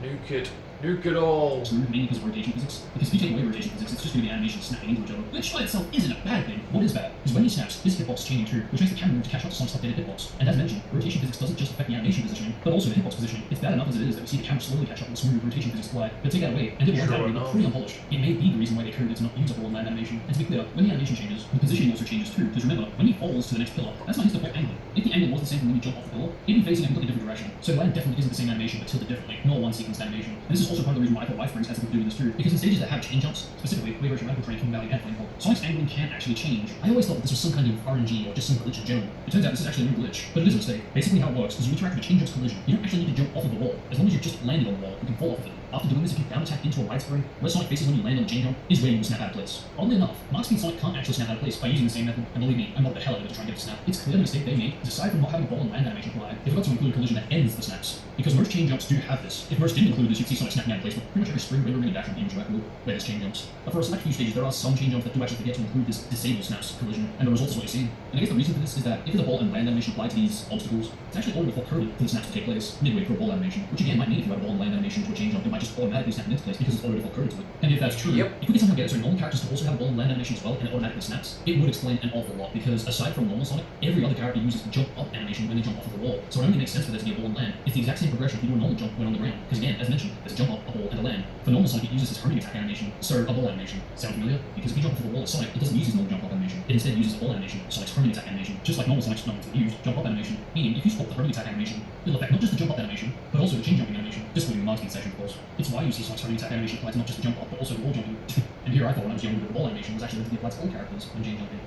nuke it. Nuke it all. Screwed mainly because of rotation physics. Because if you take away rotation physics, it's just going to be animation snapping into each other, which by itself isn't a bad thing. What is bad is when he snaps, his hitbox is changing too, which makes the camera move to catch up to Sonic's updated hitbox. And as mentioned, rotation physics doesn't just affect the animation positioning, but also the hitbox positioning. It's bad enough as it is that we see the camera slowly catch up with smooth rotation physics fly, but take that away, and it will Sure be enough. pretty unpolished. It may be the reason why they coded it to not use a ball and land animation. And to be clear, when the animation changes, the positioning also changes too, because remember, when he falls to the next pillar, that's not his default angle. If the angle was the same from when you jump off the pillar, he'd be facing a completely different direction. So land definitely isn't the same animation, but tilted differently, nor one sequenced animation. And this is also part of the reason why I thought wireframes has something to do with this too, because in stages that have chain jumps, specifically Wave Rush, Radical Train, King Valley, and Flamefall, Sonic's angling can actually change. I always thought that this was some kind of RNG or just some glitch in general. It turns out this is actually a new glitch, but it is a mistake. Basically how it works is you interact with a chain jump's collision. You don't actually need to jump off of the wall. As long as you've just landed on the wall, you can fall off of it. After doing this, if you down attack into a wide spring, where Sonic faces when you land on the chain jump is where you will snap out of place. Oddly enough, Max Speed Sonic can't actually snap out of place by using the same method, and believe me, I modded the hell out of it to try and get it to snap. It's clear the mistake they made is aside from not having ball and land animation apply, they forgot to include a collision that ends the snaps. Because most chain jumps do have this. If most didn't include this, you'd see Sonic snapping out of place with pretty much every spring, river, and dash on the image where there's chain jumps. But for a select few stages, there are some chain jumps that do actually forget to include this disable snaps collision, and the result is what you're seeing. And I guess the reason for this is that if the ball and land animation apply to these obstacles, it's actually already before coded for the snaps to take place midway through a ball animation, which again might mean if you add a ball and land animation to a chain jump, it might just automatically snap into place because it's already default coded to it. And if that's true, Yep. if we could somehow get it so normal characters to also have a ball and land animation as well, and it automatically snaps, it would explain an awful lot, because aside from normal Sonic, every other character uses the jump up animation when they jump off of the wall, so it only makes sense for there to be a ball and land. It's the exact same progression if you do a normal jump when on the ground, because again, as mentioned, there's a jump up, a ball, and a land. For normal Sonic, it uses his homing attack animation, so a ball animation. Sound familiar? Because if you jump off of the wall at Sonic, it doesn't use his normal jump up animation. It instead uses a ball animation, Sonic's homing attack animation, just like normal Sonic's not used jump up animation, meaning if you swap the homing attack animation, it'll affect not just the jump up animation, but also the chain jumping animation, discluding the Max Speed section, of course. It's why you see Sonic's homing attack animation apply to not just the jump up, but also the wall jumping. And here I thought when I was younger that the ball animation was actually meant to be applied to all characters when chain jumping.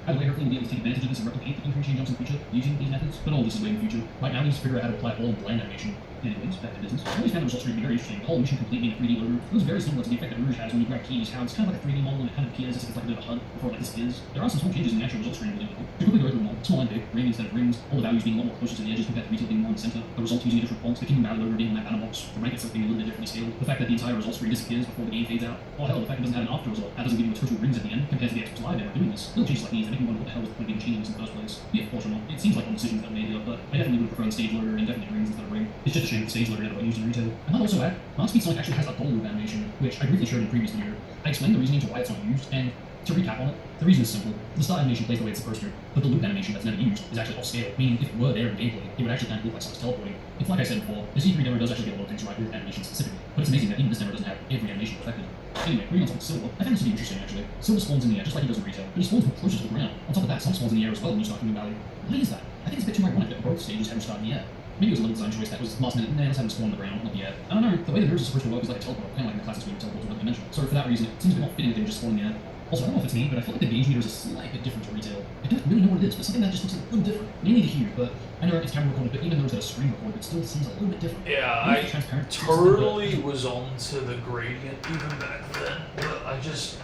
Either way, hopefully we'll be able to take advantage of this and replicate the incoming chain jumps in the future using these methods, but all this is way in the future. Right now we need to figure out how to apply ball and land animation. Anyways, back to business. I always found the results to be very interesting. The whole mission complete being a 3D loader. It was very similar to the effect that Rouge has when you grab keys, how it's kind of like a 3D model and it kind of appears as if it's like a bit of a HUD before it like disappears. There are some small changes in the actual result screen within it. To quickly go through them all, small and big, ring instead of rings, all the values being a lot more closer to the edges compared to retail being more in the center, the result using a different font, the King Valley loader being in that banner box, the rank itself being a little bit differently scaled, the fact that the entire result screen disappears before the game fades out, or hell, the fact it doesn't have an after result, that doesn't give you a total rings at the end compared to the Xbox Live era doing this. Little changes like these that make me wonder what the hell was the point of even changing this in the first place. Yeah, of course or not. It seems like one decision that made here, but I definitely would have preferred stage loader and definitely rings instead of ring. It's just a shame the stage loader never got used in retail. I might also add, Max Speed Sonic actually has a goal loop animation, which I briefly showed in the previous video. I explained the reasoning to why it's not used, and to recap on it, the reason is simple. The start animation plays the way it's supposed to, but the loop animation that's never used is actually off scale, meaning if it were there in gameplay, it would actually kind of look like Sonic's teleporting. It's like I said before, this E3 demo does actually get a lot of things right with animation specifically, but it's amazing that even this demo doesn't have every animation perfected. Anyway, moving on to Silver, I found this to be interesting actually. Silver spawns in the air just like he does in retail, but he spawns more closer to the ground. On top of that, Sonic spawns in the air as well when you start King Valley. Why is that? I think it's a bit too ironic that both stages have him start in the air. Maybe it was a little design choice that was last minute, nah, let's have him spawn on the ground, not the air. I don't know, the way the mirrors are supposed to work is like a teleport, kind of like in the classic suite of teleport to another dimension. So for that reason, it seems a bit more fitting with him just spawning in the air. Also, I don't know if it's me, but I feel like the gauge meter is a slight bit different to retail. I don't really know what it is, but something that just looks a little different. Mainly to here, but I know it's camera recorded, but even those that are screen recorded, it still seems a little bit different. Yeah, Maybe I it's transparent, totally was on to the gradient even back then, but I just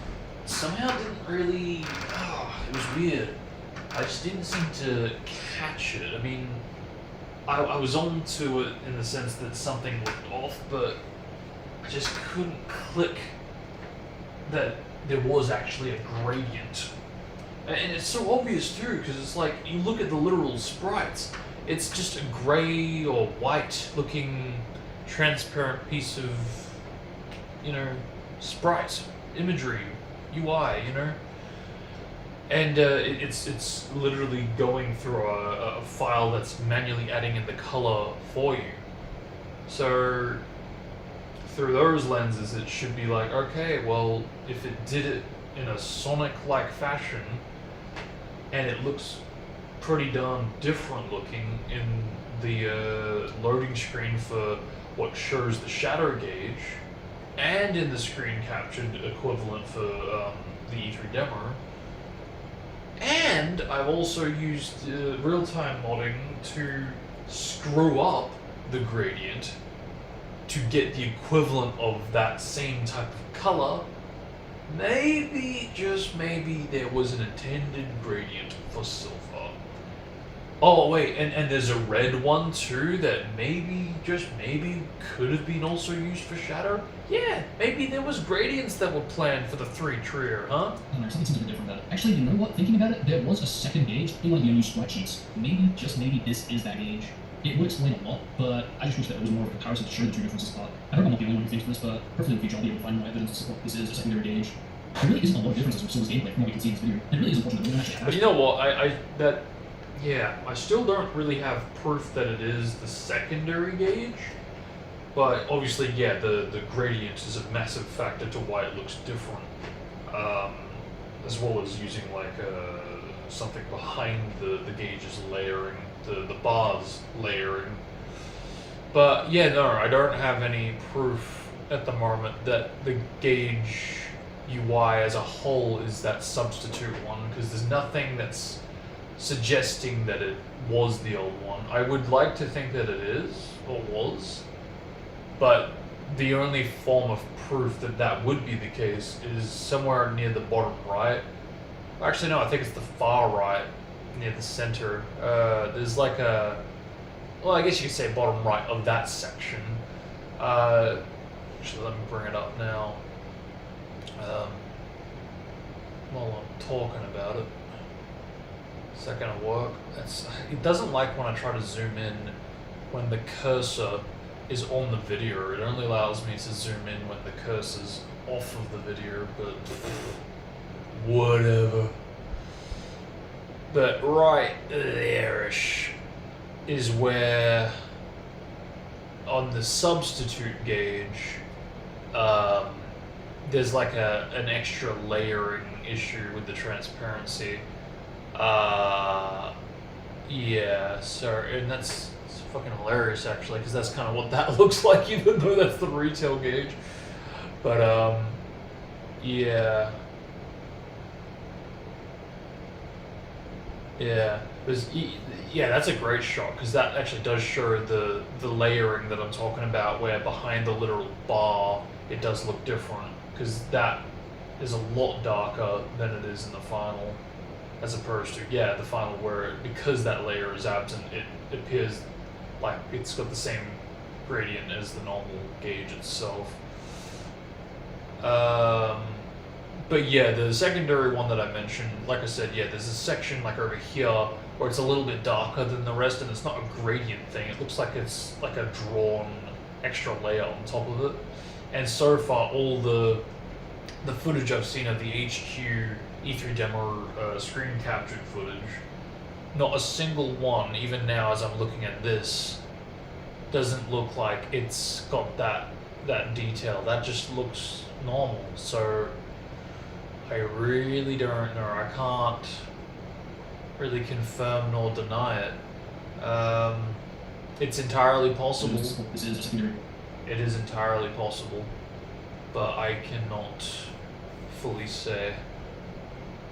somehow didn't really. It was weird. I just didn't seem to catch it. I mean, I was on to it in the sense that something looked off, but I just couldn't click that there was actually a gradient. And it's so obvious too, because it's like, you look at the literal sprites, it's just a grey or white looking transparent piece of, sprite, imagery, UI, And it's literally going through a file that's manually adding in the color for you. So through those lenses, it should be like, okay, well, if it did it in a Sonic-like fashion, and it looks pretty darn different looking in the loading screen for what shows the shadow gauge, and in the screen captured equivalent for the E3 demo, and I've also used real-time modding to screw up the gradient to get the equivalent of that same type of color. Maybe, just maybe, there was an intended gradient for Silver. Oh wait, and there's a red one too that maybe, just maybe, could have been also used for Shadow? Yeah, maybe there was gradients that were planned for the 3 trio, huh? I don't know, something seems a bit different about it. Actually, you know what? Thinking about it, there was a second gauge in one of the unused sprite sheets. Maybe, just maybe, this is that gauge. It would explain a lot, but I just wish that there was more of a comparison to show the two differences apart. I hope I'm not the only one who thinks this, but hopefully in the future I'll be able to find more evidence to support this is a secondary gauge. There really isn't a lot of differences with Silver's gameplay from what we can see in this video. And it really is unfortunate that we don't actually have. But you know what? I still don't really have proof that it is the secondary gauge. But obviously, yeah, the gradient is a massive factor to why it looks different. As well as using like something behind the gauges layering, the bars layering. But yeah, no, I don't have any proof at the moment that the gauge UI as a whole is that substitute one, because there's nothing that's suggesting that it was the old one. I would like to think that it is, or was, but the only form of proof that that would be the case is somewhere near the bottom right. Actually, no, I think it's the far right, near the center. There's like a, well, I guess you could say bottom right of that section. Actually, let me bring it up now. While I'm talking about it. Is that gonna work? It doesn't like when I try to zoom in when the cursor is on the video. It only allows me to zoom in when the cursor's off of the video, but whatever. But right there-ish is where on the substitute gauge there's like an extra layering issue with the transparency. Yeah, so, and it's fucking hilarious actually, because that's kind of what that looks like, even though that's the retail gauge. But yeah, yeah, that's a great shot, because that actually does show the layering that I'm talking about, where behind the literal bar it does look different, because that is a lot darker than it is in the final, as opposed to, yeah, the final where, because that layer is absent, it appears like it's got the same gradient as the normal gauge itself. But yeah, the secondary one that I mentioned, like I said, yeah, there's a section like over here where it's a little bit darker than the rest, and it's not a gradient thing. It looks like it's like a drawn extra layer on top of it. And so far, all the footage I've seen of the HQ E3 demo screen captured footage, not a single one, even now as I'm looking at this, doesn't look like it's got that detail. That just looks normal. So I really don't know. I can't really confirm nor deny it. It's entirely possible. It is entirely possible, but I cannot fully say.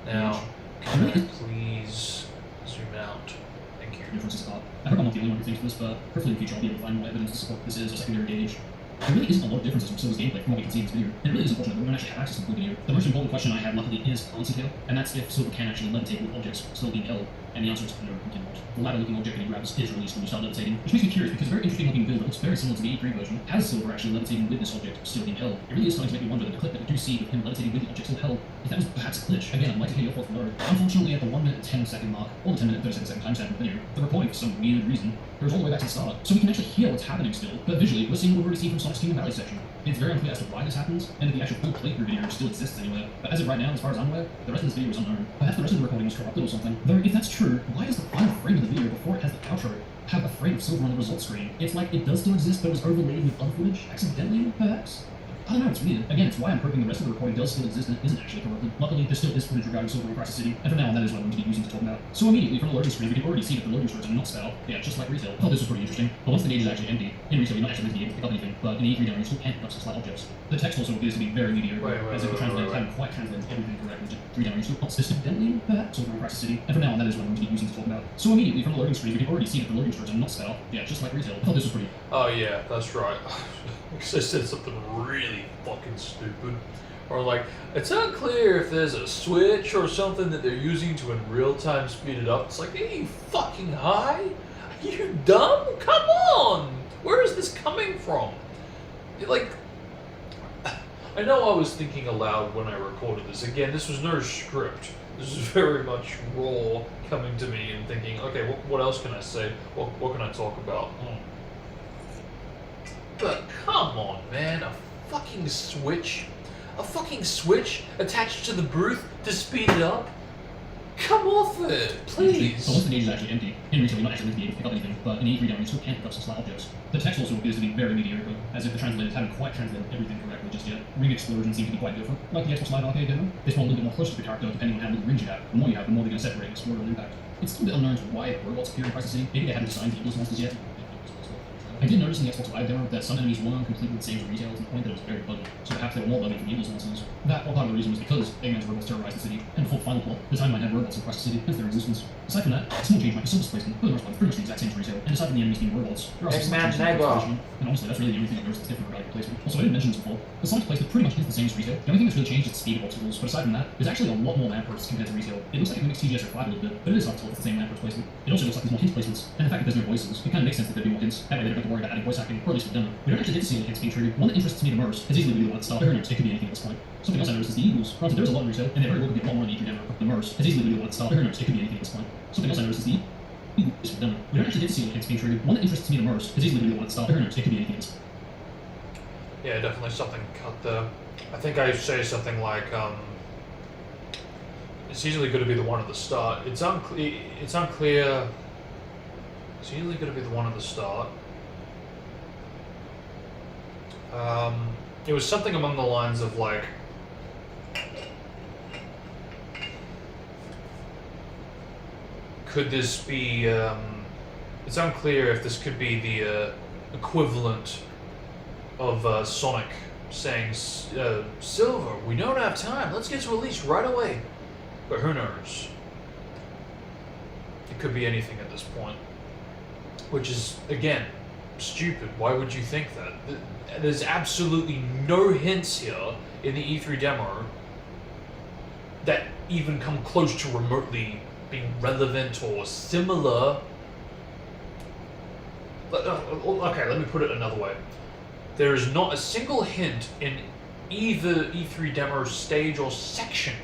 Now, can I please zoom out? Thank you. I hope I'm not the only one who thinks this, but hopefully in the future I'll be able to find more evidence to support this is a secondary gauge. There really isn't a lot of differences from Silver's gameplay from what we can see in this video. And it really is unfortunate that we don't actually have access to the full video. The most important question I have, luckily, is answered here, and that's if Silver can actually levitate with objects still being held, and the answer is no, he cannot. The ladder-looking object that he grabs is released when you start levitating, which makes me curious because a very interesting looking build that looks very similar to the E3 version has Silver actually levitating with this object still being held. It really is starting to make me wonder that the clip that we do see with him levitating with the object still held, if that was perhaps a glitch. Again, I'd like to hear your thoughts below. Unfortunately, at the 1 minute 10 second mark, or the 10 minute 37 second timestamp of the video, the recording for some weird reason goes all the way back to the start, so we can actually hear what's happening still, but visually we're seeing what we've already seen from Sonic's Kingdom Valley section. It's very unclear as to why this happens, and if the actual full playthrough video still exists anywhere. But as of right now, as far as I'm aware, the rest of this video is unknown. Perhaps the rest of the recording was corrupted or something. Though if that's true, why does the final frame of the video before it has the outro have a frame of Silver on the results screen? It's like it does still exist, but it was overlaid with other footage, accidentally, perhaps? I don't know, it's weird. Again, it's why I'm hoping the rest of the recording does still exist and isn't actually corrupted. Luckily, there still is footage regarding Silver in Crisis City, and from now on that is what I'm going to be using to talk about. So immediately from the loading screen, we can already see that the loading screens are not style. Yeah, just like retail. I thought this was pretty interesting. But once the gauge is actually empty, in retail you're not actually meant to be able to pick up anything, but in the E3 demo you still can pick up some slight objects. The text also appears to be very mediocre, as if the translators haven't quite translated everything correctly to 3 demo. You still not accidentally, perhaps, Silver in Crisis City, and from now on that is what I'm going to be using to talk about. So immediately from the loading screen, we can already see that the loading screens are not style. Yeah, just like retail. I thought this was pretty. Oh yeah, that's right. Because I said something really fucking stupid. Or like, it's unclear if there's a switch or something that they're using to in real time speed it up. It's like, are you fucking high? Are you dumb? Come on! Where is this coming from? Like, I know I was thinking aloud when I recorded this. Again, this was no script. This is very much raw coming to me and thinking, okay, what else can I say? What can I talk about? But come on, man, a fucking switch attached to the booth to speed it up? Come off it, please! So once the gauge is actually empty, in retail you might actually be able to pick up anything, but in E3 demo you still can't pick up some slot objects. The text also appears to be very mediocre, as if the translators haven't quite translated everything correctly just yet. Ring explosions seem to be quite different. Like the Xbox Live Arcade demo, they spawn a little bit more close to the character depending on how many rings you have. The more you have, the more they're going to separate and explode on impact. It's still a bit unknown as to why robots appear in Crisis City. Maybe they haven't designed the Eagles monsters yet. I did notice in the Xbox Live demo that some enemies weren't completely the same as retail to the point that it was very buggy, so perhaps they were more buggy than Eagles monsters. That, or part of the reason, was because Eggman's robots terrorized the city, and before the final plot, the timeline had robots in Crisis City, hence their existence. Aside from that, a small change might be still displacement, for the most part, pretty much the exact same as retail, and aside from the enemies being robots, there are some slight changes in the placement, and honestly, that's really the only thing I've noticed that's different about your placement. Also, I didn't mention this before, the Sonic's placement pretty much is the same as retail. The only thing that's really changed is the speed of obstacles, but aside from that, there's actually a lot more lampposts compared to retail. It looks like it mimics TGS 5 a little bit, but it is hard to tell if it's the same lamppost placement. It also looks like there's more hint placements, and the fact that there's no voices, it kind of makes sense that there'd be more hints. That way they don't have to worry about adding voice acting, or at least with demo. We don't actually get to see any hints being triggered. One that interests me the most is easily the one at the start. Who knows, it could be anything at this point. Something else I noticed is the Eagles. Granted, there's a lot in retail, and they very well could get a lot more in the E3 demo. The Murs is easily the one at the start. Who knows, it could be anything at this point. Something else I noticed is the Eagles demo. We don't actually get to see any hints being triggered. One that interests me the most is easily the one at the start. Who knows, it could be anything at this point. Yeah, definitely something cut there. I think I say something like, it's easily going to be the one at the start. It's unclear. It's easily going to be the one at the start. It was something along the lines of like, could this be, it's unclear if this could be the equivalent of Sonic saying, Silver, we don't have time, let's get to Elise right away. But who knows? It could be anything at this point. Which is, again, stupid. Why would you think that? There's absolutely no hints here in the E3 demo that even come close to remotely being relevant or similar. Okay, let me put it another way. There is not a single hint in either E3 demo stage or section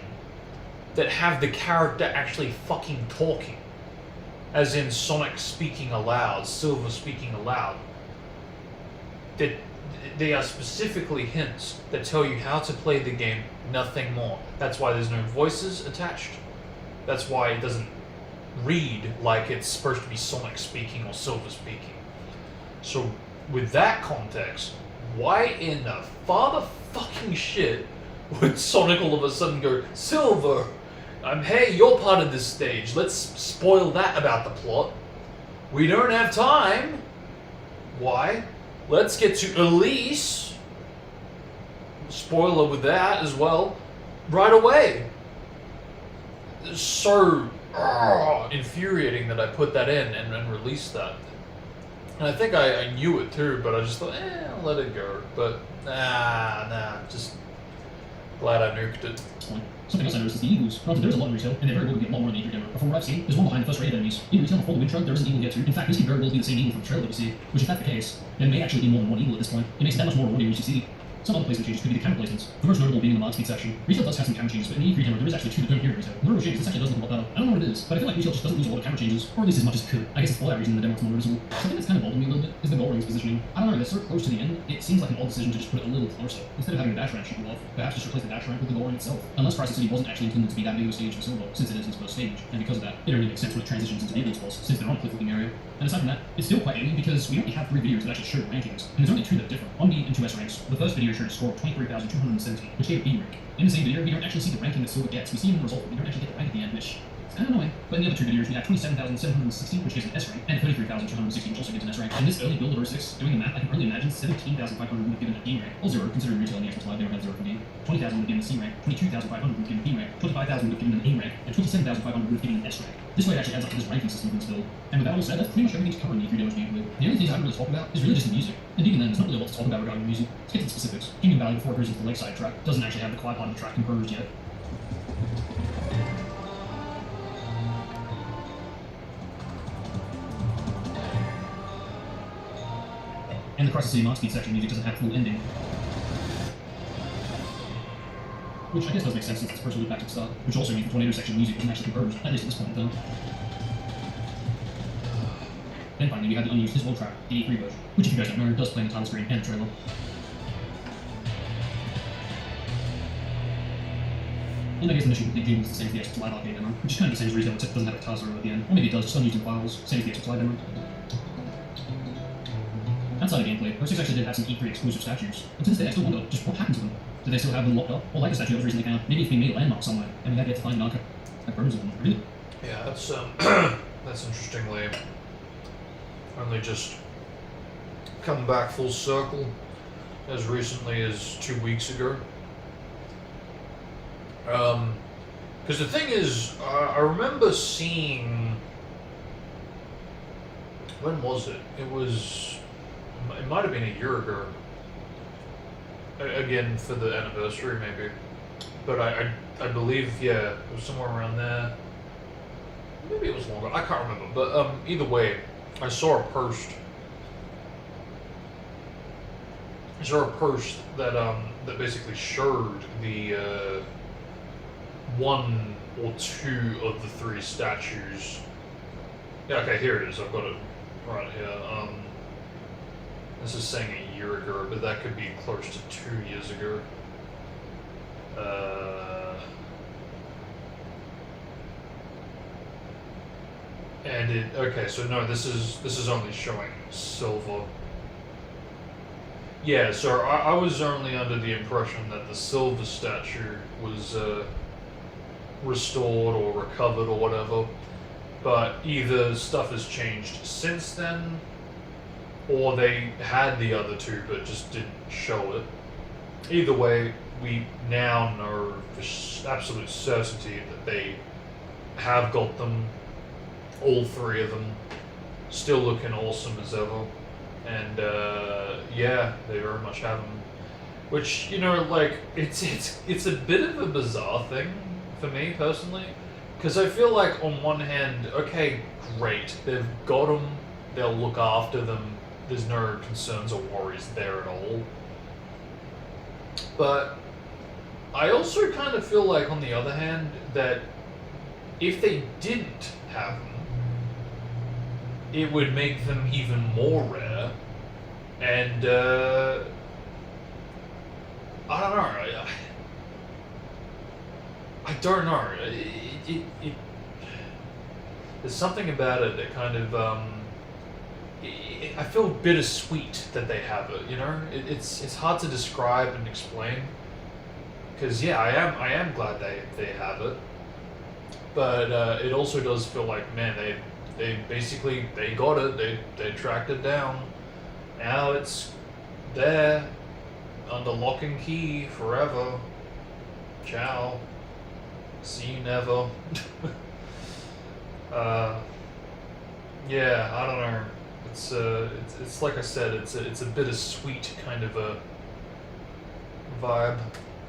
that have the character actually fucking talking. As in Sonic speaking aloud, Silver speaking aloud. They are specifically hints that tell you how to play the game, nothing more. That's why there's no voices attached. That's why it doesn't read like it's supposed to be Sonic speaking or Silver speaking. So, with that context, why in the father fucking shit would Sonic all of a sudden go, Silver, hey, you're part of this stage, let's spoil that about the plot. We don't have time. Why? Let's get to Elise. Spoiler with that as well. Right away. So infuriating that I put that in and released that. And I think I knew it too, but I just thought, I'll let it go. But nah, just glad I nuked it. Something else I noticed is the Eagles. Granted, there's a lot in retail, and they very well get a lot more in the E3 demo. But from what I've seen, there's one behind the first raid enemies. In retail, before the wind truck, there is an eagle yet too. In fact, this could very well be the same eagle from the trailer that we see. Which, if that's the case, then may actually be more than one eagle at this point. It makes it that much more rewarding when you see. Some other placement changes could be the camera placements. The most notable being in the Mark Speed section. Retail does have some camera changes, but in the E3 demo, there is actually two that don't appear in retail. The changes, this actually does look a lot better. I don't know what it is, but I feel like retail just doesn't lose a lot of camera changes, or at least as much as it could. I guess it's for that reason in the demo it's more noticeable. Something that's kind of bothered me a little bit is the goal rings positioning. I don't know, they're so close to the end, it seems like an odd decision to just put it a little closer. Instead of having the dash ramp shoot you off, perhaps just replace the dash ramp with the goal ring itself. Unless Crisis City wasn't actually intended to be that big of a stage for Silver, since it is his first stage, and because of that, it only makes sense when it transitions into the Eagles boss, since they're on a cliff-looking area. And aside from that, it's still quite alien because we only have 3 videos that actually show the rankings, and there's only 2 that differ, 1B and 2S ranks. The first video showed a score of 23,217, which gave B rank. In the same video, we don't actually see the ranking that Silver gets. We see in the result, but we don't actually get the rank at the end, which is kind of annoying. But in the other 2 videos, we have 27,760, which gives an S rank, and 33,260, which also gives an S rank. In this early build of 06, doing the math, I can only imagine 17,500 would have given a D rank, or 0, considering retail in the Xbox Live, they don't have 0 for D. 20,000 would have given a C rank, 22,500 would have given a B rank, 25,000 would have given an A rank, and 27,500 would have given an S rank. This way it actually adds up to this ranking system for this build. And with that all said, that's pretty much everything to cover in the E3 demos game with. The only things I can really talk about is really just the music. And even then, there's not really a lot to talk about regarding the music. Let's get to the specifics. Kingdom Valley, before it goes into the Lakeside track, doesn't actually have the quiet part of the track composed yet. And the Crisis City Mark Speed section music doesn't have full ending. which I guess does make sense since it's personally back to the start, which also means the tornado section music wasn't actually composed, at least at this point in time. Then finally, we had the unused His Old track, the E3 version, which if you guys don't know, does play in the title screen and the trailer. And I guess initially the game was the same as the Xbox Live Arcade demo, which is kind of the same as reason it doesn't have a guitar solo at the end. Or maybe it does, just unused in files, same as the Xbox Live demo. Outside of gameplay, Pro 6 actually did have some E3 exclusive statues, and to this day I still wonder just what happened to them. Did they still have them locked up? Or like the statue that was recently found, maybe it's been made a landmark somewhere, and we had to find an archive that burns them. Really? Yeah, that's that's interestingly only just come back full circle as recently as 2 weeks ago. Because the thing is, I remember seeing. When was it? It might have been a year ago. Again, for the anniversary, maybe. But I believe, yeah, it was somewhere around there. Maybe it was longer. I can't remember. But either way, I saw a post. That basically showed the one or two of the three statues. Yeah, okay, here it is. I've got it right here. This is saying a year ago, but that could be close to 2 years ago. Okay, so no, this is only showing silver. Yeah, so I was only under the impression that the silver statue was restored or recovered or whatever, but either stuff has changed since then, or they had the other two but just didn't show it. Either way, we now know for absolute certainty that they have got them, all three of them, still looking awesome as ever, and yeah, they very much have them. Which, you know, like, it's a bit of a bizarre thing for me personally, because I feel like on one hand, okay, great, they've got them, they'll look after them, there's no concerns or worries there at all. But I also kind of feel like, on the other hand, that if they didn't have them, it would make them even more rare, and I don't know. I don't know. There's something about it that kind of I feel bittersweet that they have it. You know, it's hard to describe and explain. Because yeah, I am glad they have it, but it also does feel like, man, they basically they got it. They tracked it down. Now it's there under lock and key forever. Ciao. See you never. Yeah, I don't know. It's like I said, it's a bittersweet kind of a vibe.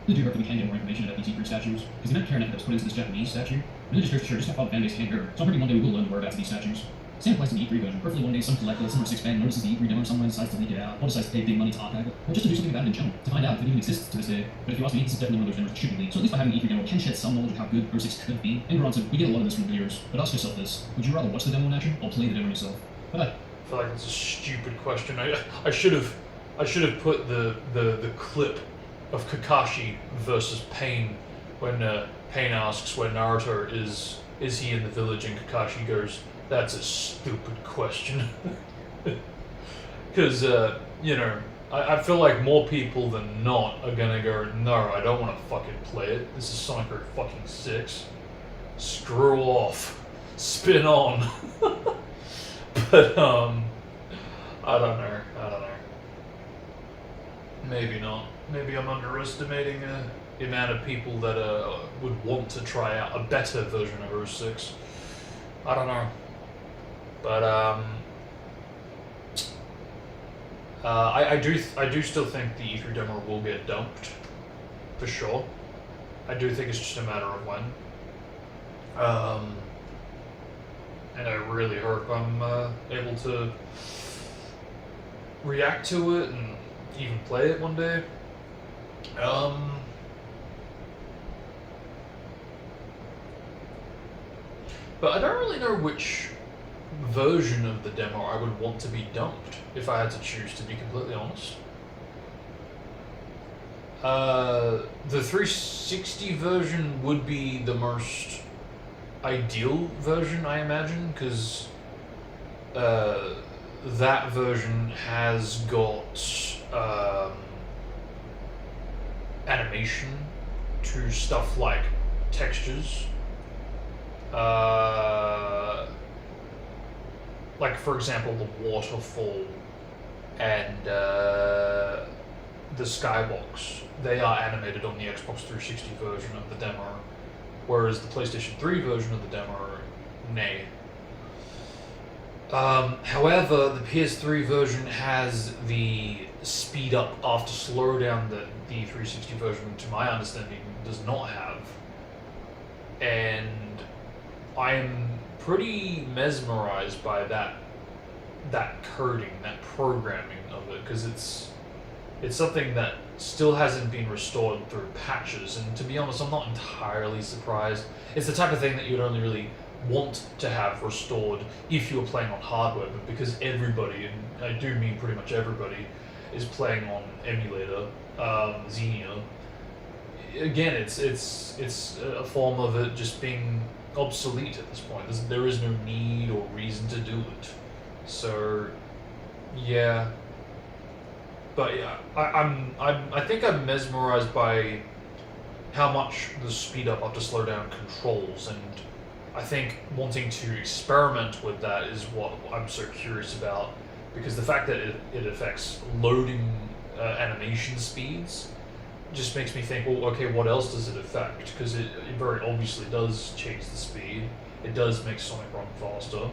I do hope that we can get more information about these E3 statues, because the amount of care and effort that was put into this Japanese statue really just goes to show just how far the fanbase can go. So I'm hoping one day we will learn the whereabouts of these statues. Same applies to the E3 version. Hopefully one day some collector, some 6 fan notices the E3 demo somewhere and decides to leak it out, or decides to pay big money to archive it, or just to do something about it in general, to find out if it even exists to this day. But if you ask me, this is definitely one of those demos that should be leaked. So at least by having the E3 demo, we can shed some knowledge of how good Pro 6 could be. And granted, we get a lot of this from videos, but ask yourself this: would you rather watch the demo in action or play the demo yourself? Bye-bye. I feel like it's a stupid question. I should have put the clip of Kakashi versus Pain when Pain asks where Naruto is he in the village, and Kakashi goes, "That's a stupid question." Because you know, I feel like more people than not are gonna go, "No, I don't want to fucking play it. This is Sonic fucking 6. Screw off, spin on." But I don't know. Maybe not. Maybe I'm underestimating the amount of people that would want to try out a better version of 06. I don't know. But I do still think the E3 demo will get dumped, for sure. I do think it's just a matter of when. And I really hope I'm able to react to it and even play it one day. But I don't really know which version of the demo I would want to be dumped if I had to choose, to be completely honest. The 360 version would be the most ideal version, I imagine, because that version has got animation to stuff like textures. Like, for example, the waterfall and the skybox, they are animated on the Xbox 360 version of the demo, whereas the PlayStation 3 version of the demo, nay. However, the PS3 version has the speed up after slowdown that the 360 version, to my understanding, does not have. And I'm pretty mesmerized by that coding, that programming of it, because it's something that still hasn't been restored through patches, and to be honest, I'm not entirely surprised. It's the type of thing that you'd only really want to have restored if you were playing on hardware, but because everybody, and I do mean pretty much everybody, is playing on emulator, Xenia, again, it's a form of it just being obsolete at this point. There is no need or reason to do it. So, yeah. But yeah, I think I'm mesmerized by how much the speed up after slowdown controls, and I think wanting to experiment with that is what I'm so curious about, because the fact that it affects loading animation speeds just makes me think, well, okay, what else does it affect? Because it very obviously does change the speed. It does make Sonic run faster.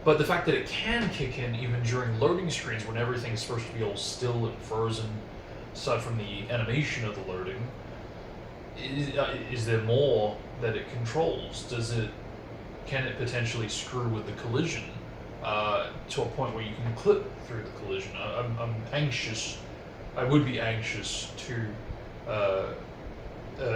But the fact that it can kick in even during loading screens when everything is supposed to be all still and frozen, aside from the animation of the loading, is there more that it controls? Can it potentially screw with the collision to a point where you can clip through the collision? I'm anxious. I would be anxious to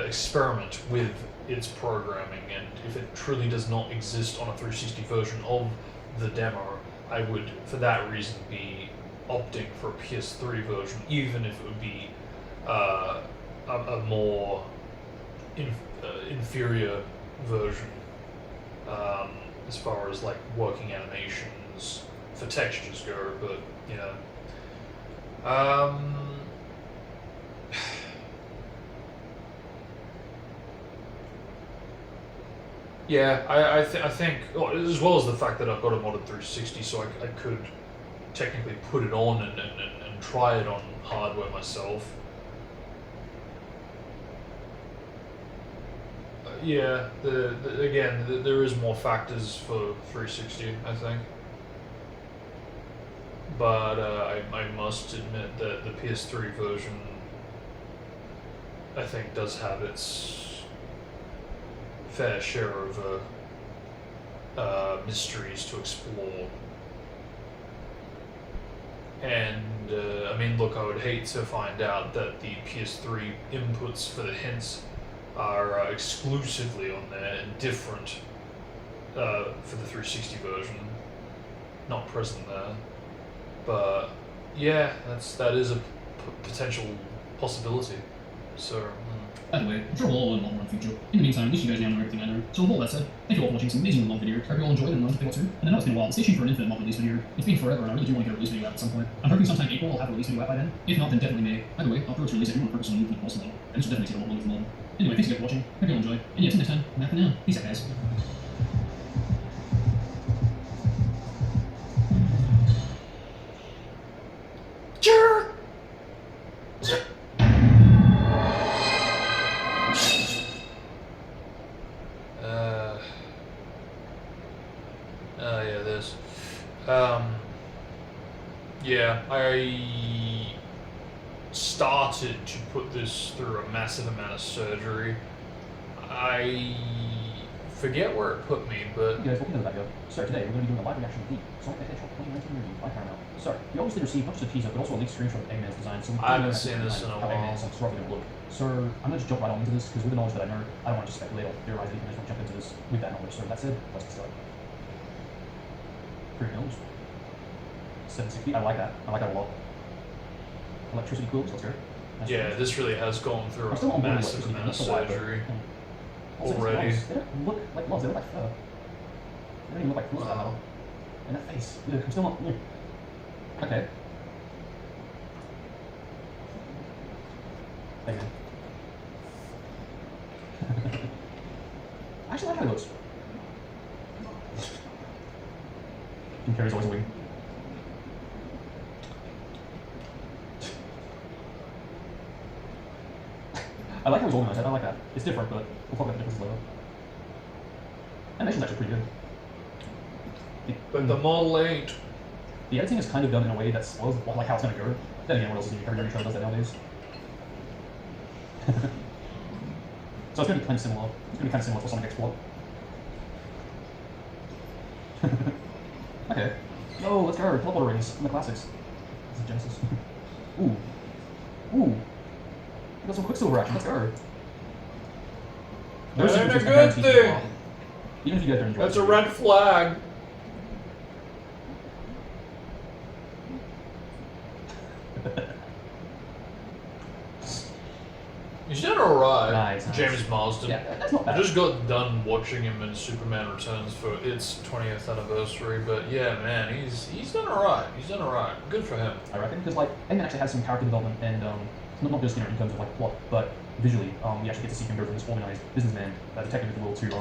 experiment with its programming, and if it truly does not exist on a 360 version of the demo, I would, for that reason, be opting for a PS3 version, even if it would be a more inferior version as far as like working animations for textures go. But yeah. Yeah, I think, as well as the fact that I've got a modded 360, so I could technically put it on and try it on hardware myself. Yeah, again, there is more factors for 360, I think. But I must admit that the PS3 version, I think, does have its fair share of mysteries to explore. And I mean, look, I would hate to find out that the PS3 inputs for the hints are exclusively on there and different for the 360 version, not present there. But yeah, that is a potential possibility. So. By the way, I'm sure we'll all learn a lot more in the future. In the meantime, at least you guys now know everything I know. So with all that said, thank you all for watching some amazing mod video. I hope you all enjoyed and learned a thing or two. And I know it's been a while. Stay tuned for an infinite mod release video. It's been forever, and I really do want to get a release video out at some point. I'm hoping sometime April we'll have a release video out by then. If not, then definitely May. Either way, I'll approach release if you want to focus on movement also. And this will definitely take a lot longer than mod. Anyway, thanks again for watching. Hope you all enjoy. And yeah, till next time, I'm out for now. Peace out, guys. Jerk! Yeah, this. Yeah, I started to put this through a massive amount of surgery. I forget where it put me, but Hey guys, welcome to the back up. So today we're going to be doing a live reaction to the Sonic the Hedgehog 2019 review by Paramount. So we obviously received not just a teaser, but also a leaked screenshot of Eggman's design. So we I haven't can seen this in a how while. Eggman's like roughly going to look. So I'm going to just jump right on into this because with the knowledge that I know, I don't want to just speculate or theorize anything. I just want to jump into this with that knowledge. So that said, let's get started. 3 mils. 760. I like that. I like that a lot. Electricity cools. Let's go. Nice yeah, cools. this really has gone through I'm still a on board with massive electricity, amount of that's a lot, but, surgery Also, these already. gloves, they don't look like gloves, they look like fur. They don't even look like fur Wow. And that face. Ugh, I'm still not. Okay. Thank you. I actually like how he looks. Jim Carrey's always a wing. I like how he's organized. I like that. It's different, but we'll talk about the differences later. Animation's actually pretty good. But the model ain't. The editing is kind of done in a way that spoils like how it's gonna go. Then again, what else is new? Every trailer does that nowadays. So it's gonna be kind of similar. It's gonna be kind of similar to Sonic Export. Okay. No, let's go. Teleporter rings from the classics. This is Genesis. Ooh. Ooh. We got some Quicksilver action. Let's go. That ain't a sequences are good guaranteed to be thing. wild. Even if you guys don't enjoy That's it. a red flag. He's done alright. Nice, nice. James Marsden. Yeah, that's not I bad. just got done watching him in Superman Returns for its 20th anniversary, but yeah, man, he's done alright. He's done alright. Good for him. I reckon, because like Eggman actually has some character development and not just in terms of like plot, but visually, we actually get to see him go from this organized businessman, detective, if you will, to the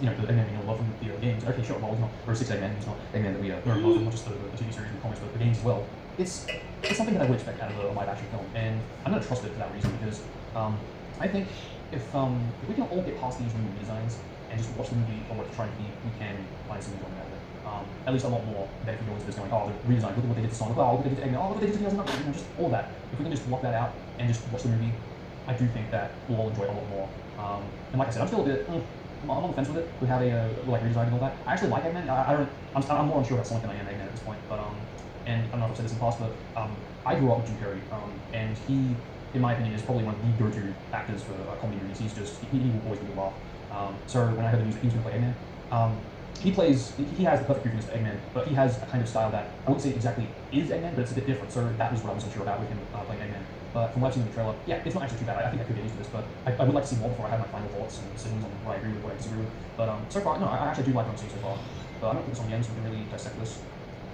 Eggman we know love from the games. Okay, sure, well, he's not, or 6 Eggman, he's not Eggman that we know and love from not just the TV series and the comics, but the games as well. It's something that I would expect out of a live action film, and I'm gonna trust it for that reason because I think if we can all get past these new designs and just watch the movie for what it's trying to be, we can find some enjoyment out of it. At least a lot more than if we go into this going, oh, the redesign, look at what they did to Sonic, oh, look what they did to Eggman, oh, look what they did to the just all that. If we can just block that out and just watch the movie, I do think that we'll all enjoy it a lot more. And like I said, I'm still a bit, I'm on the fence with it, with how they like redesigned and all that. I actually like Eggman. I'm more unsure about Sonic than I am Eggman at this point. But and I don't know if I've said this in the past, but I grew up with Jim Carrey, and he, in my opinion, is probably one of the go-to actors for comedy movies. He will always be a laugh. So when I heard the news that he was going to play Eggman, he has the perfect goofiness for Eggman, but he has a kind of style that I wouldn't say exactly is Eggman, but it's a bit different. So that was what I was unsure about with him playing Eggman. But from what I've seen in the trailer, yeah, it's not actually too bad. I think I could get used to this, but I would like to see more before I have my final thoughts and decisions on what I agree with, what I disagree with. But so far, no, I actually do like what I'm seeing so far. But I'm gonna put this on the end so we can really dissect this.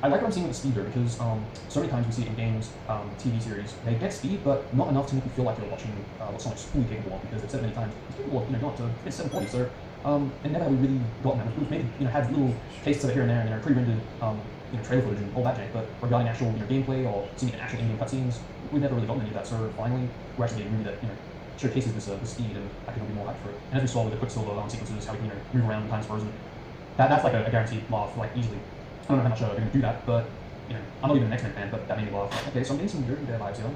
I like what I'm seeing with the speed though, because so many times we see it in games, TV series, they get speed, but not enough to make you feel like you're watching what Sonic's fully capable of, because they've said many times, he's capable of, going up to 740, so, and never have we really gotten that, which maybe, had little tastes of it here and there, and pre-rendered, trailer footage and all that jank, but regarding actual, gameplay or seeing actual in-game cutscenes, we've never really gotten any of that, so finally, we're actually getting a movie that, showcases this, speed, and I can be more hyped for it. And as we saw with the Quicksilver sequences, how we can, move around when time's frozen, that's like a guaranteed laugh, like, easily. I don't know how much they're going to do that, but, I'm not even an X-Men fan, but that made me laugh. Like, okay, so I'm getting some Jersey Bear vibes here.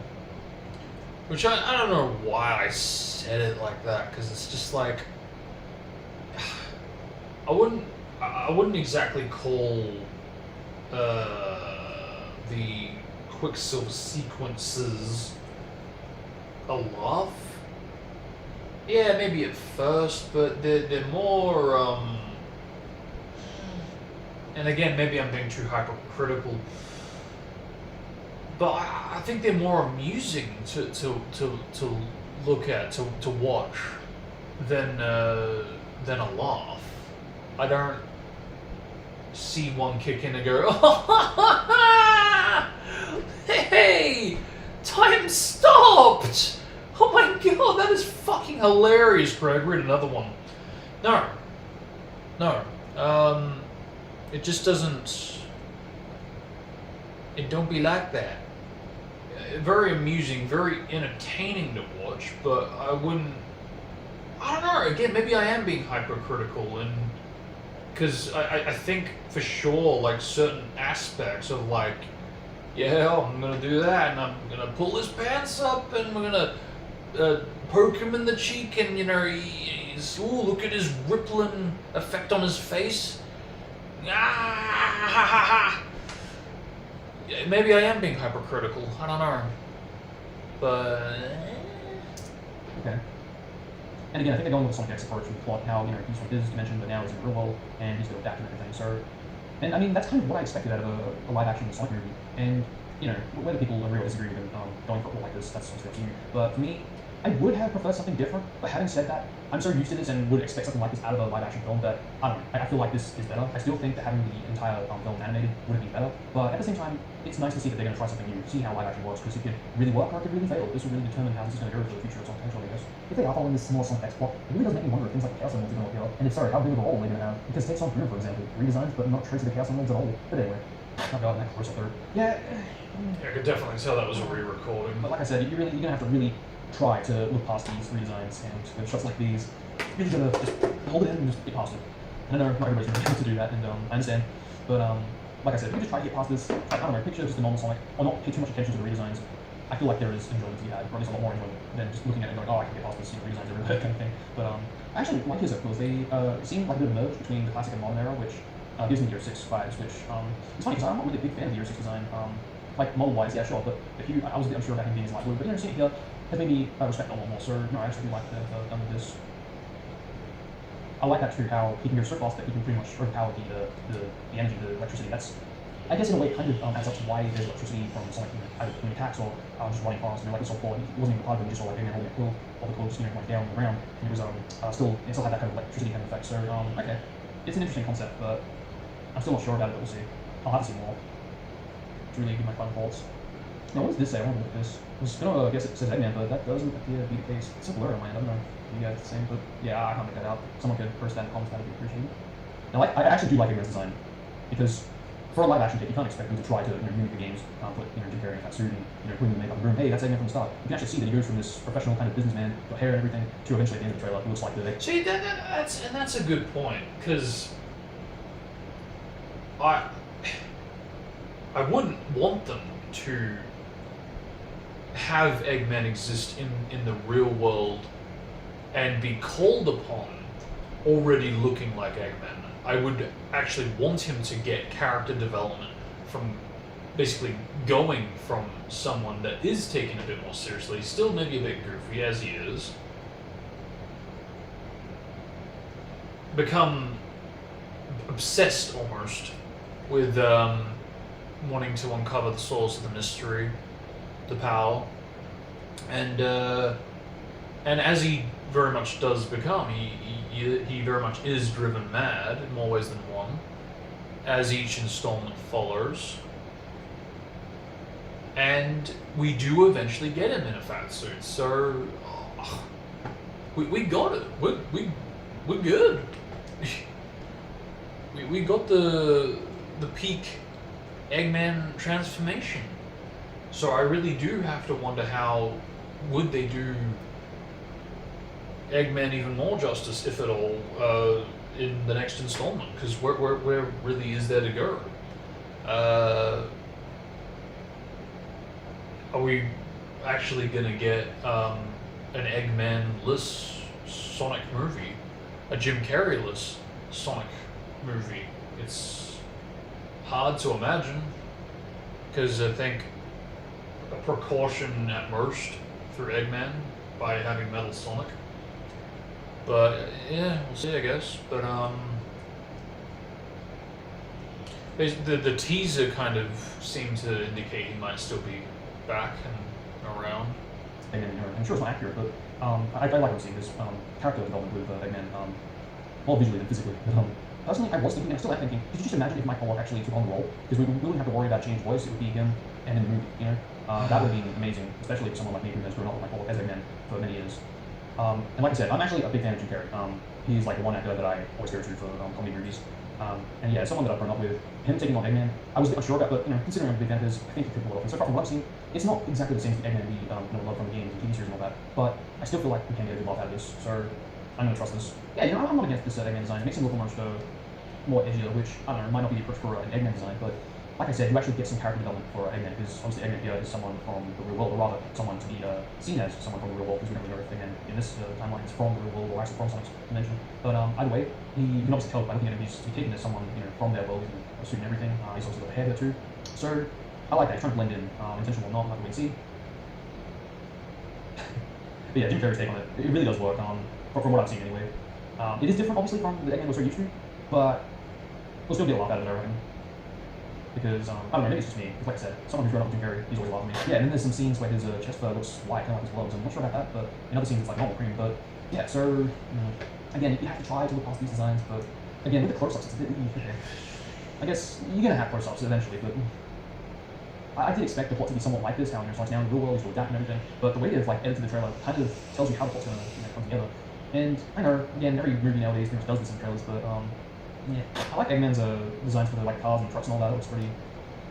Which I don't know why I said it like that, because it's just like I wouldn't exactly call the Quicksilver sequences a laugh. Yeah, maybe at first, but they're more and again, maybe I'm being too hypercritical, but I think they're more amusing to look at, to watch, than a laugh. I don't see one kick in and go, hey, time stopped! Oh my god, that is fucking hilarious, Greg. Read another one. No. It just doesn't. It don't be like that. Very amusing, very entertaining to watch, but I don't know. Again, maybe I am being hypercritical, and because I think for sure, like certain aspects of like, yeah, I'm gonna do that, and I'm gonna pull his pants up, and we're gonna poke him in the cheek, and he's look at his rippling effect on his face. Ah, ha, ha, ha. Yeah, maybe I am being hypercritical. I don't know, but Okay. And again, I think they're going with the Sonic X approach with the plot, how he's from his dimension, but now he's in the real world, and he's going to adapt and everything. So, and I mean that's kind of what I expected out of a live action Sonic movie. And whether people agree or disagree with them going for a plot like this, that's obviously up to you. But for me, I would have preferred something different. But having said that, I'm so used to this and would expect something like this out of a live action film that I don't know. I feel like this is better. I still think that having the entire film animated would have been better. But at the same time, it's nice to see that they're going to try something new, see how live action works, because it could really work or it could really fail. This will really determine how this is going to go for the future of Sonic Hedgehog, I guess. If they are following this more Sonic X plot, it really does make me wonder if things like the Chaos Emeralds are going to appear. And if so, how big of a role are they going to have? Because take Sonic Boom, for example, redesigns, but not trace of the Chaos Emeralds at all. But anyway, oh god, that close up there. Yeah. I could definitely tell that was a re-recording. But like I said, you're going to have to really try to look past these redesigns, and with shots like these, you're really going to just hold it in and just get past it. And I know not everybody's going to be able to do that, and I understand. But like I said, if you just try to get past this, I don't know, picture just a normal Sonic, or not pay too much attention to the redesigns, I feel like there is enjoyment to be had, or at least a lot more enjoyment than just looking at it and going, oh, I can get past this, redesigns are really good kind of thing. But I actually like his because they seem like a bit of a merge between the classic and modern era, which gives me Year 6 vibes, which it's funny because I'm not really a big fan of the Year 6 design. Like model-wise, yeah, sure, but I was a bit unsure about him being light blue, but seeing it here has made me respect it a lot more. So I actually like that they've done with this. I like that too, how he can go so fast that he can pretty much overpower the energy, the electricity. That's, I guess in a way, kind of adds up to why there's electricity from Sonic either between attacks or just running fast. Like we saw before, he wasn't even part of it, he just saw like holding a quill, all the quills went down on the ground, and it was it still had that kind of electricity kind of effect. So okay, it's an interesting concept, but I'm still not sure about it. But we'll see. I'll have to see more to really give my final thoughts. Now, what does this say? I want to look at this. I was gonna guess it says Eggman, but that doesn't appear to be the case. It's a blur on my end. I don't know if you guys the same, but yeah, I can't make that out. Someone could post that in the comments, that would be appreciated. Now, I actually do like Eggman's design, because for a live action tape, you can't expect them to try to mimic the games, put Jim Carrey in that suit and putting the makeup in the room. Hey, that's Eggman from the start. You can actually see that he goes from this professional kind of businessman, got hair and everything, to eventually at the end of the trailer, he looks like the. See, that's a good point, because I wouldn't want them to have Eggman exist in the real world and be called upon already looking like Eggman. I would actually want him to get character development from basically going from someone that is taken a bit more seriously, still maybe a bit goofy as he is, become obsessed almost with wanting to uncover the source of the mystery, the power, and as he very much does become, he very much is driven mad in more ways than one, as each installment follows, and we do eventually get him in a fat suit. So we got it. We're good. we got the peak Eggman transformation. So I really do have to wonder how would they do Eggman even more justice, if at all, in the next installment, because where really is there to go? Are we actually gonna get an Eggman-less Sonic movie, a Jim Carrey-less Sonic movie? It's hard to imagine, because I think a precaution at most through Eggman by having Metal Sonic. But yeah, we'll see, I guess. But the teaser kind of seemed to indicate he might still be back and around. Eggman, I'm sure it's not accurate, but I like seeing this character development with Eggman, more visually than physically. But personally, I was thinking, and I still am thinking, could you just imagine if Mike Pollock actually took on the role? Because we wouldn't have to worry about changed voice, it would be him and in the movie, that would be amazing, especially for someone like me who has grown up with Mike Pollock as Eggman for many years. And like I said, I'm actually a big fan of Jim Carrey. He's like the one actor that I always go to for comedy movies. And yeah, someone that I've grown up with, him taking on Eggman, I was a bit unsure about, but considering I'm a big fan of his, I think he could pull it off. And so far from what I've seen, it's not exactly the same as the Eggman we love from the games and TV series and all that, but I still feel like we can get a good love out of this, so I'm gonna trust this. Yeah, I'm not against this Eggman design. It makes him look almost more edgier, which I don't know, might not be the approach for an Eggman design, but like I said, you actually get some character development for Eggman, because obviously Eggman here is someone from the real world, or rather, someone to be seen as someone from the real world, because we don't really know everything, and in this timeline, it's from the real world, or actually from Sonic's dimension. But either way, you can obviously tell by looking at him, he's to be taken as someone, from their world, a suit and everything. He's obviously got a hair there too. So, I like that. He's trying to blend in, intentional or not, like we can see. But yeah, Jim Carrey's take on it really does work, from what I've seen anyway. It is different, obviously, from the Eggman we're so used to, but we'll still get a lot out of it, I reckon. Because, I don't know, maybe it's just me. Because like I said, someone who's grown up with Jim Carrey, he's always loved me. Yeah, and then there's some scenes where his chest fur looks white, kind of like his gloves. I'm not sure about that, but in other scenes it's like normal cream. But yeah, so, again, you have to try to look past these designs, but again, with the close-ups, it's a bit, I guess you're gonna have close-ups eventually, but I did expect the plot to be somewhat like this, how Sonic's now in the real world, he's all adapt and everything, but the way they've edited the trailer kind of tells you how the plot's gonna come together. And I know, again, every movie nowadays pretty much does this in trailers, but yeah, I like Eggman's designs for the cars and trucks and all that. It looks pretty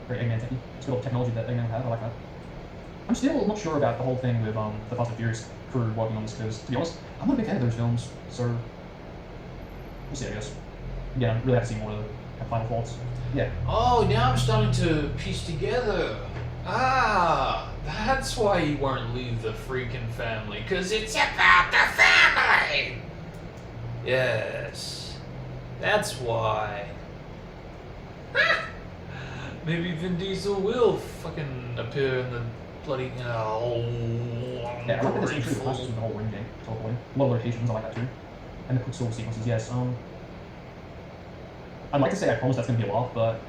Eggman techy. It's got all the technology that Eggman would have. I like that. I'm still not sure about the whole thing with the Fast and Furious crew working on this, because to be honest, I'm not a big fan of those films, so we'll see, I guess. Yeah, I really have to see more to have final thoughts. Yeah. Oh, now I'm starting to piece together. Ah, that's why you won't leave the freaking family, because it's about the family! Yes, that's why. Maybe Vin Diesel will fucking appear in the bloody... Yeah, I like that there's actually the classes with the whole ring game, totally. A lot of locations, I like that too. And the Quicksilver sequences, yes. I'd like to say I promise that's going to be a laugh, but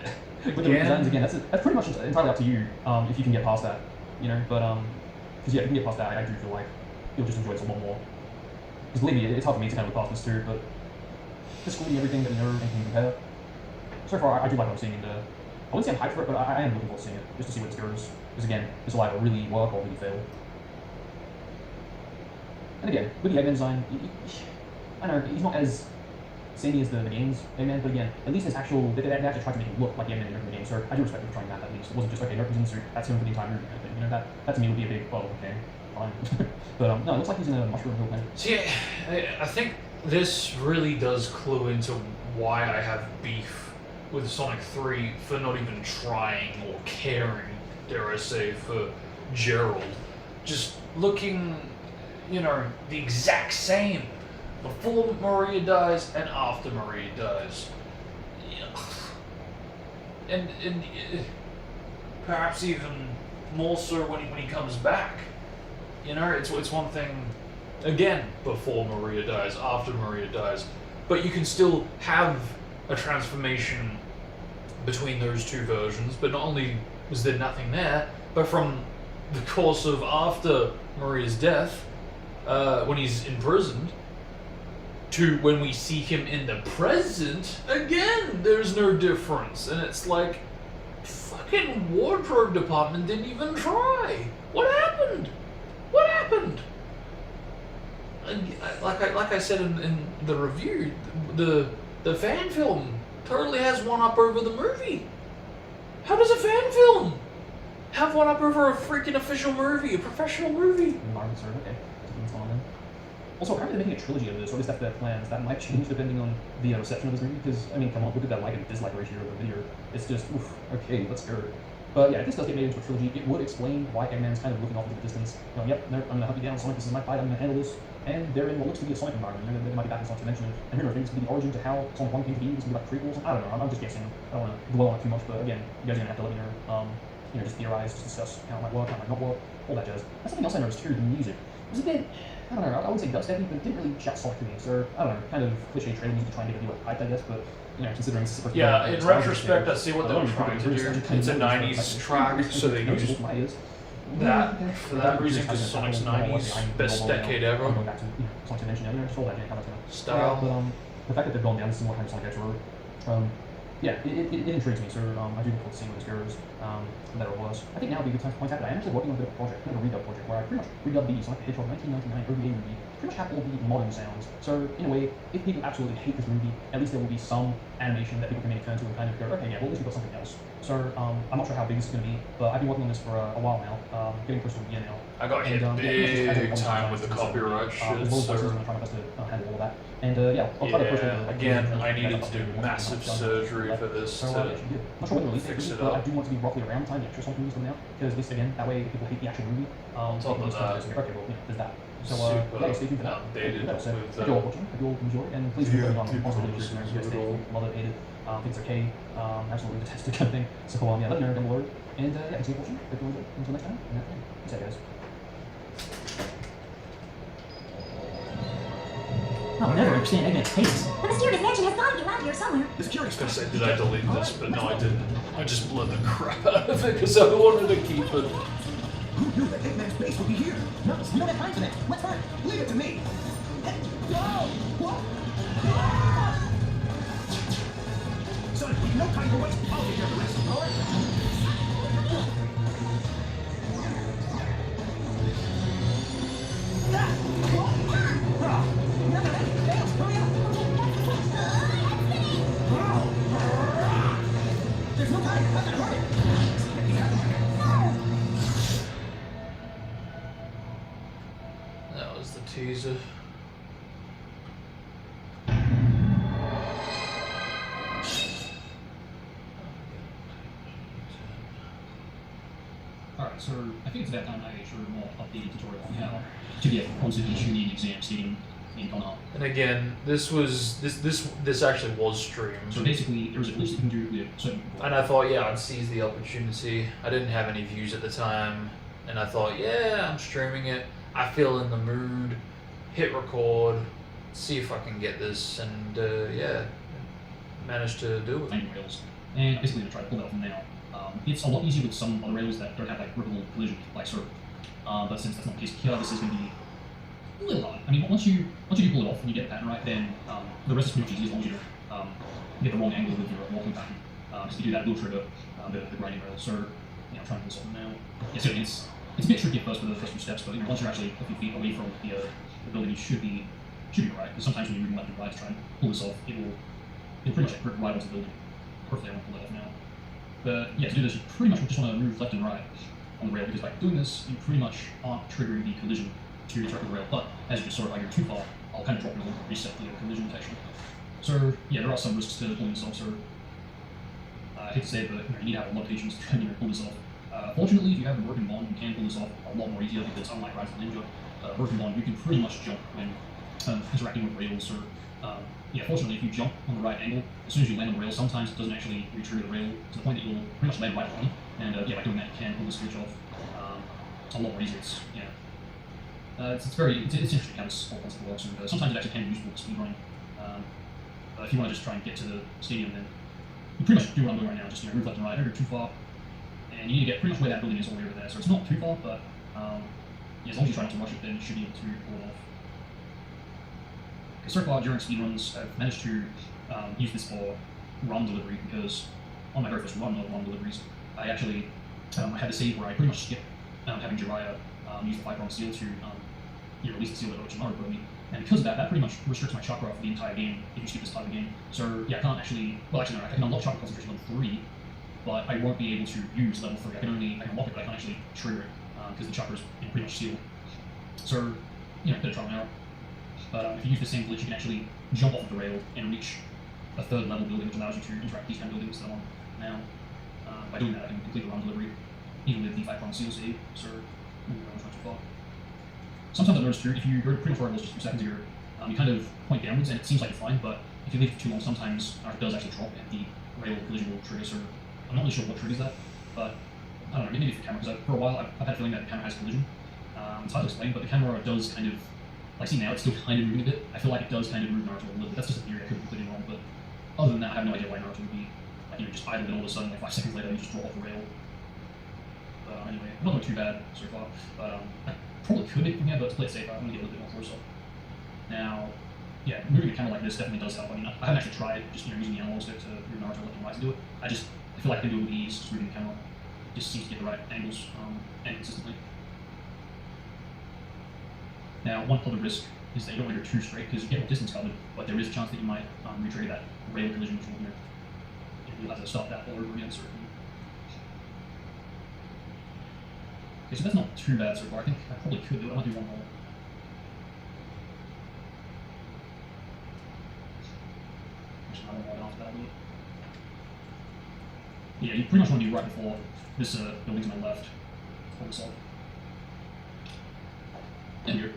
with the designs, again, that's pretty much entirely up to you, if you can get past that, but, because yeah, if you can get past that, I do feel like you'll just enjoy this a lot more. Because believe me, it's hard for me to kind of look past this too, but just including everything that and can compare. So far, I do like what I'm seeing, and I wouldn't say I'm hyped for it, but I am looking forward to seeing it, just to see where this goes. Because again, this will either really work or really fail. And again, with the Eggman design, I don't know, he's not as samey as the games Eggman, but again, at least his actual, they actually tried to make him look like Eggman in the game, so I do respect them for trying that at least. It wasn't just, okay, nope, he's in the suit, that's him for the entire movie, that to me would be a big, well, okay, fine. But no, it looks like he's in a Mushroom Hill planet. See, I think this really does clue into why I have beef with Sonic 3 for not even trying or caring, dare I say, for Gerald. Just looking, the exact same before Maria dies and after Maria dies. And perhaps even more so when he comes back. It's one thing, again, before Maria dies, after Maria dies, but you can still have a transformation between those two versions, but not only was there nothing there, but from the course of after Maria's death, when he's imprisoned, to when we see him in the present, again, there's no difference. And it's like, fucking wardrobe department didn't even try. What happened? What happened? Like I said in the review, the fan film totally has one up over the movie. How does a fan film have one up over a freaking official movie, a professional movie? Marvel, sorry, okay. Also, apparently they're making a trilogy of this, or at least that's their plans. That might change depending on the reception of this movie, because, I mean, come on, look at that like and dislike ratio of the video. It's just, oof, okay, let's go. But yeah, if this does get made into a trilogy, it would explain why Eggman's kind of looking off into the distance. Going, yep, no, I'm going to help you down, Sonic, this is my fight, I'm going to handle this. And they're in what looks to be a Sonic environment. They might be back in Sonic's dimension, and who knows, maybe this could be the origin to how Sonic 1 came to be, this could be like prequels. I don't know, I'm just guessing. I don't want to dwell on it too much, but again, you guys are going to have to let me know, just theorize, just discuss how it might work, how it might not work, all that jazz. That's something else I noticed too, the music. It was a bit, I don't know, I wouldn't say dubsteppy, but it didn't really shout Sonic to me, so, I don't know, kind of cliche trailer music to try and get a view of hype, I guess, but, considering this is yeah, in retrospect, I see what they were trying to do. It's a 90s track, so they used that for that reason, because Sonic's 90s, best decade ever. Going back to Sonic Dimension, just all that kind of style. But the fact that they've gone down this similar kind of Sonic X road, yeah, it intrigues me, so I do look forward to seeing where this goes, that it was. I think now would be a good time to point out that I'm actually working on a bit of a project, kind of a redub project, where I pretty much redub the Sonic the Hedgehog 1999 OVA movie, pretty much have all the modern sounds. So, in a way, if people absolutely hate this movie, at least there will be some animation that people can maybe turn to and kind of go, okay, yeah, well, at least we've got something else. So I'm not sure how big this is going to be, but I've been working on this for a while now, getting close to a year now. I got hit big time with the copyright shit, as well as voices, so I'm trying my best to handle all of that. And yeah, I'll try to push yeah, again, I needed to do massive surgery for this so, yeah, I'm not sure when the release date fix is, it but I up. do want to be roughly around the time the actual Sonic movies come out, because this, again, that way people hate the actual movie. On top of that, okay, well, there's that. So, super yeah, stay tuned for that. outdated So, with if you're all watching, if you all enjoy, and please do yeah, on people also listen the to it all. love it, hate it, think it's okay, absolutely detest it kind of thing. So, yeah, let me know down below. And yeah, thanks for watching. Hope you enjoyed. Until next time, and have fun. Peace out, guys. I'll never understand Eggman's face. The mysterious mansion has got to be around here somewhere. The security I was gonna say, did I delete this? But no, I didn't. I just bled the crap out of it because I wanted to keep it. Who knew that Eggman's base would be here? No, we don't have time for that. Let's run. Leave it to me. Whoa! What? Son, we've no time to waste. I'll take care of the rest. All right? There's no time. I've got to run it. That was the teaser. Alright, so I think it's about time I showed a more updated tutorial on how to get onto the tuning exam sitting in Connor. And again, this actually was streamed. So basically, there was a glitch that you can do with certain people. And I thought, yeah, I'd seize the opportunity. I didn't have any views at the time, and I thought, yeah, I'm streaming it. I feel in the mood. Hit record, see if I can get this, and yeah, managed to do it. Finding rails. And basically, I'm going to try to pull that off now. It's a lot easier with some other rails that don't have like rippable collision, like so. But since that's not the case here, this is going to be a little hard. I mean, once you do pull it off and you get the pattern right, then the rest is pretty easy as long as you don't get the wrong angle with your walking pattern. Just to do that, will trigger the grinding rail. So, you know, I'm trying to pull this off now. Yeah, so it's a bit tricky at first for the first few steps, but you know, once you're actually a few feet away from the building, you should be alright. Because sometimes when you're moving left and right to try and pull this off, it'll pretty much grip right onto the building. Hopefully, I won't pull that off now. But yeah, to do this, you pretty much just want to move left and right on the rail, because by doing this, you pretty much aren't triggering the collision to track the rail. But as you just saw, if I go too far, I'll kind of drop it and reset the collision detection. So yeah, there are some risks to pulling this off. So I hate to say it, but you need to have a lot of patience to try and pull this off. Fortunately, if you have a broken bond, you can pull this off a lot more easier, because unlike Rise of the Ninja, broken bond, you can pretty much jump when interacting with rails. So yeah, fortunately, if you jump on the right angle, as soon as you land on the rail, sometimes it doesn't actually re-trigger the rail to the point that you'll pretty much land right on it. And yeah, by doing that, you can pull the switch off a lot more easier. It's interesting how this whole concept works, and sometimes it actually can be useful to speedrunning. But if you want to just try and get to the stadium, then you pretty much do what I'm doing right now. Just move left and right, don't go too far, and you need to get pretty much where that building is all the way over there. So it's not too far, but yeah, as long as you try not to rush it, then you should be able to pull it off. So far during speedruns, I've managed to use this for run delivery, because on my very first run of run deliveries, I actually had a save where I pretty much skipped having Jiraiya use the 5-prong seal to release the seal that Orochimaru put me. And because of that, that pretty much restricts my chakra for the entire game if you skip this part of the game. So yeah, I can't actually, well actually no, I can unlock chakra concentration level 3, but I won't be able to use level 3. I can unlock it, but I can't actually trigger it, because the chakra is pretty much sealed. So, you know, bit of trial and error. But if you use the same glitch, you can actually jump off of the rail and reach a 3rd level building, which allows you to interact with these kind of buildings that I'm on now. By doing that, I can complete the run delivery, even with the 5-prong seal save, so not too far. Sometimes I've noticed too, if you go to pre-tutorials just a few seconds ago, you kind of point downwards and it seems like you're fine, but if you leave it for too long, sometimes it does actually drop and the rail collision will trigger. So I'm not really sure what triggers that, but I don't know, maybe it's the camera, because for a while I've had a feeling that the camera has collision. It's hard to explain, but the camera does kind of, like see now, it's still kind of moving a bit. I feel like it does kind of move Naruto a little bit. That's just a theory, I could be completely wrong, but other than that, I have no idea why Naruto would be, like, you know, just idle and all of a sudden, like 5 seconds later, you just drop off the rail. Anyway, not doing too bad so far, but I probably could make it from here, but to play it safe, I'm going to get a little bit more close up. Now, yeah, moving a camera like this definitely does help. I mean, I haven't actually tried just using the analog stick to move Naruto left and right to do it. I feel like I can do it with ease, just moving the camera. It just seems to get the right angles and consistently. Now, one other risk is that you don't want to go too straight, because you get more distance covered, but there is a chance that you might re-trigger that rail collision, which will, you'll have to stop that all over again. So Okay, so that's not too bad so far. I think I probably could do it. I might do one more. Actually, I don't know after that, I believe. Yeah, you pretty much want to be right before this building to my left. Pull this off. And here.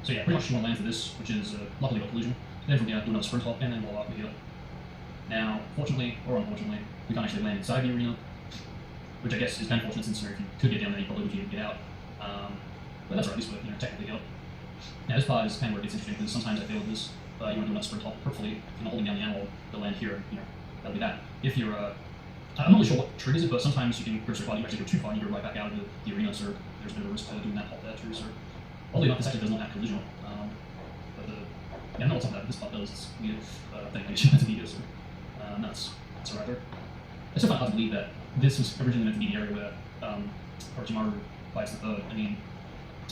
So yeah, pretty much you want to land for this, which is luckily got collision. Then from here, do another sprint hop, and then voila, we're here. Now, fortunately, or unfortunately, we can't actually land inside the arena, which I guess is kind of fortunate since if you could get down there, you probably would be able to get out. But that's right, at least we're technically here. Now this part is kind of where it gets interesting because sometimes I fail with this. You want to do another sprint hop. Hopefully, if you're not holding down the animal, they'll land here. That'll be that. If you're, I'm not really sure what triggers it, but sometimes you can go so far, you actually go too far, and you go right back out of the arena. So there's a bit of a risk to doing that hop there too. So oddly enough, this actually does not have collision. But yeah, I don't know what's up with that, but this part does. It's a weird thing. I guess you have to be here. So that's right there. It's so hard to believe that this was originally meant to be the area where Orochimaru fights the third. I mean,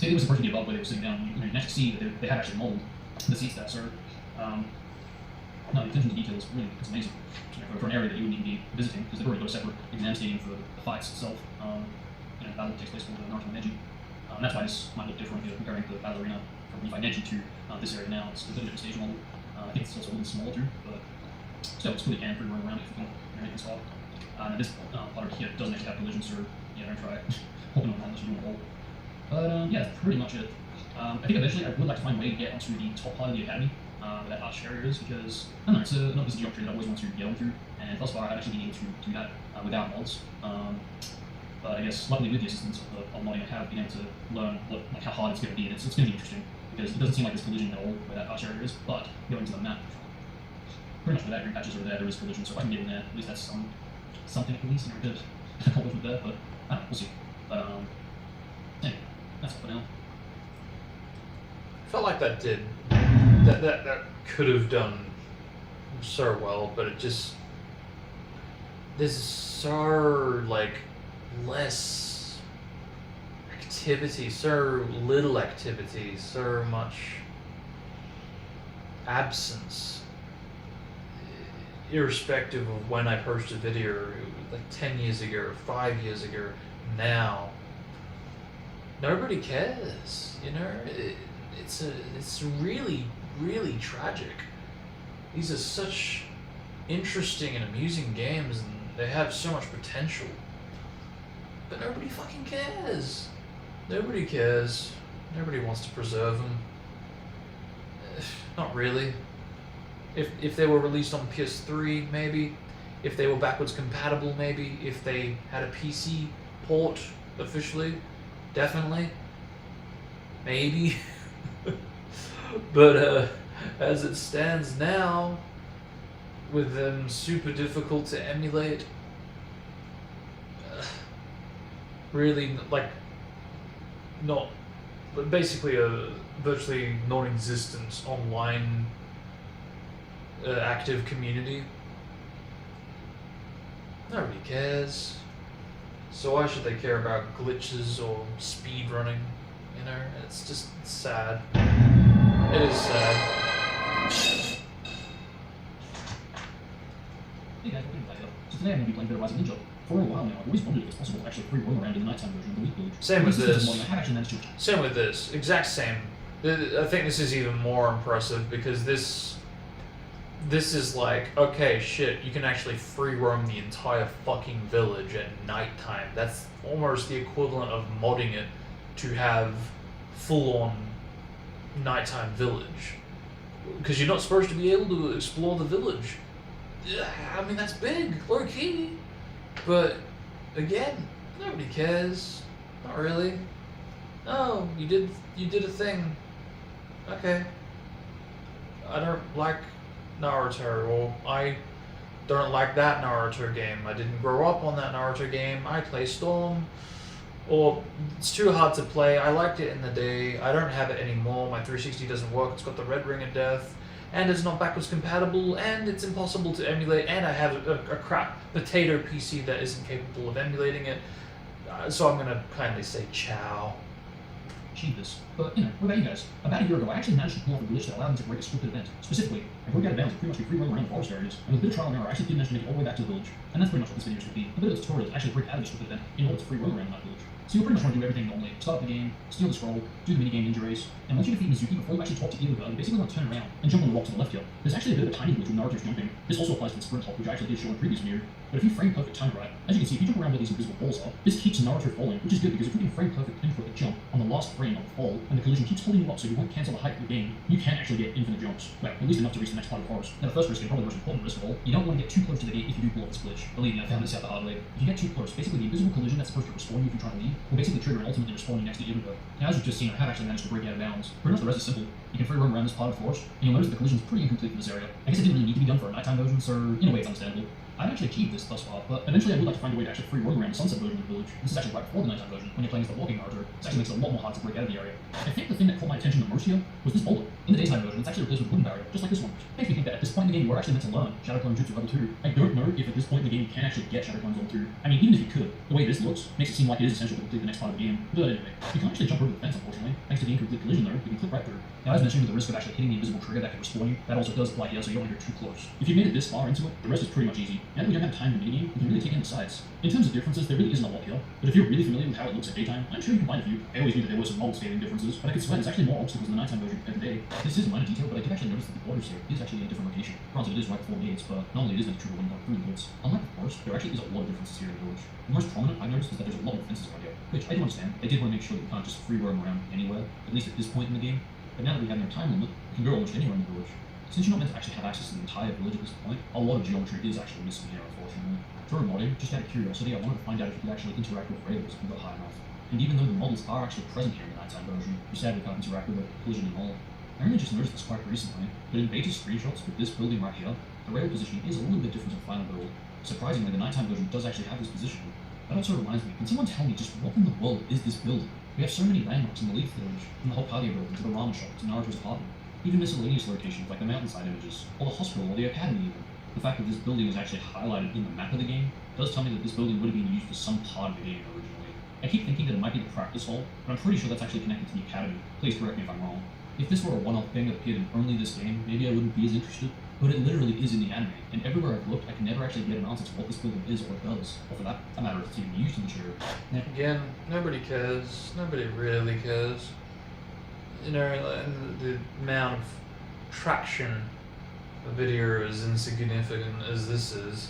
maybe it was supposed to be above where they were sitting down. You can actually see that they had actually molded the seats there. So, no, the attention to detail is really it's amazing for an area that you wouldn't even be visiting because they've already got a separate exam stadium for the fights itself. The battle takes place for Naruto and Neji. And that's why this might look different here comparing the battle arena from when you fight Neji to this area now. It's a bit of a different stage model. I think it's also a little smaller too, but still it's really can pretty run around if you can make this well. And this part here doesn't actually have collision, so yeah, don't try hopping on that unless you're doing a hole. But yeah, that's pretty much it. I think eventually I would like to find a way to get onto the top part of the academy, where that arch area is, because I don't know, it's a piece of geometry that I always want to get onto, and thus far I've actually been able to do that without mods. But I guess luckily with the assistance of modding, I have been able to learn how hard it's going to be, and it's going to be interesting because it doesn't seem like there's collision at all where that arch area is, but going to the map, pretty much where that green patch is over there is collision, so if I can get in there, at least that's something at least, and a bit of accomplishment there, but I don't know, we'll see. But anyway, that's all for now. I felt like that could have done so well, but it just there's so less activity, so little activity, so much absence. Irrespective of when I posted a video, like 10 years ago, 5 years ago, now nobody cares. It's really, really tragic. These are such interesting and amusing games, and they have so much potential. But nobody fucking cares. Nobody cares. Nobody wants to preserve them. Not really. If they were released on PS3, maybe. If they were backwards compatible, maybe. If they had a PC port officially, definitely. Maybe. But as it stands now, with them super difficult to emulate, really not, basically a virtually non-existent online active community. Nobody cares. So why should they care about glitches or speed running? It's just sad. It is sad. Hey guys, welcome back up. So today I'm going to be playing Better Rise of Ninja. For a while now, I've always wondered if it's possible to actually free roam around in the nighttime version of the Week Village. Same with this. I have actually managed to. Same with this. Exact same. I think this is even more impressive because this is like, okay, shit, you can actually free roam the entire fucking village at nighttime. That's almost the equivalent of modding it to have full-on nighttime village. Because you're not supposed to be able to explore the village. I mean, that's big, low-key. But, again, nobody cares. Not really. Oh, you did a thing. Okay. I don't like Naruto, or I don't like that Naruto game. I didn't grow up on that Naruto game. I play Storm. Or it's too hard to play. I liked it in the day. I don't have it anymore. My 360 doesn't work. It's got the red ring of death. And it's not backwards compatible. And it's impossible to emulate. And I have a crap potato PC that isn't capable of emulating it. So I'm going to kindly say ciao. Jesus. But, what about you guys? About a year ago, I actually managed to pull off a glitch that allowed me to break a scripted event. Specifically, I broke out of bounds and pretty much be free roam around the forest areas, and with a bit of trial and error, I actually did manage to make it all the way back to the village. And that's pretty much what this video is going to be. A bit of a tutorial to actually break out of the scripted event in order to free roam around that village. So you'll pretty much want to do everything normally. Start the game, steal the scroll, do the minigame ninja race, and once you defeat Mizuki, before you actually talk to Iruka, you basically want to turn around and jump on the rock to the left here. There's actually a bit of a tiny glitch with Naruto's jumping. This also applies to the sprint hop, which I actually did show in a previous video. But if you frame perfect time right, as you can see, if you jump around where these invisible balls are, this keeps Naruto falling, which is good because if you can frame perfect input the jump on the last frame of the fall, and the collision keeps holding you up so you won't cancel the height of the game, you can actually get infinite jumps. Well, at least enough to reach the next part of the forest. Now the first risk, and probably the most important risk of all, you don't want to get too close to the gate if you do pull off this glitch. Believe me, I found this out the hard way. If you get too close, basically the invisible collision that's supposed to respawn you if you try to leave, will basically trigger and ultimately respawn you next to Iruka. Now as you've just seen, I have actually managed to break out of bounds. Pretty much the rest is simple. You can free roam around this part of the forest, and you'll notice the collision is pretty incomplete in this area. I guess it didn't really need to be done for a nighttime version, so in a way it's understandable. I've actually achieved this thus far, but eventually I would like to find a way to actually free roam around the sunset version of the village. This is actually right before the nighttime version, when you're playing as the walking Naruto. This actually makes it a lot more hard to break out of the area. I think the thing that caught my attention the most here was this boulder. In the daytime version, it's actually replaced with a wooden barrier, just like this one. Makes me think that at this point in the game, you are actually meant to learn Shadow Clone Jutsu level 2. I don't know if at this point in the game you can actually get Shadow Clones level 2. I mean, even if you could, the way this looks makes it seem like it is essential to complete the next part of the game. But anyway, you can't actually jump over the fence, unfortunately. Thanks to the incomplete collision though, you can clip right through. Now, as mentioned, with the risk of actually hitting the invisible trigger that can respawn you, that also does apply here, so you don't want to go too close. If you've made it this far into it, the rest is pretty much easy. Now that we don't have time in the minigame, we can really take in the sides. In terms of differences, there really isn't a lot here, but if you're really familiar with how it looks at daytime, I'm sure you can find a few. I always knew that there were some model scaling differences, but I could swear there's actually more obstacles in the nighttime version compared to day. This is a minor detail, but I did actually notice that the borders here is actually in a different location. Granted, it is right before gates, but normally it is meant to trigger when you go through the gates. Unlike the forest, there actually is a lot of differences here in the village. The most prominent I've noticed is that there's a lot of fences around here, which I do understand. They did want to make sure that you can't just free roam around anywhere, at least at this point in the game. But now that we have no time limit, you can go almost anywhere in the village. Since you're not meant to actually have access to the entire village at this point, a lot of geometry is actually missing here, unfortunately. For modding, just out of curiosity, I wanted to find out if you could actually interact with rails if you got high enough. And even though the models are actually present here in the nighttime version, you sadly can't interact with a collision and all. I only just noticed this quite recently, but in beta screenshots with this building right here, the rail position is a little bit different to the final build. Surprisingly, the nighttime version does actually have this position. That also reminds me, can someone tell me just what in the world is this building? We have so many landmarks in the Leaf Village, from the whole cardio building to the ramen shop to Naruto's apartment. Even miscellaneous locations like the mountainside images, or the hospital, or the academy even. The fact that this building is actually highlighted in the map of the game does tell me that this building would have been used for some part of the game originally. I keep thinking that it might be the practice hall, but I'm pretty sure that's actually connected to the academy. Please correct me if I'm wrong. If this were a one-off thing that appeared in only this game, maybe I wouldn't be as interested, but it literally is in the anime, and everywhere I've looked, I can never actually get an answer to what this building is or does, or for that matter, if it's even used in the show. Now, Again, nobody cares. Nobody really cares. You know, and the amount of traction a video is insignificant as this is,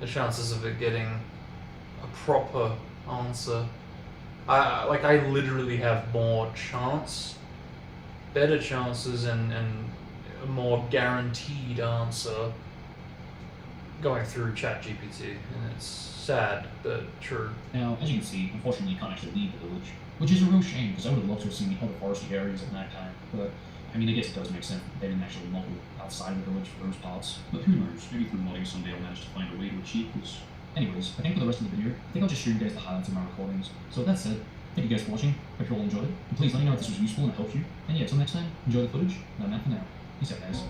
the chances of it getting a proper answer. I literally have more chance, better chances, and a more guaranteed answer going through ChatGPT, and it's sad but true. Now, as you can see, unfortunately you can't actually leave the village, which is a real shame because I would have loved to have seen the other foresty areas at night time, but I mean, I guess it does make sense that they didn't actually model outside of the village for those parts, but who knows, maybe through modding someday I'll manage to find a way to achieve this. Anyways, I think for the rest of the video, I think I'll just show you guys the highlights of my recordings. So with that said, thank you guys for watching, hope you all enjoyed it, and please let me know if this was useful and it helped you, and yeah, until next time, enjoy the footage, and I'm out for now. Peace out guys.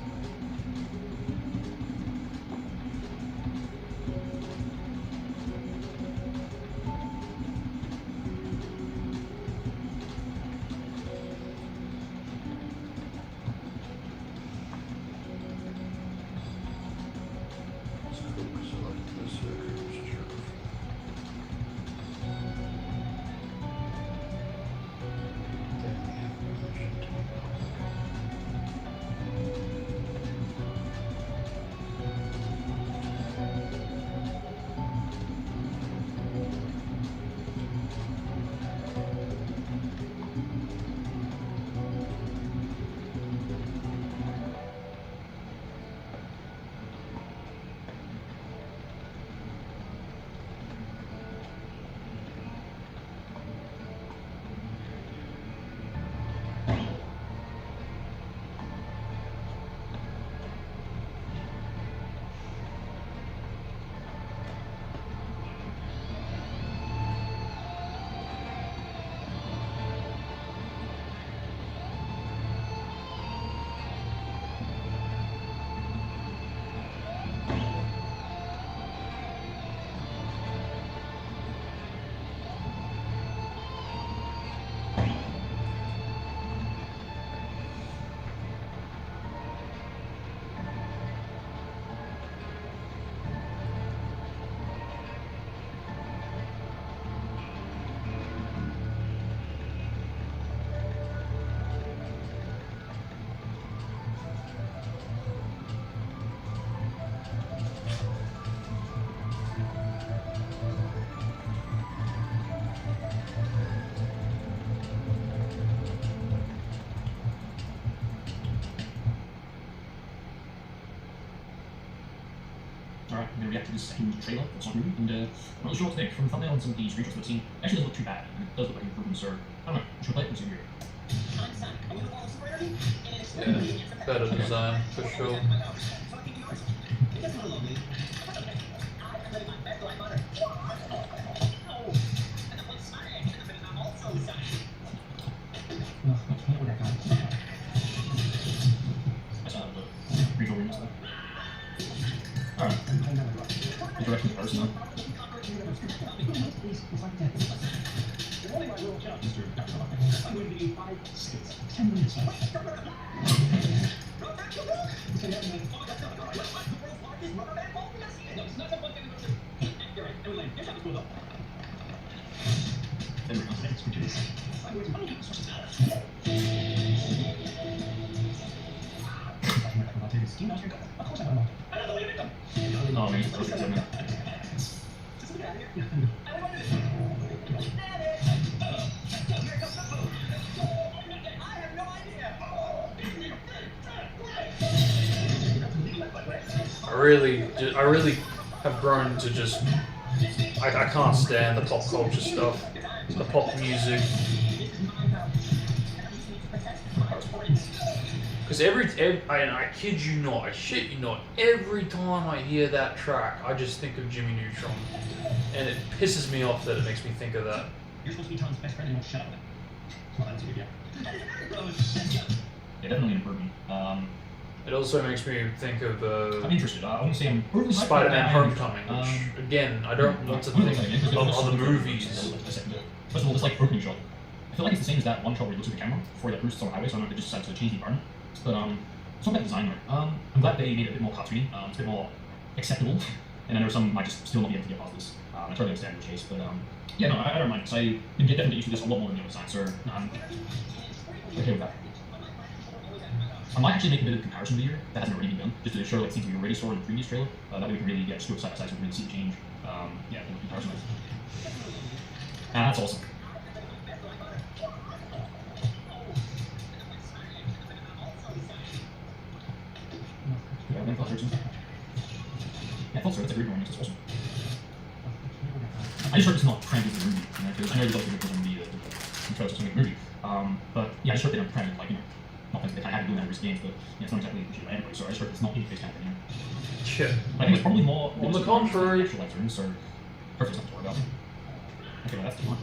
react to this second trailer for the Sonic movie, and I'm not really sure what to think. From the thumbnail and some of the screenshots I've seen, it actually doesn't look too bad, and it does look like an improvement, so I don't know. I should play it and see here. Yeah, better design for sure. That's not the regal remix though. Alright. Interaction with person though. Oh man, it's perfect, isn't it? I really have grown to just. I can't stand the pop culture stuff, the pop music. Because I kid you not, I shit you not, every time I hear that track, I just think of Jimmy Neutron. And it pisses me off that it makes me think of that. You're supposed to be Tom's best friend and shut up. Well, that's a good yeah, definitely improved me. It also makes me think of I'm interested. I won't say I'm overly hyped, Spider-Man but Homecoming, which, again, I don't want to think of other movies. First of all, this like opening shot. I feel like it's the same as that one shot where he looks at the camera before he like cruises on the highway, so I don't know if they just decided to change the environment. But it's not bad design though. I'm glad they made it a bit more cartoony. It's a bit more acceptable. And I know some might just still not be able to get past this. I totally understand the case, but yeah, no, I don't mind. So I can get definitely used to this a lot more than the other design, so I'm okay with that. I might actually make a bit of a comparison video that hasn't already been done, just to show like things we already saw in the previous trailer. That way we can really get just do it side by side so we can really see the change. Yeah, in comparison. And that's awesome. Yeah, then Foster too. Yeah, Foster, that's a great one. That's awesome. I just hope it's not crammed into the movie, you know, because I know there's a lot of people in the trailers to make a movie. But yeah, I just hope they don't cram it, like, you know, not that they kind of have to do that in recent games, but yeah, it's not exactly appreciated by everybody, so I just hope it's not in-face kind of thing, you know. Shit. I think it's probably more On the contrary. actual life zones, so hopefully it's not to worry about. Okay, well that's the one.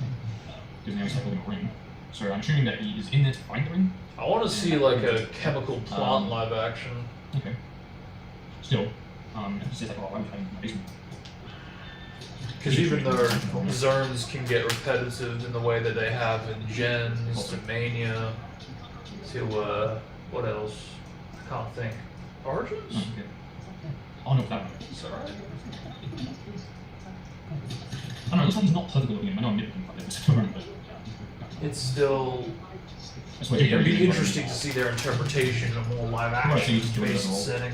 Because now he's like holding a ring. So I'm assuming that he is in there to find the ring. I want to see like a chemical plant live action. Okay. Still, if he says like, oh, why would I in my basement? Because even though zones can get repetitive in the way that they have in Gens to Mania to what else? I can't think. Origins? Oh, okay. I'll know that one. Is that right? I don't know, it looks like he's not perfectly looking at him. I know I'm nitpicking about this at the moment, but It's still. that's what It'd be interesting to see their interpretation of a more live Well, I think action it's doing based that role. setting.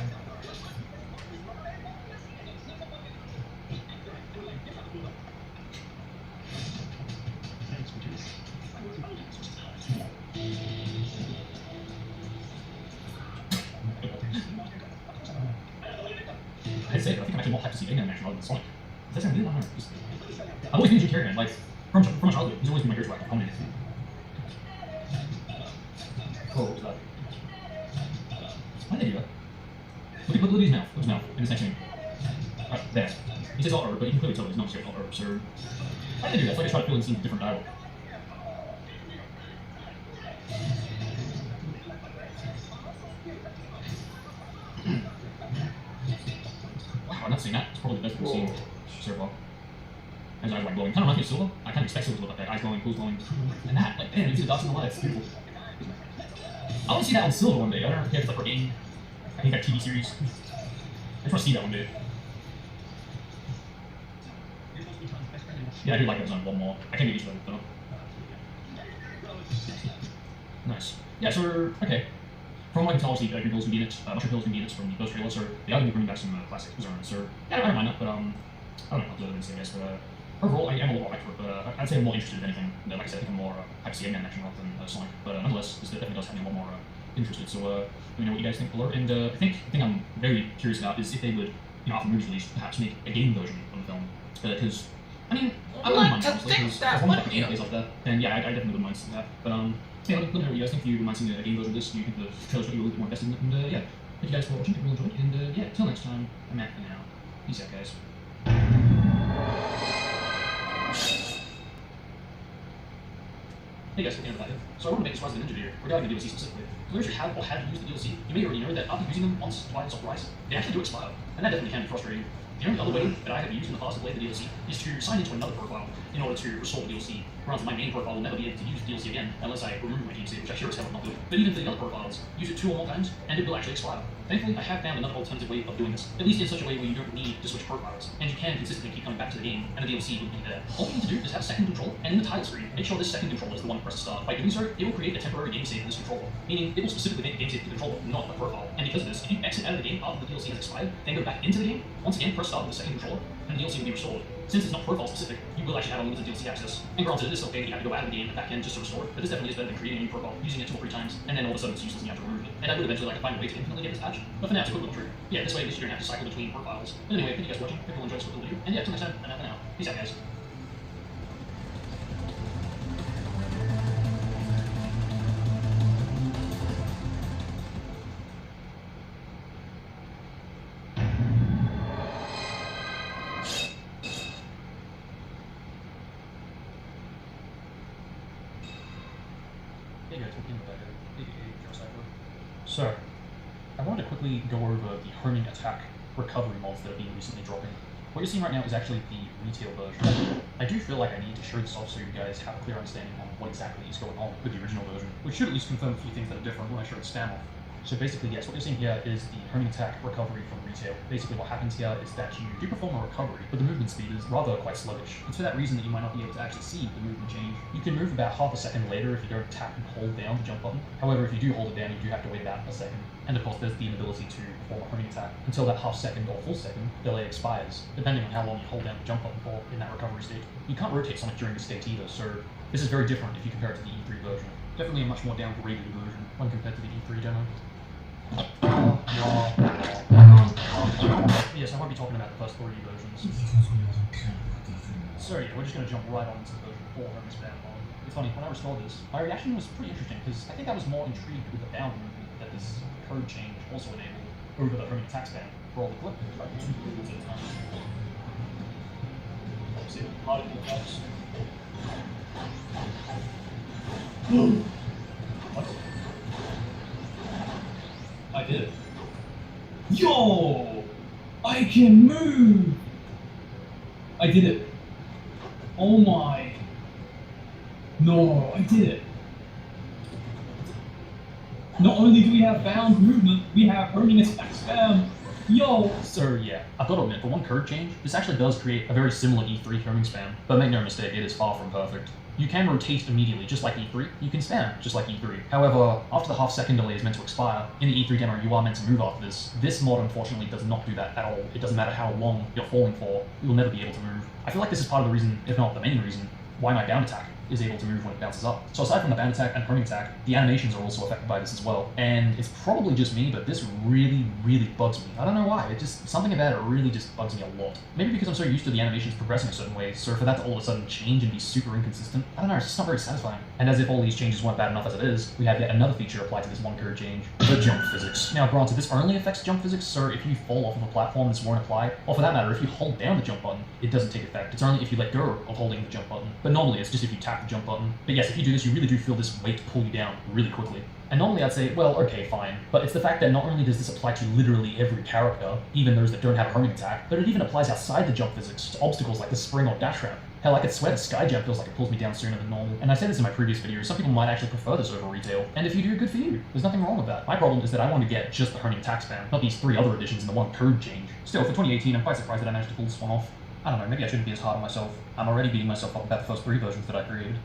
I'd say, I think I'm actually more hyped to see Eggman in action rather than Sonic. That's really not hard. I've always been a Jim Carrey fan, like, from my childhood. He's always been my go-to actor, comedy. Oh, what was that? Why did they do that? Look at his mouth. Look at his mouth in this next scene. Right, there. He says alt-er, but you can clearly tell he's not straight alt-er, so... Why did they do that? It's like they try to fill in scenes with different dialogue. Wow, I'm not seeing that. It's probably the best we've seen so far. His eyes like glowing. Kind of reminds me of Silver. I kind of expect Silver to look like that. Eyes glowing, pools glowing. And that, like, damn, you see the dots in the light. It's beautiful. I want to see that on Silver one day. I don't know if it's like for game. I think that TV series. I just want to see that one day. Yeah, I do like that design a lot more. I can't get used to that though. Nice. Yeah, so, okay. From what I can tell, obviously, Green Hill's going to be in it. Mushroom Hill's going to be in it from those trailers, so they are going to be bringing back some classic zones. So, yeah, I don't mind that, but, I don't know what to say, I guess. But, overall, I am a lot more hyped for it, but I'd say I'm more interested in anything. Like I said, I think I'm more hyped to see Eggman action rather than Sonic. But, nonetheless, this definitely does have me a lot more interested. So, let me know what you guys think below. And, I think the thing I'm very curious about is if they would after the movie's release, perhaps make a game version of the film. Because, I mean, I wouldn't mind honestly, because as long as the game plays like that, then yeah, I definitely wouldn't mind seeing that. But yeah, let me know what you guys think. If you wouldn't mind seeing a game version of this, you think the trailer's maybe a little bit more invested in it, and yeah, thank you guys for watching. Hope you all enjoyed, and yeah, till next time, I'm out for now. Peace out, guys. Hey guys, at the end of that, so I want to make a surprise of the Ninja video regarding the DLC specifically. For those who have or have used the DLC, you may already know that after using them once, twice, or thrice, they actually do expire, and that definitely can be frustrating. The only other way that I have used in the past to play the DLC is to sign into another profile in order to restore the DLC. Granted, my main profile will never be able to use the DLC again unless I remove my DLC, which I sure as hell will not do. But even for the other profiles, use it 2 or more times, and it will actually expire. Thankfully, I have found another alternative way of doing this, at least in such a way where you don't need to switch profiles, and you can consistently keep coming back to the game, and the DLC will be there. All you need to do is have a second control, and in the title screen, make sure this second controller is the one you press to start. By doing so, it will create a temporary game save for this controller, meaning it will specifically make the game save for the controller, not the profile. And because of this, if you exit out of the game after the DLC has expired, then go back into the game, once again press start with the second controller, and the DLC will be restored. Since it's not profile specific, you will actually have unlimited DLC access. And granted, it is okay that you have to go out of the game and back in just to restore it, but this definitely is better than creating a new profile, using it 2 or 3 times, and then all of a sudden it's useless and you have to remove it. And I would eventually like to find a way to infinitely get this patch, but for now it's a quick little trick. Yeah, this way at least you don't have to cycle between profiles. But anyway, thank you guys for watching, hope you all enjoyed this quick little video, and yeah, till next time, I'm out for now. Peace out, guys. Hey guys, welcome back, So, I wanted to quickly go over the homing attack recovery mods that have been recently dropping. What you're seeing right now is actually the retail version. I do feel like I need to show this off so you guys have a clear understanding on what exactly is going on with the original version, which should at least confirm a few things that are different when I show the stam off. So basically, yes, what you're seeing here is the homing attack recovery from retail. Basically what happens here is that you do perform a recovery, but the movement speed is rather quite sluggish. It's for that reason that you might not be able to actually see the movement change. You can move about half a second later if you don't tap and hold down the jump button. However, if you do hold it down, you do have to wait about a second. And of course, there's the inability to perform a homing attack until that half second or full second delay expires, depending on how long you hold down the jump button for in that recovery state. You can't rotate Sonic during this state either, so this is very different if you compare it to the E3 version. Definitely a much more downgraded version when compared to the E3 demo. Yes, I won't be talking about the first 3 versions. So yeah, we're just going to jump right on to the version 4 homing spam mod. It's funny, when I restored this, my reaction was pretty interesting because I think I was more intrigued with the bound movement that this code change also enabled over the homing attack spam for all the clip. See, a lot of the cuts. What? I did it. Yo! I can move! I did it. Oh my. No, I did it. Not only do we have bound movement, we have homing attack spam. Yo! So yeah, I've got to admit, for one code change, this actually does create a very similar E3 homing spam, but make no mistake, it is far from perfect. You can rotate immediately, just like E3. You can spam, just like E3. However, after the half second delay is meant to expire, in the E3 demo you are meant to move after this. This mod unfortunately does not do that at all. It doesn't matter how long you're falling for, you will never be able to move. I feel like this is part of the reason, if not the main reason, why my bound attack is able to move when it bounces up. So aside from the bound attack and homing attack, the animations are also affected by this as well. And it's probably just me, but this really, really bugs me. I don't know why, it just, something about it really just bugs me a lot. Maybe because I'm so used to the animations progressing a certain way, so for that to all of a sudden change and be super inconsistent, I don't know, it's just not very satisfying. And as if all these changes weren't bad enough as it is, we have yet another feature applied to this one code change, the jump physics. Now granted, this only affects jump physics, so if you fall off of a platform, this won't apply. Or for that matter, if you hold down the jump button, it doesn't take effect. It's only if you let go of holding the jump button. But normally it's just if you tap the jump button. But yes, if you do this, you really do feel this weight pull you down really quickly. And normally I'd say, well, okay, fine. But it's the fact that not only does this apply to literally every character, even those that don't have a homing attack, but it even applies outside the jump physics to obstacles like the spring or dash ramp. Hell, I could swear the sky jump feels like it pulls me down sooner than normal. And I said this in my previous video, some people might actually prefer this over retail. And if you do, good for you. There's nothing wrong with that. My problem is that I want to get just the homing attack spam, not these 3 other additions in the one code change. Still, for 2018, I'm quite surprised that I managed to pull this one off. I don't know, maybe I shouldn't be as hard on myself. I'm already beating myself up about the first 3 versions that I created.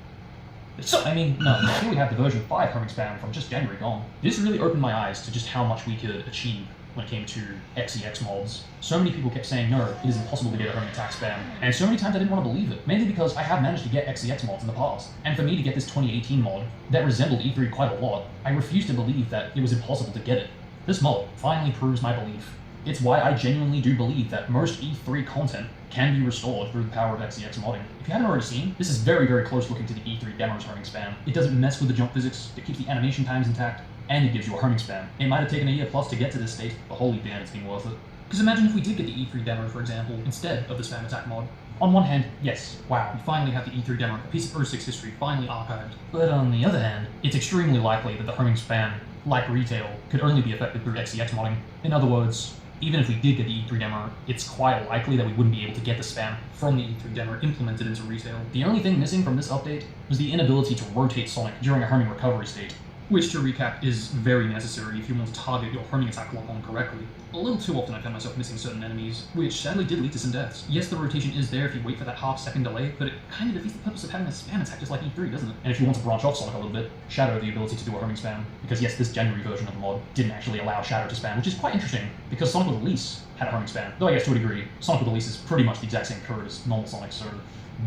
So, I mean, no, here we have the version 5 homing spam from just January gone. This really opened my eyes to just how much we could achieve when it came to XEX mods. So many people kept saying, no, it is impossible to get a homing attack spam, and so many times I didn't want to believe it, mainly because I have managed to get XEX mods in the past. And for me to get this 2018 mod, that resembled E3 quite a lot, I refused to believe that it was impossible to get it. This mod finally proves my belief. It's why I genuinely do believe that most E3 content can be restored through the power of XEX modding. If you haven't already seen, this is very, very close looking to the E3 demo's homing spam. It doesn't mess with the jump physics, it keeps the animation times intact, and it gives you a homing spam. It might have taken a year plus to get to this state, but holy damn, it's been worth it. Because imagine if we did get the E3 demo, for example, instead of the spam attack mod. On one hand, yes, wow, we finally have the E3 demo, a piece of 06 history finally archived. But on the other hand, it's extremely likely that the homing spam, like retail, could only be affected through XEX modding. In other words, even if we did get the E3 demo, it's quite likely that we wouldn't be able to get the spam from the E3 demo implemented into retail. The only thing missing from this update was the inability to rotate Sonic during a homing recovery state, which, to recap, is very necessary if you want to target your homing attack lock-on correctly. A little too often I found myself missing certain enemies, which sadly did lead to some deaths. Yes, the rotation is there if you wait for that half-second delay, but it kind of defeats the purpose of having a spam attack just like E3, doesn't it? And if you want to branch off Sonic a little bit, Shadow the ability to do a homing spam, because yes, this January version of the mod didn't actually allow Shadow to spam, which is quite interesting, because Sonic with Elise had a homing spam. Though I guess to a degree, Sonic with Elise is pretty much the exact same code as normal Sonic, so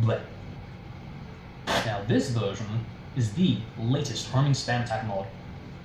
bleh. Now this version is the latest homing spam attack mod.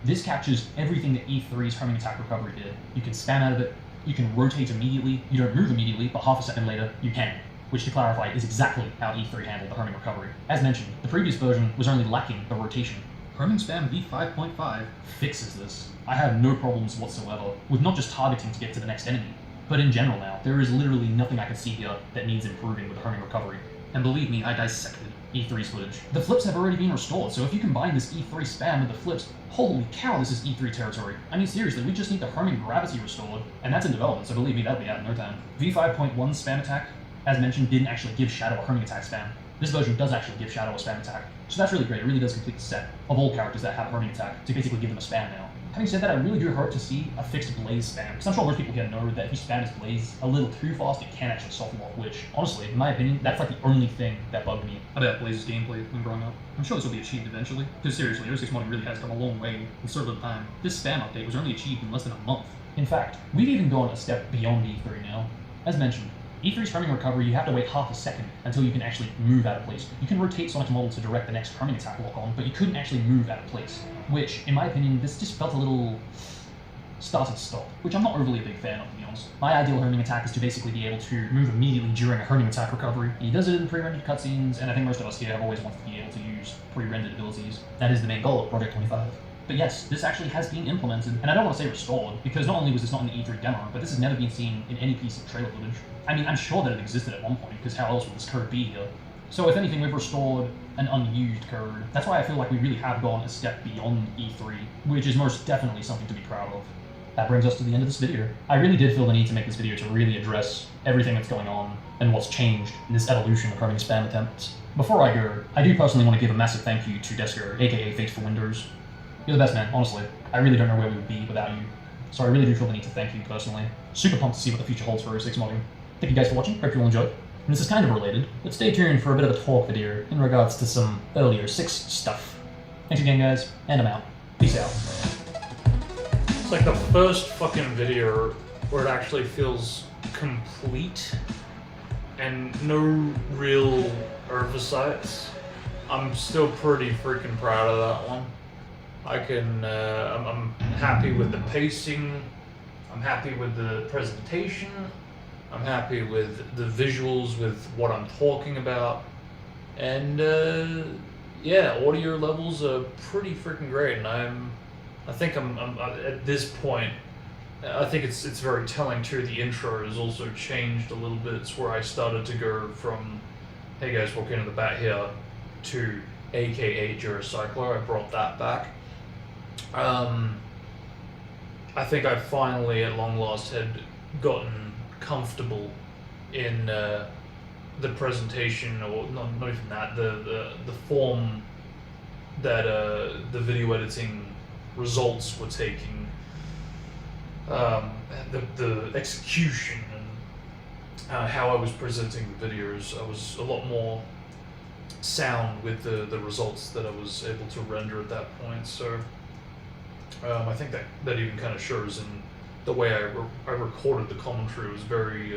This captures everything that E3's homing attack recovery did. You can spam out of it, you can rotate immediately, you don't move immediately, but half a second later, you can. Which, to clarify, is exactly how E3 handled the homing recovery. As mentioned, the previous version was only lacking the rotation. Homing spam v5.5 fixes this. I have no problems whatsoever with not just targeting to get to the next enemy, but in general now, there is literally nothing I can see here that needs improving with the homing recovery. And believe me, I dissected E3's footage. The flips have already been restored, so if you combine this E3 spam with the flips, holy cow, this is E3 territory. I mean, seriously, we just need the homing gravity restored, and that's in development, so believe me, that'll be out in no time. V5.1 spam attack, as mentioned, didn't actually give Shadow a homing attack spam. This version does actually give Shadow a spam attack, so that's really great. It really does complete the set of all characters that have a homing attack to basically give them a spam now. Having said that, I really do hope to see a fixed Blaze spam, because I'm sure most people here know that if you spam his Blaze a little too fast, it can actually soft lock, which, honestly, in my opinion, that's like the only thing that bugged me about Blaze's gameplay when growing up. I'm sure this will be achieved eventually, because seriously, 06 modding really has come a long way in so little time. This spam update was only achieved in less than a month. In fact, we've even gone a step beyond E3 now. As mentioned, E3's homing recovery, you have to wait half a second until you can actually move out of place. You can rotate Sonic's model to direct the next homing attack lock on, but you couldn't actually move out of place. Which, in my opinion, this just felt a little start-stop, which I'm not overly a big fan of, to be honest. My ideal homing attack is to basically be able to move immediately during a homing attack recovery. He does it in pre-rendered cutscenes, and I think most of us here have always wanted to be able to use pre-rendered abilities. That is the main goal of Project 25. But yes, this actually has been implemented, and I don't want to say restored, because not only was this not in the E3 demo, but this has never been seen in any piece of trailer footage. I mean, I'm sure that it existed at one point, because how else would this code be here? So if anything, we've restored an unused code. That's why I feel like we really have gone a step beyond E3, which is most definitely something to be proud of. That brings us to the end of this video. I really did feel the need to make this video to really address everything that's going on and what's changed in this evolution of homing spam attempts. Before I go, I do personally want to give a massive thank you to Desker, aka Fate for Windows. You're the best, man, honestly. I really don't know where we would be without you. So I really do feel the need to thank you personally. Super pumped to see what the future holds for 06 modding. Thank you guys for watching, hope you all enjoyed. And this is kind of related, but stay tuned for a bit of a talk video in regards to some earlier 6 stuff. Thanks again, guys, and I'm out. Peace out. It's like the first fucking video where it actually feels complete and no real oversights. I'm still pretty freaking proud of that one. I'm happy with the pacing, I'm happy with the presentation, I'm happy with the visuals, with what I'm talking about, and yeah, audio levels are pretty freaking great, and I think I'm at this point, I think it's very telling too. The intro has also changed a little bit. It's where I started to go from, hey guys, walk into the bat here, to AKA Juracycler. I brought that back. I think I finally, at long last, had gotten comfortable in the presentation, or not even that, the form that the video editing results were taking, the execution, and how I was presenting the videos. I was a lot more sound with the results that I was able to render at that point. So I think that even kind of shows in the way I recorded the commentary. It was very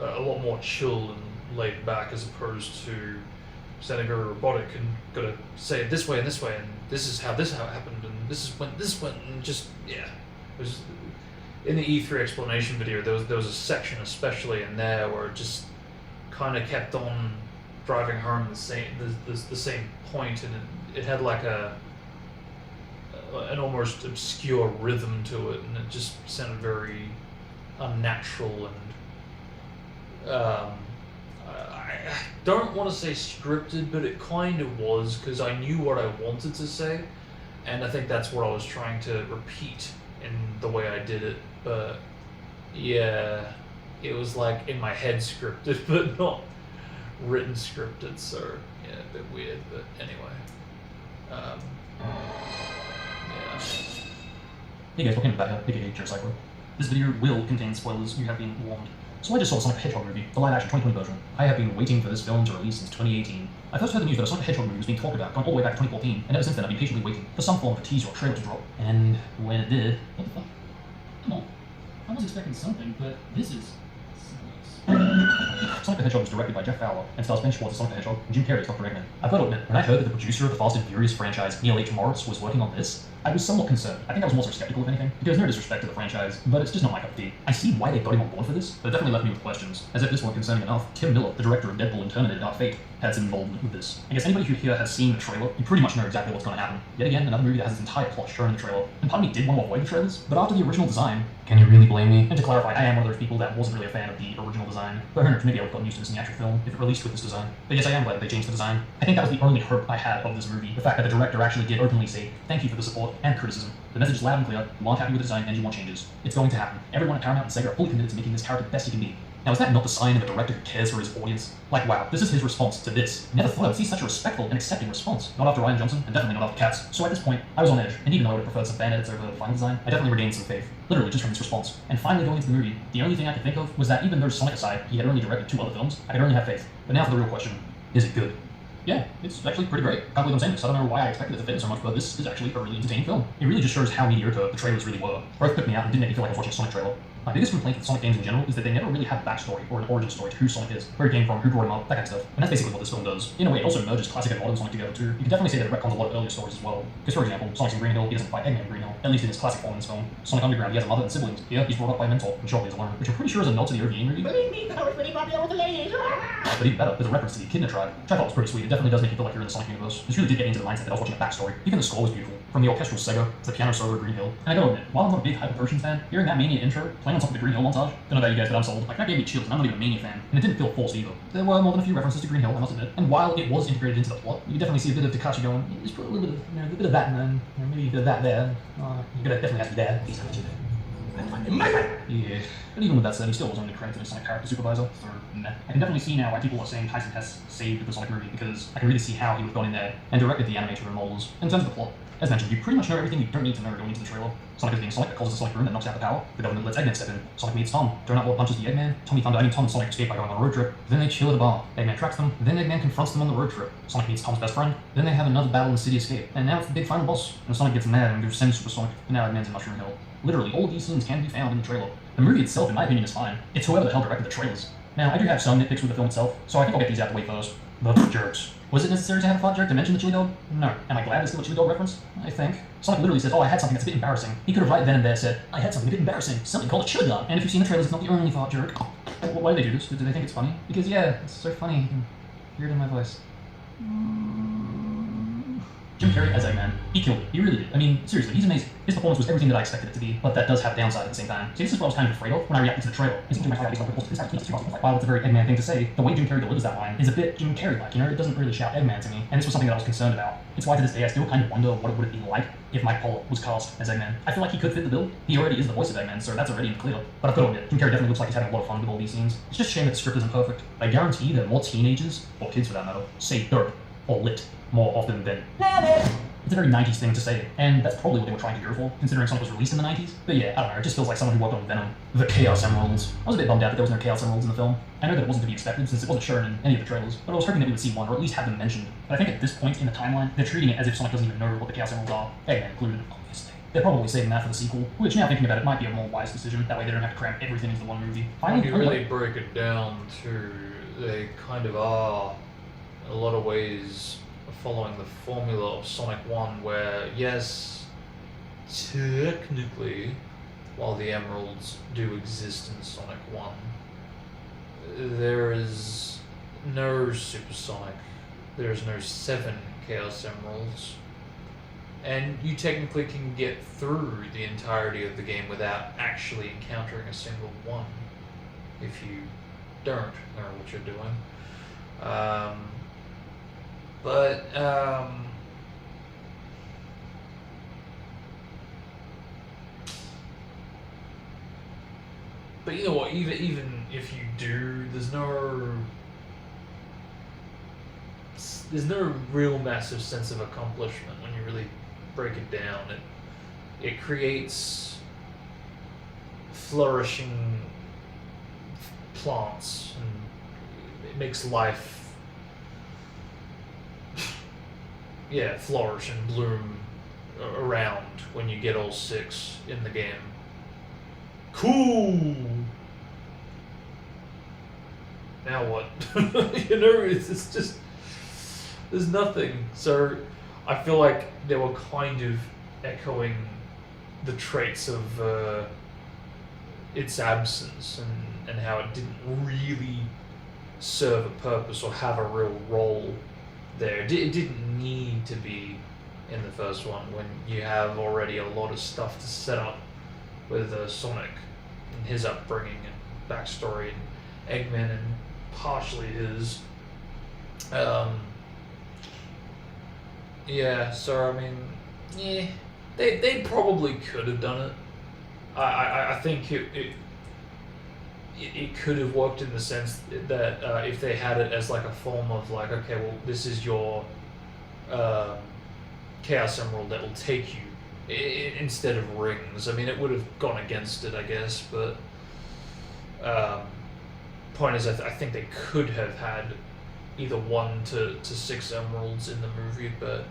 a lot more chill and laid back, as opposed to standing very robotic and gotta say it this way and this way, and this is how it happened, and this is when this went, and just, yeah, it in the E3 explanation video, there was a section especially in there where it just kind of kept on driving home the same point, and it had like an almost obscure rhythm to it, and it just sounded very unnatural and I don't want to say scripted, but it kind of was, because I knew what I wanted to say, and I think that's what I was trying to repeat in the way I did it. But yeah, it was like in my head scripted, but not written scripted, so yeah, a bit weird, but anyway. Yeah. Hey guys, welcome back here, aka Jericycler. This video will contain spoilers, you have been warned. So I just saw the Sonic the Hedgehog movie, the live-action 2020 version. I have been waiting for this film to release since 2018. I first heard the news that a Sonic the Hedgehog movie was being talked about going all the way back to 2014, and ever since then I've been patiently waiting for some form of a teaser or trailer to drop. And when it did, what the fuck? Come on. I was expecting something, but this is... Sonic the Hedgehog was directed by Jeff Fowler and stars Ben Schwartz as Sonic the Hedgehog and Jim Carrey as Dr. Eggman. I've got to admit, when I heard that the producer of the Fast and Furious franchise, Neil H. Moritz, was working on this, I was somewhat concerned. I think I was more so skeptical of anything, because no disrespect to the franchise, but it's just not my cup of tea. I see why they got him on board for this, but it definitely left me with questions. As if this weren't concerning enough, Tim Miller, the director of Deadpool and Terminator Dark Fate, had some involvement with this. I guess anybody who here has seen the trailer, you pretty much know exactly what's going to happen. Yet again, another movie that has its entire plot shown in the trailer, and part of me did want to avoid the trailers, but after the original design, can you really blame me? And to clarify, I am one of those people that wasn't really a fan of the original design, but who knows, maybe I would have gotten used to this in the actual film if it released with this design. But yes, I am glad they changed the design. I think that was the only hope I had of this movie, the fact that the director actually did openly say, thank you for the support and criticism. The message is loud and clear, you aren't happy with the design and you want changes. It's going to happen. Everyone at Paramount and Sega are fully committed to making this character the best he can be. Now, is that not the sign of a director who cares for his audience? Like, wow, this is his response to this. Never thought I would see such a respectful and accepting response. Not after Ryan Johnson, and definitely not after Cats. So at this point, I was on edge, and even though I would have preferred some fan edits over the final design, I definitely regained some faith. Literally, just from this response. And finally going into the movie, the only thing I could think of was that even though Sonic aside, he had only directed 2 other films, I could only have faith. But now for the real question, is it good? Yeah, it's actually pretty great. Can't believe I'm saying this. I don't know why I expected it to fit so much, but this is actually a really entertaining film. It really just shows how mediocre the trailers really were. Both took me out and didn't make me feel like I was watching a Sonic trailer. My biggest complaint with Sonic games in general is that they never really have a backstory or an origin story to who Sonic is, where he came from, who brought him up, that kind of stuff. And that's basically what this film does. In a way, it also merges classic and modern Sonic together too. You can definitely say that it retcons a lot of earlier stories as well. Because for example, Sonic's in Green Hill, he doesn't fight Eggman in Green Hill, at least in his classic form in this film. Sonic Underground, he has a mother and siblings. Here, he's brought up by a mentor, and shortly is alone, which I'm pretty sure is a nod to the OVA movie. Believe me, that was pretty popular with the ladies. But even better, there's a reference to the Echidna tribe, which I thought was pretty sweet. It definitely does make you feel like you're in the Sonic universe. This really did get into the mindset that I was watching a backstory. Even the score was beautiful. From the orchestral Sega to the piano solo of Green Hill. And I gotta admit, while I'm not a big Hyper Potions fan, hearing that Mania intro, playing on top of the Green Hill montage, don't know about you guys, but I'm sold. Like, that gave me chills, and I'm not even a Mania fan. And it didn't feel forced either. There were more than a few references to Green Hill, I must admit. And while it was integrated into the plot, you could definitely see a bit of Takashi going, just put a little bit of, a bit of that, and then maybe a bit of that there. You're gonna definitely have to be there. Yeah. But even with that said, he still was only credited as Sonic character supervisor, so meh. I can definitely see now why people are saying Tyson Hess saved the Sonic movie, because I can really see how he would have gone in there and directed the animator and models. In terms of the plot, as mentioned, you pretty much know everything you don't need to know going into the trailer. Sonic is being Sonic that causes a Sonic boom that knocks out the power. The government lets Eggman step in. Sonic meets Tom. Donut Lord punches the Eggman. Tom and Sonic escape by going on a road trip. Then they chill at a bar. Eggman tracks them. Then Eggman confronts them on the road trip. Sonic meets Tom's best friend. Then they have another battle in City Escape. And now it's the big final boss. And Sonic gets mad and goes semi-super Sonic. And now Eggman's in Mushroom Hill. Literally, all of these scenes can be found in the trailer. The movie itself, in my opinion, is fine. It's whoever the hell directed the trailers. Now, I do have some nitpicks with the film itself, so I think I'll get these out of the way first. The jerks. Was it necessary to have a fart joke to mention the chili dog? No. Am I glad there's still a chili dog reference? I think. Sonic literally says, oh, I had something that's a bit embarrassing. He could have right then and there said, I had something a bit embarrassing. Something called a chili dog. And if you've seen the trailers, it's not the only fart joke. Why do they do this? Do they think it's funny? Because yeah, it's so funny. You can hear it in my voice. Jim Carrey as Eggman. He killed it. He really did. I mean, seriously, he's amazing. His performance was everything that I expected it to be, but that does have a downside at the same time. So this is what I was kind of afraid of when I reacted to the trailer. While it's a very Eggman thing to say, the way Jim Carrey delivers that line is a bit Jim Carrey-like, it doesn't really shout Eggman to me, and this was something that I was concerned about. It's why to this day I still kind of wonder what it would have been like if Mike Pollock was cast as Eggman. I feel like he could fit the bill. He already is the voice of Eggman, so that's already in the clear. But I've got to admit, Jim Carrey definitely looks like he's having a lot of fun with all these scenes. It's just a shame that the script isn't perfect. I guarantee that more teenagers, or kids for that matter, say derp or lit more often than it's a very 90s thing to say, and that's probably what they were trying to go for, considering Sonic was released in the 90s. But yeah, I don't know, it just feels like someone who worked on Venom. The Chaos Emeralds. I was a bit bummed out that there was no Chaos Emeralds in the film. I know that it wasn't to be expected since it wasn't shown in any of the trailers, but I was hoping that we would see one, or at least have them mentioned. But I think at this point in the timeline, they're treating it as if Sonic doesn't even know what the Chaos Emeralds are, Eggman included, obviously. They're probably saving that for the sequel, which now thinking about it might be a more wise decision. That way they don't have to cram everything into the one movie. When you really break it down to, they kind of are, in a lot of ways, following the formula of Sonic 1, where yes, technically while the emeralds do exist in Sonic 1, there is no Super Sonic, there is no 7 Chaos Emeralds, and you technically can get through the entirety of the game without actually encountering a single one if you don't know what you're doing. But you know what? Even if you do, there's no real massive sense of accomplishment when you really break it down. It creates flourishing plants, and it makes life flourish and bloom around when you get all 6 in the game. Cool. Now what? It's just there's nothing. So I feel like they were kind of echoing the traits of its absence and how it didn't really serve a purpose or have a real role there. It didn't need to be in the first one when you have already a lot of stuff to set up with Sonic and his upbringing and backstory, and Eggman and partially his. So I mean, they probably could have done it. I think it could have worked in the sense that if they had it as like a form of like, okay, well, this is your Chaos Emerald that will take you instead of rings. I mean, it would have gone against it, I guess, but point is, I think they could have had either 1 to 6 emeralds in the movie, but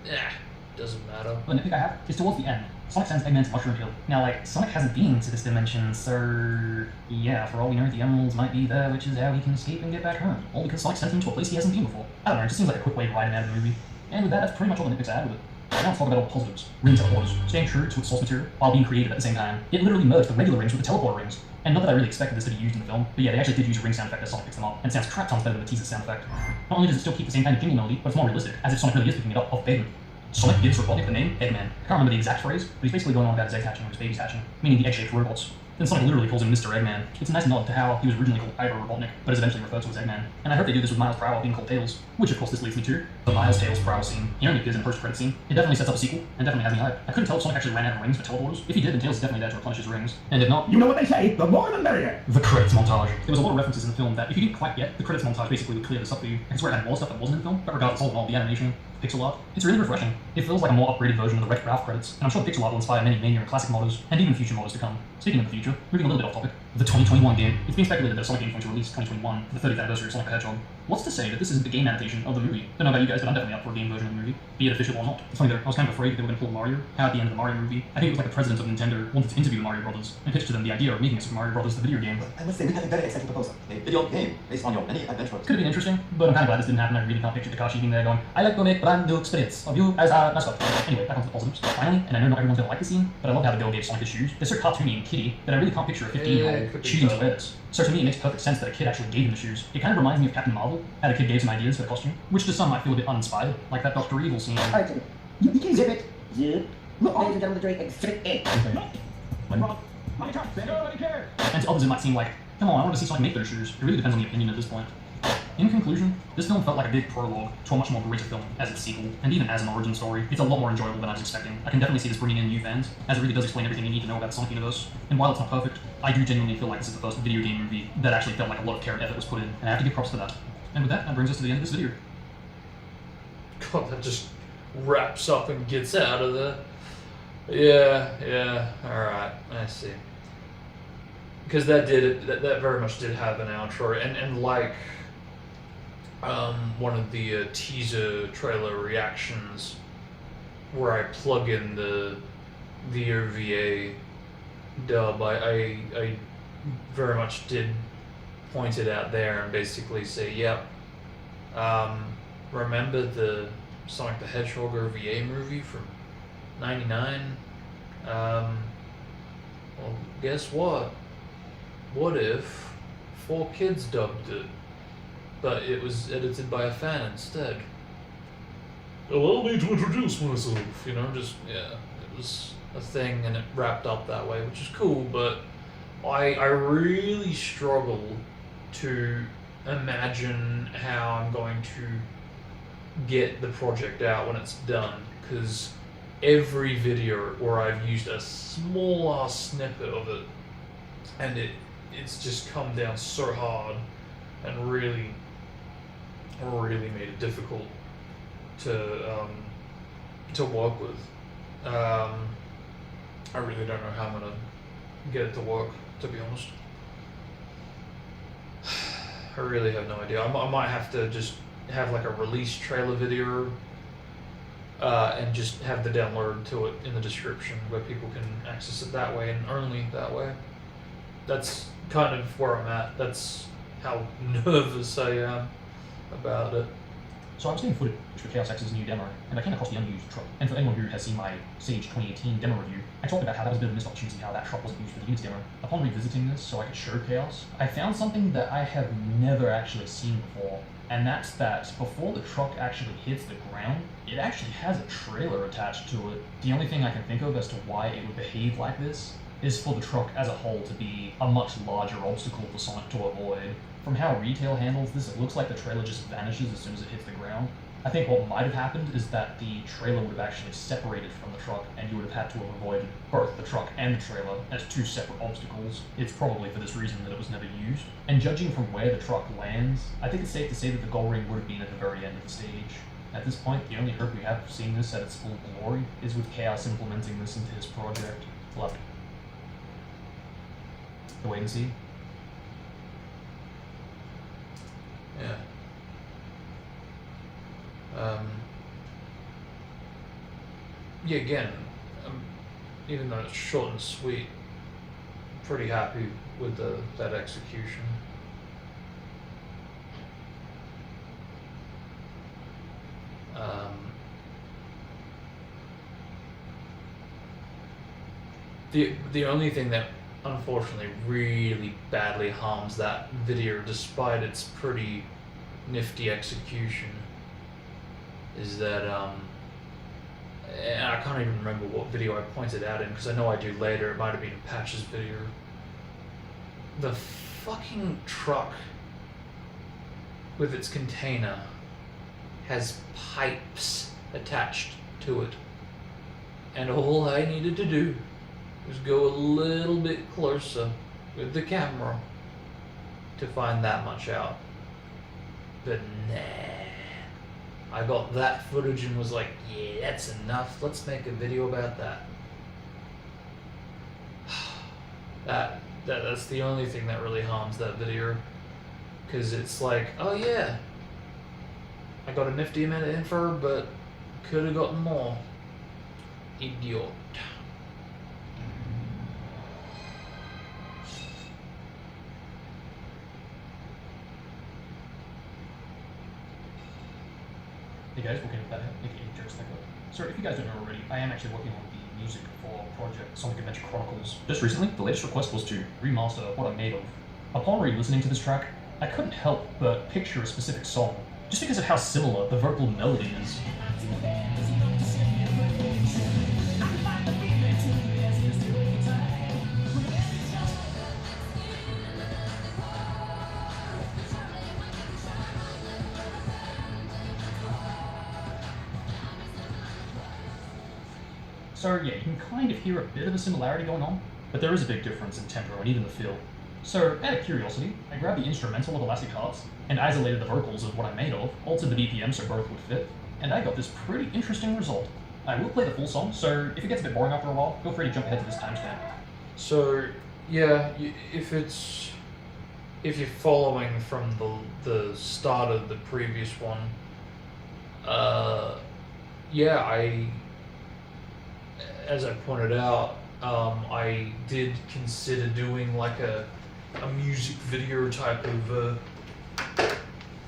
doesn't matter. But the nitpick I have is towards the end. Sonic sends Eggman to Mushroom Hill. Now, like, Sonic hasn't been to this dimension, so yeah, for all we know, the emeralds might be there, which is how he can escape and get back home. All because Sonic sent him to a place he hasn't been before. I don't know, it just seems like a quick way to write him out of the movie. And with that, that's pretty much all the nitpicks I had with it. Now let's talk about all the positives. Ring teleporters, staying true to its source material while being creative at the same time. It literally merged the regular rings with the teleporter rings. And not that I really expected this to be used in the film, but yeah, they actually did use a ring sound effect as Sonic picks them up, and it sounds crap tons better than the teaser sound effect. Not only does it still keep the same kind of jingle melody, but it's more realistic, as if Sonic really is picking it up off pavement. Sonic gives Robotnik the name Eggman. I can't remember the exact phrase, but he's basically going on about his egg hatching or his baby's hatching, meaning the egg-shaped robots. Then Sonic literally calls him Mr. Eggman. It's a nice nod to how he was originally called Ivo Robotnik, but is eventually referred to as Eggman. And I hope they do this with Miles Prowl being called Tails, which of course this leads me to the Miles Tails Prowl scene. He only appears in a post-credit scene. It definitely sets up a sequel, and definitely has me hyped. I couldn't tell if Sonic actually ran out of rings for teleporters. If he did, then Tails is definitely there to replenish his rings. And if not, You know what they say, the more the merrier. the credits montage. There was a lot of references in the film that if you didn't quite get, the credits montage basically would clear this up for you. I swear it had more stuff that wasn't in the film, but regardless, all in all, the animation, pixel art, it's really refreshing. It feels like a more upgraded version of the Wreck-It Ralph credits, and I'm sure the pixel art will inspire many Mania and Classic modders, and even future modders to come. Speaking of the future, moving a little bit off topic, the 2021 game. It's being speculated that a Sonic game is going to release 2021 for the 30th anniversary of Sonic the Hedgehog. What's to say that this isn't the game adaptation of the movie? Don't know about you guys, but I'm definitely up for a game version of the movie, be it official or not. It's funny though, I was kind of afraid they were going to pull Mario. How at the end of the Mario movie, I think it was like the president of Nintendo wanted to interview the Mario Brothers and pitch to them the idea of making a Super Mario Brothers the video game. I must say, we have a very exciting proposal. A video game based on your many adventures. Could have been interesting, but I'm kind of glad this didn't happen. I really can't picture Takashi being there going, I like to make brand new experience of you as a mascot. Anyway, back on to the positives. Finally, and I know not everyone's going to like the scene, but I love how the girl gave Sonic his shoes. They're so cartoony and kiddie that I really can't picture a 15-year-old choosing to wear this. So to me, it makes perfect sense that a kid actually gave him the shoes. It kind of reminds me of Captain Marvel, how the kid gave some ideas for the costume, which to some might feel a bit uninspired, like that Dr. Evil scene. Alright, you can zip it. Zip. Look, ladies and gentlemen, the Drake, exhibit it. And to others it might seem like, come on, I want to see Sonic make those shoes. It really depends on the opinion at this point. In conclusion, this film felt like a big prologue to a much more greater film as its sequel, and even as an origin story, it's a lot more enjoyable than I was expecting. I can definitely see this bringing in new fans, as it really does explain everything you need to know about the Sonic universe. And while it's not perfect, I do genuinely feel like this is the first video game movie that actually felt like a lot of care and effort was put in, and I have to give props for that. And with that, that brings us to the end of this video. God, that just wraps up and gets out of there. Yeah, alright, I see. Because that very much did have an outro, and like one of the teaser trailer reactions where I plug in the OVA dub, I very much did point it out there and basically say, yep, remember the Sonic the Hedgehog OVA movie from '99? well, guess what? What if 4Kids dubbed it, but it was edited by a fan instead? Allow me to introduce myself, you know, just, yeah, it was a thing and it wrapped up that way, which is cool, but I really struggle to imagine how I'm going to get the project out when it's done, because every video where I've used a small ass snippet of it, and it's just come down so hard and really made it difficult to work with. I really don't know how I'm gonna get it to work, to be honest. I really have no idea. I might have to just have like a release trailer video and just have the download to it in the description where people can access it that way and only that way. That's kind of where I'm at. That's how nervous I am about it. So I was getting footage for Chaos X's new demo, and I came across the unused truck. And for anyone who has seen my Sage 2018 demo review, I talked about how that was a bit of a missed opportunity, how that truck wasn't used for the Unity demo. Upon revisiting this so I could show Chaos, I found something that I have never actually seen before, and that's that before the truck actually hits the ground, it actually has a trailer attached to it. The only thing I can think of as to why it would behave like this is for the truck as a whole to be a much larger obstacle for Sonic to avoid. From how retail handles this, it looks like the trailer just vanishes as soon as it hits the ground. I think what might have happened is that the trailer would have actually separated from the truck, and you would have had to have avoided both the truck and the trailer as two separate obstacles. It's probably for this reason that it was never used. And judging from where the truck lands, I think it's safe to say that the goal ring would have been at the very end of the stage. At this point, the only hope we have of seeing this at its full glory is with Chaos implementing this into his project. We'll have to wait and see. Yeah. Yeah, again, even though it's short and sweet, I'm pretty happy with that execution. The only thing that unfortunately really badly harms that video, despite its pretty nifty execution, is that and I can't even remember what video I pointed out in, because I know I do later. It might have been in Patch's video. The fucking truck with its container has pipes attached to it, and all I needed to do was go a little bit closer with the camera to find that much out. But nah, I got that footage and was like, yeah, that's enough. Let's make a video about that. That's the only thing that really harms that video, because it's like, oh yeah, I got a nifty amount of info, but could have gotten more. Idiot. Hey guys, welcome to that jokes like So if you guys don't know already, I am actually working on the music for Project Sonic Adventure Chronicles. Just recently, the latest request was to remaster What I'm Made Of. Upon re-listening to this track, I couldn't help but picture a specific song, just because of how similar the vocal melody is. So yeah, you can kind of hear a bit of a similarity going on, but there is a big difference in tempo and even the feel. So, out of curiosity, I grabbed the instrumental of Elastic Hearts and isolated the vocals of What I'm Made Of, altered the BPM so both would fit, and I got this pretty interesting result. I will play the full song, so if it gets a bit boring after a while, feel free to jump ahead to this timestamp. So, yeah, if you're following from the start of the previous one, yeah, as I pointed out, I did consider doing like a music video type of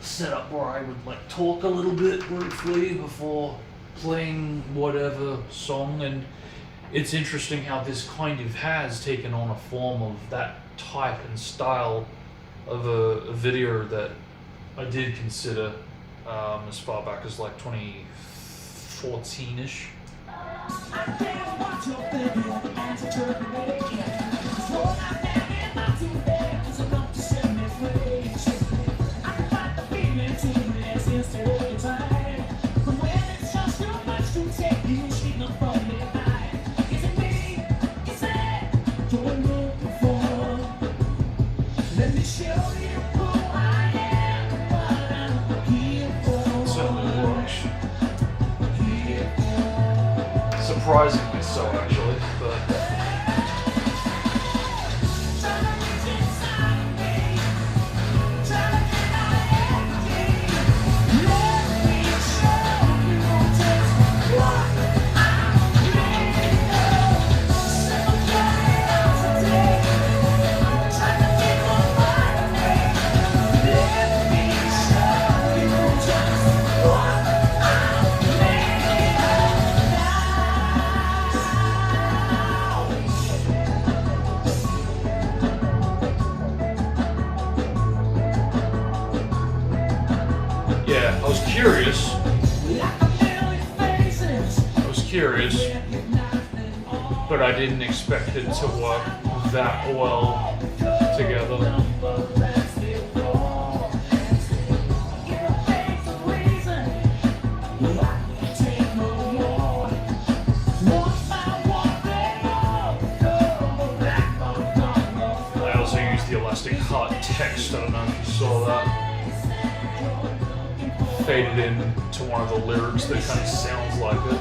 setup where I would like talk a little bit briefly before playing whatever song, and it's interesting how this kind of has taken on a form of that type and style of a video that I did consider as far back as like 2014-ish. Surprisingly so, actually, but yeah, I was curious, but I didn't expect it to work that well together. I also used the elastic heart text, I don't know if you saw that. Faded in to one of the lyrics that kind of sounds like it.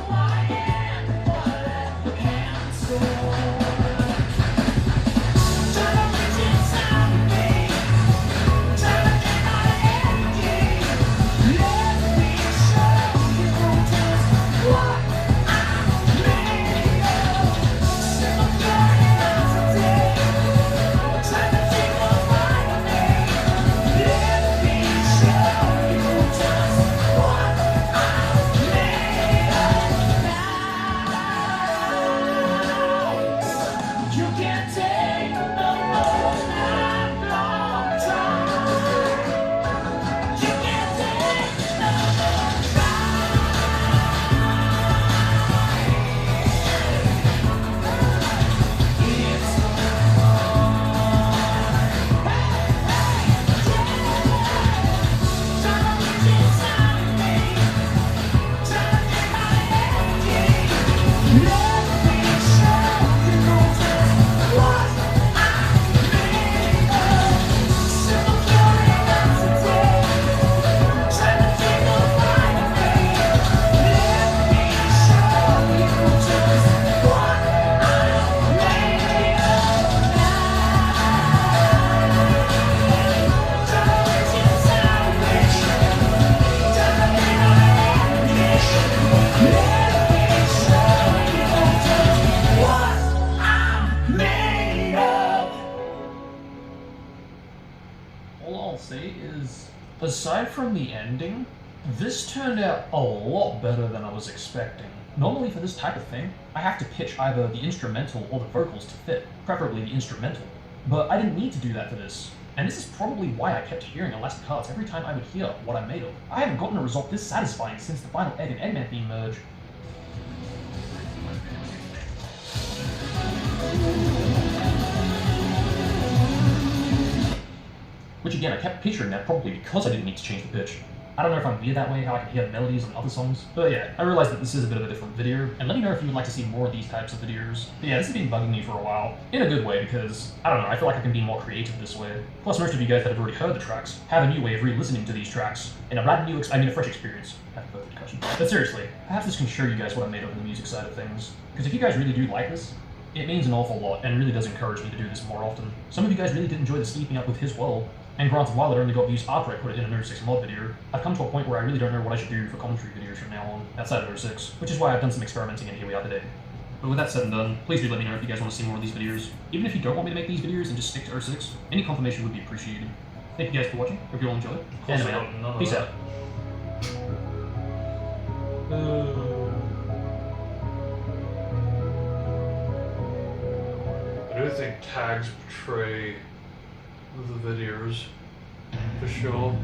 Aside from the ending, this turned out a lot better than I was expecting. Normally for this type of thing, I have to pitch either the instrumental or the vocals to fit, preferably the instrumental. But I didn't need to do that for this. And this is probably why I kept hearing elastic hearts every time I would hear what I made of. I haven't gotten a result this satisfying since the final Egg and Eggman theme merge. Which again, I kept picturing that probably because I didn't need to change the pitch. I don't know if I'm weird that way, how I can hear melodies on other songs, but yeah, I realized that this is a bit of a different video, and let me know if you would like to see more of these types of videos. But yeah, this has been bugging me for a while, in a good way, because, I don't know, I feel like I can be more creative this way. Plus, most of you guys that have already heard the tracks have a new way of re-listening to these tracks, and a fresh experience. Perfect discussion. But seriously, perhaps this can show you guys what I made of in the music side of things, because if you guys really do like this, it means an awful lot, and really does encourage me to do this more often. Some of you guys really did enjoy the sleeping up with his world. And granted, while it only got views after I put it in a 06 mod video, I've come to a point where I really don't know what I should do for commentary videos from now on, outside of 06, which is why I've done some experimenting and here we are today. But with that said and done, please do let me know if you guys want to see more of these videos. Even if you don't want me to make these videos and just stick to 06, any confirmation would be appreciated. Thank you guys for watching, hope you all enjoyed. And I'm out. Peace out. think tags portray the videos for sure.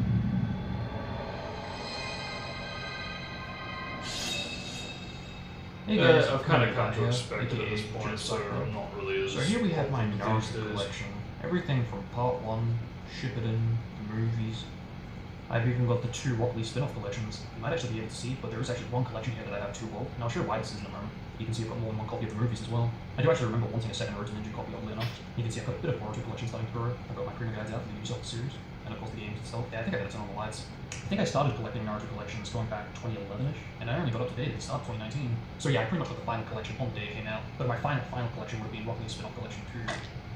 Hey guys, I've kind of come to here, expect it at aka this point, Just so Cycling. I'm not really as. So here we have my popular Naruto these days. collection. Everything from Part 1, Shippuden, the movies. I've even got the 2 Rock Lee spin-off collections. You might actually be able to see, but there is actually one collection here that I have 2 of, and I'll show why this is in a moment. You can see I've got more than one copy of the movies as well. I do actually remember wanting a second Naruto Ninja copy, oddly enough. You can see I've got a bit of Naruto collection starting to grow. I've got my premium guides out for the Ubisoft series, and of course the games itself. Yeah, I think I got to turn on the lights. I think I started collecting Naruto collections going back 2011-ish, and I only got up to date at the start of 2019. So yeah, I pretty much got the final collection on the day it came out, but my final collection would have been Rock Lee spin-off collection 2.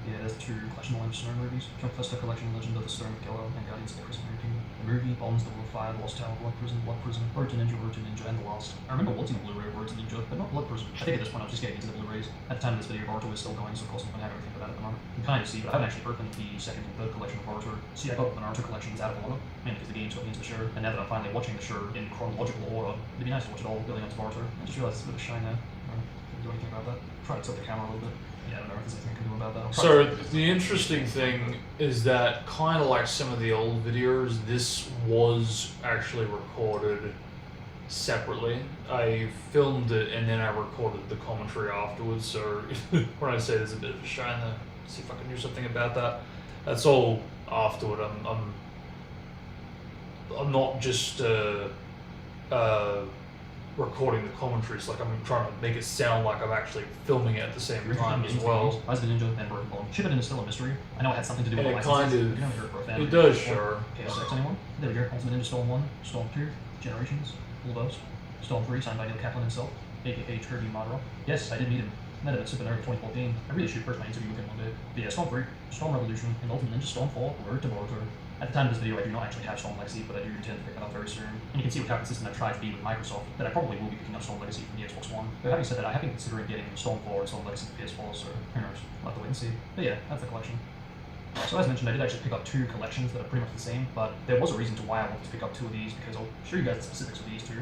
Yeah, there's 2 Collection of Legend of Snow movies. Jump Festa Collection, Legend of the Stone Killer, and Guardians of the Christmas Movie. The movie, Bonds, The Will of Fire, Lost Tower, Blood Prison, Road to Ninja, and The Last. I remember wanting a Blu-ray of Road to Ninja, but not Blood Prison. I think at this point I was just getting into the Blu-rays. At the time of this video, Boruto was still going, so of course I'm going to have everything for that at the moment. You can kind of see, but I haven't actually opened the second and third collection of Boruto. See, I got the Naruto collections out of order, mainly because the games got me into the show, and now that I'm finally watching the show in chronological order, it'd be nice to watch it all building up to Boruto. I just realized there's a bit of shine there. Can do anything about that? Try to tilt the camera a little bit. Yeah, I don't know if there's anything I can do about that. So the interesting thing is that, kind of like some of the old videos, this was actually recorded separately. I filmed it and then I recorded the commentary afterwards. So when I say there's a bit of a shine there, see if I can do something about that. That's all afterward. I'm not just recording the commentaries, like I'm trying to make it sound like I'm actually filming it at the same time as well. Rise of the Ninja and Broken Bone. Shippuden is still a mystery. I know it had something to do with And the it licenses. kind of- You don't hear it for a fan. it does, sure. KSX anyone? There we go. Ultimate Ninja Storm 1, Storm 2, Generations, all those. Storm 3, signed by Neil Kaplan himself, aka Kirby Madara. Yes, I did meet him. Met him at Supernova 2014. I really should first my interview with him one day. But yeah, Storm 3, Storm Revolution, and Ultimate Ninja Storm 4, Road to Boruto. At the time of this video, I do not actually have Storm Legacy, but I do intend to pick that up very soon. And you can see with how consistent I've tried to be with Microsoft, that I probably will be picking up Storm Legacy from the Xbox One. But having said that, I have been considering getting Storm 4 and Storm Legacy for PS4, so who knows? We'll have to wait and see. But yeah, that's the collection. So as mentioned, I did actually pick up 2 collections that are pretty much the same, but there was a reason to why I wanted to pick up 2 of these, because I'll show you guys the specifics of these 2.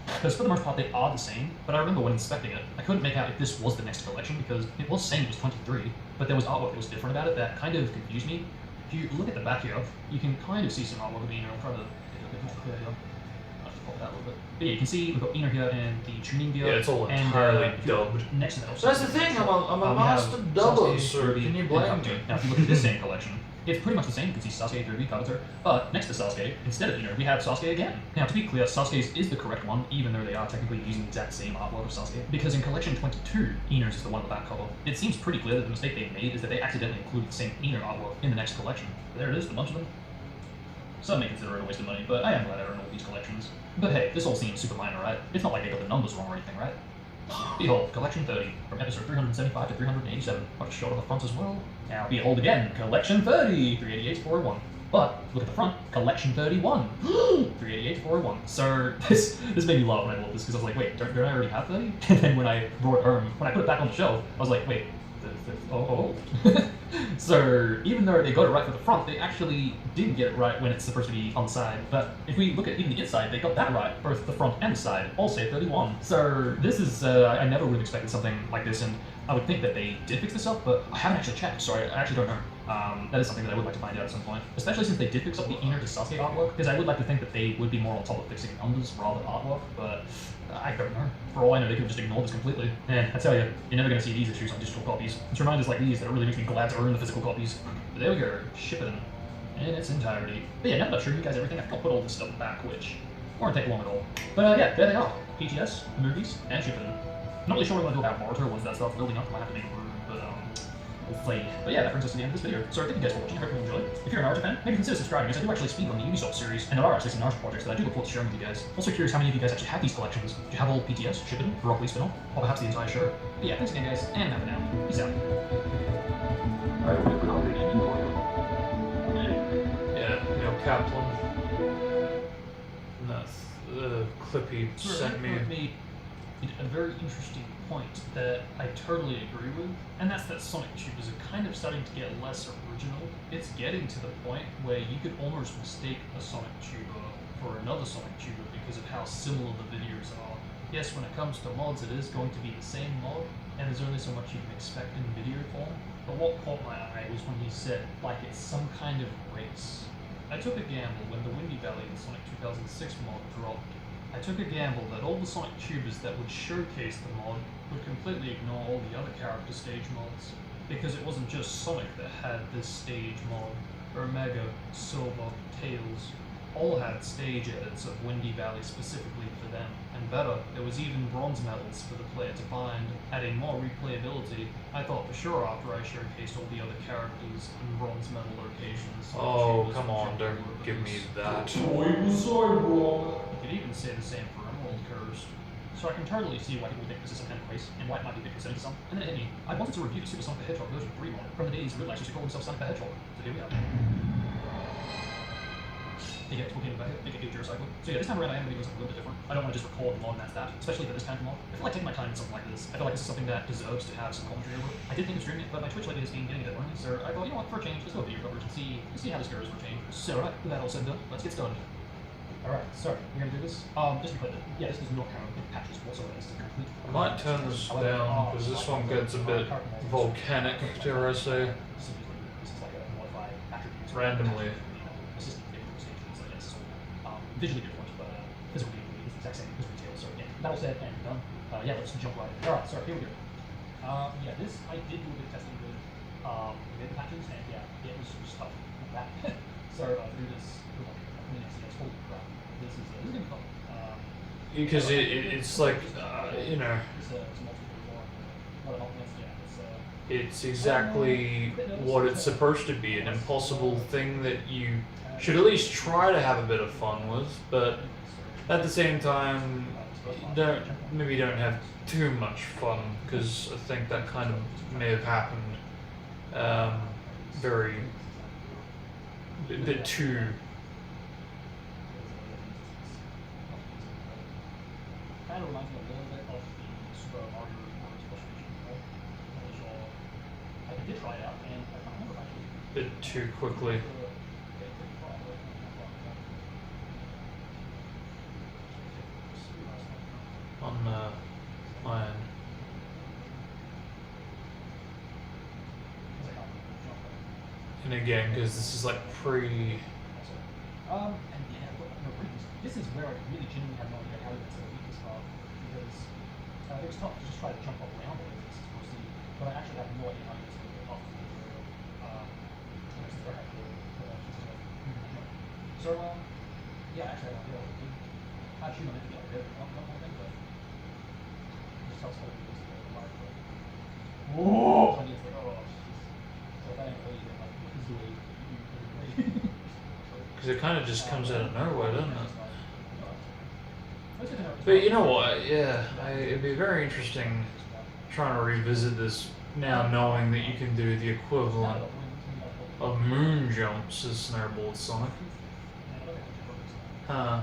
Because for the most part, they are the same, but I remember when inspecting it, I couldn't make out if this was the next collection, because it was saying it was 23, but there was artwork that was different about it that kind of confused me. If you look at the back here, you can kind of see some artwork of Ino. I'm trying to get a bit more clear here. I'll have to pop it out a little bit. But yeah, you can see we've got Ino here and the tuning gear. Yeah, it's all and, entirely if you look dubbed. Next to that, So that's the thing, I'm a we have master dubber, Sasuke, so Ruby, can you and blame Kabuto. me? Now, if you look at this same collection, it's pretty much the same. You can see Sasuke, Ruby, Kabuto, but next to Sasuke, instead of Ino, we have Sasuke again. Now, to be clear, Sasuke's is the correct one, even though they are technically using the exact same artwork of Sasuke, because in collection 22, Ino's is the one on the back cover. It seems pretty clear that the mistake they made is that they accidentally included the same Ino artwork in the next collection. There it is, a bunch of them. Some may consider it a waste of money, but I am glad I own all these collections. But hey, this all seems super minor, right? It's not like they got the numbers wrong or anything, right? Behold, Collection 30, from episode 375 to 387. I've shot on the front as well. Now, behold again, Collection 30, 388 to 401. But, look at the front, Collection 31, 388 to 401. So, this made me laugh when I bought this, because I was like, wait, don't I already have 30? And then when I brought it home, when I put it back on the shelf, I was like, wait, oh. So, even though they got it right for the front, they actually didn't get it right when it's supposed to be on the side. But if we look at even the inside, they got that right, both the front and the side, all say 31. So, this is, I never would have expected something like this, and I would think that they did fix this up, but I haven't actually checked, so I actually don't know. That is something that I would like to find out at some point, especially since they did fix up the Ino to Sasuke artwork, because I would like to think that they would be more on top of fixing numbers rather than artwork, but I don't know. For all I know, they could have just ignored this completely. And I tell you, you're never going to see these issues on digital copies. It's reminders like these that really makes me glad to own the physical copies. But there we go, Shippuden in its entirety. But yeah, now that I've shown you guys everything, I think I'll put all this stuff back, which won't take long at all. But yeah, there they are. PTS, the movies, and Shippuden. Not really sure what I'm going to do about Boruto once that starts building up. I might have to make a room, but we'll see. But yeah, that brings us to the end of this video. So thank you guys for watching. I hope you enjoyed. If you're a Naruto fan, maybe consider subscribing, as I do actually speedrun the Ubisoft series, and there are actually some Naruto projects that I do look forward to sharing with you guys. Also curious how many of you guys actually have these collections. Do you have all PTS, Shippuden, Rock Lee spin-off, or perhaps the entire show? But yeah, thanks again guys, and have a now. Peace out. Yeah, Kaplan. And that clip he sent me. made a very interesting point that I totally agree with, and that's that Sonic Tubers are kind of starting to get less original. It's getting to the point where you could almost mistake a Sonic Tuber for another Sonic Tuber because of how similar the videos are. Yes, when it comes to mods, it is going to be the same mod, and there's only so much you can expect in video form, But what caught my eye was when he said, like, it's some kind of race. I took a gamble when the Windy Valley and Sonic 2006 mod dropped. I took a gamble that all the Sonic tubers that would showcase the mod would completely ignore all the other character stage mods. Because it wasn't just Sonic that had this stage mod. Omega, Silver, Tails, all had stage edits of Windy Valley specifically for them. And better, there was even bronze medals for the player to find, adding more replayability. I thought for sure after I showcased all the other characters and bronze medal locations. Oh, come on, don't give me that. You could even say the same for Emerald Cursed. So I can totally see why people think this is some kind of race, and why it might be a bit concerning to some. And then it hit me. I wanted to review Super Sonic the Hedgehog version 3 mod from the days realized used to call themselves Sonic the Hedgehog. So here we are. They get talking about it, they get Eurocycle. So yeah, this time around I am going to do something a little bit different. I don't want to just record the mod and that's that, especially for this kind of mod. I feel like taking my time in something like this. I feel like this is something that deserves to have some commentary over. I did think of streaming it, but my Twitch lately has been getting a bit lonely, so I thought, you know what, for a change, let's go with video coverage and see how this goes for a change. So alright, with that all said and done, let's get started. Alright, so we're gonna do this. Just to be clear, yeah, this does not have patches whatsoever. This is a complete. I might turn this down because this one gets a bit volcanic, dare I say, This is like a modified attribute. randomly. Visually different, but physically it's the exact same as retail. So yeah, that all said and done. Yeah, let's jump right in. Alright, so here we go. Yeah, this I did do a bit of testing with the patches, and yeah, it was just tough like that. So through this, holy crap, this is gonna be fun. Because it's like, you know, it's exactly what it's supposed to be, an impossible thing that you should at least try to have a bit of fun with, but at the same time, maybe don't have too much fun, because I think that kind of may have happened a bit too. Kind of reminds me a little bit of the Super Mario Special Edition. I did try it out, and I can't remember actually. Bit too quickly. On my end. And again, because this is like pre. And yeah, this is where I really genuinely have no idea how to beat this part, because it was tough to just try to jump up around it as supposed to, but I actually have no idea how to get it off. So yeah, actually I don't know. Actually, no, maybe I did. I don't think, but just helps hold this live. Whoa! So it's like, oh, so that ain't really like this is the way you Because it kind of just comes out of nowhere, doesn't it? But you know what? Yeah, it'd be very interesting trying to revisit this now, knowing that you can do the equivalent of moon jumps as Snowboard Sonic. Huh.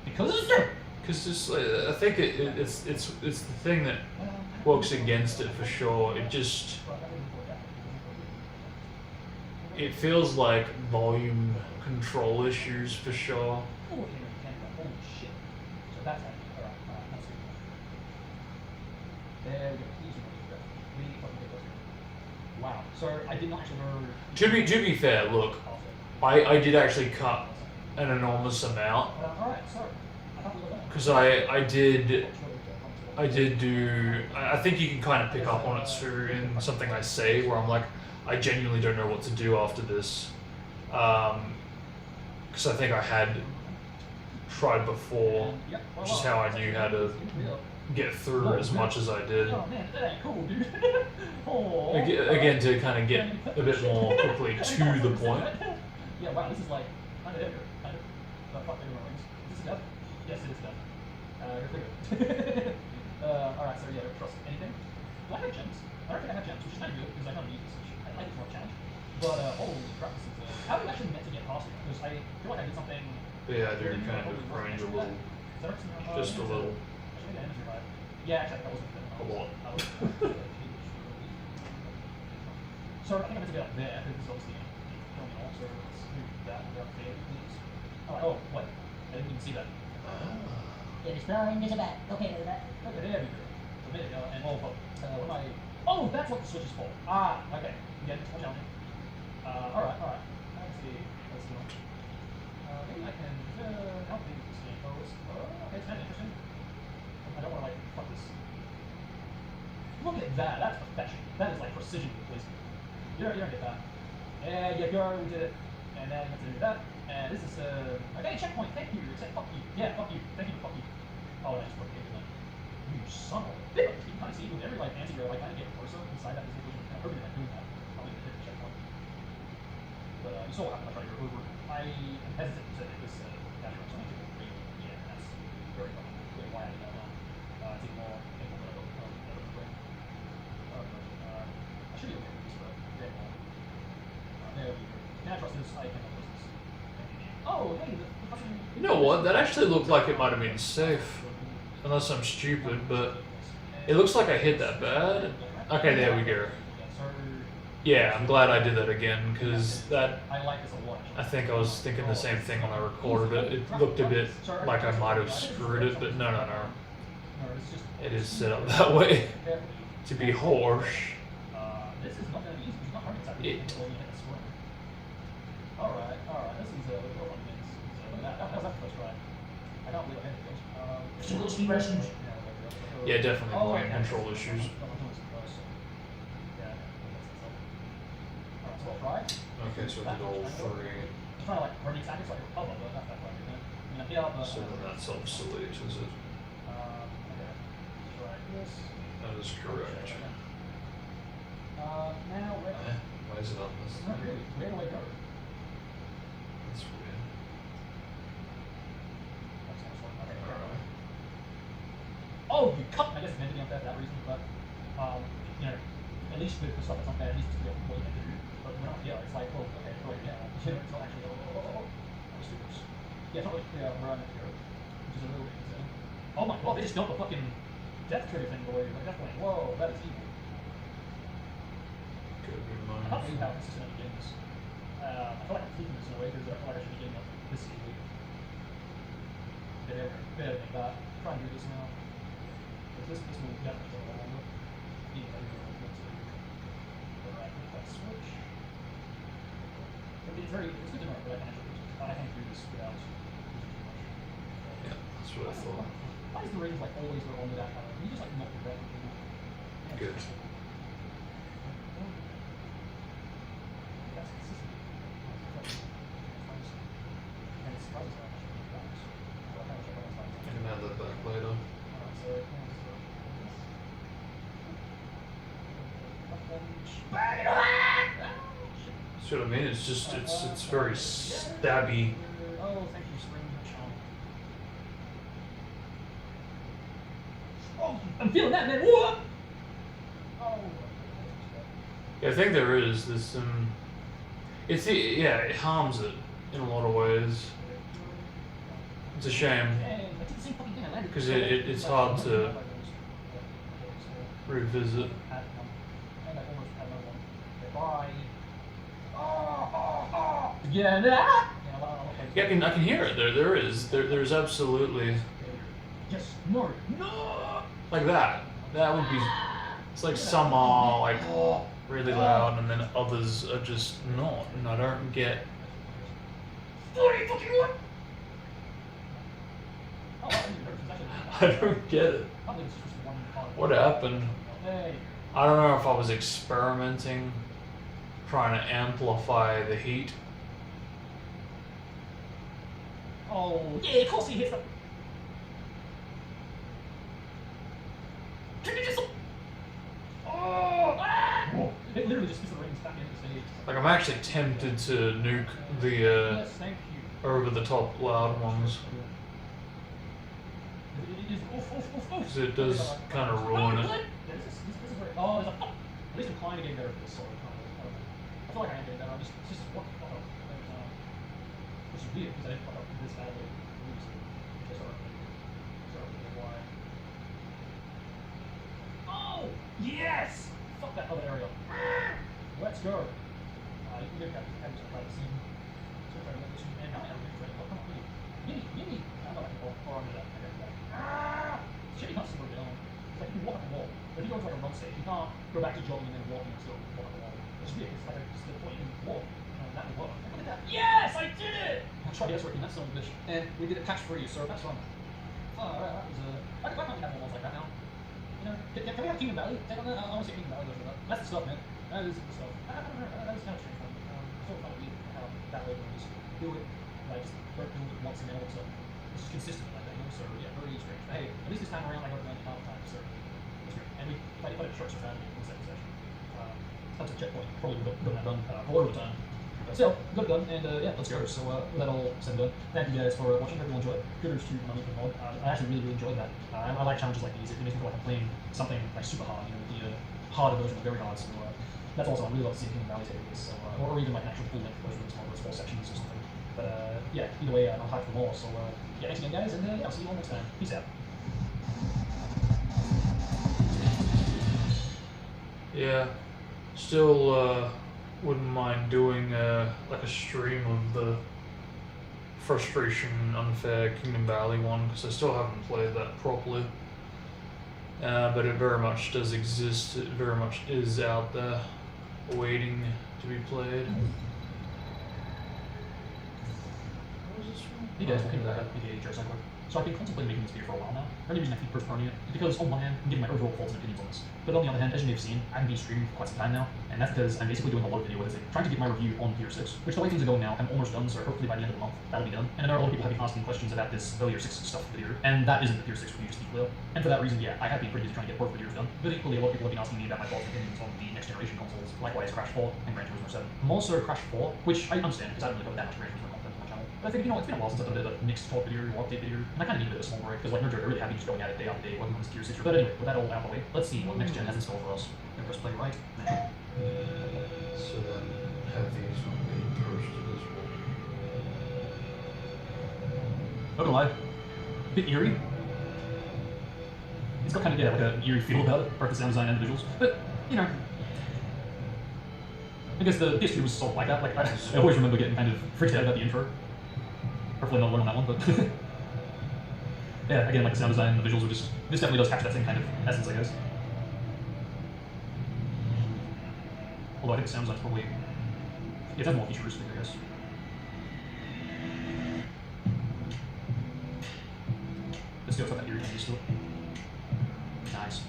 Because it's, I think it's the thing that works against it for sure. It feels like volume control issues for sure. Wow. So I did not actually know. To be fair, look, I did actually cut an enormous amount. Alright, so Because I did do. I think you can kind of pick up on it too in something I say where I'm like, I genuinely don't know what to do after this. Because I think I had tried before, which is how I knew how to get through as much as I did. Oh man, that ain't cool, dude. Again, to kind of get a bit more quickly to the point. Yeah, wow, this is like kind of different. Fuck the rings. Is this death? Yes, it is death. You're clear. Alright, so yeah, trust anything. Do I have gems? I don't think I have gems, which is kind of good because I don't need this. I like it for a challenge. But holy crap, this is how are you actually meant to get past it? Because I feel like I did something. Yeah, I do kind of range a little. Just a little. Yeah, actually, that wasn't A lot. So I think I'm meant to get up there because this is obviously going on. So let's do that without fail, please. Oh, what? I didn't even see that. It is fine, there's a bat. Okay, there's a bat. Okay, there we go. So a minute, and what am I? Oh, that's what the switch is for. Ah, okay. Again, it's more challenging. Alright. Let's see. Maybe I can. How big is this game? Okay, it's kind of interesting. I don't want to, like, fuck this. Look at that. That's perfection. That is, like, precision placement. You don't get that. And you go, we did it. And then you have to do that. And this is, okay, checkpoint. Thank you. Except fuck you. Yeah, fuck you. Thank you for fuck you. Oh, I just broke it. You son of a bitch. You can kind of see with every, like, answer, you're, like, kind of getting closer inside that physical vision. Kind of hoping, like, doing that. Probably hit the checkpoint. But, you saw what happened. I tried to go over. I am hesitant to say that this, natural is only great. Yeah, that's very fucking clear why I did that one. It's even more painful than I thought it would be. I should be okay with this, but very well. There we go. Can I trust this? I cannot trust this. Oh, hey, the fucking... You know what? That actually looked like it might have been safe. Unless I'm stupid, but it looks like I hit that bad. Okay, there we go. Yeah, I'm glad I did that again, because that... I think I was thinking the same thing when I recorded it. It looked a bit like I might have screwed it, but no. It is set up that way to be harsh. This is not going to be easy. It's not hard to It. Alright. This is a little fun things. That was that first try. I don't believe I hit it. Still speed rushing. Yeah, definitely playing control issues. Okay, so I did all three. I'm trying to, like, run exactly so I can recover, but that's not quite good. I mean, I feel but... So then that's obsolete, is it? Okay. Try this. That is correct. Now, where... Why is it on this? Not really. Where do I go? That's weird. That's next one. Okay. Alright. Oh, you cut! I guess it's meant to be unfair for that reason, but, you know, at least with the stuff that's unfair, at least it's what you meant to do. But we're not here, it's like, oh, okay, go ahead, yeah. It's not actually, that was stupid. Yeah, it's not really clear where I'm meant to go, which is a little bit concerning. Oh my god, they just dumped a fucking death trigger thing below you. Like, that's like, whoa, that is evil. Could be I mine. can't believe how consistent I'm getting this. I feel like I'm tweaking this in a way, because I feel like I should be getting up this easily. Better than that. Try and do this now. Because this will definitely take a lot longer. Even though you're going to alright, hit that switch. It's good to know that I can do this without using too much. Yeah, that's what I thought. Why does the rings like always go on with that color? Can you just like knock the red? Good. That's consistent. And it's surprises how much it works. So I kind of check on this I can add that back later. See what I mean? It's just, it's very stabby. Oh, thank you, spring charm. Oh, I'm feeling that, man. What? Oh. Yeah, I think there is this, yeah, it harms it in a lot of ways. It's a shame, because it's hard to revisit. Yeah, Yeah, I can hear it. There's absolutely yes, no, like that. That would be. It's like some are like really loud, and then others are just not. And I don't get. I don't get it. What happened? I don't know if I was experimenting, trying to amplify the heat. Oh, yeah, of course he hits them. Oh! It literally just gets the rings back into the stage. Like, I'm actually tempted to nuke the Yes, thank you. over-the-top loud ones. It is Because it does kind of ruin it. Yeah, this is very, oh, there's a fuck. At least I'm trying to get better for this sort of kind of, I don't know. I feel like I am getting better, it's just what the fuck up. Which is weird, because I didn't fuck up this badly previously. Which I sort of think why. Oh! Yes! Fuck that other area. Let's go. You can get that to try to see. So if I let this man now, I don't think it's ready. Come on, Gimme! I'm not like, oh, under that. Shit, you can't see where we're going. It's like you can walk up the wall. would say. You can't go back to jogging and then walking and still walk up the wall. It's weird. It's like just the point you can walk. That would work. Look at that. Yes, I did it! That's right, yes, working. That's son of a bitch. And we did it catch free, so that's fun. Alright, that was why can't we have more ones like that now? You know, can we have Kingdom Valley? Take on that? I want to see Kingdom Valley version of that. That's the stuff, man. That is the stuff. I don't know. That was kind of strange, man. Sort of funny how that way we just do it, like, just don't do it once and then all of a sudden. It's just consistent like that, you know? So, yeah, very strange. But hey, at least this time around, I got it done half the time, so that's great. And if I did short around in the second session, that's a checkpoint. Probably would have gotten that done a lot of the time. But still, got it done, and yeah, let's go. So, with that all said and done, thank you guys for watching. Hope you all enjoyed it. Kudos to Money for Mod. I actually really enjoyed that. I like challenges like these. It makes me feel like I'm playing something like super hard, you know, the harder version of very hard. So, that's also, I really love to see Kingdom Valley take this, so, or even like an actual full length version of those 4 sections or something. But yeah, either way, I'm hyped for more. So, yeah, thanks again, guys, and yeah, I'll see you all next time. Peace out. Yeah, still wouldn't mind doing like a stream of the frustration unfair Kingdom Valley one, because I still haven't played that properly. But it very much does exist. It very much is out there, waiting to be played. What was this from? Hey guys, welcome to the PDA Joe Cycler. So I've been contemplating making this video for a while now. The only reason I keep postponing it is because, on one hand, I'm giving my overall thoughts and opinions on this. But on the other hand, as you may have seen, I haven't been streaming for quite some time now, and that's because I'm basically doing a lot of video editing, trying to get my review on Tier 6, which the way things are going now, I'm almost done, so hopefully by the end of the month, that'll be done. And I know a lot of people have been asking questions about this earlier 6 stuff video, and that isn't the Tier 6 review, just to be clear. And for that reason, yeah, I have been pretty busy trying to get both videos done. But equally, a lot of people have been asking me about my thoughts and opinions on the next generation consoles, likewise Crash 4 and Gran Turismo 7. More so Crash 4, which I understand, because I haven't really covered that much Gran Turismo content on my channel. But I figured, you know, it's been a while since I've done a bit of a mixed talk video or update video, and I kind of need a bit of a small break, because like Nerd Joke, I really have been just going at it day after day, working on this Tier 6. But anyway, with that all out of the way, let's see what next gen has in store for us. I'm gonna press play right now. So then have these not be posted as well. Not gonna lie, a bit eerie. It's got kind of, yeah, like an eerie feel about it, both the sound design and the visuals. But, you know, I guess the PS2 was sort of like that. Like, I always remember getting kind of freaked out about the intro. Hopefully not alone on that one, but yeah, again, like the sound design and the visuals are just, this definitely does capture that same kind of essence, I guess. Although I think the sound design's probably, it has more futuristic, I guess. Let's go for that eerie still. Nice.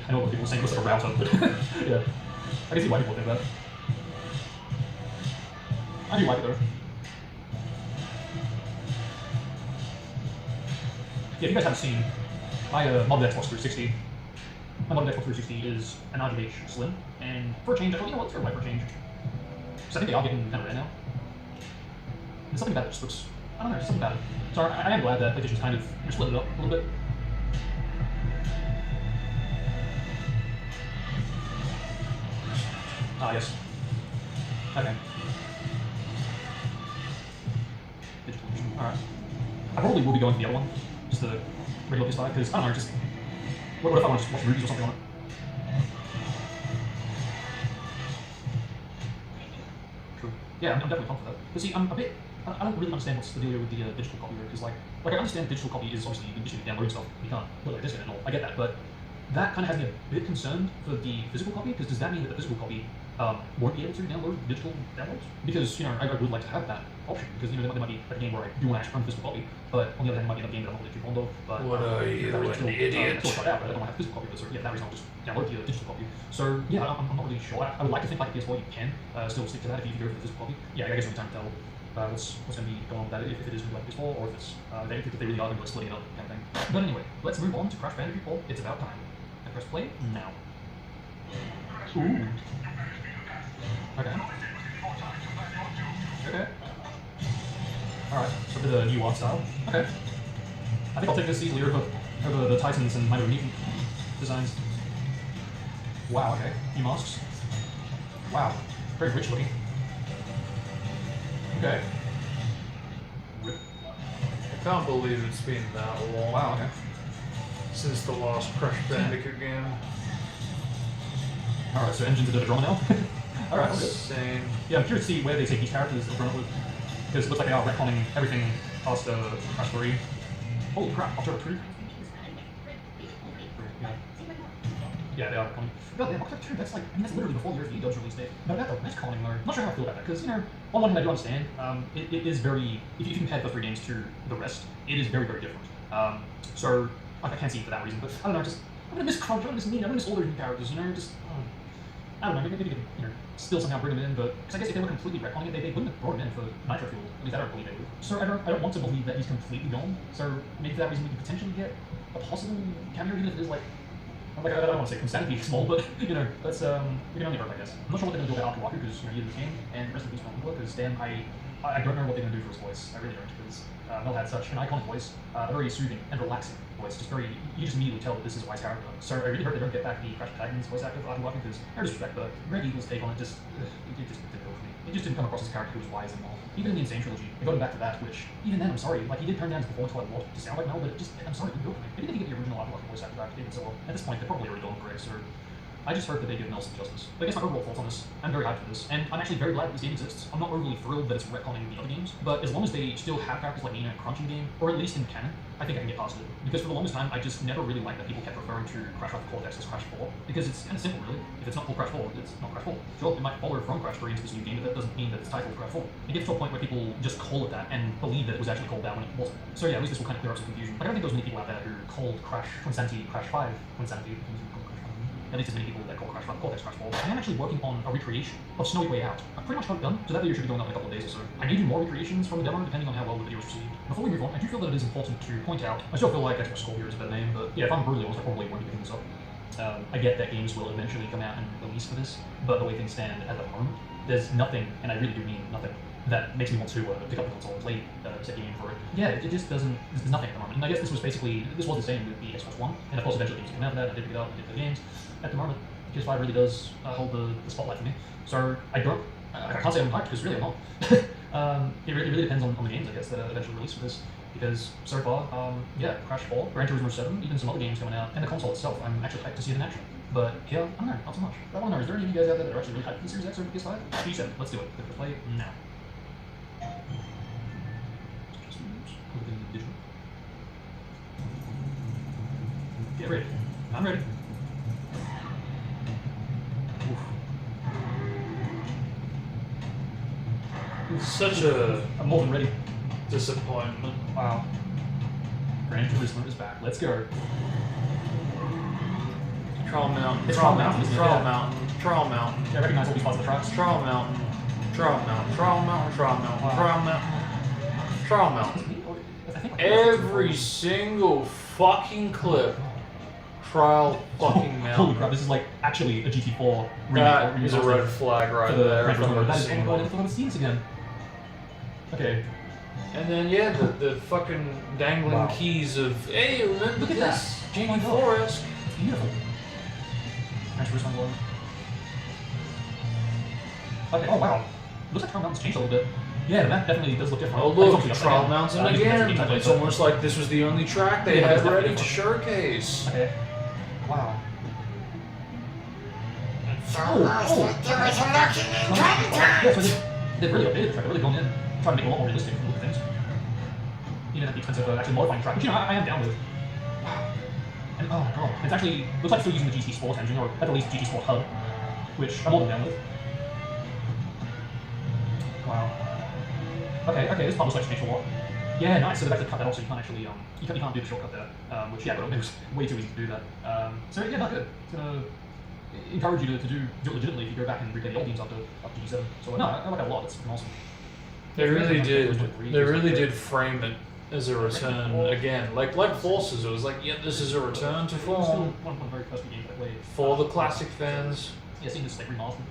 I know what people are saying, it looks like a router, but yeah. I can see why people think that. I do like it though. Yeah, if you guys haven't seen, I modded Xbox 360. My modded Xbox 360 is an RGB Slim, and for a change, I thought, you know what, let's go right for a change. Because I think they are getting kind of rare now. There's something about it just looks, I don't know, there's something about it. So I am glad that PlayStation's kind of split it up a little bit. Ah, yes. Okay. Digital edition. Alright. I probably will be going for the other one. Just the regular PS5, because, I don't know, just... What if I want to just watch movies or something on it? True. Yeah, I'm definitely pumped for that. But see, I'm a bit... I don't really understand what's the deal with the digital copy, because, like I understand the digital copy is obviously you can download stuff, you can't put like this in and all, I get that, but that kind of has me a bit concerned for the physical copy, because does that mean that the physical copy won't be able to download digital downloads? Because, you know, I would like to have that option, because, you know, there might be a game where I do want to actually run the physical copy, but on the other hand, there might be another game that I'm not really too fond of, but... What are you, an idiot? Still try it out, but I don't want to have physical copy, so yeah, for that reason I'll just download the digital copy. So, yeah, I'm not really sure. I would like to think like a PS4 you can still stick to that if you go for the physical copy. Yeah, I guess only time to tell what's going to be going on with that, if it is going to be like PS4, or if it's, if they really are going to be splitting it up, kind of thing. But anyway, let's move on to Crash Bandicoot 4. It's about time. I press play now. Ooh. Okay. Okay. Alright, so a bit of new art style. Okay. I think I'll take this easily over the Titans and Minor Mutant designs. Wow, okay. New masks. Wow. Very rich looking. Okay. I can't believe it's been that long. Wow, okay. Since the last Crash Bandicoot game. Alright, so engines a bit of a drama now. Alright, okay. Insane. Yeah, I'm curious to see where they take these characters and run it with. Because it looks like they are retconning everything past Crash 3. Holy crap, October 2. Yeah. Yeah, they are coming. God damn, October 2, that's like, I mean, that's literally before the RFE Dub's release date. But about the retconning, though, I'm not sure how I feel about that, because, you know, on one hand, I do understand, it is very, if you compare the 3 games to the rest, it is very, very different. So, I can't see it for that reason, but I don't know, just, I'm gonna miss Crunch, I'm gonna miss Mean, I'm gonna miss all those new characters, you know, just, I don't know, maybe they could, you know, still somehow bring them in, but, because I guess if they were completely retconning it, they wouldn't have brought him in for Nitro Fuel, at least I don't believe they would. So I don't want to believe that he's completely gone, so maybe for that reason we could potentially get a possible cameo, even if it is like I don't want to say insanity small, but you know, that's we can only hope, I guess. I'm not sure what they're gonna do about Akiwaku because you know, he came and rest of the beast on because damn, I don't know what they're gonna do for his voice. I really don't, because Mel had such an iconic voice, a very soothing and relaxing voice, just very, you just immediately tell that this is a wise character. So I really hope they don't get back the Crash Protagonist voice actor for Akiwaku because no disrespect, but Greg Eagle's take on it just it just didn't go for me. It just didn't come across as a character who was wise anymore. Even in the Insane trilogy, they got him back to that, which even then, I'm sorry, like he did turn down his performance quite a lot to sound like Mel, but it just, I'm sorry, it didn't go for me. Maybe they could get the original Akiwaku voice actor back, even so. At this point, they're probably already gone for Greg, so I just hope that they give Mel some justice. But I guess my overall thoughts on this, I'm very hyped for this, and I'm actually very glad that this game exists. I'm not overly thrilled that it's retconning the other games, but as long as they still have characters like Nina and Crunch in the game, or at least in canon, I think I can get past it. Because for the longest time, I just never really liked that people kept referring to Crash Life Cortex as Crash 4, because it's kind of simple, really. If it's not called Crash 4, it's not Crash 4. Sure, it might follow from Crash 3 into this new game, but that doesn't mean that it's titled Crash 4. It gets to a point where people just call it that and believe that it was actually called that when it wasn't. So yeah, at least this will kind of clear up some confusion. Like, I don't think there was many people out there who called Crash Insanity Crash 5 Insanity. At least as many people that call Crash Life Cortex Crash 4. I am actually working on a recreation of Snowy Way Out. I've pretty much got it done, so that video should be going up in a couple of days or so. I may do more recreations from the demo, depending on how well the video is received. Before we move on, I do feel that it is important to point out, I still feel like Extra Scorpio is a better name, but yeah, if I'm brutally honest, I probably won't be picking this up. I get that games will eventually come out and release for this, but the way things stand at the moment, there's nothing, and I really do mean nothing, that makes me want to pick up the console and play a game for it. Yeah, it just doesn't, there's nothing at the moment. And I guess this was basically, this was the same with the Xbox One, and of course eventually games came out of that, and I did pick it up and did the games. At the moment, PS5 really does hold the spotlight for me. So I can't say I'm hyped because really I'm not. It really depends on the games, I guess, that are eventually released for this. Because so far, yeah, Crash 4, Gran Turismo 7, even some other games coming out, and the console itself, I'm actually hyped to see it in action. But yeah, I don't know, not so much. I want to know, is there any of you guys out there that are actually really hyped for the Series X over PS5? P7, let's do it. Click to play now. Get ready. I'm ready. Such a I'm more than ready. disappointment. Wow. Gran Turismo is back. Let's go. Trial Mountain, It's Trial Trial Mountain, Mountain, isn't it? Trial Yeah. Mountain, Trial Mountain, Yeah, I recognize all these parts of the tracks. Trial Mountain, Trial Mountain, Trial Mountain, Trial Mountain, Wow. Trial Mountain, Trial Mountain. I think like Every single fucking clip. Trial fucking Holy Mountain. crap, this is like actually a GT4 That is a red flag right for the there. Gran If I've Turismo. ever That is, oh seen my god, I one. thought I was seeing this again. Okay. And then yeah, the fucking dangling Wow. keys of hey, remember Look at this? that. Oh my Jamie God. Forrest. It's beautiful. Gran Turismo Glow. Okay, oh wow. Looks like Trial Mountain's changed a little bit. Yeah, that definitely does look different. Oh It's look, obviously upside Trial down. Mountain These are again. games I played, It's but- almost like this was the only track they Yeah, had it's definitely ready to different. showcase. Okay. Wow. Almost like there was a knocking and dragon Yeah, so time. they've really updated the track. They've really gone in, trying to make it a lot more realistic from the look of things. Even at the expense of actually modifying the track, which you know I am down with. Wow. And oh my god, it's actually looks like it's still using the GT Sport engine, or at the least GT Sport hub, which I'm more than down with. Wow. Okay, this part looks like it's changed a lot. Yeah, nice. So they've actually cut that off, so you can't actually you can't do the shortcut there. Which yeah, but it was way too easy to do that. So yeah, not good. It's gonna encourage you to do it legitimately if you go back and replay the old games after G7. So no, I like that a lot. It's fucking awesome. They really did. They really It's did frame it as a return again. Like Forces, it was like, yeah, this is a return to Still form one of the very first games I played. for the classic fans. Yeah, seeing this like remastered.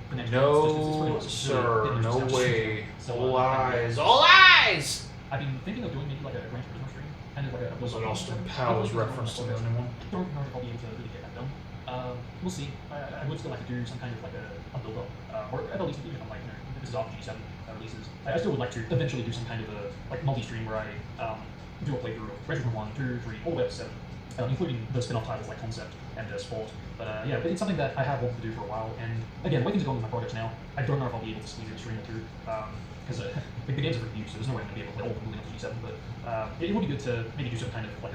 The next No, it's really awesome. sir, Really no interesting. way. So, All eyes, all eyes! I've been thinking of doing maybe like a Gran Turismo stream, kind of like a. Was an Austin Powers reference to anyone? Don't know if I'll be able to really get that done. We'll see. I would still like to do some kind of like a build up, or at least even if I'm like, you know, this is after G7 releases. I still would like to eventually do some kind of a like multi-stream where I do a playthrough of Gran Turismo 1, 2, 3, all the way up to 7. including the spin-off titles like Concept and Sport. But yeah, it's something that I have wanted to do for a while. And again, the way things are going with my projects now, I don't know if I'll be able to squeeze in a stream or two. Because the games are pretty huge, so there's no way I'm going to be able to play all of them moving up to G7, but it would be good to maybe do some kind of like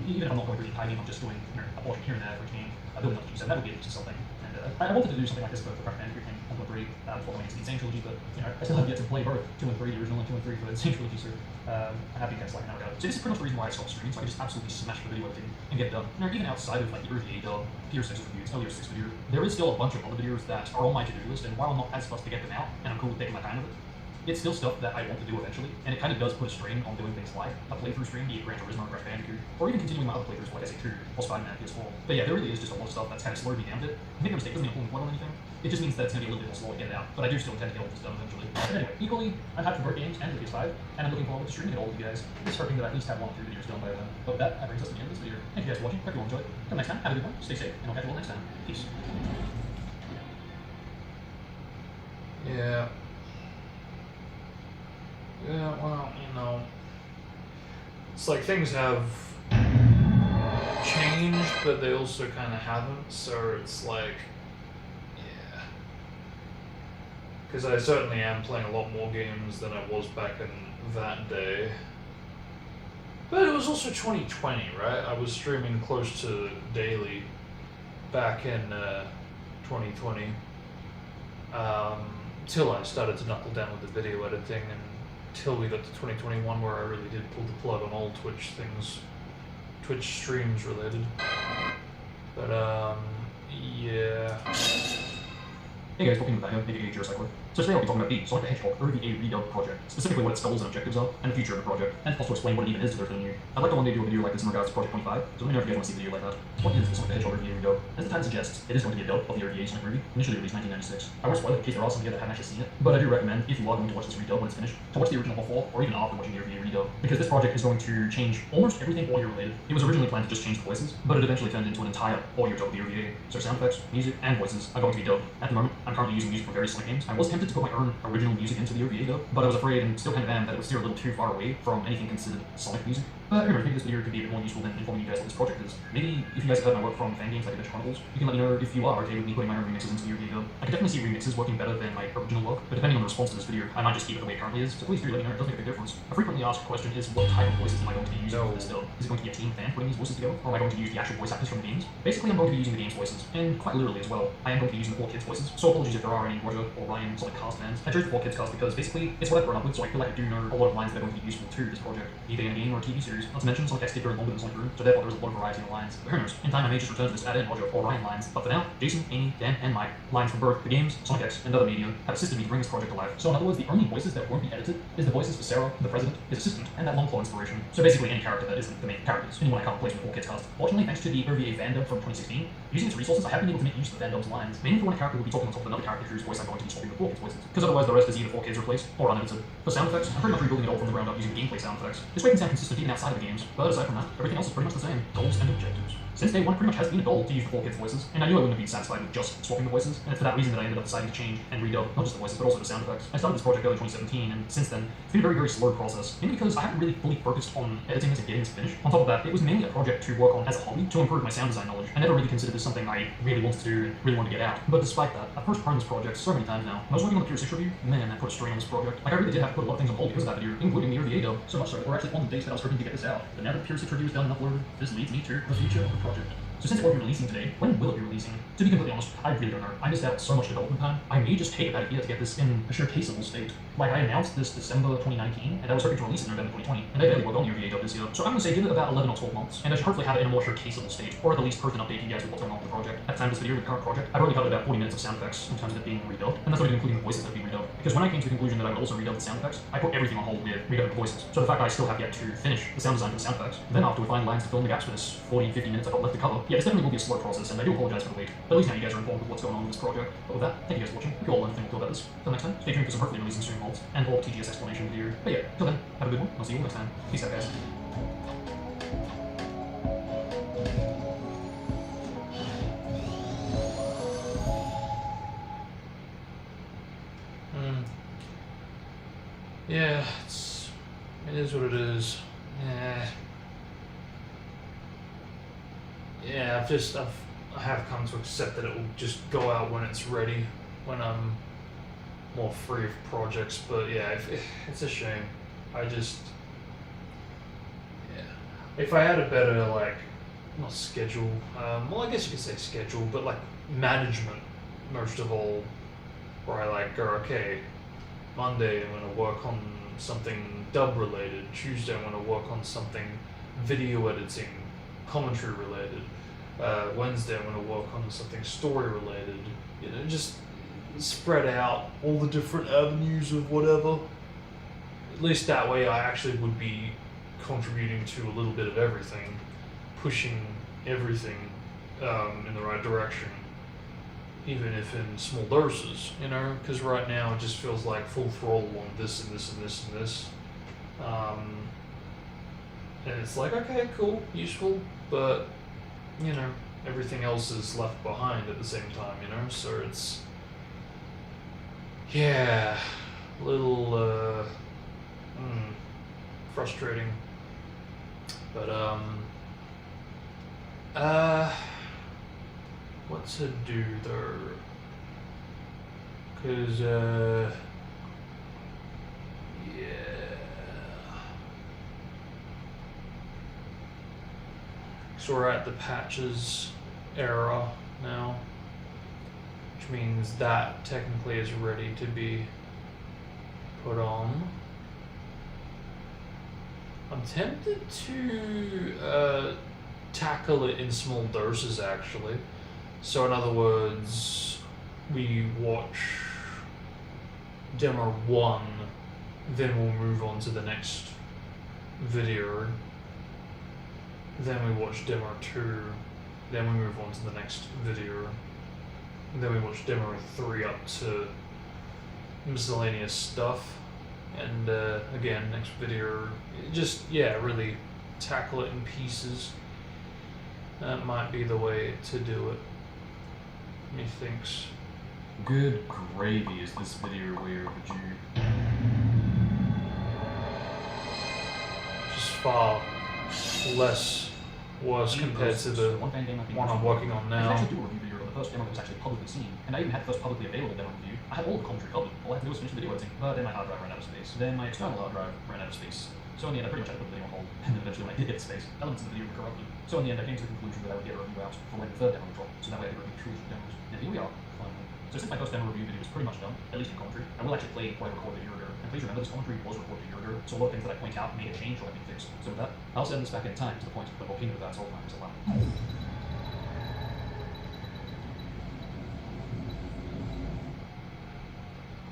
even if I'm not going for the entire game, I'm just doing a portion here and there for each game, building up to G7, that would be just something. And I wanted to do something like this for Crash Bandicoot and 1.3 before going into the Insane Trilogy, but I still have yet to play both 2 and 3, the original, and 2 and 3 for the Insane Trilogy, so I'm happy that's like in that regard. So this is pretty much the reason why I stopped streaming, so I can just absolutely smash the video editing and get it done. Even outside of like the RVA dub, Gear 6 reviews, earlier 6 video, there is still a bunch of other videos that are on my to-do list, and while I'm not as fussed to get them out, and I'm cool with taking my time with it, it's still stuff that I want to do eventually, and it kind of does put a strain on doing things like a playthrough stream, be it Gran Turismo or Crash Bandicoot, or even continuing my other playthroughs like SA2 or Spider-Man PS4. But yeah, there really is just a lot of stuff that's kind of slowed me down a bit. Make no mistake, it doesn't mean I'm pulling one on anything. It just means that it's going to be a little bit more slow to get it out, but I do still intend to get all this done eventually. But anyway, equally, I'm happy for both games and the PS5, and I'm looking forward to streaming it all with you guys. Just hoping that I at least have 1 or 2 videos done by then. But with that brings us to the end of this video. Thank you guys for watching, hope you all enjoyed. Till next time, have a good one, stay safe, and I'll catch you all next time. Peace. Yeah. Yeah, well, it's like things have changed, but they also kind of haven't, so it's like, yeah. Because I certainly am playing a lot more games than I was back in that day. But it was also 2020, right? I was streaming close to daily back in 2020. Till I started to knuckle down with the video editing, and till we got to 2021 where I really did pull the plug on all Twitch things, Twitch streams related. But yeah. Hey guys, welcome to the aka Geocycler. So today I'll be talking about the Sonic the Hedgehog OVA redub project, specifically what its goals and objectives are, and the future of the project, and also explain what it even is to those new. I'd like to one day do a video like this in regards to Project 25, so let me know if you guys want to see a video like that. What is the Sonic the Hedgehog OVA redub? As the title suggests, it is going to be a dub of the OVA Sonic movie, initially released in 1996. I won't spoil it in case there are some of you that haven't actually seen it, but I do recommend, if you are going to watch this redub when it's finished, to watch the original before, or even after watching the OVA redub, because this project is going to change almost everything audio related. It was originally planned to just change the voices, but it eventually turned into an entire audio dub of the OVA, so sound effects, music, and voices are going to be dubbed. At the moment, I'm currently using music from various Sonic games. I was tempted to put my own original music into the OVA dub, but I was afraid, and still kind of am, that it would steer a little too far away from anything considered Sonic music. But anyway, maybe this video could be a bit more useful than informing you guys what this project is. Maybe if you guys have heard my work from fan games like Adventure Chronicles, you can let me know if you are okay with me putting my own remixes into the OVA dub. I could definitely see remixes working better than my original work, but depending on the response to this video, I might just keep it the way it currently is, so please do let me know, it does make a big difference. A frequently asked question is, what type of voices am I going to be using for this dub? Is it going to be a team fan putting these voices together, or am I going to use the actual voice actors from the games? Basically, I'm going to be using the game's voices, and quite literally as well, I am going to be using the 4 kids' voices, so apologies if there are any Roger or Ryan Sonic cast fans. I chose the 4 kids cast because basically, it's what I've grown up with, so I feel like I do know a lot of lines that are going to be useful to this project, either in a game or a TV series. Not to mention, Sonic X did go longer than Sonic Boom, so therefore there is a lot of variety in the lines. But who knows, in time I may just return to this add in Roger or Ryan lines, but for now, Jason, Amy, Dan, and Mike, lines from both the games, Sonic X, and other media, have assisted me to bring this project to life. So in other words, the only voices that won't be edited is the voices for Sarah, the president, his assistant, and that long claw inspiration. So basically any character that isn't the main characters, anyone I can't replace with 4 kids cast. Fortunately, thanks to the OVA fan dub from 2016, using its resources, I have been able to make use of the fan dub's lines, mainly for when a character will be talking on top of another character whose voice I'm going to be swapping with 4 kids' voices, because otherwise the rest is either 4 kids replaced or unedited. For sound effects, I'm pretty much rebuilding it all from the ground up using gameplay sound effects. This way can sound consistent even outside of the games, but aside from that, everything else is pretty much the same. Goals and objectives. Since day one, pretty much has been a goal to use the 4 kids' voices, and I knew I wouldn't have been satisfied with just swapping the voices, and it's for that reason that I ended up deciding to change and redub not just the voices, but also the sound effects. I started this project early 2017, and since then, it's been a very, very slow process, mainly because I haven't really fully focused on editing this and getting this finished. On top of that, it was mainly a project to work on as a hobby, to improve my sound design knowledge. I never really considered this something I really wanted to do and really wanted to get out. But despite that, I've postponed this project so many times now. When I was working on the Pure 6 review, man, that put a strain on this project. Like, I really did have to put a lot of things on hold because of that video, including the OVA dub. So much so that we're actually on the date that I was hoping to get this out. But now that the Pure 6 review is done and uploaded, this leads me to the future of the project. So since it won't be releasing today, when will it be releasing? To be completely honest, I really don't know. I missed out so much development time. I may just take about a year to get this in a showcaseable state. Like, I announced this December 2019, and I was hoping to release it in November 2020, and I barely worked on the OVA dub this year. So I'm gonna say give it about 11 or 12 months, and I should hopefully have it in a more showcaseable state, or at the least post an update to you guys with what's going on with the project. At the time of this video, with the current project, I've only covered about 40 minutes of sound effects in terms of it being redubbed, and that's not even including the voices that have been redubbed. Because when I came to the conclusion that I would also redub the sound effects, I put everything on hold with redubbing the voices. So the fact that I still have yet to finish the sound design for the sound effects, then after we find lines to fill in the gaps for this 40-50 minutes I've got left to cover, yeah, this definitely will be a slow process, and I do apologize for the wait. But at least now you guys are informed of what's going on with this project. But with that, thank you guys for watching. If you all learned anything cool about this, till next time, stay tuned for some hopefully releasing stream holds and more TGS explanation video. But yeah, till then, have a good one. I'll see you all next time. Peace out, guys. Yeah, it is what it is. Yeah. yeah, I have come to accept that it will just go out when it's ready, when I'm more free of projects. But yeah, it's a shame. I just, yeah, if I had a better like, not schedule, well I guess you could say schedule, but like management most of all, where I like go, okay, Monday I'm gonna work on something dub related, Tuesday I'm gonna work on something video editing, commentary related, Wednesday I'm gonna work on something story related, you know, just spread out all the different avenues of whatever. At least that way I actually would be contributing to a little bit of everything, pushing everything in the right direction, even if in small doses, you know, because right now it just feels like full throttle on this and this and this and this. And it's like, okay, cool, useful, but, you know, everything else is left behind at the same time, you know, so it's, yeah, a little, frustrating. But, what to do there? Cause, yeah. So we're at the patches era now, which means that technically is ready to be put on. I'm tempted to tackle it in small doses actually. So in other words, we watch demo 1, then we'll move on to the next video. Then we watch demo 2, then we move on to the next video. And then we watch demo 3 up to miscellaneous stuff. And again, next video, just, yeah, really tackle it in pieces. That might be the way to do it, methinks. Good gravy is this video weird, would you? Just far less worse compared to the one fan game I've been one I'm working on I now. actually do a review video of the first demo that was actually publicly seen, and I even had the first publicly available demo review. I had all the commentary covered. All I had to do was finish the video editing, but then my hard drive ran out of space. Then my external hard drive ran out of space. So in the end, I pretty much had to put the video on hold, and then eventually when I did get space, elements of the video were corrupted. So in the end, I came to the conclusion that I would get a review out for when the third demo would drop, so that way I could review truly the demos. And here we are, finally. So since my first demo review video is pretty much done, at least in commentary, I will actually play what I recorded a year ago. And please remember, this commentary was recorded a year ago, so a lot of things that I point out may have changed or have been fixed. So with that, I'll send this back in time to the point that volcano of that's all time is allowed.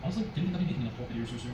Honestly, didn't think I'd be making enough 12 videos so soon.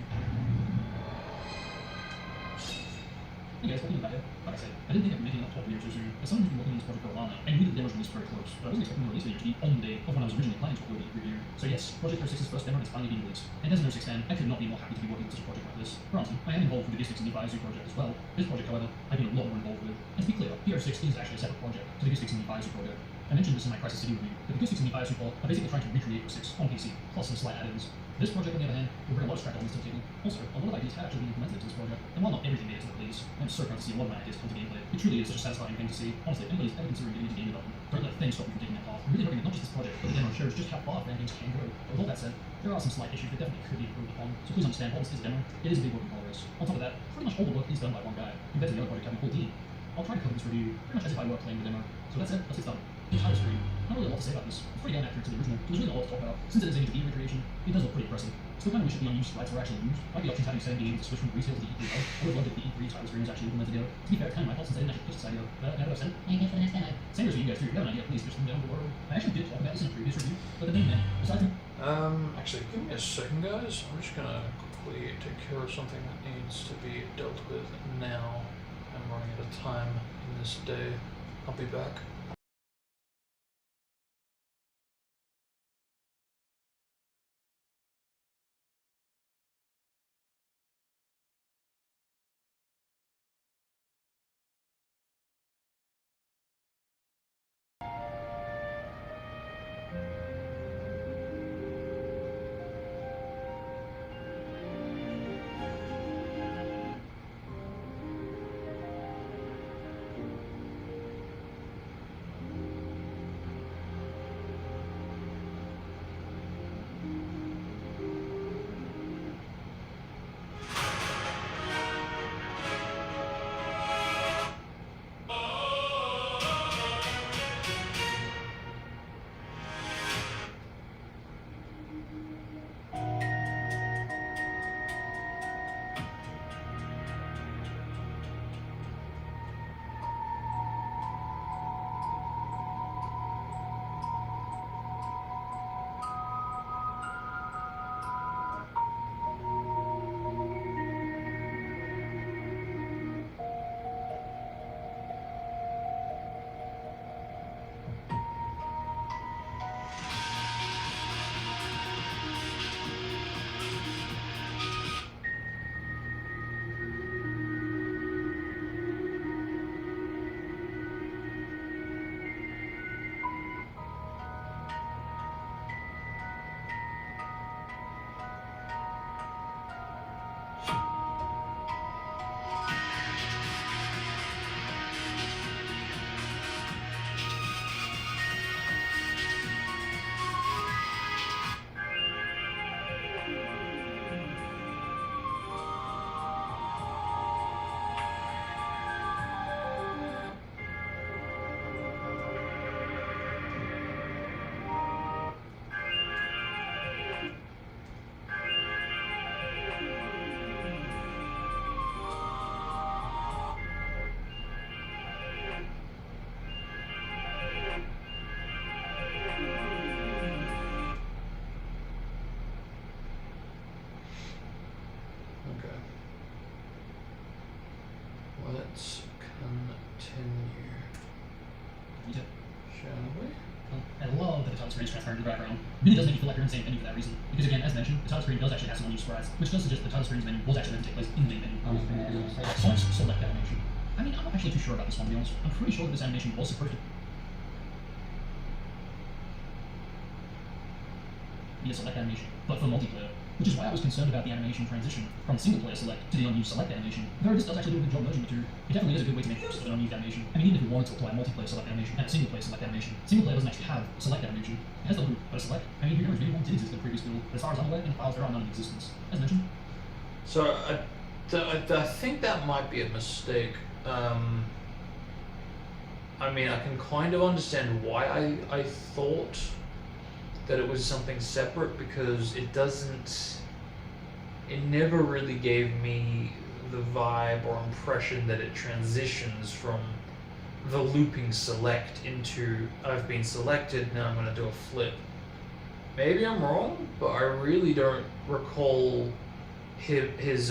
Hey guys, welcome back. Like I said, I didn't think I'd be making enough 12 videos so soon. As someone who's been working on this project for a while now, I knew that the demo was released very close, but I wasn't expecting the release video to be on the day of when I was originally planning to upload the review. So yes, Project 06's first demo is finally being released. And as an 06 fan, I could not be more happy to be working on such a project like this. Granted, I am involved with the District 65 Zoo project as well. This project, however, I've been a lot more involved with. And to be clear, PR6 is actually a separate project to the District 65 Zoo project. I mentioned this in my Crisis City review, but the District 65 Zoo are basically trying to recreate 06 on PC, plus some slight add-ins. This project, on the other hand, will bring a lot of scrap elements to the table. Also, a lot of ideas have actually been implemented into this project, and while not everything made it to the release, I'm so proud to see a lot of my ideas come to gameplay. It truly is such a satisfying thing to see. Honestly, if anybody's ever considering getting into game development, don't let things stop you from taking that path. I'm really hoping that not just this project, but the demo shows just how far fan games can go. But with all that said, there are some slight issues that definitely could be improved upon, so please understand, while this is a demo, it is a big work in progress. On top of that, pretty much all the work is done by one guy, compared to the other project having a full team. I'll try to cover this review pretty much as if I were playing the demo. So that said, let's get started. The title screen. Not really a lot to say about this. It's pretty damn accurate to the original, so there's really not a lot to talk about. Since it is a D recreation, it does look pretty impressive. Still kind of wish that the unused sprites were actually used. Like the options having setting games to switch from retail to the E3 mode. I would love if the E3 title screen was actually implemented here. To be fair, it's kind of my fault since I didn't actually push this idea. But now that I've said it, I guess for the next demo. Same goes for you guys too. If you have an idea, please push them down below. I actually did talk about this in a previous review, but the main thing, aside from Actually, give me a second, guys. I'm just gonna quickly take care of something that needs to be dealt with now. I'm running out of time in this day. I'll be back. let's continue. Retail. Shall we? I love that the title screen is transparent in the background. It really does make you feel like you're in the same venue for that reason. Because again, as mentioned, the title screen does actually have some unused sprites, which does suggest the title screen's menu will actually then take place in the main menu. Sonic's select animation. I mean, I'm not actually too sure about this one, to be honest. I'm pretty sure that this animation was supposed to be a select animation, but for multiplayer. Which is why I was concerned about the animation transition from single player select to the unused select animation. Though this does actually do a good job merging the two, it definitely is a good way to make use of an unused animation. I mean, even if we wanted to apply a multiplayer select animation and a single player select animation, single player doesn't actually have a select animation. It has the loop, but a select. I mean, Dreamers really did exist in the previous build, but as far as I'm aware, in the files there are none in existence. As mentioned. So I think that might be a mistake. I mean, I can kind of understand why I thought that it was something separate, because it never really gave me the vibe or impression that it transitions from the looping select into I've been selected, now I'm going to do a flip. Maybe I'm wrong, but I really don't recall his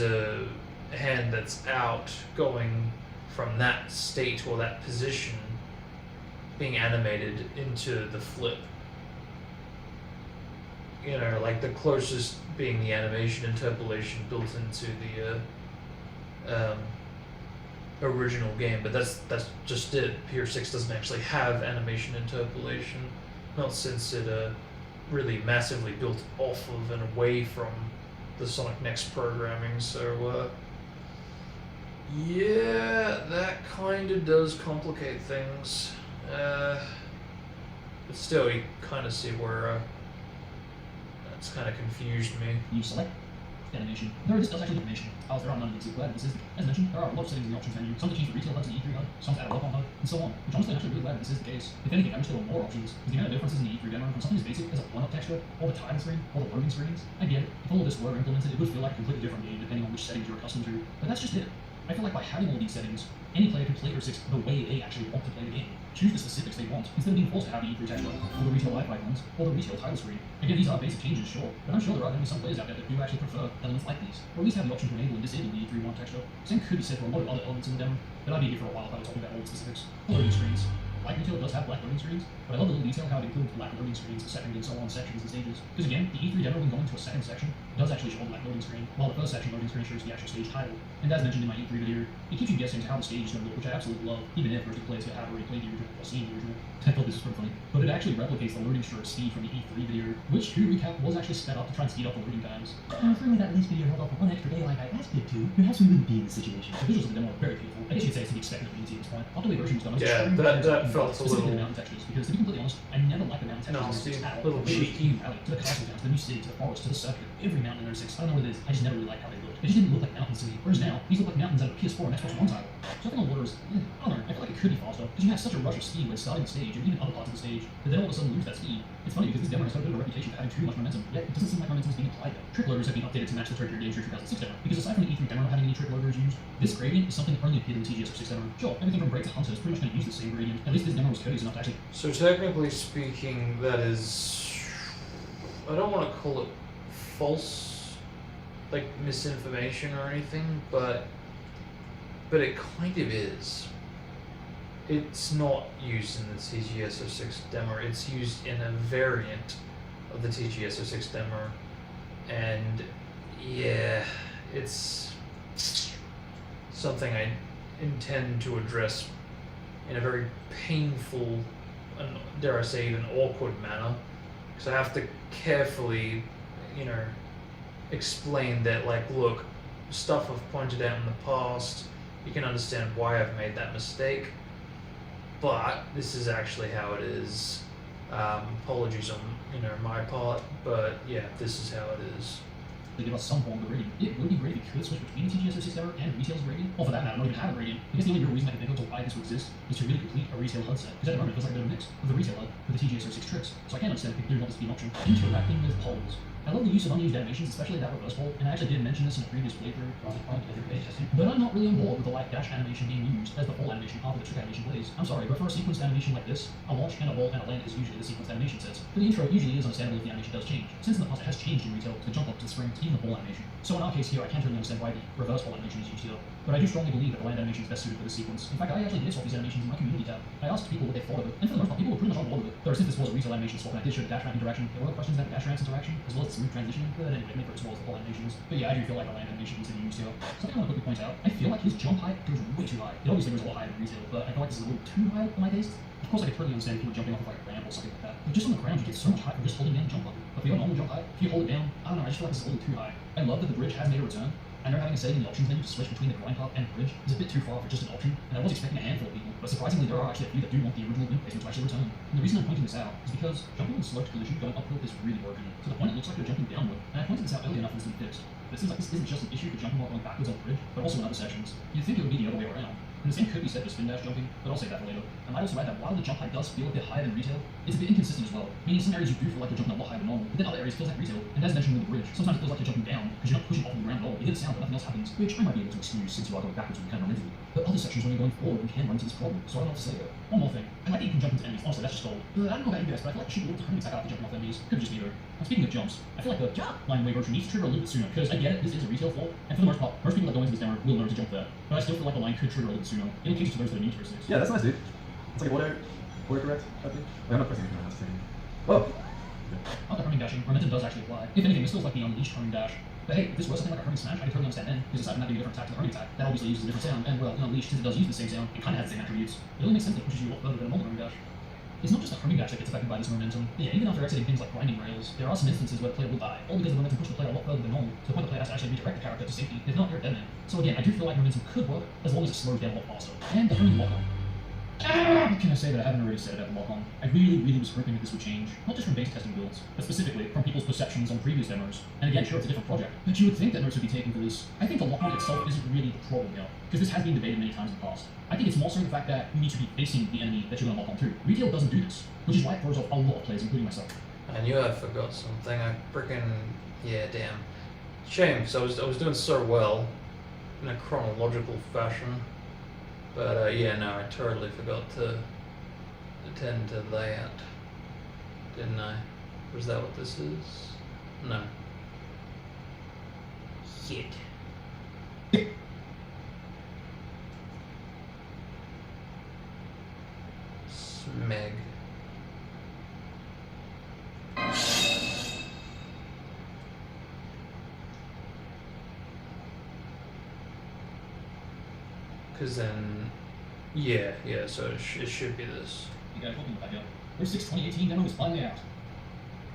hand that's out going from that state or that position being animated into the flip. You know, like the closest being the animation interpolation built into the original game, but that's just it. PR6 doesn't actually have animation interpolation, not since it really massively built off of and away from the Sonic Next programming. So yeah, that kind of does complicate things. But still, you kind of see where it's kind of confused me. You select animation. This does actually do animation. Files there are none of these. Glad this is, as mentioned, there are a lot of settings in the options menu. Some to change the retail HUD to the E3 HUD, some to add a welcome HUD, and so on. Which honestly, I'm actually really glad that this is the case. If anything, I wish there were more options. Because the amount of differences in the E3 demo from something as basic as a one-up texture, or the title screen, or the loading screens. I get it. If all of this were implemented, it would feel like a completely different game depending on which settings you're accustomed to. But that's just it. I feel like by having all these settings, any player can play Earth 6 the way they actually want to play the game. Choose the specifics they want, instead of being forced to have the E3 texture, or the retail life icons, or the retail title screen. Again, these are basic changes, sure, but I'm sure there are going to be some players out there that do actually prefer elements like these, or at least have the option to enable and disable the E3 1 texture. Same could be said for a lot of other elements in the demo, but I'd be here for a while if I was talking about all the specifics. The loading screens. Like retail, it does have black loading screens, but I love the little detail how it includes black loading screens, second and so on sections and stages. Because again, the E3 demo when going to a second section does actually show a black loading screen, while the first section loading screen shows the actual stage title. And as mentioned in my E3 video, it keeps you guessing how the stage is going to look, which I absolutely love, even if first players have already played the original or seen the original. I thought this was pretty funny. But it actually replicates the loading stroke speed from the E3 video, which, to recap, was actually sped up to try and speed up the loading times. If only that release video held off for one extra day like I asked it to, perhaps we wouldn't be in this situation. The visuals of the demo are very beautiful. I guess you'd say it's to be expected of ET at this point. After the version was done, I was Yeah, extremely that confused felt a specifically little- the mountain textures, because to be completely honest, I never liked the mountain textures Nasty, in 06 at all. little They were cheeky. Hume Valley, to the castle towns, to the new city, to the forest, to the circuit, every mountain in 06. I don't know what it is, I just never really liked how they looked. They just didn't look like mountains to me. Whereas now, these look like mountains out of a PS4 and Xbox One title. Surfing on water is, I don't know, I feel like it could be faster, because you have such a rush of speed when starting the stage, and even other parts of the stage, but then all of a sudden lose that speed. It's funny because this demo has got a bit of a reputation for having too much momentum, yet it doesn't seem like momentum is being applied there. Trick loaders have been updated to match the Tokyo Game Show 2006 demo, because aside from the E3 demo not having any trick loaders used, this gradient is something that only appeared in the TGS06 demo. Sure, everything from Break to Hunter is pretty much going to use the same gradient. At least this demo was courteous enough to actually. So technically speaking, that is, I don't want to call it false, like misinformation or anything, but it kind of is. It's not used in the TGS06 demo, it's used in a variant of the TGS06 demo, and yeah, it's something I intend to address in a very painful and, dare I say, even awkward manner, because I have to carefully, explain that, like, look, stuff I've pointed out in the past, you can understand why I've made that mistake, but this is actually how it is. Apologies on, my part, but yeah, this is how it is. To give us some form of gradient. It would be great if you could switch between the TGS06 demo and retail's gradient, or for that matter, not even have a gradient. I guess the only real reason I can think of to why this would exist is to really complete a retail HUD set, because at the moment it feels like a bit of a mix of the retail HUD with the TGS06 tricks, so I can't understand if people do want this to be an option. Interacting with poles. I love the use of unused animations, especially that reverse pole, and I actually did mention this in a previous playthrough, but I'm not really on board with the like dash animation being used as the full animation after the trick animation plays. I'm sorry, but for a sequenced animation like this, a launch and a vault and a land is usually the sequenced animation sets. For the intro, it usually is understandable if the animation does change, since in the past it has changed in retail to jump up to the spring to even the ball animation. So in our case here, I can't really understand why the reverse ball animation is used here. but I do strongly believe that the land animation is best suited for this sequence. In fact, I actually did swap these animations in my community tab. I asked people what they thought of it, and for the most part, people were pretty much on board with it. Though since this was a retail animation swap and I did show the dash ramp interaction, there were other questions about the dash ramp's interaction, as well as the smooth transitioning, but anyway, make for as well as the whole animations. But yeah, I do feel like the land animation needs to be used here. Something I want to quickly point out, I feel like his jump height goes way too high. It obviously goes a lot higher than retail, but I feel like this is a little too high for my taste. Of course, I could totally understand if you were jumping off of like a ramp or something like that. But just on the ground, you get so much height from just holding down the jump button. But for your normal jump height, if you hold it down, I don't know, I just feel like this is a little too high. I love that the bridge has made a return. I know having a setting in the options menu to switch between the grind path and the bridge is a bit too far for just an option, and I was expecting a handful of people, but surprisingly there are actually a few that do want the original link placement to actually return. And the reason I'm pointing this out is because jumping in sloped collision going uphill is really broken, to the point it looks like you're jumping downward, and I pointed this out early enough for this to be fixed. But it seems like this isn't just an issue for jumping while going backwards on the bridge, but also in other sections. You'd think it would be the other way around. And the same could be said for spin dash jumping, but I'll save that for later. And I'd also add that while the jump height does feel a bit higher than retail, it's a bit inconsistent as well. Meaning some areas you do feel like you're jumping a lot higher than normal, but then other areas it feels like retail. And as mentioned with the bridge, sometimes it feels like you're jumping down because you're not pushing off the ground at all. You hear the sound, but nothing else happens, which I might be able to excuse since you are going backwards when you can run into it. But other sections when you're going forward, you can run into this problem. So I don't know what to say there. One more thing. I like that you can jump into enemies. Honestly, that's just gold. I don't know about you guys, but I feel like you should be able to turn attack after jumping off enemies. Could just be though. And speaking of jumps, I feel like the jump line wave version needs to trigger a little bit sooner, because I get it, this is a retail floor, and for the most part, most people that go into this demo will learn to jump there. But I still feel like the line could trigger a little bit sooner. It'll teach it to those that are new to physics. Yeah, that's nice, dude. It's like auto correct, I think. I'm not pressing anything on this thing. Oh! After homing dashing, momentum does actually apply. If anything, this feels like the unleashed homing dash. But hey, if this was something like a homing smash, I could totally understand then, because aside from that being a different attack to the homing attack, that obviously uses a different sound, and well, in unleashed, since it does use the same sound, it kind of has the same attributes. It only makes sense that it pushes you a lot further than a normal homing dash. It's not just the homing dash that gets affected by this momentum. Yeah, even after exiting things like grinding rails, there are some instances where the player will die, all because the momentum pushed the player a lot further than normal, to the point the player has to actually redirect the character to safety. If not, you're a dead man. So again, I do feel like momentum could work, as long as it slows down a lot faster. And the homing lock-on. What can I say that I haven't already said about the lock-on? I really was hoping that this would change, not just from beta testing builds, but specifically from people's perceptions on previous demos. And again, sure, it's a different project, but you would think that notes would be taken for this. I think the lock-on itself isn't really the problem here, because this has been debated many times in the past. I think it's more so the fact that you need to be facing the enemy that you're going to lock on to. Retail doesn't do this, which is why it throws off a lot of players, including myself. I knew I forgot something. I freaking yeah, damn. Shame, because I was doing so well in a chronological fashion, but yeah, no, I totally forgot to attend to that, didn't I? Was that what this is? No. Shit. Smeg. Because then, yeah, so it should be this. You guys, welcome back up. Verse 6 2018 demo is finally out.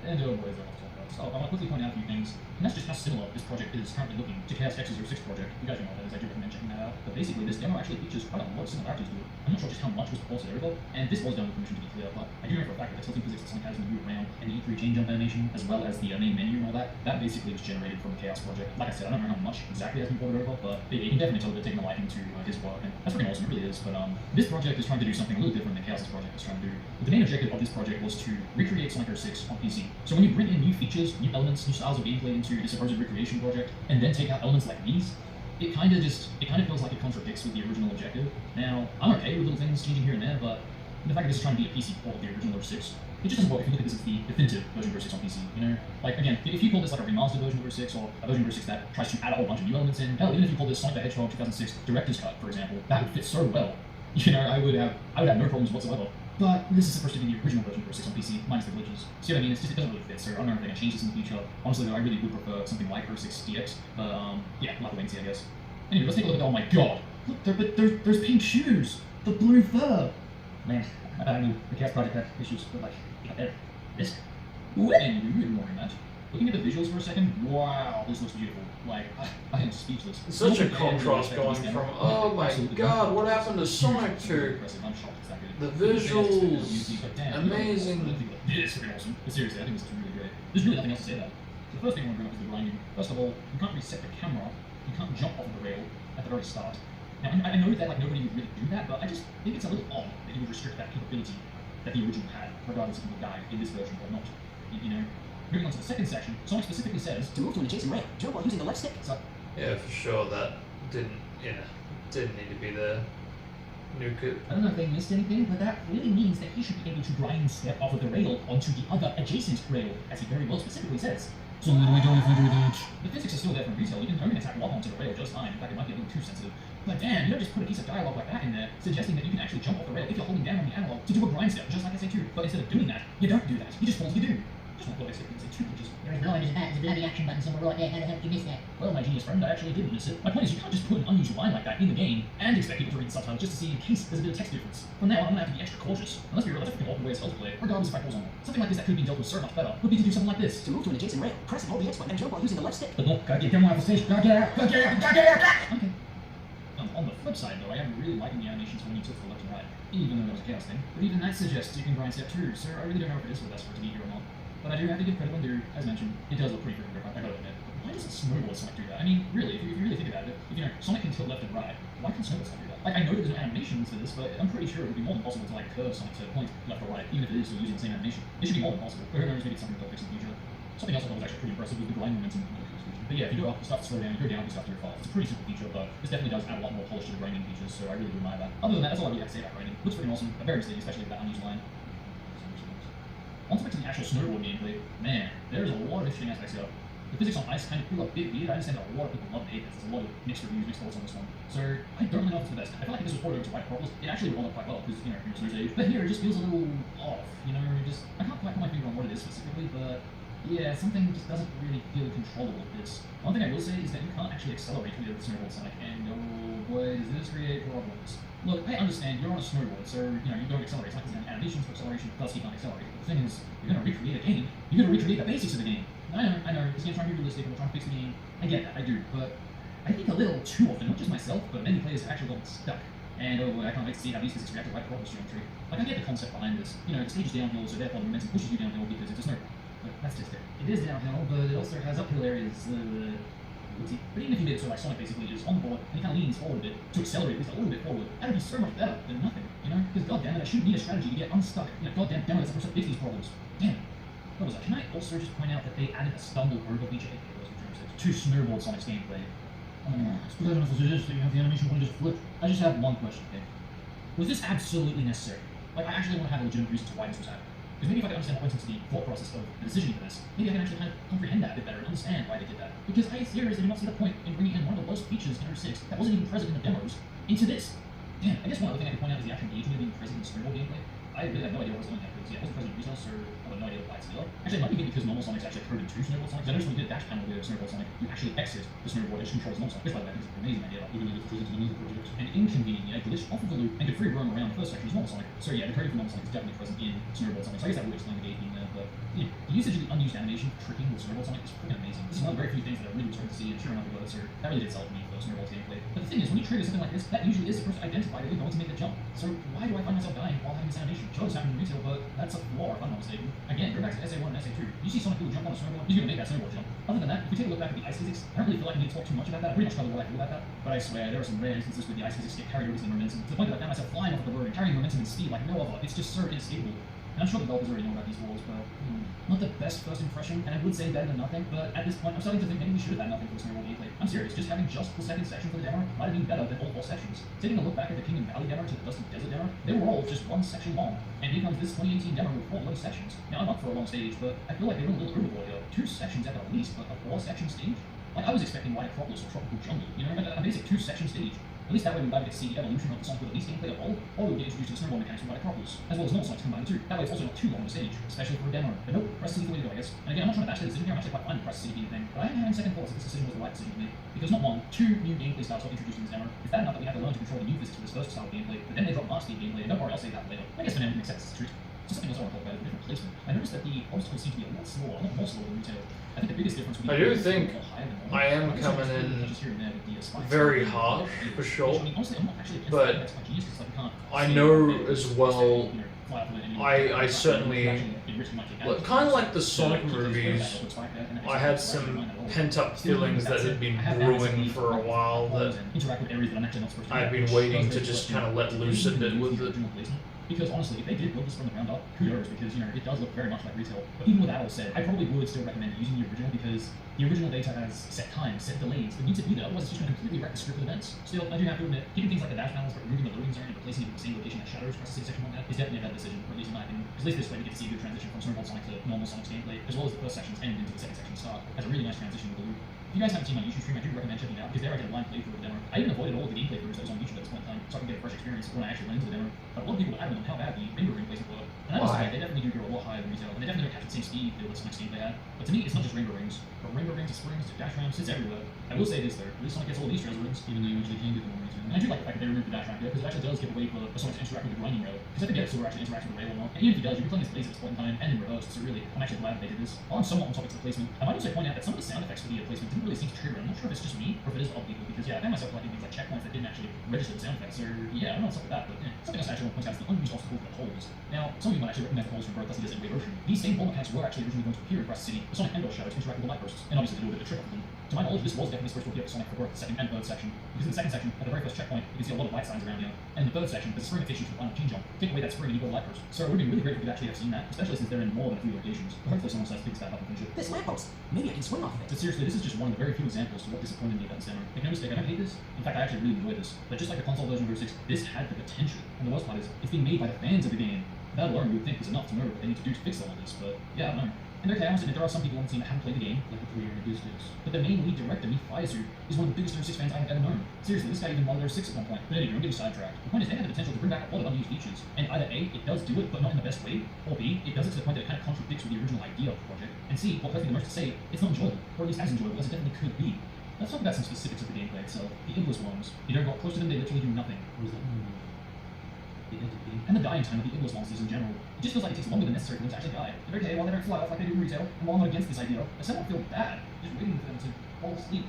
And oh boy, is there a lot to talk about. So I want to quickly point out a few things. And that's just how similar this project is currently looking to Chaos X's 06 project. You guys know what that is, I do recommend checking that out. But basically, this demo actually features quite a lot of similarities to it. I'm not sure just how much was proposed there, and this was done with permission to be clear, but I do know for a fact that the tilting physics that Sonic has when you move around, and the E3 chain jump animation, as well as the main menu and all that, that basically was generated from the Chaos project. Like I said, I don't know how much exactly has been ported over, but you can definitely tell that they're taking a liking to his work, and that's pretty awesome, it really is. But this project is trying to do something a little different than Chaos's project was trying to do. But the main objective of this project was to recreate Sonic 06 on PC. So when you bring in new features, new elements, new styles of gameplay into this supposed recreation project, and then take out elements like these, it kind of feels like it contradicts with the original objective. Now, I'm okay with little things changing here and there, but the fact that this is trying to be a PC port of the original 06, it just doesn't work if you look at this as the definitive version of 06 on PC, you know? Like, again, if you call this like a remastered version of 06, or a version of 06 that tries to add a whole bunch of new elements in, hell, even if you call this Sonic the Hedgehog 2006 Director's Cut, for example, that would fit so well. You know, I would have no problems whatsoever. But this is supposed to be the original version of 06 on PC, minus the glitches. See what I mean? It doesn't really fit, so I don't know if they're going to change this in the future. Honestly, though, I really would prefer something like 06 DX, but yeah, we'll have to wait and see, I guess. Anyway, let's take a look at, oh my god! Look, there's pink shoes! The blue fur! Man, I knew the Chaos Project had issues, but like, yeah, this. Ooh, anyway, ignoring that. Looking at the visuals for a second, wow, this looks beautiful. Like, I am speechless. It's such a contrast going from, oh my god, what happened to Sonic to the visuals, amazing. This is freaking awesome. But seriously, I think this is really great. There's really nothing else to say about it. So the first thing I want to bring up is the grinding. First of all, you can't reset the camera, you can't jump off of the rail at the very start. Now, I know that like nobody would really do that, but I just think it's a little odd that you would restrict that capability that the original had, regardless if people died in this version or not. You know? Moving on to the second section, Sonic specifically says To move to an adjacent rail, jump while using the left stick. So, Yeah, for sure, that didn't need to be there. Nuke it. I don't know if they missed anything, but that really means that he should be able to grind step off of the rail onto the other adjacent rail, as he very well specifically says. So literally don't even do that. The physics are still there from retail. You can only attack lock onto the rail just fine. In fact, it might be a little too sensitive. But damn, you don't just put a piece of dialogue like that in there, suggesting that you can actually jump off the rail if you're holding down on the analog to do a grind step, just like SA2. But instead of doing that, you don't do that. You just fall to your doom. Just like what SA2 just. You're as blind as that. There's a bloody action button somewhere right there. How the hell did you miss that? Well, my genius friend, I actually did miss it. My point is, you can't just put an unused line like that in the game and expect people to read the subtitles just to see in case there's a bit of text difference. From now on, I'm gonna have to be extra cautious. And let's be real, that's a freaking awkward way to play, regardless if I pause on it. Something like this that could have been dealt with so much better would be to do something like this. To move to an adjacent rail, press and hold the X button and jump while using the left stick. But no, gotta get them off the stage. Gotta get out. Gotta get out. Gotta get out. Okay. On the flip side, though, I am really liking the animations when you took the left and right, even though that was a chaos thing. But even that suggests you can grind step 2, so I really don't know if it is for the best for it to be here or not. But I do have to give credit when due, as mentioned, it does look pretty freaking good, I gotta admit. Why doesn't Snowball Sonic do that? I mean, really, if you really think about it, if you know, Sonic can tilt left and right, why can't Snowball Sonic do that? Like, I know that there's no animations for this, but I'm pretty sure it would be more than possible to, like, curve Sonic to point left or right, even if it is still using the same animation. It should be more than possible, but who knows, maybe it's something they'll fix in the future. Something else I thought was actually pretty impressive was the grind momentum. But yeah, if you go up, you start to slow down, you go down, you start to go fast. It's a pretty simple feature, but this definitely does add a lot more polish to the grinding features, so I really do admire that. Other than that, that's all I really have to say about grinding. Looks pretty awesome, but very misleading, especially with that unused line. Once back to the actual snowboard gameplay, man, there's a lot of interesting aspects here. The physics on ice kind of feel a bit weird. I understand that a lot of people love to hate this. There's a lot of mixed reviews, mixed thoughts on this one. So I don't really know if it's the best. I feel like if this was ported over to White Acropolis, it actually would roll up quite well because, you know, snow stage. But here it just feels a little off, you know, just I can't quite put my finger on what it is specifically, but yeah, something just doesn't really feel controllable with this. One thing I will say is that you can't actually accelerate with the snowboard Sonic, and oh boy, does this create problems. Look, I understand you're on a snowboard, so you know you don't accelerate. It's like there's animations for acceleration, thus you can't accelerate. But the thing is, you're gonna recreate a game. You're gonna recreate the basics of the game. I know, this game's trying to be realistic and we're trying to fix the game. I get that, I do, but I think a little too often, not just myself, but many players have actually gotten stuck. And oh boy, I can't wait to see how these physics react to White Acropolis geometry. Like, I get the concept behind this. You know, the stage is downhill, so therefore the momentum pushes you downhill because it's a snow. But that's just it. It is downhill, but it also has uphill areas. Whoopsie. But even if you did it so like Sonic basically is on the board and he kind of leans forward a bit to accelerate at least a little bit forward, that would be so much better than nothing, you know? Because goddamn it, I shouldn't need a strategy to get unstuck. You know, goddamn it, that's supposed to fix these problems. Damn. What was that? Can I also just point out that they added a stumble over feature to Snowboard Sonic's gameplay? It's good enough as it is that you have the animation point just flip. I just have one question, okay? Was this absolutely necessary? Like, I actually want to have a legitimate reason to why this was happening. Because maybe if I can understand what went into the thought process of the decision for this, maybe I can actually kind of comprehend that a bit better and understand why they did that. Because I seriously do not see the point in bringing in one of the worst features in 06 that wasn't even present in the demos into this. Damn, I guess one other thing I could point out is the actual engagement of being present in the Snowball gameplay. I really have no idea what was going on because yeah, it wasn't present in retail, so I have no idea why it's still. Actually, it might be because normal Sonic's actually coded to Snowball Sonic. Because I noticed when we did a dash panel with Snowball Sonic, you actually exit the snowboard as controls normal Sonic. Which, by the way, I think is an amazing idea. Like, even if it's presented in another project. And inconvenient, glitch off of the loop and could free roam around the first section as normal Sonic. So yeah, the coding for normal Sonic is definitely present in Snowball Sonic. So I guess that would explain the gate being there, but yeah, the usage of the unused animation for tricking with Snowball Sonic is freaking amazing. This is one of the very few things that I really was hoping to see, and sure enough it was, so that really did sell for me for Snowball's gameplay. But the thing is, when you trigger something like this, that usually is supposed to identify that you're going to make the jump. So why do I find myself dying while having this animation? Sure, it's happening in retail, but that's a flaw if I'm not mistaken. Again, go back to SA1 and SA2. You see Sonic do a jump on a snowboard, he's going to make that snowboard jump. Other than that, if we take a look back at the ice physics, I don't really feel like I need to talk too much about that. I pretty much covered what I feel about that. But I swear, there are some rare instances where the ice physics get carried over to the momentum, to the point that I found myself flying off the road and carrying momentum and speed like no other. It's just so inescapable. And I'm sure the developers already know about these walls, but not the best first impression, and I would say better than nothing, but at this point I'm starting to think maybe we should have had nothing for the Snowball gameplay. I'm serious, just having just the second section for the demo might have been better than all 4 sections. Taking a look back at the Kingdom Valley demo to the Dusty Desert demo, they were all just 1 section long, and here comes this 2018 demo with 4 long sections. Now I'm up for a long stage, but I feel like they went a little overboard here. 2 sections at the least, but a 4-section stage? Like I was expecting White Acropolis or Tropical Jungle, you know, like a basic 2-section stage. At least that way we would either get to see the evolution of the Sonic with at least gameplay evolve, or we would get introduced to the snowball mechanics from White Acropolis, as well as normal Sonics combined too. That way it's also not too long of a stage, especially for a demo. But nope, Press City the way to go, I guess. And again, I'm not trying to bash the decision here, I'm actually quite fine with Press City being a thing, but I am having second thoughts if this decision was the right decision to make. Because not 1, 2 new gameplay styles got introduced in this demo. It's bad enough that we have to learn to control the new physics for this first style of gameplay, but then they drop Master gameplay, and don't worry, I'll say that later. I guess for now it makes sense, it's the truth. So something else I want to talk about is the different placement. I noticed that the obstacles seem to be a lot slower, a lot more slower than retail. I think the biggest difference would be I do think I am coming in very harsh, for sure, but I know as well, I certainly, kind of like the Sonic movies, I had some pent-up feelings that had been brewing for a while that I had been waiting to just kind of let loose a bit with it. Because honestly, if they did build this from the ground up, kudos, because it does look very much like retail. But even with that all said, I probably would still recommend using the original because the original data has set times, set delays that need to be there, otherwise it's just going to completely wreck the script of events. Still, I do have to admit, keeping things like the dash panels but removing the loading zone and replacing it with the same location that shadows across the city section like that is definitely a better decision, or at least in my opinion. Because at least this way we get to see a good transition from Snowball Sonic to normal Sonic's gameplay, as well as the first section's end into the second section's start. That's a really nice transition with the loop. If you guys haven't seen my YouTube stream, I do recommend checking it out because there I did a blind playthrough of the demo. I even avoided all of the gameplay throughs that was on YouTube at this point in time so I can get a fresh experience when I actually went into the demo. But a lot of people were adamant on how bad the rendering placement were. And I was like, they definitely do go a lot higher than retail, and they definitely don't capture the same speed that Sonic's gameplay had. But to me, it's not just rainbow rings. But rainbow rings to springs to dash ramps, it's everywhere. I will say this though, at least Sonic gets all these trails rings, even though you usually can get them on retail. And I do like the fact that they removed the dash ramp here because it actually does give a way for Sonic to interact with the grinding rail. Because I think Silver actually interacts with the rail or not. And even if he does, you'll be playing his blaze at this point in time and in reverse. So really, I'm actually glad they did this. While I'm somewhat on topic to the placement, I might also point out that some of the sound effects for the placement didn't really seem to trigger. I'm not sure if it's just me or if it is other people because yeah, I found myself collecting things like checkpoints that didn't actually register the sound effects. So yeah, I don't know what's up with that, but something else I actually want to point out is the unused obstacle for the holes. Now, some of you might actually recognize the holes from both Dusty Desert and Great Ocean. These same ball mechanics were actually originally going to appear across the city, the Sonic and Ghost Shadow to interact with the light bursts, and obviously to do a bit of a trick of them. To my knowledge, this was definitely supposed to appear for Sonic for both the second and third section, because in the second section, at the very first checkpoint, you can see a lot of light signs around here, and in the third section, there's a spring that takes you to the final change jump. Take away that spring and you go light burst. So it would be really great if we could actually have seen that, especially since they're in more than a few locations. But hopefully someone else picks that up and finish it. This lamppost. Maybe I can swing off of it. But seriously, this is just one of the very few examples to what disappointed me about this demo. Make no mistake, I don't hate this. In fact, I actually really enjoy this. But just like the console version of 6, this had the potential. And the worst part is, it's being made by the fans of the game. That alone you would think is enough to know what they need to do to fix all of this, but yeah, I don't know. And okay, I must admit, there are some people on the team that haven't played the game, like the career in Gistics. But the main lead director, Miyazu, is one of the biggest 06 fans I have ever known. Seriously, this guy even won 06 at one point. But anyway, don't get sidetracked. The point is, they had the potential to bring back a lot of unused features. And either A, it does do it, but not in the best way, or B, it does it to the point that it kind of contradicts with the original idea of the project. And C, what hurts me the most to say, it's not enjoyable, or at least as enjoyable as it definitely could be. Let's talk about some specifics of the gameplay itself. The endless worms. You don't go up close to them, they literally do nothing. What does that mean? And the dying time of the endless monsters in general. It just feels like it takes longer than necessary for them to actually die. But okay, while they don't fly off like they do in retail, and while I'm not against this idea, I somewhat feel bad just waiting for them to fall asleep.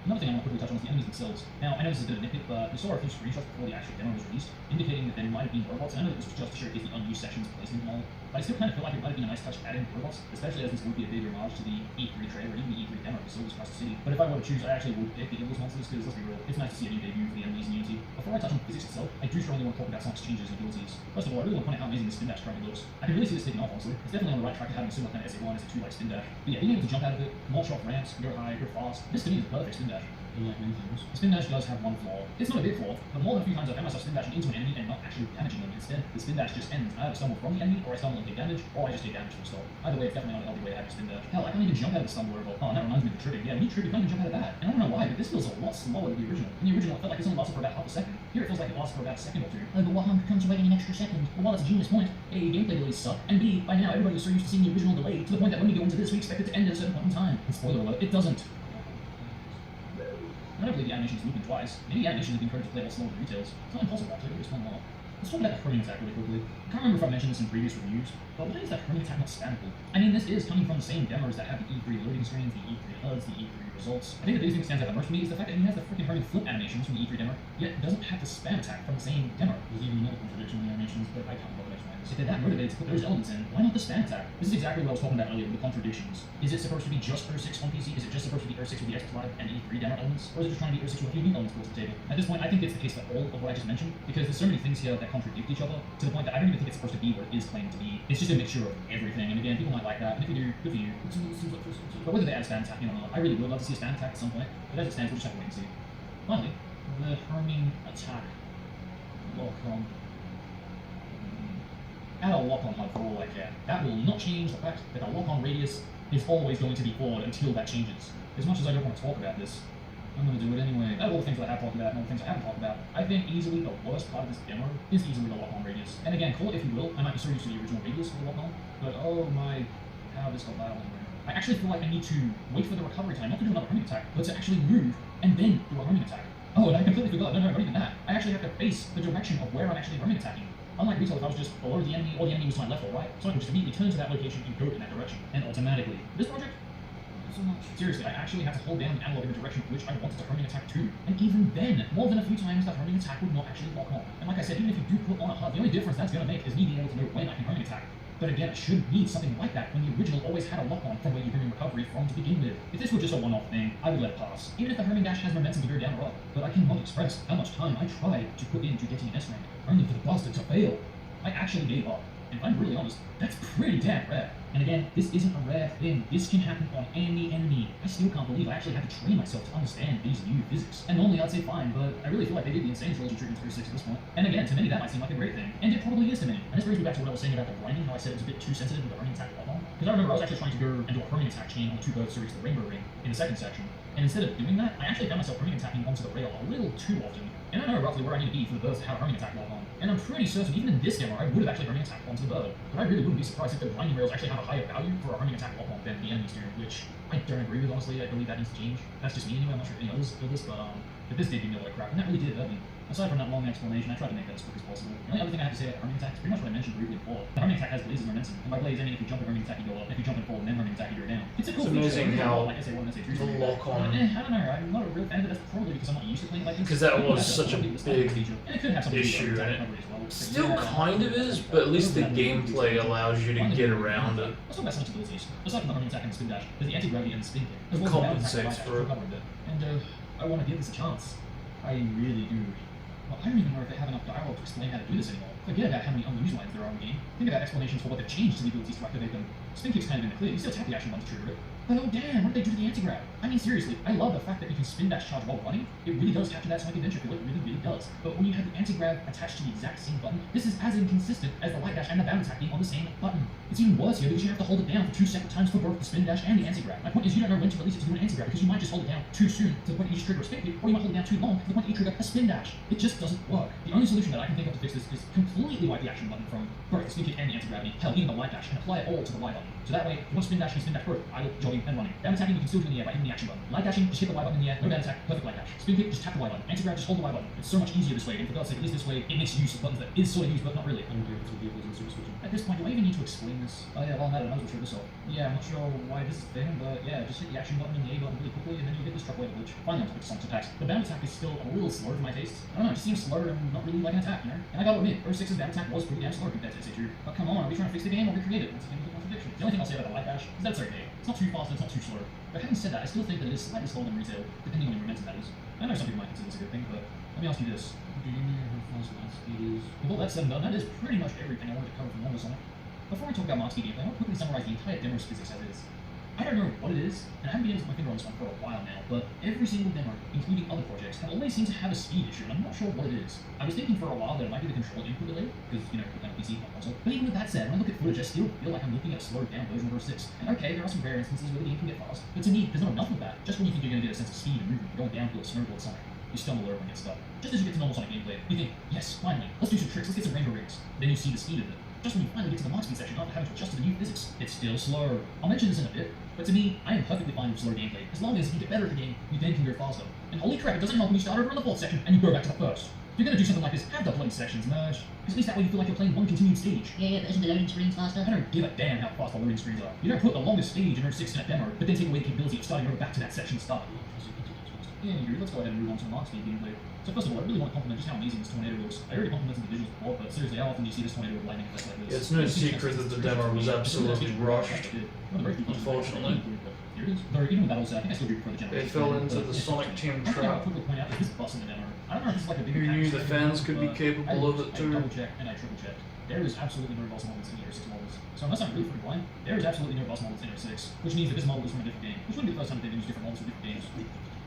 Another thing I want to quickly touch on is the enemies themselves. Now, I know this is a bit of a nitpick, but we saw a few screenshots before the actual demo was released, indicating that there might have been robots, and I know that this was just to showcase the unused sections placement and all, but I still kind of feel like it might have been a nice touch to add in robots, especially as this would be a big homage to the E3 trailer and even the E3 demo for Silver's Across the City. But if I were to choose, I actually would pick the endless monsters, because let's be real, it's nice to see a new debut for the enemies in Unity. Before I touch on physics itself, I do strongly want to talk about Sonic's changes and abilities. First of all, I really want to point out how amazing the spin dash currently looks. I can really see this taking off, honestly. It's definitely on the right track to having a similar kind of SA1 as a 2 like spin dash. But yeah, being able to jump out of it, launch off ramps, go high, go fast, this to me is a perfect spin dash. Like many things. The spin dash does have one flaw. It's not a big flaw, but more than a few times I've found myself spin dashing into an enemy and not actually damaging them. Instead, the spin dash just ends. I either stumble from the enemy, or I stumble and take damage, or I just take damage from stall. Either way, it's definitely not a healthy way to have a spin dash. Hell, I can't even jump out of the stumble level. Oh, and that reminds me of the tripping. Yeah, when you trip, you can't even jump out of that. And I don't know why, but this feels a lot slower than the original. In the original, it felt like this only lasted for about half a second. Here, it feels like it lasts for about a second or two. Oh, but what harm comes from waiting an extra second? Well, while that's a genius point, A, gameplay delays suck, and B, by now everybody was so used to seeing the original delay to the point that when we go into this, we expect it to end at a certain point in time. And spoiler alert, it doesn't. I don't believe the animation's looping twice. Maybe the animation has been coded to play a lot slower than retails. It's not impossible actually, just one more. Let's talk about the homing attack really quickly. I can't remember if I mentioned this in previous reviews, but why is that homing attack not spammable? I mean, this is coming from the same demos that have the E3 loading screens, the E3 HUDs, the E3 results. I think the biggest thing that stands out the most for me is the fact that he has the freaking homing flip animations from the E3 demo, yet doesn't have the spam attack from the same demo. There's even another contradiction in the animations, but I can't bother to explain this. If they're that motivated to put those elements in, why not the spam attack? This is exactly what I was talking about earlier with the contradictions. Is it supposed to be just 06 on PC? Is it just supposed to be 06 with the X5 and E3 demo elements? Or is it just trying to be 06 with a few new elements brought to the table? At this point, I think it's the case for all of what I just mentioned, because there's so many things here that contradict each other, to the point that I don't even think it's supposed to be what it is claimed to be. It's just a mixture of everything, and again, people might like that, and if you do, good for you. But whether they add a spam attack or not, I really would love to see a spam attack at some point, but as it stands, we'll just have to wait and see. Finally, the homing attack lock-on. Add a lock-on HUD for all I care. That will not change the fact that the lock-on radius is always going to be forward until that changes. As much as I don't want to talk about this, I'm going to do it anyway. Out of all the things that I have talked about and all the things I haven't talked about, I think easily the worst part of this demo is easily the lock-on radius. And again, call it if you will, I might be so used to the original radius for the lock-on, but oh my, how this got loud. I actually feel like I need to wait for the recovery time, not to do another homing attack, but to actually move and then do a homing attack. Oh, and I completely forgot, no, not even that. I actually have to face the direction of where I'm actually homing attacking. Unlike retail, if I was just below the enemy, or the enemy was to my left or right, so I could just immediately turn to that location and go in that direction, and automatically. This project, not so much. Seriously, I actually had to hold down the analog in the direction which I wanted to homing attack to. And even then, more than a few times, that homing attack would not actually lock on. And like I said, even if you do put on a HUD, the only difference that's going to make is me being able to know when I can homing attack. But again, I shouldn't need something like that when the original always had a lock-on from where you bring recovery from to begin with. If this were just a one-off thing, I would let it pass, even if the homing dash has momentum to go down or up. But I cannot express how much time I tried to put into getting an S rank, only for the bastard to fail. I actually gave up. And if I'm really honest, that's pretty damn rare. And again, this isn't a rare thing. This can happen on any enemy. I still can't believe I actually had to train myself to understand these new physics. And normally I'd say fine, but I really feel like they did the insane trilogy treatment through 6 at this point. And again, to many that might seem like a great thing. And it probably is to many. And this brings me back to what I was saying about the grinding, how I said it was a bit too sensitive with the homing attack long. Because I remember I was actually trying to go and do a homing attack chain on the 2 birds to reach the rainbow ring in the second section. And instead of doing that, I actually found myself homing attacking onto the rail a little too often. And I know roughly where I need to be for the birds to have a homing attack lock on. And I'm pretty certain even in this demo I would have actually homing attacked onto the bird. But I really wouldn't be surprised if the grinding rails actually have a higher value for a homing attack lock on than the enemies do, which I don't agree with, honestly. I believe that needs to change. That's just me anyway, I'm not sure if any others feel this, but this did give me a lot of crap, and that really did hurt me. Aside from that long explanation, I tried to make that as quick as possible. The only other thing I have to say about homing attack is pretty much what I mentioned briefly before. The homing attack has blazes momentum, and by blaze I mean if you jump and homing attack you go up, if you jump and fall and then homing attack you go down. It's a cool It's amazing feature. how like SA1 and SA2 the lock on. I don't know, I'm not a real fan of it. That's probably because I'm not used to playing like this. Because that Maybe was that's such a probably the big feature. And it could have something to do issue, with and recovery as well. Still kind of is, but at least the gameplay allows you to get around it. Let's talk about Sonic's abilities. Aside from the homing attack and the spin dash, there's the anti-gravity and the spin kick. As well as the battle attack Compensates and for it. recovery bit. And I want to give this a chance. I really do. Well, I don't even know if they have enough dialogue to explain how to do this anymore. Forget about how many unused lines there are in the game. Think about explanations for what they've changed to the abilities to activate them. Spin kick's kind of in the clear. You still tap the action button to trigger it. But oh damn, what did they do to the anti-grab? I mean seriously, I love the fact that you can spin dash charge while running. It really does capture that Sonic Adventure feel, it really, really does. But when you have the anti-grab attached to the exact same button, this is as inconsistent as the light dash and the bound attack being on the same button. It's even worse here because you have to hold it down for 2 separate times for both the spin dash and the anti-grab. My point is you don't know when to release it to do an anti-grab because you might just hold it down too soon to the point that you just trigger a spin kick, or you might hold it down too long to the point that you trigger a spin dash. It just doesn't work. The only solution that I can think of to fix this is completely wipe the action button from both the spin kick and the anti-gravity, hell, even the light dash, and apply it all to the Y button. So that way, if you want spin dash, you spin dash both, idle, jogging, and running. Bound attacking, you can still do in the air by hitting the action button. Light dashing, just hit the Y button in the air, no bound attack, perfect light dash. Spin kick, just tap the Y button. Anti-grab, just hold the Y button. It's so much easier this way, and for God's sake, at least this way, it makes use of buttons that is sort of used, but not really. At this point, do I even need to explain this? Oh yeah, well, no, I might as well show this off. Yeah, I'm not sure why this is a thing, but yeah, just hit the action button and the A button really quickly, and then you get this truck-weight glitch. Finally, on topic of Sonic's attacks. The bound attack is still a little slower for my tastes. I don't know, it just seems slower and not really like an attack, you know? And I gotta admit, 06's bound attack was pretty damn slow compared to SA2. But come on, are we trying to fix the game or recreate it? Once again, with a contradiction. The only thing I'll say about the light dash is that it's okay. It's not too fast and it's not too slow. But having said that, I still think that it is slightly slower than retail, depending on your momentum that is. I know some people might consider this a good thing, but let me ask you this. Do you know how fast light speed is? With all that said and done, that is pretty much everything I wanted to cover from Wonder Sonic. Before I talk about Mark speed gameplay, I want to quickly summarize the entire demo's physics as is. I don't know what it is, and I haven't been able to put my finger on this one for a while now, but every single demo, including other projects, have always seemed to have a speed issue, and I'm not sure what it is. I was thinking for a while that it might be the control input delay, because, you know, we're on PC, not console. But even with that said, when I look at footage, I still feel like I'm looking at a slowed down version of 06. And okay, there are some rare instances where the game can get fast, but to me, there's not enough of that. Just when you think you're going to get a sense of speed and movement, you're going downhill, snowboard Sonic. You stumble over and get stuck. Just as you get to normal Sonic gameplay, you think, yes, finally, let's do some tricks, let's get some rainbow rings. Then you see the speed of it. Just when you finally get to the Mark speed section after having to adjust to the new physics, it's still slow. I'll mention this in a bit, but to me, I am perfectly fine with slow gameplay. As long as you get better at the game, you then can go faster. And holy crap, it doesn't help when you start over on the 4th section and you go back to the 1st. If you're gonna do something like this, have the bloody sections merge. Because at least that way you feel like you're playing one continued stage. Yeah, but isn't the loading screens faster? I don't give a damn how fast the loading screens are. You don't put the longest stage in a 6-minute demo, but then take away the capability of starting over back to that section start. Yeah, let's go ahead and move on to the Mark speed gameplay. So first of all, I really want to compliment just how amazing this tornado looks. I already complimented the visuals before, but seriously, how often do you see this tornado with lightning effects like this? Yeah, it's no secret that the demo was absolutely rushed, unfortunately. Here it is. Though even with that also, I think I still do prefer the general. They fell into the Sonic Team One thing I'll trap. quickly point out is this bus in the demo. I don't know if this is like a big Who knew the package fans thing, could be but capable of it I too? double checked and I triple checked. There is absolutely no boss models in the 06 models. So unless I'm really pretty blind, there is absolutely no boss models in 06, which means that this model is from a different game, which wouldn't be the first time they've used different models for different games.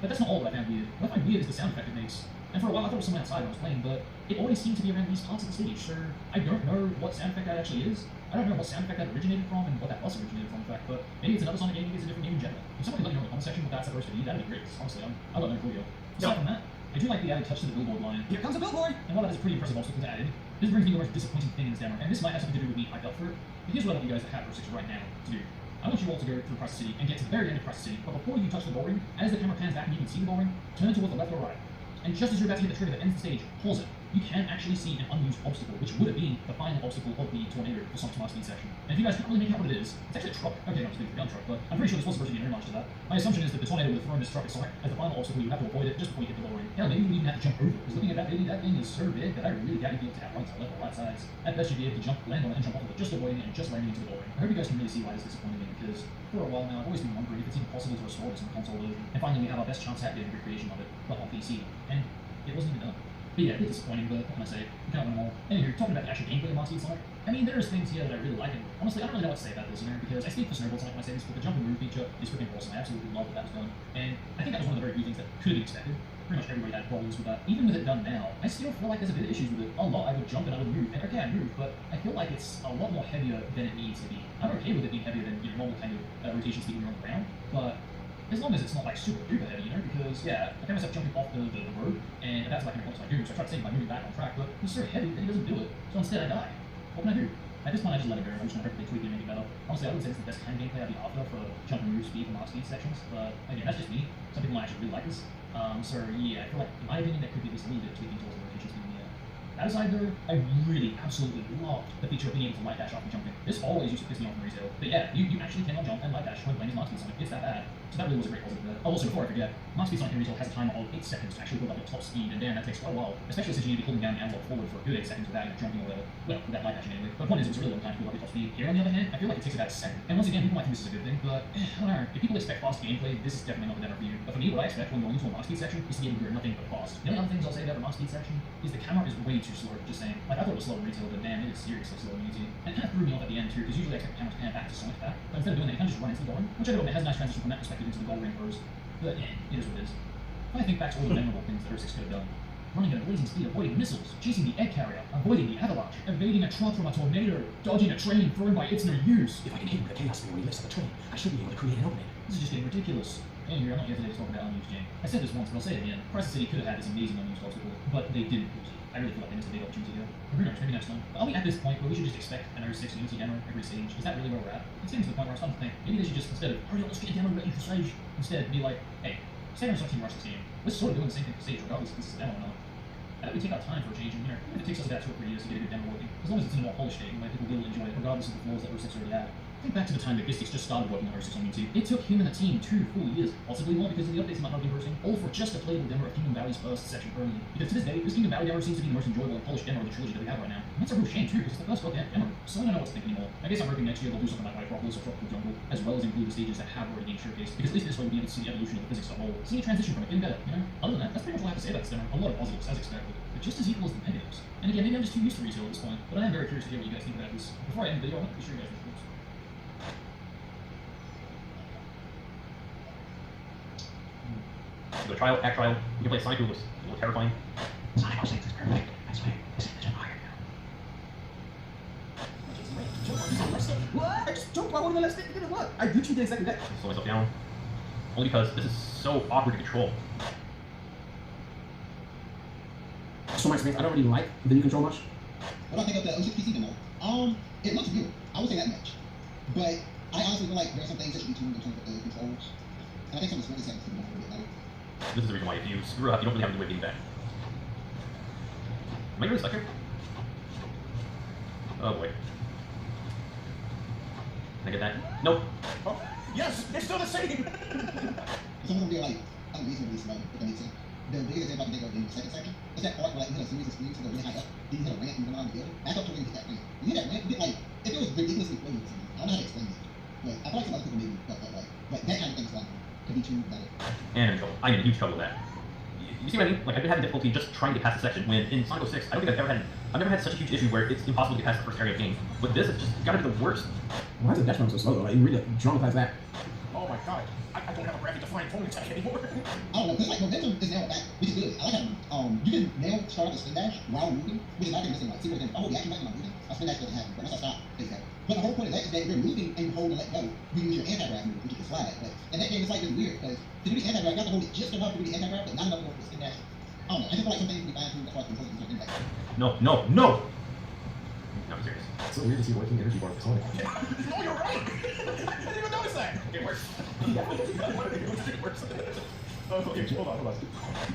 But that's not all that I found weird. What I find weird is the sound effect it makes. And for a while I thought it was someone outside when I was playing, but it always seemed to be around these parts of the stage, so I don't know what sound effect that actually is. I don't know what sound effect that originated from and what that bus originated from, in fact, but maybe it's another Sonic game, maybe it's a different game in general. If someone could let me know in the comment section what that's supposed to be, that'd be great. Honestly, I love no clue. Aside from that, I do like the added touch to the billboard line. Here comes a billboard! And while that is a pretty impressive obstacle to add in, this brings me to the most disappointing thing in this demo, and this might have something to do with me hyped up for it. But here's what I want you guys that have Pro 6 right now to do. I want you all to go through Crisis City and get to the very end of Crisis City, but before you touch the ball ring, as the camera pans back and you can see the ball ring, turn to the left or right. And just as you're about to hit the trigger that ends the stage, pause it. you can actually see an unused obstacle, which would have been the final obstacle of the tornado for Sonic's Master Speed section. And if you guys can't really make out what it is, it's actually a truck. Okay, no, it's a gun truck, but I'm pretty sure this was supposed to be an homage to that. My assumption is that the tornado would have thrown this truck at Sonic as the final obstacle. You have to avoid it just before you hit the lowering. Hell, maybe you even have to jump over it, because looking at that, maybe that thing is so big that I really doubt you'd be able to have right to left or right sides. At best, you'd be able to jump, land on it, and jump off of it, just avoiding it and just landing into the lowering. I hope you guys can really see why this disappointed me, because for a while now, I've always been wondering if it's even possible to restore this in the console version. And finally, we have our best chance at getting a recreation of it, but on PC. And it wasn't even done. But yeah, a bit disappointing, but what can I say? You can't win them all. Anywho, talking about the actual gameplay of Master Speed Sonic, I mean, there's things here that I really like, and honestly, I don't really know what to say about this, because I speak for Snowball Sonic when I say this, but the jump and move feature is freaking awesome. I absolutely love that was done. And I think that was one of the very few things that could have been expected. Pretty much everybody had problems with that. Even with it done now, I still feel like there's a bit of issues with it. A lot, I would jump and I would move, and okay, I move, but I feel like it's a lot more heavier than it needs to be. I'm okay with it being heavier than normal kind of rotation speed when you're on the ground, but as long as it's not like super duper heavy, because yeah, I found myself jumping off the road, and that's like what I do, so I try to save by moving back on track, but he's so heavy that he doesn't do it, so instead I die. What can I do? At this point I just let it go, I'm just gonna hopefully tweak it and make it better. Honestly, I wouldn't say it's the best kind of gameplay I'd be after for jump and move speed and mark speed sections, but again, that's just me. Some people might actually really like this. So yeah, I feel like, in my opinion, that could be at least a little bit of tweaking towards the rotation speed in the air. That aside though, I really absolutely love the feature of being able to light dash after jumping. This always used to piss me off in retail, but yeah, you actually cannot jump and light dash when playing as Master Speed Sonic. It's that bad. So that really was a great positive there. Oh, also, before I forget, Master Speed Sonic in retail has a timer of 8 seconds to actually build up your top speed, and damn, that takes quite a while, especially since you need to be holding down the analog forward for a good 8 seconds without jumping or whatever. Well, without light dashing anyway. But the point is, it was a really long time to build up your top speed. Here, on the other hand, I feel like it takes about a second. And once again, people might think this is a good thing, but I don't know. If people expect fast gameplay, this is definitely not the demo for you. But for me, what I expect when going into a Master Speed section is to be able to do nothing but fast. The only other things I'll say about the Master Speed section is the camera is way too slow, just saying. Like, I thought it was slow in retail, but damn, it is seriously slow in YouTube. And it kind of threw me off at the end too, because usually I expect the camera to pan back to Sonic's back, but instead of doing that, it kind of just run into the goal ring, which I don't know, it has a nice transition from that perspective into the goal ring pose. But yeah, it is what it is. If I think back to all the memorable things that 06 could have done, running at a blazing speed, avoiding missiles, chasing the egg carrier, avoiding the avalanche, evading a truck from a tornado, dodging a train thrown by its no use. If I can hit him with a chaos sphere when he lifts up the train, I should be able to create an opening. This is just getting ridiculous. Anyway, I'm not here today to talk about unused game. I said this once, but I'll say it again. Crisis City could have had this amazing unused obstacle, but they didn't use it. I really feel like they missed a big opportunity here. But who knows, maybe next time. But are we at this point where we should just expect an 06 Unity demo every stage? Is that really where we're at? It's getting to the point where I'm starting to think, maybe they should just, instead of, hurry up, let's get a demo ready for stage, instead be like, hey, say we're starting to rush this game. We're sort of doing the same thing for stage, regardless if this is a demo or not. I think we take our time for a change, and even if it takes us about 2 or 3 years to get a good demo working, as long as it's in a more polished state, where people will enjoy it, regardless of the flaws that 06 already had. Think back to the time that Gistics just started working on 06 on YouTube. It took him and the team 2 full years, possibly more because of the updates he might not have been hosting, all for just a playable demo of Kingdom Valley's first section only. Because to this day, this Kingdom Valley demo seems to be the most enjoyable and polished demo of the trilogy that we have right now. And that's a real shame too, because it's the first goddamn demo, so I don't know what to think anymore. I guess I'm hoping next year they'll do something like Hyperopolis or Tropical Jungle, as well as include the stages that have already been showcased, because at least this way we'll be able to see the evolution of the physics as a whole, see a transition from it, getting better, you know? Other than that, that's pretty much all I have to say about this demo. A lot of positives, as expected, but just as equal as the negatives. And again, maybe I'm just too used to retail at this point, but I am very curious to hear what you guys think about this. Before I end the video, I want to be sure you guys are thoughts. Do a trial, act trial. You can play Sonic, who looks a little terrifying. Sonic 06 is perfect. I swear, this is the jump higher now. What? I just jumped while holding the left stick. It didn't work. I literally did exactly that. Slow myself down. Only because this is so awkward to control. So my experience, I don't really like the new control much. What do I think of the 06 PC demo? It looks good. I would say that much. But I honestly feel like there are some things that should be tuned in terms of the controls. And I think some of the swing settings could be done a little bit better. This is the reason why if you screw up, you don't really have any way of getting back. Am I really stuck here? Oh boy. Can I get that? Nope. Oh, yes, it's still the same. Some of them be like unreasonably slow, if that makes sense. The biggest example I can think of in the second section is that part where like you hit a series of screens to go really high up, then you hit a ramp and you run around the building. Back up to where you hit that ramp. You hit that ramp, you get like it feels ridiculously fluid to me. I don't know how to explain it. But I feel like some other people maybe felt that way. But that kind of thing is like could be tuned better. And I'm in trouble. I'm in huge trouble with that. You see what I mean? Like I've been having difficulty just trying to get past the section when in Sonic 06, I don't think I've never had such a huge issue where it's impossible to get past the first area of the game. But this is just gotta be the worst. Why is the dash run so slow though? Like, you really dramatize that. Oh my god, I don't have a graphic defined pony tag anymore. I don't know, because like momentum is now back, which is good. I like how you can now start the spin dash while moving, which is not missing. Like, see what I'm the action back when I'm moving, my spin dash doesn't happen. But once I stop, it's that. But the whole point of that is that you're moving and you hold and let go. You use your anti-grab move, which is the slide. But in that game, it's like it's weird because to do the anti-grab, you have to hold it just enough to do the anti-grab, but not enough for the spin dash. I don't know. I just feel like some things can be fine-tuned as far as controlling certain things. No, no, no! No, I'm serious. It's so weird to see working energy bar for Sonic. No, you're right. I didn't even notice that. It works. It works.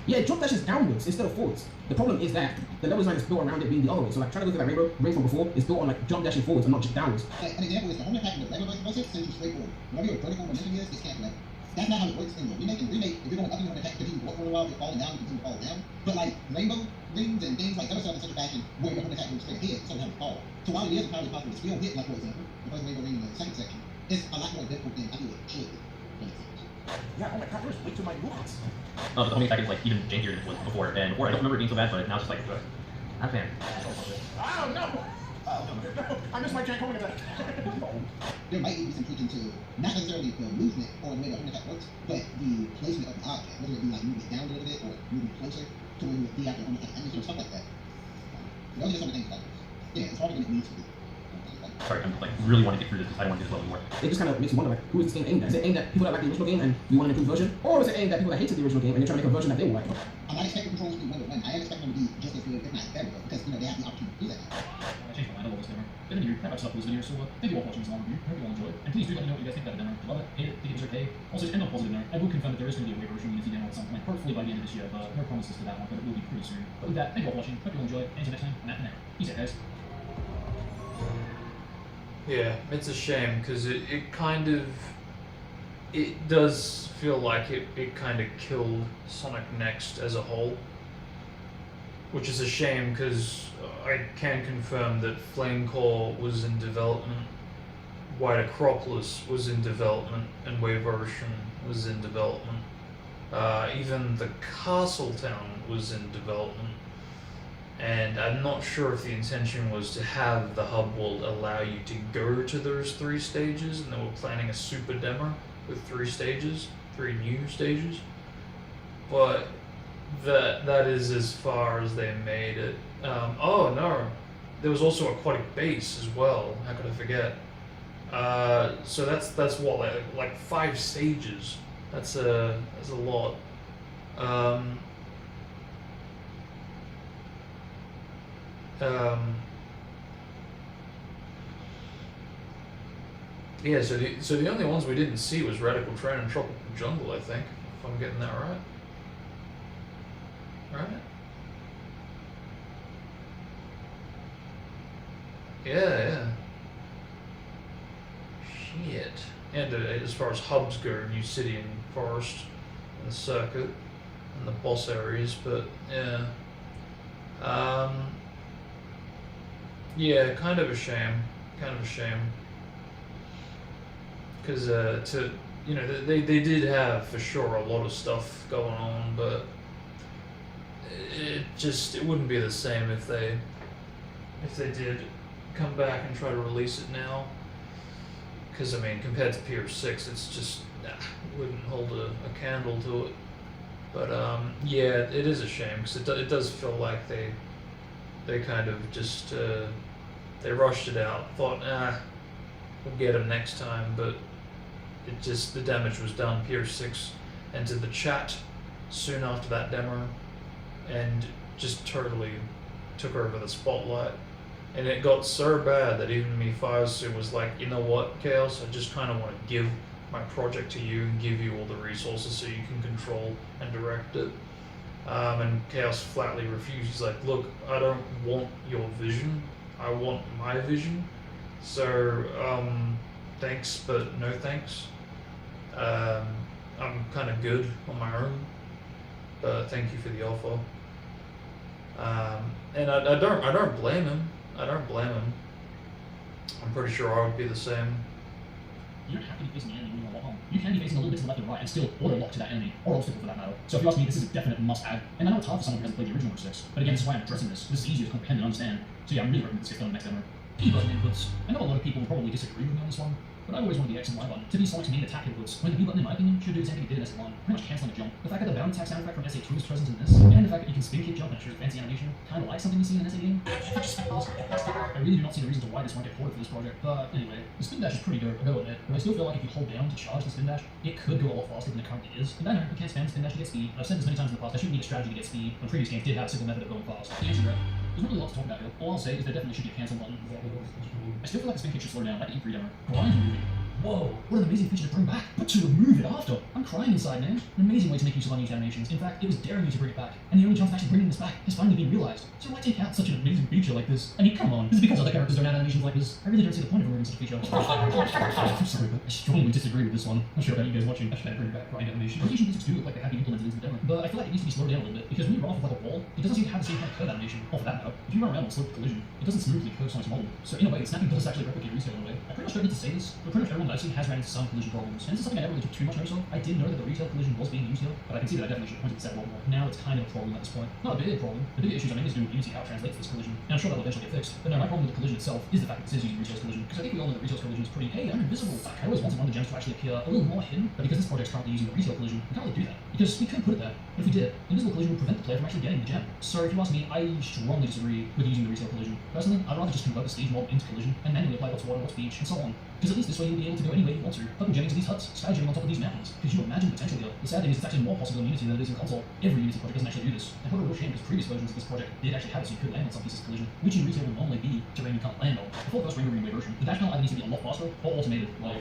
Yeah, jump dash is downwards instead of forwards. The problem is that the level design is built around it being the other way. So like trying to go through that rainbow ring from before is built on like jump dashing forwards and not just downwards. An example is the home attack in the regular version sends you straight forward. Whatever your vertical momentum is, it's canceled out. That's not how it works in the remake. In the remake, if you're going up, you're going to attack, continue to walk for a while, you're falling down, you continue to fall down. But like rainbow rings and things like that are set up in such a fashion where your home attack goes straight ahead, so you have to fall. So while it is entirely possible to still hit, like for example, the first rainbow ring in the second section, it's a lot more difficult than I do it should be. Yeah, oh my god, there's way too many movements. Oh, the homing attack is like even jankier than it was before, and before I don't remember it being so bad, but now it's just like, I'm a fan. Oh no! I missed my Jack homing attack. There might be some tweaking to not necessarily the movement or the way the home attack works, but the placement of the object, whether it be like moving it down a little bit or moving closer to where you would be after home attack animation or stuff like that. Those are just some of the things that yeah, it's harder than it needs to be. Sorry, I'm like really want to get through this because I don't want to do this level more. It just kind of makes you wonder, like, who is this game aimed at? Is it aimed at people that like the original game and you want an improved version? Or is it aimed at people that hated the original game and you're trying to make a version that they will like? I'm not expecting controls to be one to one. I am expecting them to be just as good, if not better, because you know they have the opportunity to do that. I changed my mind a little bit there. But anyway, that wraps up this video. So thank you all for watching this long review. I hope you all enjoyed. And please do let me know what you guys think about the demo. Love it, hate it, think it was okay. Also, just end on a positive note. I will confirm that there is going to be a waiver version Unity demo at some point, hopefully by the end of this year, but no promises to that one, but it will be pretty soon. But with that, thank you all for watching. Hope you all enjoyed. Until next time, I'm out for now. Peace out, guys. Yeah, it's a shame because it does feel like it kind of killed Sonic Next as a whole, which is a shame because I can confirm that Flame Core was in development, White Acropolis was in development, and Wave Ocean was in development. Even the Castle Town was in development. And I'm not sure if the intention was to have the hub world allow you to go to those 3 stages, and they were planning a super demo with 3 stages, 3 new stages. But that is as far as they made it. Oh no, there was also Aquatic Base as well. How could I forget? So that's what, like 5 stages. That's a lot. Yeah, so the only ones we didn't see was Radical Train and Tropical Jungle, I think, if I'm getting that right. Right? Yeah. Shit. And as far as hubs go, New City and Forest and Circuit and the boss areas, but yeah. Yeah, kind of a shame. Because they did have for sure a lot of stuff going on, but it wouldn't be the same if they did come back and try to release it now. Because I mean, compared to PS6, it's just wouldn't hold a candle to it. But yeah, it is a shame because it does feel like they kind of just they rushed it out, thought we'll get them next time, but the damage was done. PS6 entered the chat soon after that demo and just totally took over the spotlight, and it got so bad that even me, Firesuit, was like, you know what, Chaos, I just kind of want to give my project to you and give you all the resources so you can control and direct it. And Chaos flatly refused. He's like, look, I don't want your vision, I want my vision. So, thanks, but no thanks. I'm kind of good on my own, but thank you for the offer. And I don't blame him. I'm pretty sure I would be the same. You don't have to be facing the enemy when you walk home. You can be facing a little bit to the left and right and still auto-lock to that enemy, or obstacle for that matter. So if you ask me, this is a definite must-add. And I know it's hard for someone who hasn't played the original 6, but again, this is why I'm addressing this. This is easier to comprehend and understand. So yeah, I'm really hoping this gets done next demo. Key button inputs. I know a lot of people will probably disagree with me on this one, but I always wanted the X and Y button to be Sonic's main attack inputs, when the B button, in my opinion, should do the same thing it did in S1, pretty much cancelling a jump. The fact that the bound attack sound effect from SA2 is present in this, and the fact that you can spin kick jump and shows fancy animation, kind of like something you see in an SA game. I really do not see the reason to why this won't get ported for this project, but anyway, the spin dash is pretty dope, I will admit, but I still feel like if you hold down to charge the spin dash, it could go a lot faster than it currently is. And I know you can't spam spin dash to get speed. I've said this many times in the past, I shouldn't need a strategy to get speed, when previous games did have a simple method of going fast. The answer, there's not really a lot to talk about here. All I'll say is there definitely should be a cancel button. I still feel like the spin kick should slow down, like the E3 demo. Grind moving. Whoa, what an amazing feature to bring back, but to remove it after. I'm crying inside, man. An amazing way to make use of unused animations. In fact, it was daring you to bring it back, and the only chance of actually bringing this back has finally been realized. So why take out such an amazing feature like this? I mean, come on, is it because other characters don't have animations like this? I really don't see the point of removing such a feature. I'm sorry, but I strongly disagree with this one. I'm sure about you guys watching, I should bring back grind animation. Rotation physics do look like they have been implemented into the demo, but I feel like it needs to be slowed down a little bit, because when you run off of like a wall, it doesn't seem to have the same kind of curve animation. Or for that matter, if you run around on a sloped collision, it doesn't smoothly curve Sonic's model. So in a way, snapping does actually replicate retail in a way. I pretty much don't need to say this, but pretty much everyone that I've seen has ran into some collision problems. And this is something I never really took too much notice of. I did know that the retail collision was being used here, but I can see that I definitely should have pointed this out a lot more. Now it's kind of a problem at this point. Not a big problem. The bigger issues I mainly do with Unity how it translates this collision, and I'm sure that'll eventually get fixed. But no, my problem with the collision itself is the fact that it says using retail's collision, because I think we all know that retail's collision is pretty, hey, I'm invisible. I always wanted one of the gems to actually appear a little more hidden, but because this project's currently using the retail collision, we can't really do that. Because we could put it there, but if we did, invisible collision would prevent the player from actually getting the gem. So if you ask me, I strongly disagree with using the retail collision. Personally, I'd rather just convert the stage mob into collision, and manually apply what's water, what's beach, and so on. Because at least this way you'll be able to go any way you want to, fucking jamming to these huts, sky jamming on top of these mountains. Because you imagine the potential here. The sad thing is it's actually more possible in Unity than it is in console. Every Unity project doesn't actually do this. And what a real shame, because previous versions of this project did actually have it so you could land on some pieces of collision, which in retail would normally be terrain you can't land on. Before the first Rainbow Greenway version, the dash panel either needs to be a lot faster or automated. Like,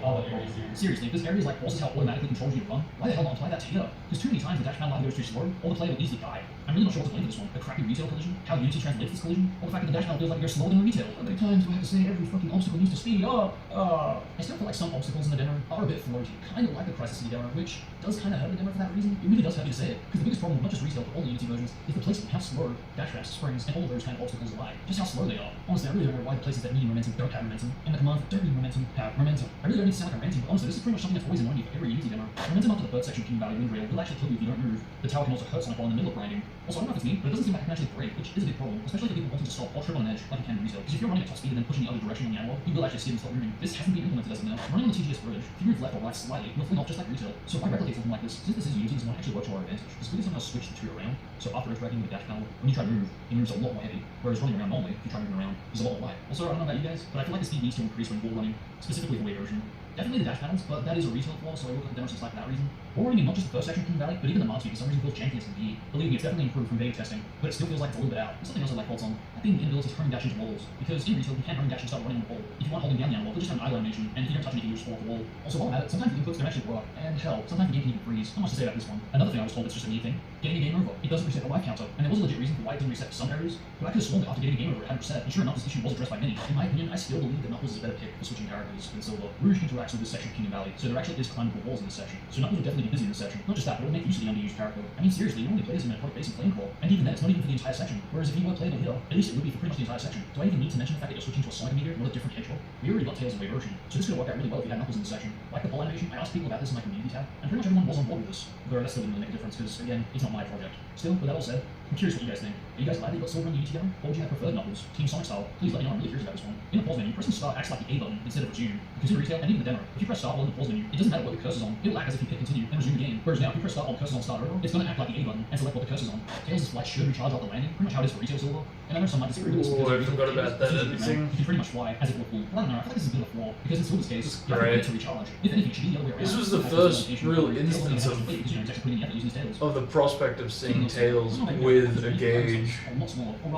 seriously, if this area is like bosses how it automatically controls you to run, why the hell not apply that to here? Because too many times the dash panel either goes too slow, or the player will easily die. I'm really not sure what to blame for this one. The crappy retail collision, how Unity translates this collision, or the fact that the dash panel feels like you're slower than retail. How many times do I have to say every fucking obstacle needs to speed up? I still feel like some obstacles in the demo are a bit floaty, kind of like the Crisis City demo, which does kind of hurt the demo for that reason. It really does hurt me to say it, because the biggest problem with not just retail but all the Unity versions is the placement, how slow dash ramps, springs, and all of those kind of obstacles are like. Just how slow they are. Honestly, I really don't know why the places that need momentum don't have momentum, and the commands that don't need momentum have momentum. I really don't need to sound like I'm ranting, but honestly, this is pretty much something that's always annoying me for every Unity demo. Momentum after the bird section King Valley wind rail will actually kill you if you don't move. The tower can also hurt Sonic while in the middle of grinding. Also, I don't know if it's me, but it doesn't seem like it can actually break, which is a big problem, especially for people wanting to stop or trip on an edge like you can in retail. Because if you're running at top speed and then pushing the other direction on the analog, you will actually skid and stop moving. This hasn't been implemented as of now. Running on the TGS bridge, if you move left or right slightly, you'll fling off just like retail. So why replicate something like this? Since this is Unity, this might actually work to our advantage. Because we can somehow switch the two around. So after interacting with the dash panel, when you try to move, it moves a lot more heavy. Whereas running around normally, if you try moving around, is a lot more light. Also, I don't know about you guys, but I feel like the speed needs to increase when wall running, specifically the wave version. Definitely the dash panels, but that is a retail flaw, so I will cut the demo some slack for that reason. Wall running in not just the first section of King Valley, but even the Mars speed for some reason feels janky as can be. Believe me, it's definitely improved from beta testing, but it still feels like it's a little bit out. There's something else I'd like thoughts on. I think the inability to turn dash into walls, because in retail you can't run dash and start running on the wall. If you want holding down the analog, you'll just have an idle animation, and if you don't touch anything, you just fall off the wall. Also, while I'm at it, sometimes the inputs don't actually work, and hell, sometimes the game can even freeze. Not much to say about this one. Another thing I was told that's just a me thing, getting a game over. It doesn't reset the life counter, and there was a legit reason for why it didn't reset for some areas, but I could have sworn that after getting a game over it hadn't reset, and sure enough, this issue was addressed by many. In my opinion, I still believe that Knuckles is a better pick for switching characters than Silver. Rouge interacts with this section of Kingdom Valley, so there actually is climbable walls in this section. So Knuckles will definitely be busy in this section. Not just that, but it'll make use of the underused character. I mean, seriously, you only play as a point basic flame crawl, and even then, it's not even for the entire section. Whereas if you were playable here, at least it would be for pretty much the entire section. Do I even need to mention the fact that you're switching to a Sonic meter, not a different hedgehog? We already got Tails and Wave version, so this could work out really well if you had Knuckles in this section. Like the ball animation, I asked people about this in my community tab, and pretty much everyone was on board with this. Though that still didn't really make a difference, because again, it's not my project. Still, with that all said, I'm curious what you guys think. Are you guys glad that you got Silver in Unity demo? Or would you have preferred Knuckles, Team Sonic style? Please let me know, I'm really curious about this one. In the pause menu, pressing start acts like the A button instead of resume. Because in retail, and even the demo, if you press start while in the pause menu, it doesn't matter what the cursor's on, it'll act as if you hit continue and resume the game. Whereas now, if you press start while the cursor's on start over, it's going to act like the A button and select what the cursor's on. Tails' flight should recharge after landing, pretty much how it is for retail Silver. And I know some might disagree with this. Ooh, I forgot about that editing. You can pretty much fly as if it were full. I don't know, I feel like this is a bit of a flaw, because in Silver's case, you have to wait to recharge. If anything, it should be the other way around. This was the first real instance of the prospect of seeing Tails with a gauge. I forgot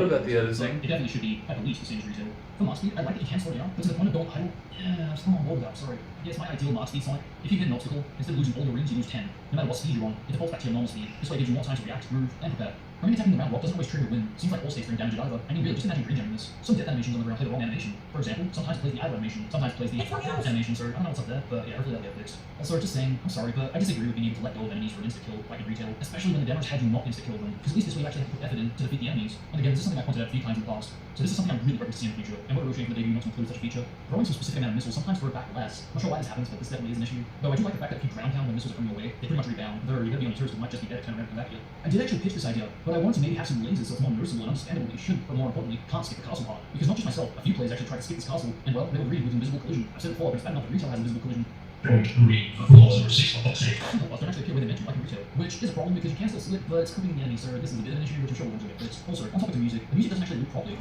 about the editing. It definitely should be at the least the same as retail. For Mark Speed, I like that you can slow down, but to the point of don't idle. Yeah, I'm still not on board with that, sorry. Yeah, it's my ideal Mark Speed Sonic. If you hit an obstacle, instead of losing all the rings, you lose 10. No matter what speed you're on, it defaults back to your normal speed. This way it gives you more time to react, move, and prepare. Running attacking the round rock doesn't always trigger a win. Seems like all states bring damage at either. I mean, really, just imagine green jamming this. Some death animations on the ground play the wrong animation. For example, sometimes it plays the idle animation, sometimes it plays the animation, so I don't know what's up there, but yeah, hopefully that'll get fixed. Also, just saying, I'm sorry, but I disagree with being able to let go of enemies for an insta-kill, like in retail, especially when the demos had you not insta-kill them, because at least this way you actually have to put effort in to defeat the enemies. And again, this is something I pointed out a few times in the past. So this is something I'm really hoping to see in the future, and what a real shame for the debut not to include such a feature. Throwing some specific amount of missiles sometimes throw it back less. Not sure why this happens, but this definitely is an issue. Though I do like the fact that if you ground pound when missiles are coming your way, they pretty much rebound. Though you're gonna be on a tourist, it might just be better to turn around and come back here. I did actually pitch this idea, but I wanted to maybe have some lasers so it's more noticeable and understandable that you should, but more importantly, can't skip the castle part. Because not just myself, a few players actually tried to skip this castle, and well, they were greeted with invisible collision. I've said it before, but it's bad enough that retail has invisible collision. Don't read the rules or 6 for fuck's sake. Some don't actually appear where they meant to, like in retail, which is a problem because you can still slip, but it's cooking the enemy, so this is a bit of an issue which I'm sure we'll get fixed. Also, on topic of music, the music doesn't actually loop properly.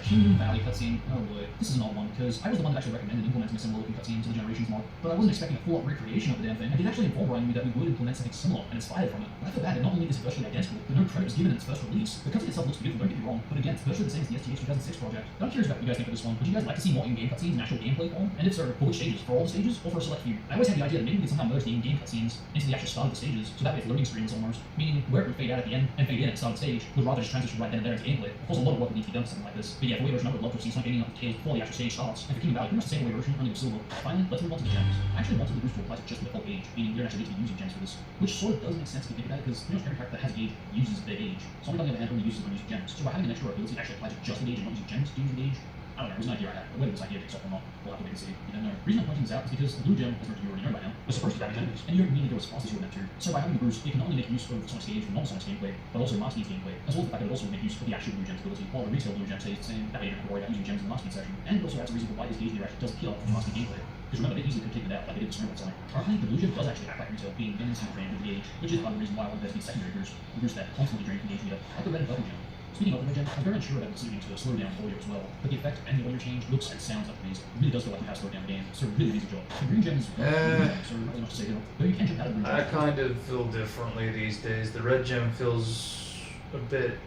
Kingdom Valley cutscene. Oh boy, this is an odd one because I was the one that actually recommended implementing a similar looking cutscene to the Generations mod, but I wasn't expecting a full-on recreation of the damn thing. I did actually inform Ryan that we would implement something similar and inspired from it. But I feel bad that not only is it virtually identical, but no credit was given in its first release. The cutscene itself looks beautiful, don't get me wrong, but again, it's virtually the same as the STH 2006 project. But I'm curious about what you guys think of this one. Would you guys like to see more in-game cutscenes in actual gameplay form? And if so, for which stages? For all the stages, or for a select few? I always had the idea that maybe we could somehow merge the in-game cutscenes into the actual start of the stages, so that way it's loading screens almost, meaning where it would fade out at the end and fade in at the start of the stage would rather just transition right then and there into gameplay. Of course, a lot of work would need to be done for something like this. But yeah, for way version, I would love to see Sonic getting up the tail before the actual stage starts. And for Kingdom Valley, pretty much the same way version, only with silver. Finally, let's move on to the gems. I actually wanted the boost to apply to just the default age, meaning you don't actually need to be using gems for this, which sort of does make sense if you think about it, because pretty much every character that has age uses their age. Sonic, on the other hand, only uses it when using gems. So by having an extra ability to actually apply to just the age and not using gems to use the age, I don't know, it was an idea I had, but whether this idea takes off or not, we'll have to wait and see. You don't know. The reason I'm pointing this out is because the blue gem, as you already know by now, was supposed to grab enemies, and you don't need to go as fast as you were meant to. So by having the boost, it can not only make use of Sonic's age from non-Sonic's gameplay, but also Master Speed's gameplay, as well as the fact that it also make use of the actual blue gem's ability, while the retail blue gem stays the same, that way you don't have to worry about using gems in the Master Speed section. And it also adds a reason for why this gauge meter actually does appeal from Master Speed gameplay. Because remember, they easily could take it out like they did with Snowball Sonic. Currently, the blue gem does actually act like retail, being in the same frame with the age, which is part of the reason why I wanted there to be secondary boost that constantly drain from the gauge meter, like the red and purple gem. Speaking of the red gem, I'm very unsure about the decision to slow down audio as well, but the effect and the audio change looks and sounds like amazing. It really does feel like you have slowed down the game, so really amazing job. The green gem is so not much to say here, though you can jump out of the green gem. I kind of feel differently these days. The red gem feels a bit...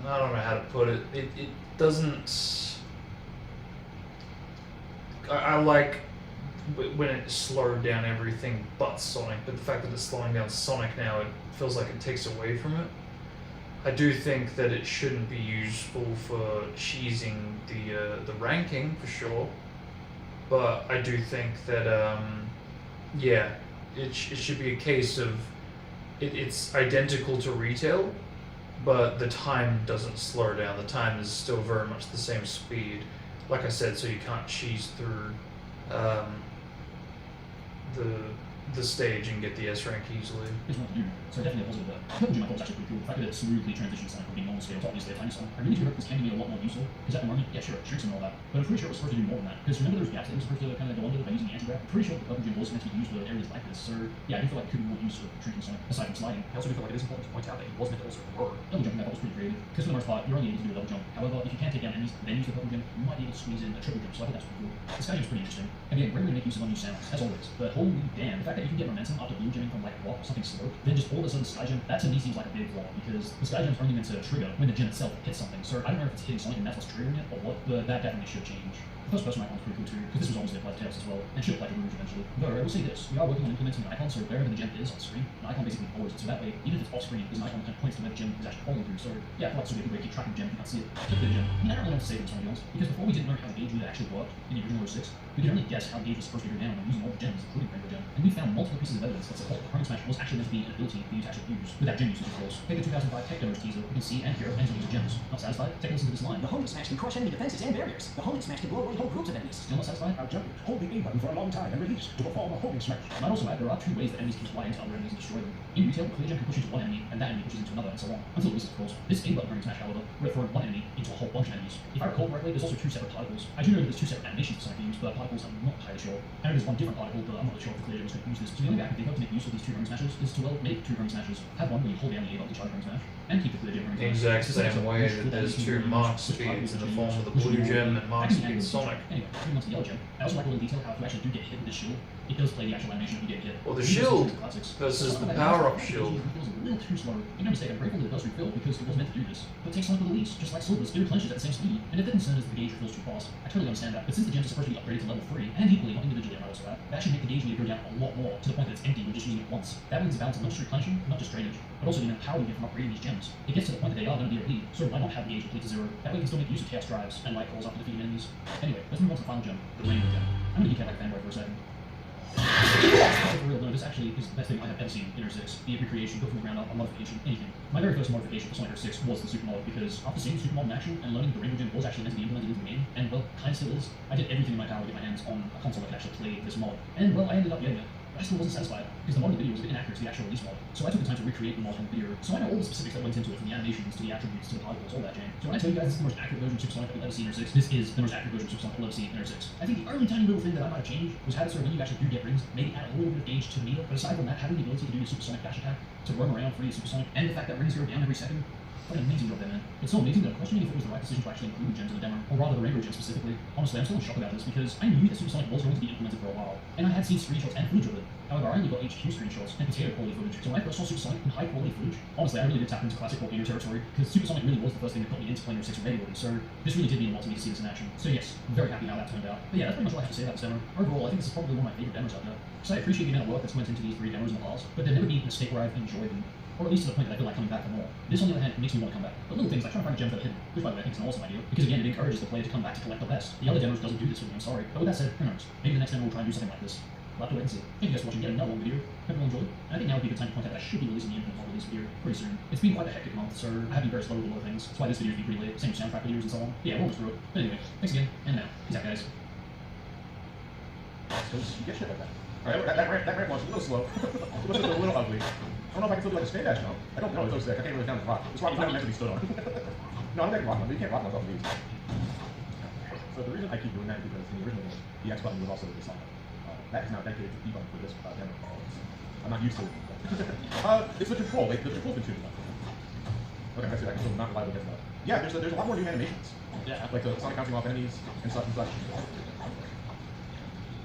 I don't know how to put it. It doesn't... I like when it slowed down everything but Sonic, but the fact that it's slowing down Sonic now, it feels like it takes away from it. I do think that it shouldn't be useful for cheesing the ranking for sure, but I do think that yeah, it should be a case of it's identical to retail, but the time doesn't slow down. The time is still very much the same speed, like I said, so you can't cheese through the stage and get the S rank easily. Here's what to do. So definitely a positive there. The purple gem I thought was actually pretty cool. The fact that it smoothly transitions Sonic from being normal scale to obviously a tiny Sonic. I really do hope this can be made a lot more useful, because at the moment, yeah sure, it shrinks and all that, but I'm pretty sure it was supposed to do more than that. Because remember those gaps that it was supposed to kind of go under by using the anti-grav? I'm pretty sure the purple gem was meant to be used for areas like this, so yeah, I do feel like it could be more used for shrinking Sonic, aside from sliding. I also do feel like it is important to point out that he was meant to also roar. Double jumping I thought was pretty creative, because for the most part, you're only able to do a double jump. However, if you can't take down enemies, then use the purple gem, you might be able to squeeze in a triple jump, so I think that's pretty cool. The sky gem's pretty interesting. Again, great way to make use of unused sounds, as always, but holy damn, the fact that you can get momentum after blue gemming from like rock or something slow, then just all of a sudden sky gem, that to me seems like a big flaw, because the sky gem's only meant to trigger when the gem itself hits something, so I don't know if it's hitting Sonic and that's what's triggering it or what, but that definitely should change. The first person icon's pretty cool too, because this was obviously applied to Tails as well, and should apply to Rouge eventually. Though I will say this, we are working on implementing an icon so wherever the gem is on screen, an icon basically follows it, so that way, even if it's off screen, there's an icon that points to where the gem is actually following through, so yeah, I feel like it's a good way to keep track of the gem if you can't see it. Particularly the gem. I mean, I don't really know what to say from Sonic, because before we didn't know how the gauge meter actually worked in the original 06, we could only guess how the gauge was supposed to go down when using all the gems, including Rainbow Gem, and we found multiple pieces of evidence that support the Chrome Smash was actually meant to be an ability for you to actually use, without gem usage of course. Take the 2005 Tech Demos teaser, you can see and hear ends of use of gems. Not satisfied? Take a listen to this line. The homing smash can crush enemy defenses and barriers. The homing smash can blow away whole groups of enemies. Still not satisfied? I'll jump it. Hold the A button for a long time and release to perform a homing smash. I might also add there are two ways that enemies can fly into other enemies and destroy them. In retail, the clear gem can push into one enemy, and that enemy pushes into another, and so on. Until release, of course. This A button homing smash, however, would have thrown one enemy into a whole bunch of enemies. If I recall correctly, there's also two separate particles. I do know that there's two separate animations for Sonic to use, but particles I'm not entirely sure. I know there's one different particle, but I'm not really sure if the clear gem is going to use this. So the only way I can think of to make use of these two homing smashes is to, well, make two homing smashes. Have one where you hold down the A button to charge a homing smash, and keep the clear gem homing The smash. exact same way that there's two Mark speeds in the form of the blue gem and Mark speed Sonic. Anyway, moving on to the yellow gem. I also like a little detail how if you actually do get hit with the shield, it does play the actual animation of you getting hit. Well, the shield versus the power-up shield. It feels a little too slow. Make no mistake, I'm grateful that it does refill because it was meant to do this. But it takes Sonic with release, just like Silver's, it replenishes at the same speed. And if the concern is that the gauge refills too fast, I totally understand that. But since the gems are supposed to be upgraded to level 3, and equally, not individually, I might also add, that should make the gauge meter go down a lot more, to the point that it's empty when just using it once. That means the balance of not just replenishing, not just drainage, but also the amount of power you get from upgrading these gems. It gets to the point that they are going to be OP, so why not have the gauge deplete to 0? That way we can still make use of Chaos Drives and Light Calls after defeating enemies. Anyway, let's move on to the final gem, the Rainbow Gem. I'm going to geek out like a fanboy for a second. For real, no, this actually is the best thing I have ever seen in 06. Be it recreation, go from the ground up, a modification, anything. My very first modification for Sonic 06 was the Super Mod, because after seeing Super Mod in action and learning that the Rainbow Gem was actually meant to be implemented into the game, and well, kind of still is, I did everything in my power to get my hands on a console that could actually play this mod. And well, I ended up getting it. I still wasn't satisfied, because the mod in the video was a bit inaccurate to the actual release mod. So I took the time to recreate the mod from the video, so I know all the specifics that went into it, from the animations to the attributes to the particles, all that jam. So when I tell you guys this is the most accurate version of Super Sonic that we've ever seen in 06, this is the most accurate version of Super Sonic we'll ever see in 06. I think the only tiny little thing that I might have changed was how to sort of when you actually do get rings, maybe add a little bit of gauge to the meter, but aside from that, having the ability to do the Super Sonic dash attack, to roam around free as Super Sonic, and the fact that rings go down every second, What an amazing job there, man. It's so amazing that I'm questioning if it was the right decision to actually include gems in the demo, or rather the Rainbow Gem specifically. Honestly, I'm still in shock about this because I knew that Supersonic was going to be implemented for a while, and I had seen screenshots and footage of it. However, I only got HQ screenshots and potato quality footage, so when I first saw Supersonic in high quality footage, honestly, I really did tap into classic volcano territory, because Supersonic really was the first thing that got me into Planar 6 regularly, so this really did mean a lot to me to see this in action. So yes, I'm very happy how that turned out. But yeah, that's pretty much all I have to say about this demo. Overall, I think this is probably one of my favorite demos out there, because I appreciate the amount of work that's went into these 3 demos in the past, but there'll never be a state where I've enjoyed them, or at least to the point that I feel like coming back for more. This, on the other hand, makes me want to come back. But little things like trying to find gems that are hidden, which by the way I think is an awesome idea, because again, it encourages the player to come back to collect the best. The other demos doesn't do this for me, I'm sorry. But with that said, who knows? Maybe the next demo will try and do something like this. We'll have to wait and see. Thank you guys for watching yet another long video. Hope you all enjoyed. And I think now would be a good time to point out that I should be releasing the Infinite Pod release video pretty soon. It's been quite a hectic month, so I have been very slow with a lot of things. That's why this video has been pretty late. Same with soundtrack videos and so on. But yeah, we're almost through it. But anyway, thanks again, and now. Peace out, guys. You get shit like that. Alright, that ramp launch is a little slow. It was just a little ugly. I don't know if I can still do like a spin dash now. I don't know, it's so sick. I can't really count this rock. This rock is not meant to be stood on. No, I'm making rock one, but you can't rock ones off of these. So the reason I keep doing that is because in the original game, the X button was also the song. That is now dedicated to the B button for this demo. I'm not used to it. It's the control. The control's been tuned up. Okay, I see that. I can still not reliably get that. Yeah, there's a lot more new animations. Yeah. Like the Sonic bouncing off enemies and such and such.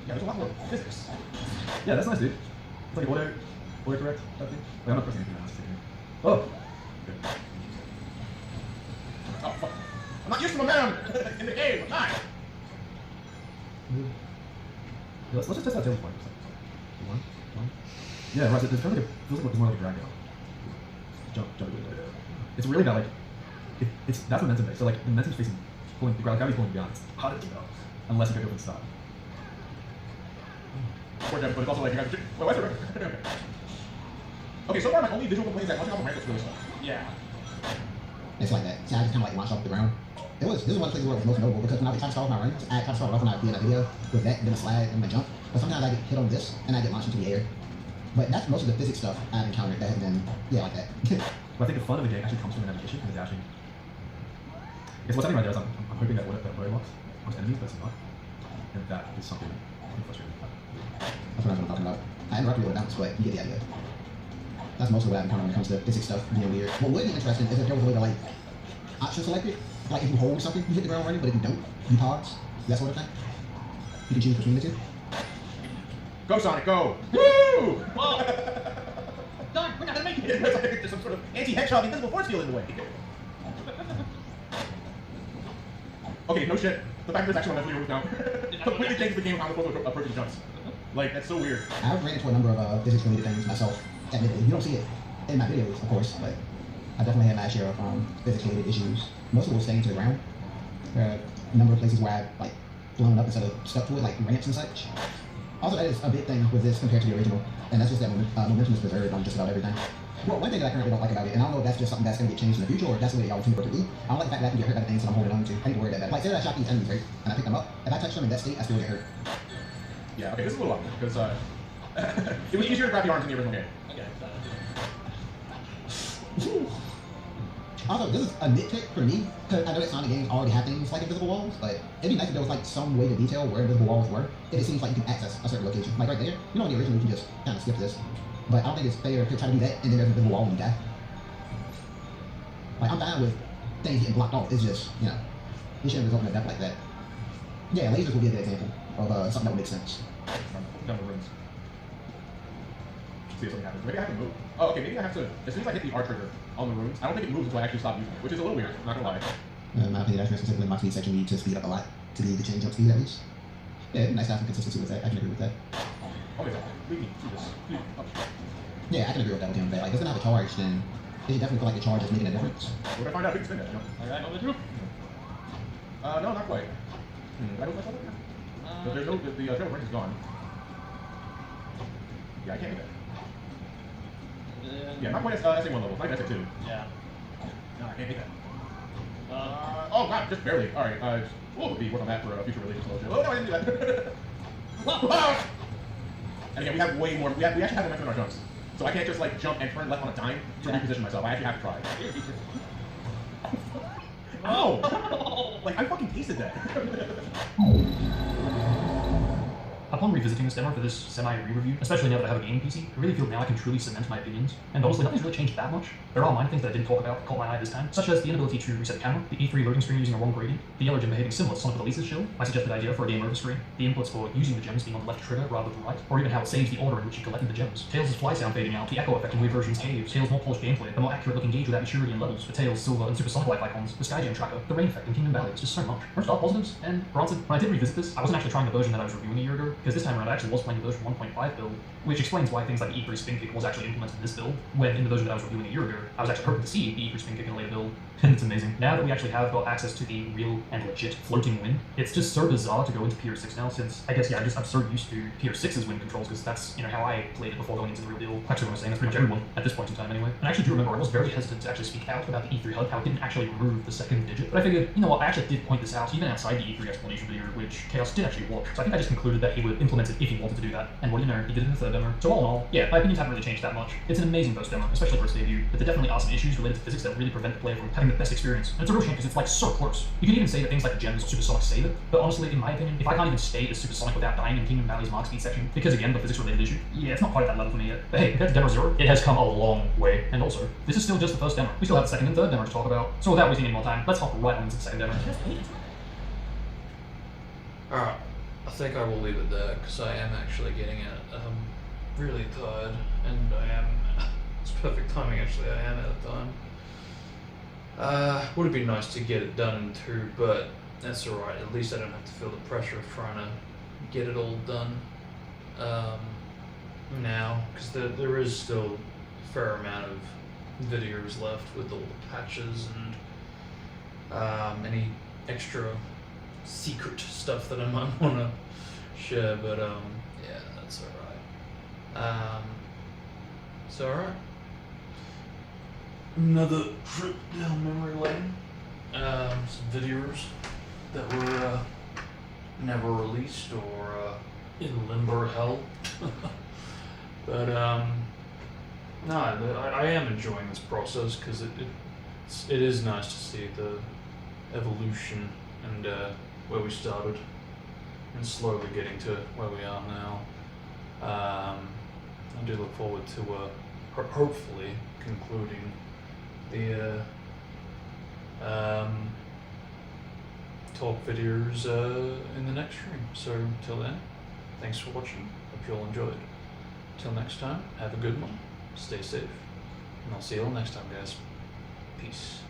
Yeah, there's a lot more physics. Yeah, that's nice, dude. It's like auto correct type thing. Like, I'm not pressing anything now. Oh! Good. Oh, fuck. I'm not used to momentum in the game. I'm not. Yeah, let's just test that tail point for a second. One. Yeah, right. It's kind of like feels like more like a drag down. Jump. It's really that like it's that's momentum based. So like the momentum's facing pulling the gravity's pulling beyond. It's hard to go unless you get open stop. But it's also like you guys. Wait, what's it? Okay, so far my only visual complaint is that launching off the ramp looks really slow. Yeah. It's like that. See, I just kind of like launched off the ground. This is one of the places where it was most notable because when I was trying to start off my runs, I kind of started off when I would be in a video with that, then a slide, and my jump. But sometimes I get hit on this and I get launched into the air. But that's most of the physics stuff I've encountered that has been, like that. But I think the fun of the game actually comes from the navigation and the dashing. It's what's happening right there is I'm hoping that that way walks onto enemies, but it's not. And that is something I'm frustrated with. That's what I'm talking about. I interrupted you with bounce, but you get the idea. That's mostly what I've encountered when it comes to physics stuff being weird. What would be interesting is if there was a way to like option select it. Like if you hold something, you hit the ground running, but if you don't, you pause. That sort of thing. You can choose between the two. Go Sonic, go! Woo! Whoa! Darn, we're not gonna make it! There's some sort of anti-hedgehog invisible force field in the way. Okay, no shit. The fact that there's actually a now completely changes the game of how the people approach the jumps. Like, that's so weird. I've ran into a number of physics-related things myself, admittedly. You don't see it in my videos, of course, but I definitely had my share of physics-related issues. Most of it was staying to the ground. There are a number of places where I've like blown up instead of stuck to it, like ramps and such. Also, that is a big thing with this compared to the original, and that's just that momentum is preserved on just about everything. Well, one thing that I currently don't like about it, and I don't know if that's just something that's going to get changed in the future, or if that's the way y'all want to be, I don't like the fact that I can get hurt by the things that I'm holding on to. I need to worry about that. Like, say that I shot these enemies, right, and I pick them up. If I touch them in that state, I still get hurt. Yeah, okay, this is a little awkward, because it was easier to grab the arms in the original game. Okay. Also, this is a nitpick for me, because I know that Sonic games already have things like invisible walls, but it'd be nice if there was like some way to detail where invisible walls were. If it seems like you can access a certain location. Like right there, you know in the original you can just kind of skip this. But I don't think it's fair to try to do that and then there's an invisible wall and you die. Like I'm fine with things getting blocked off, it's just, you know, it shouldn't result in a death like that. Yeah, lasers would be a good example of something that would make sense. Down the rooms. See if something happens. Maybe I have to move. Oh, okay, maybe I have to, as soon as I hit the R trigger on the runes, I don't think it moves until I actually stop using it, which is a little weird, not gonna lie. In my opinion, that's very specifically my speed section need to speed up a lot to be able to change jump speed at least. Yeah, it'd be nice to have some consistency with that. I can agree with that. Okay, so lead me through this. Yeah, I can agree with that with him. That like, if it's gonna have a charge, then it should definitely feel like the charge is making a difference. What if I find out if you can spin that, you know? Alright, over through. No, not quite. Did I move myself up now? But there's no, the trail of range is gone. Yeah, I can't do that. Yeah, not quite as SA1 level, not SA2. Yeah. No, I can't make that. Oh god, just barely. Alright, we'll work on that for a future release explosion. Oh no, I didn't do that. Whoa! And again, we have way more, we actually have momentum in our jumps. So I can't just like jump and turn left on a dime to reposition myself. I actually have to try. Oh! Like, I fucking tasted that. Upon revisiting this demo for this semi-re-review, especially now that I have a gaming PC, I really feel now I can truly cement my opinions. And honestly, nothing's really changed that much. There are minor things that I didn't talk about that caught my eye this time, such as the inability to reset the camera, the E3 loading screen using a wrong gradient, the yellow gem behaving similar to Sonic with Elise's shield, my suggested idea for a game over screen, the inputs for using the gems being on the left trigger rather than right, or even how it saves the order in which you collected the gems. Tails' fly sound fading out, the echo effect in weird versions caves, Tails' more polished gameplay, the more accurate looking gauge without maturity and levels, the Tails, Silver, and Supersonic Life icons, the Sky Gem tracker, the rain effect in Kingdom Valley. It's just so much. Most are positives, and granted, when I did revisit this, I wasn't actually trying the version that I was reviewing a year ago, because this time around I actually was playing the version 1.5 build, which explains why things like the E3 spin kick was actually implemented in this build, when in the version that I was reviewing a year ago, I was actually hoping to see the E3 spin kick in a later build, and it's amazing. Now that we actually have got access to the real and legit floating wind, it's just so bizarre to go into PR6 now, since, I guess, yeah, I'm so used to PR6's wind controls, because that's, how I played it before going into the real deal. Actually, what I'm saying, that's pretty much everyone at this point in time anyway. And I actually do remember I was very hesitant to actually speak out about the E3 HUD, how it didn't actually remove the second digit, but I figured, you know what, I actually did point this out, even outside the E3 explanation video, which Chaos did actually watch, so I think I just concluded that he would implement it if he wanted to do that, and what do you know, he did it in the third demo. So all in all, yeah, my opinions haven't really changed that much. It's an amazing post demo, especially for its debut, but there definitely are some issues related to physics that really prevent the player from having the best experience. And it's a real shame because it's like so close. You can even say that things like the gems or Supersonic save it, but honestly, in my opinion, if I can't even stay as Supersonic without dying in Kingdom Valley's Mark Speed section, because again, the physics related issue, yeah, it's not quite at that level for me yet. But hey, compared to Demo 0, it has come a long way. And also, this is still just the first demo. We still have the second and third demo to talk about. So without wasting any more time, let's hop right on into the second demo. Alright, I think I will leave it there, because I am actually getting it. Really tired, and I am, it's perfect timing actually, I am out of time. Would have been nice to get it done in 2, but that's alright, at least I don't have to feel the pressure of trying to get it all done now, because there is still a fair amount of videos left with all the patches and any extra secret stuff that I might want to share, but yeah, that's alright. So alright. Another trip down memory lane. Some videos that were never released or in limbo hell. But no, I am enjoying this process because it is nice to see the evolution and where we started and slowly getting to where we are now. I do look forward to hopefully concluding the talk videos in the next stream. So till then, thanks for watching. Hope you all enjoyed. Till next time, have a good one, stay safe, and I'll see you all next time, guys. Peace.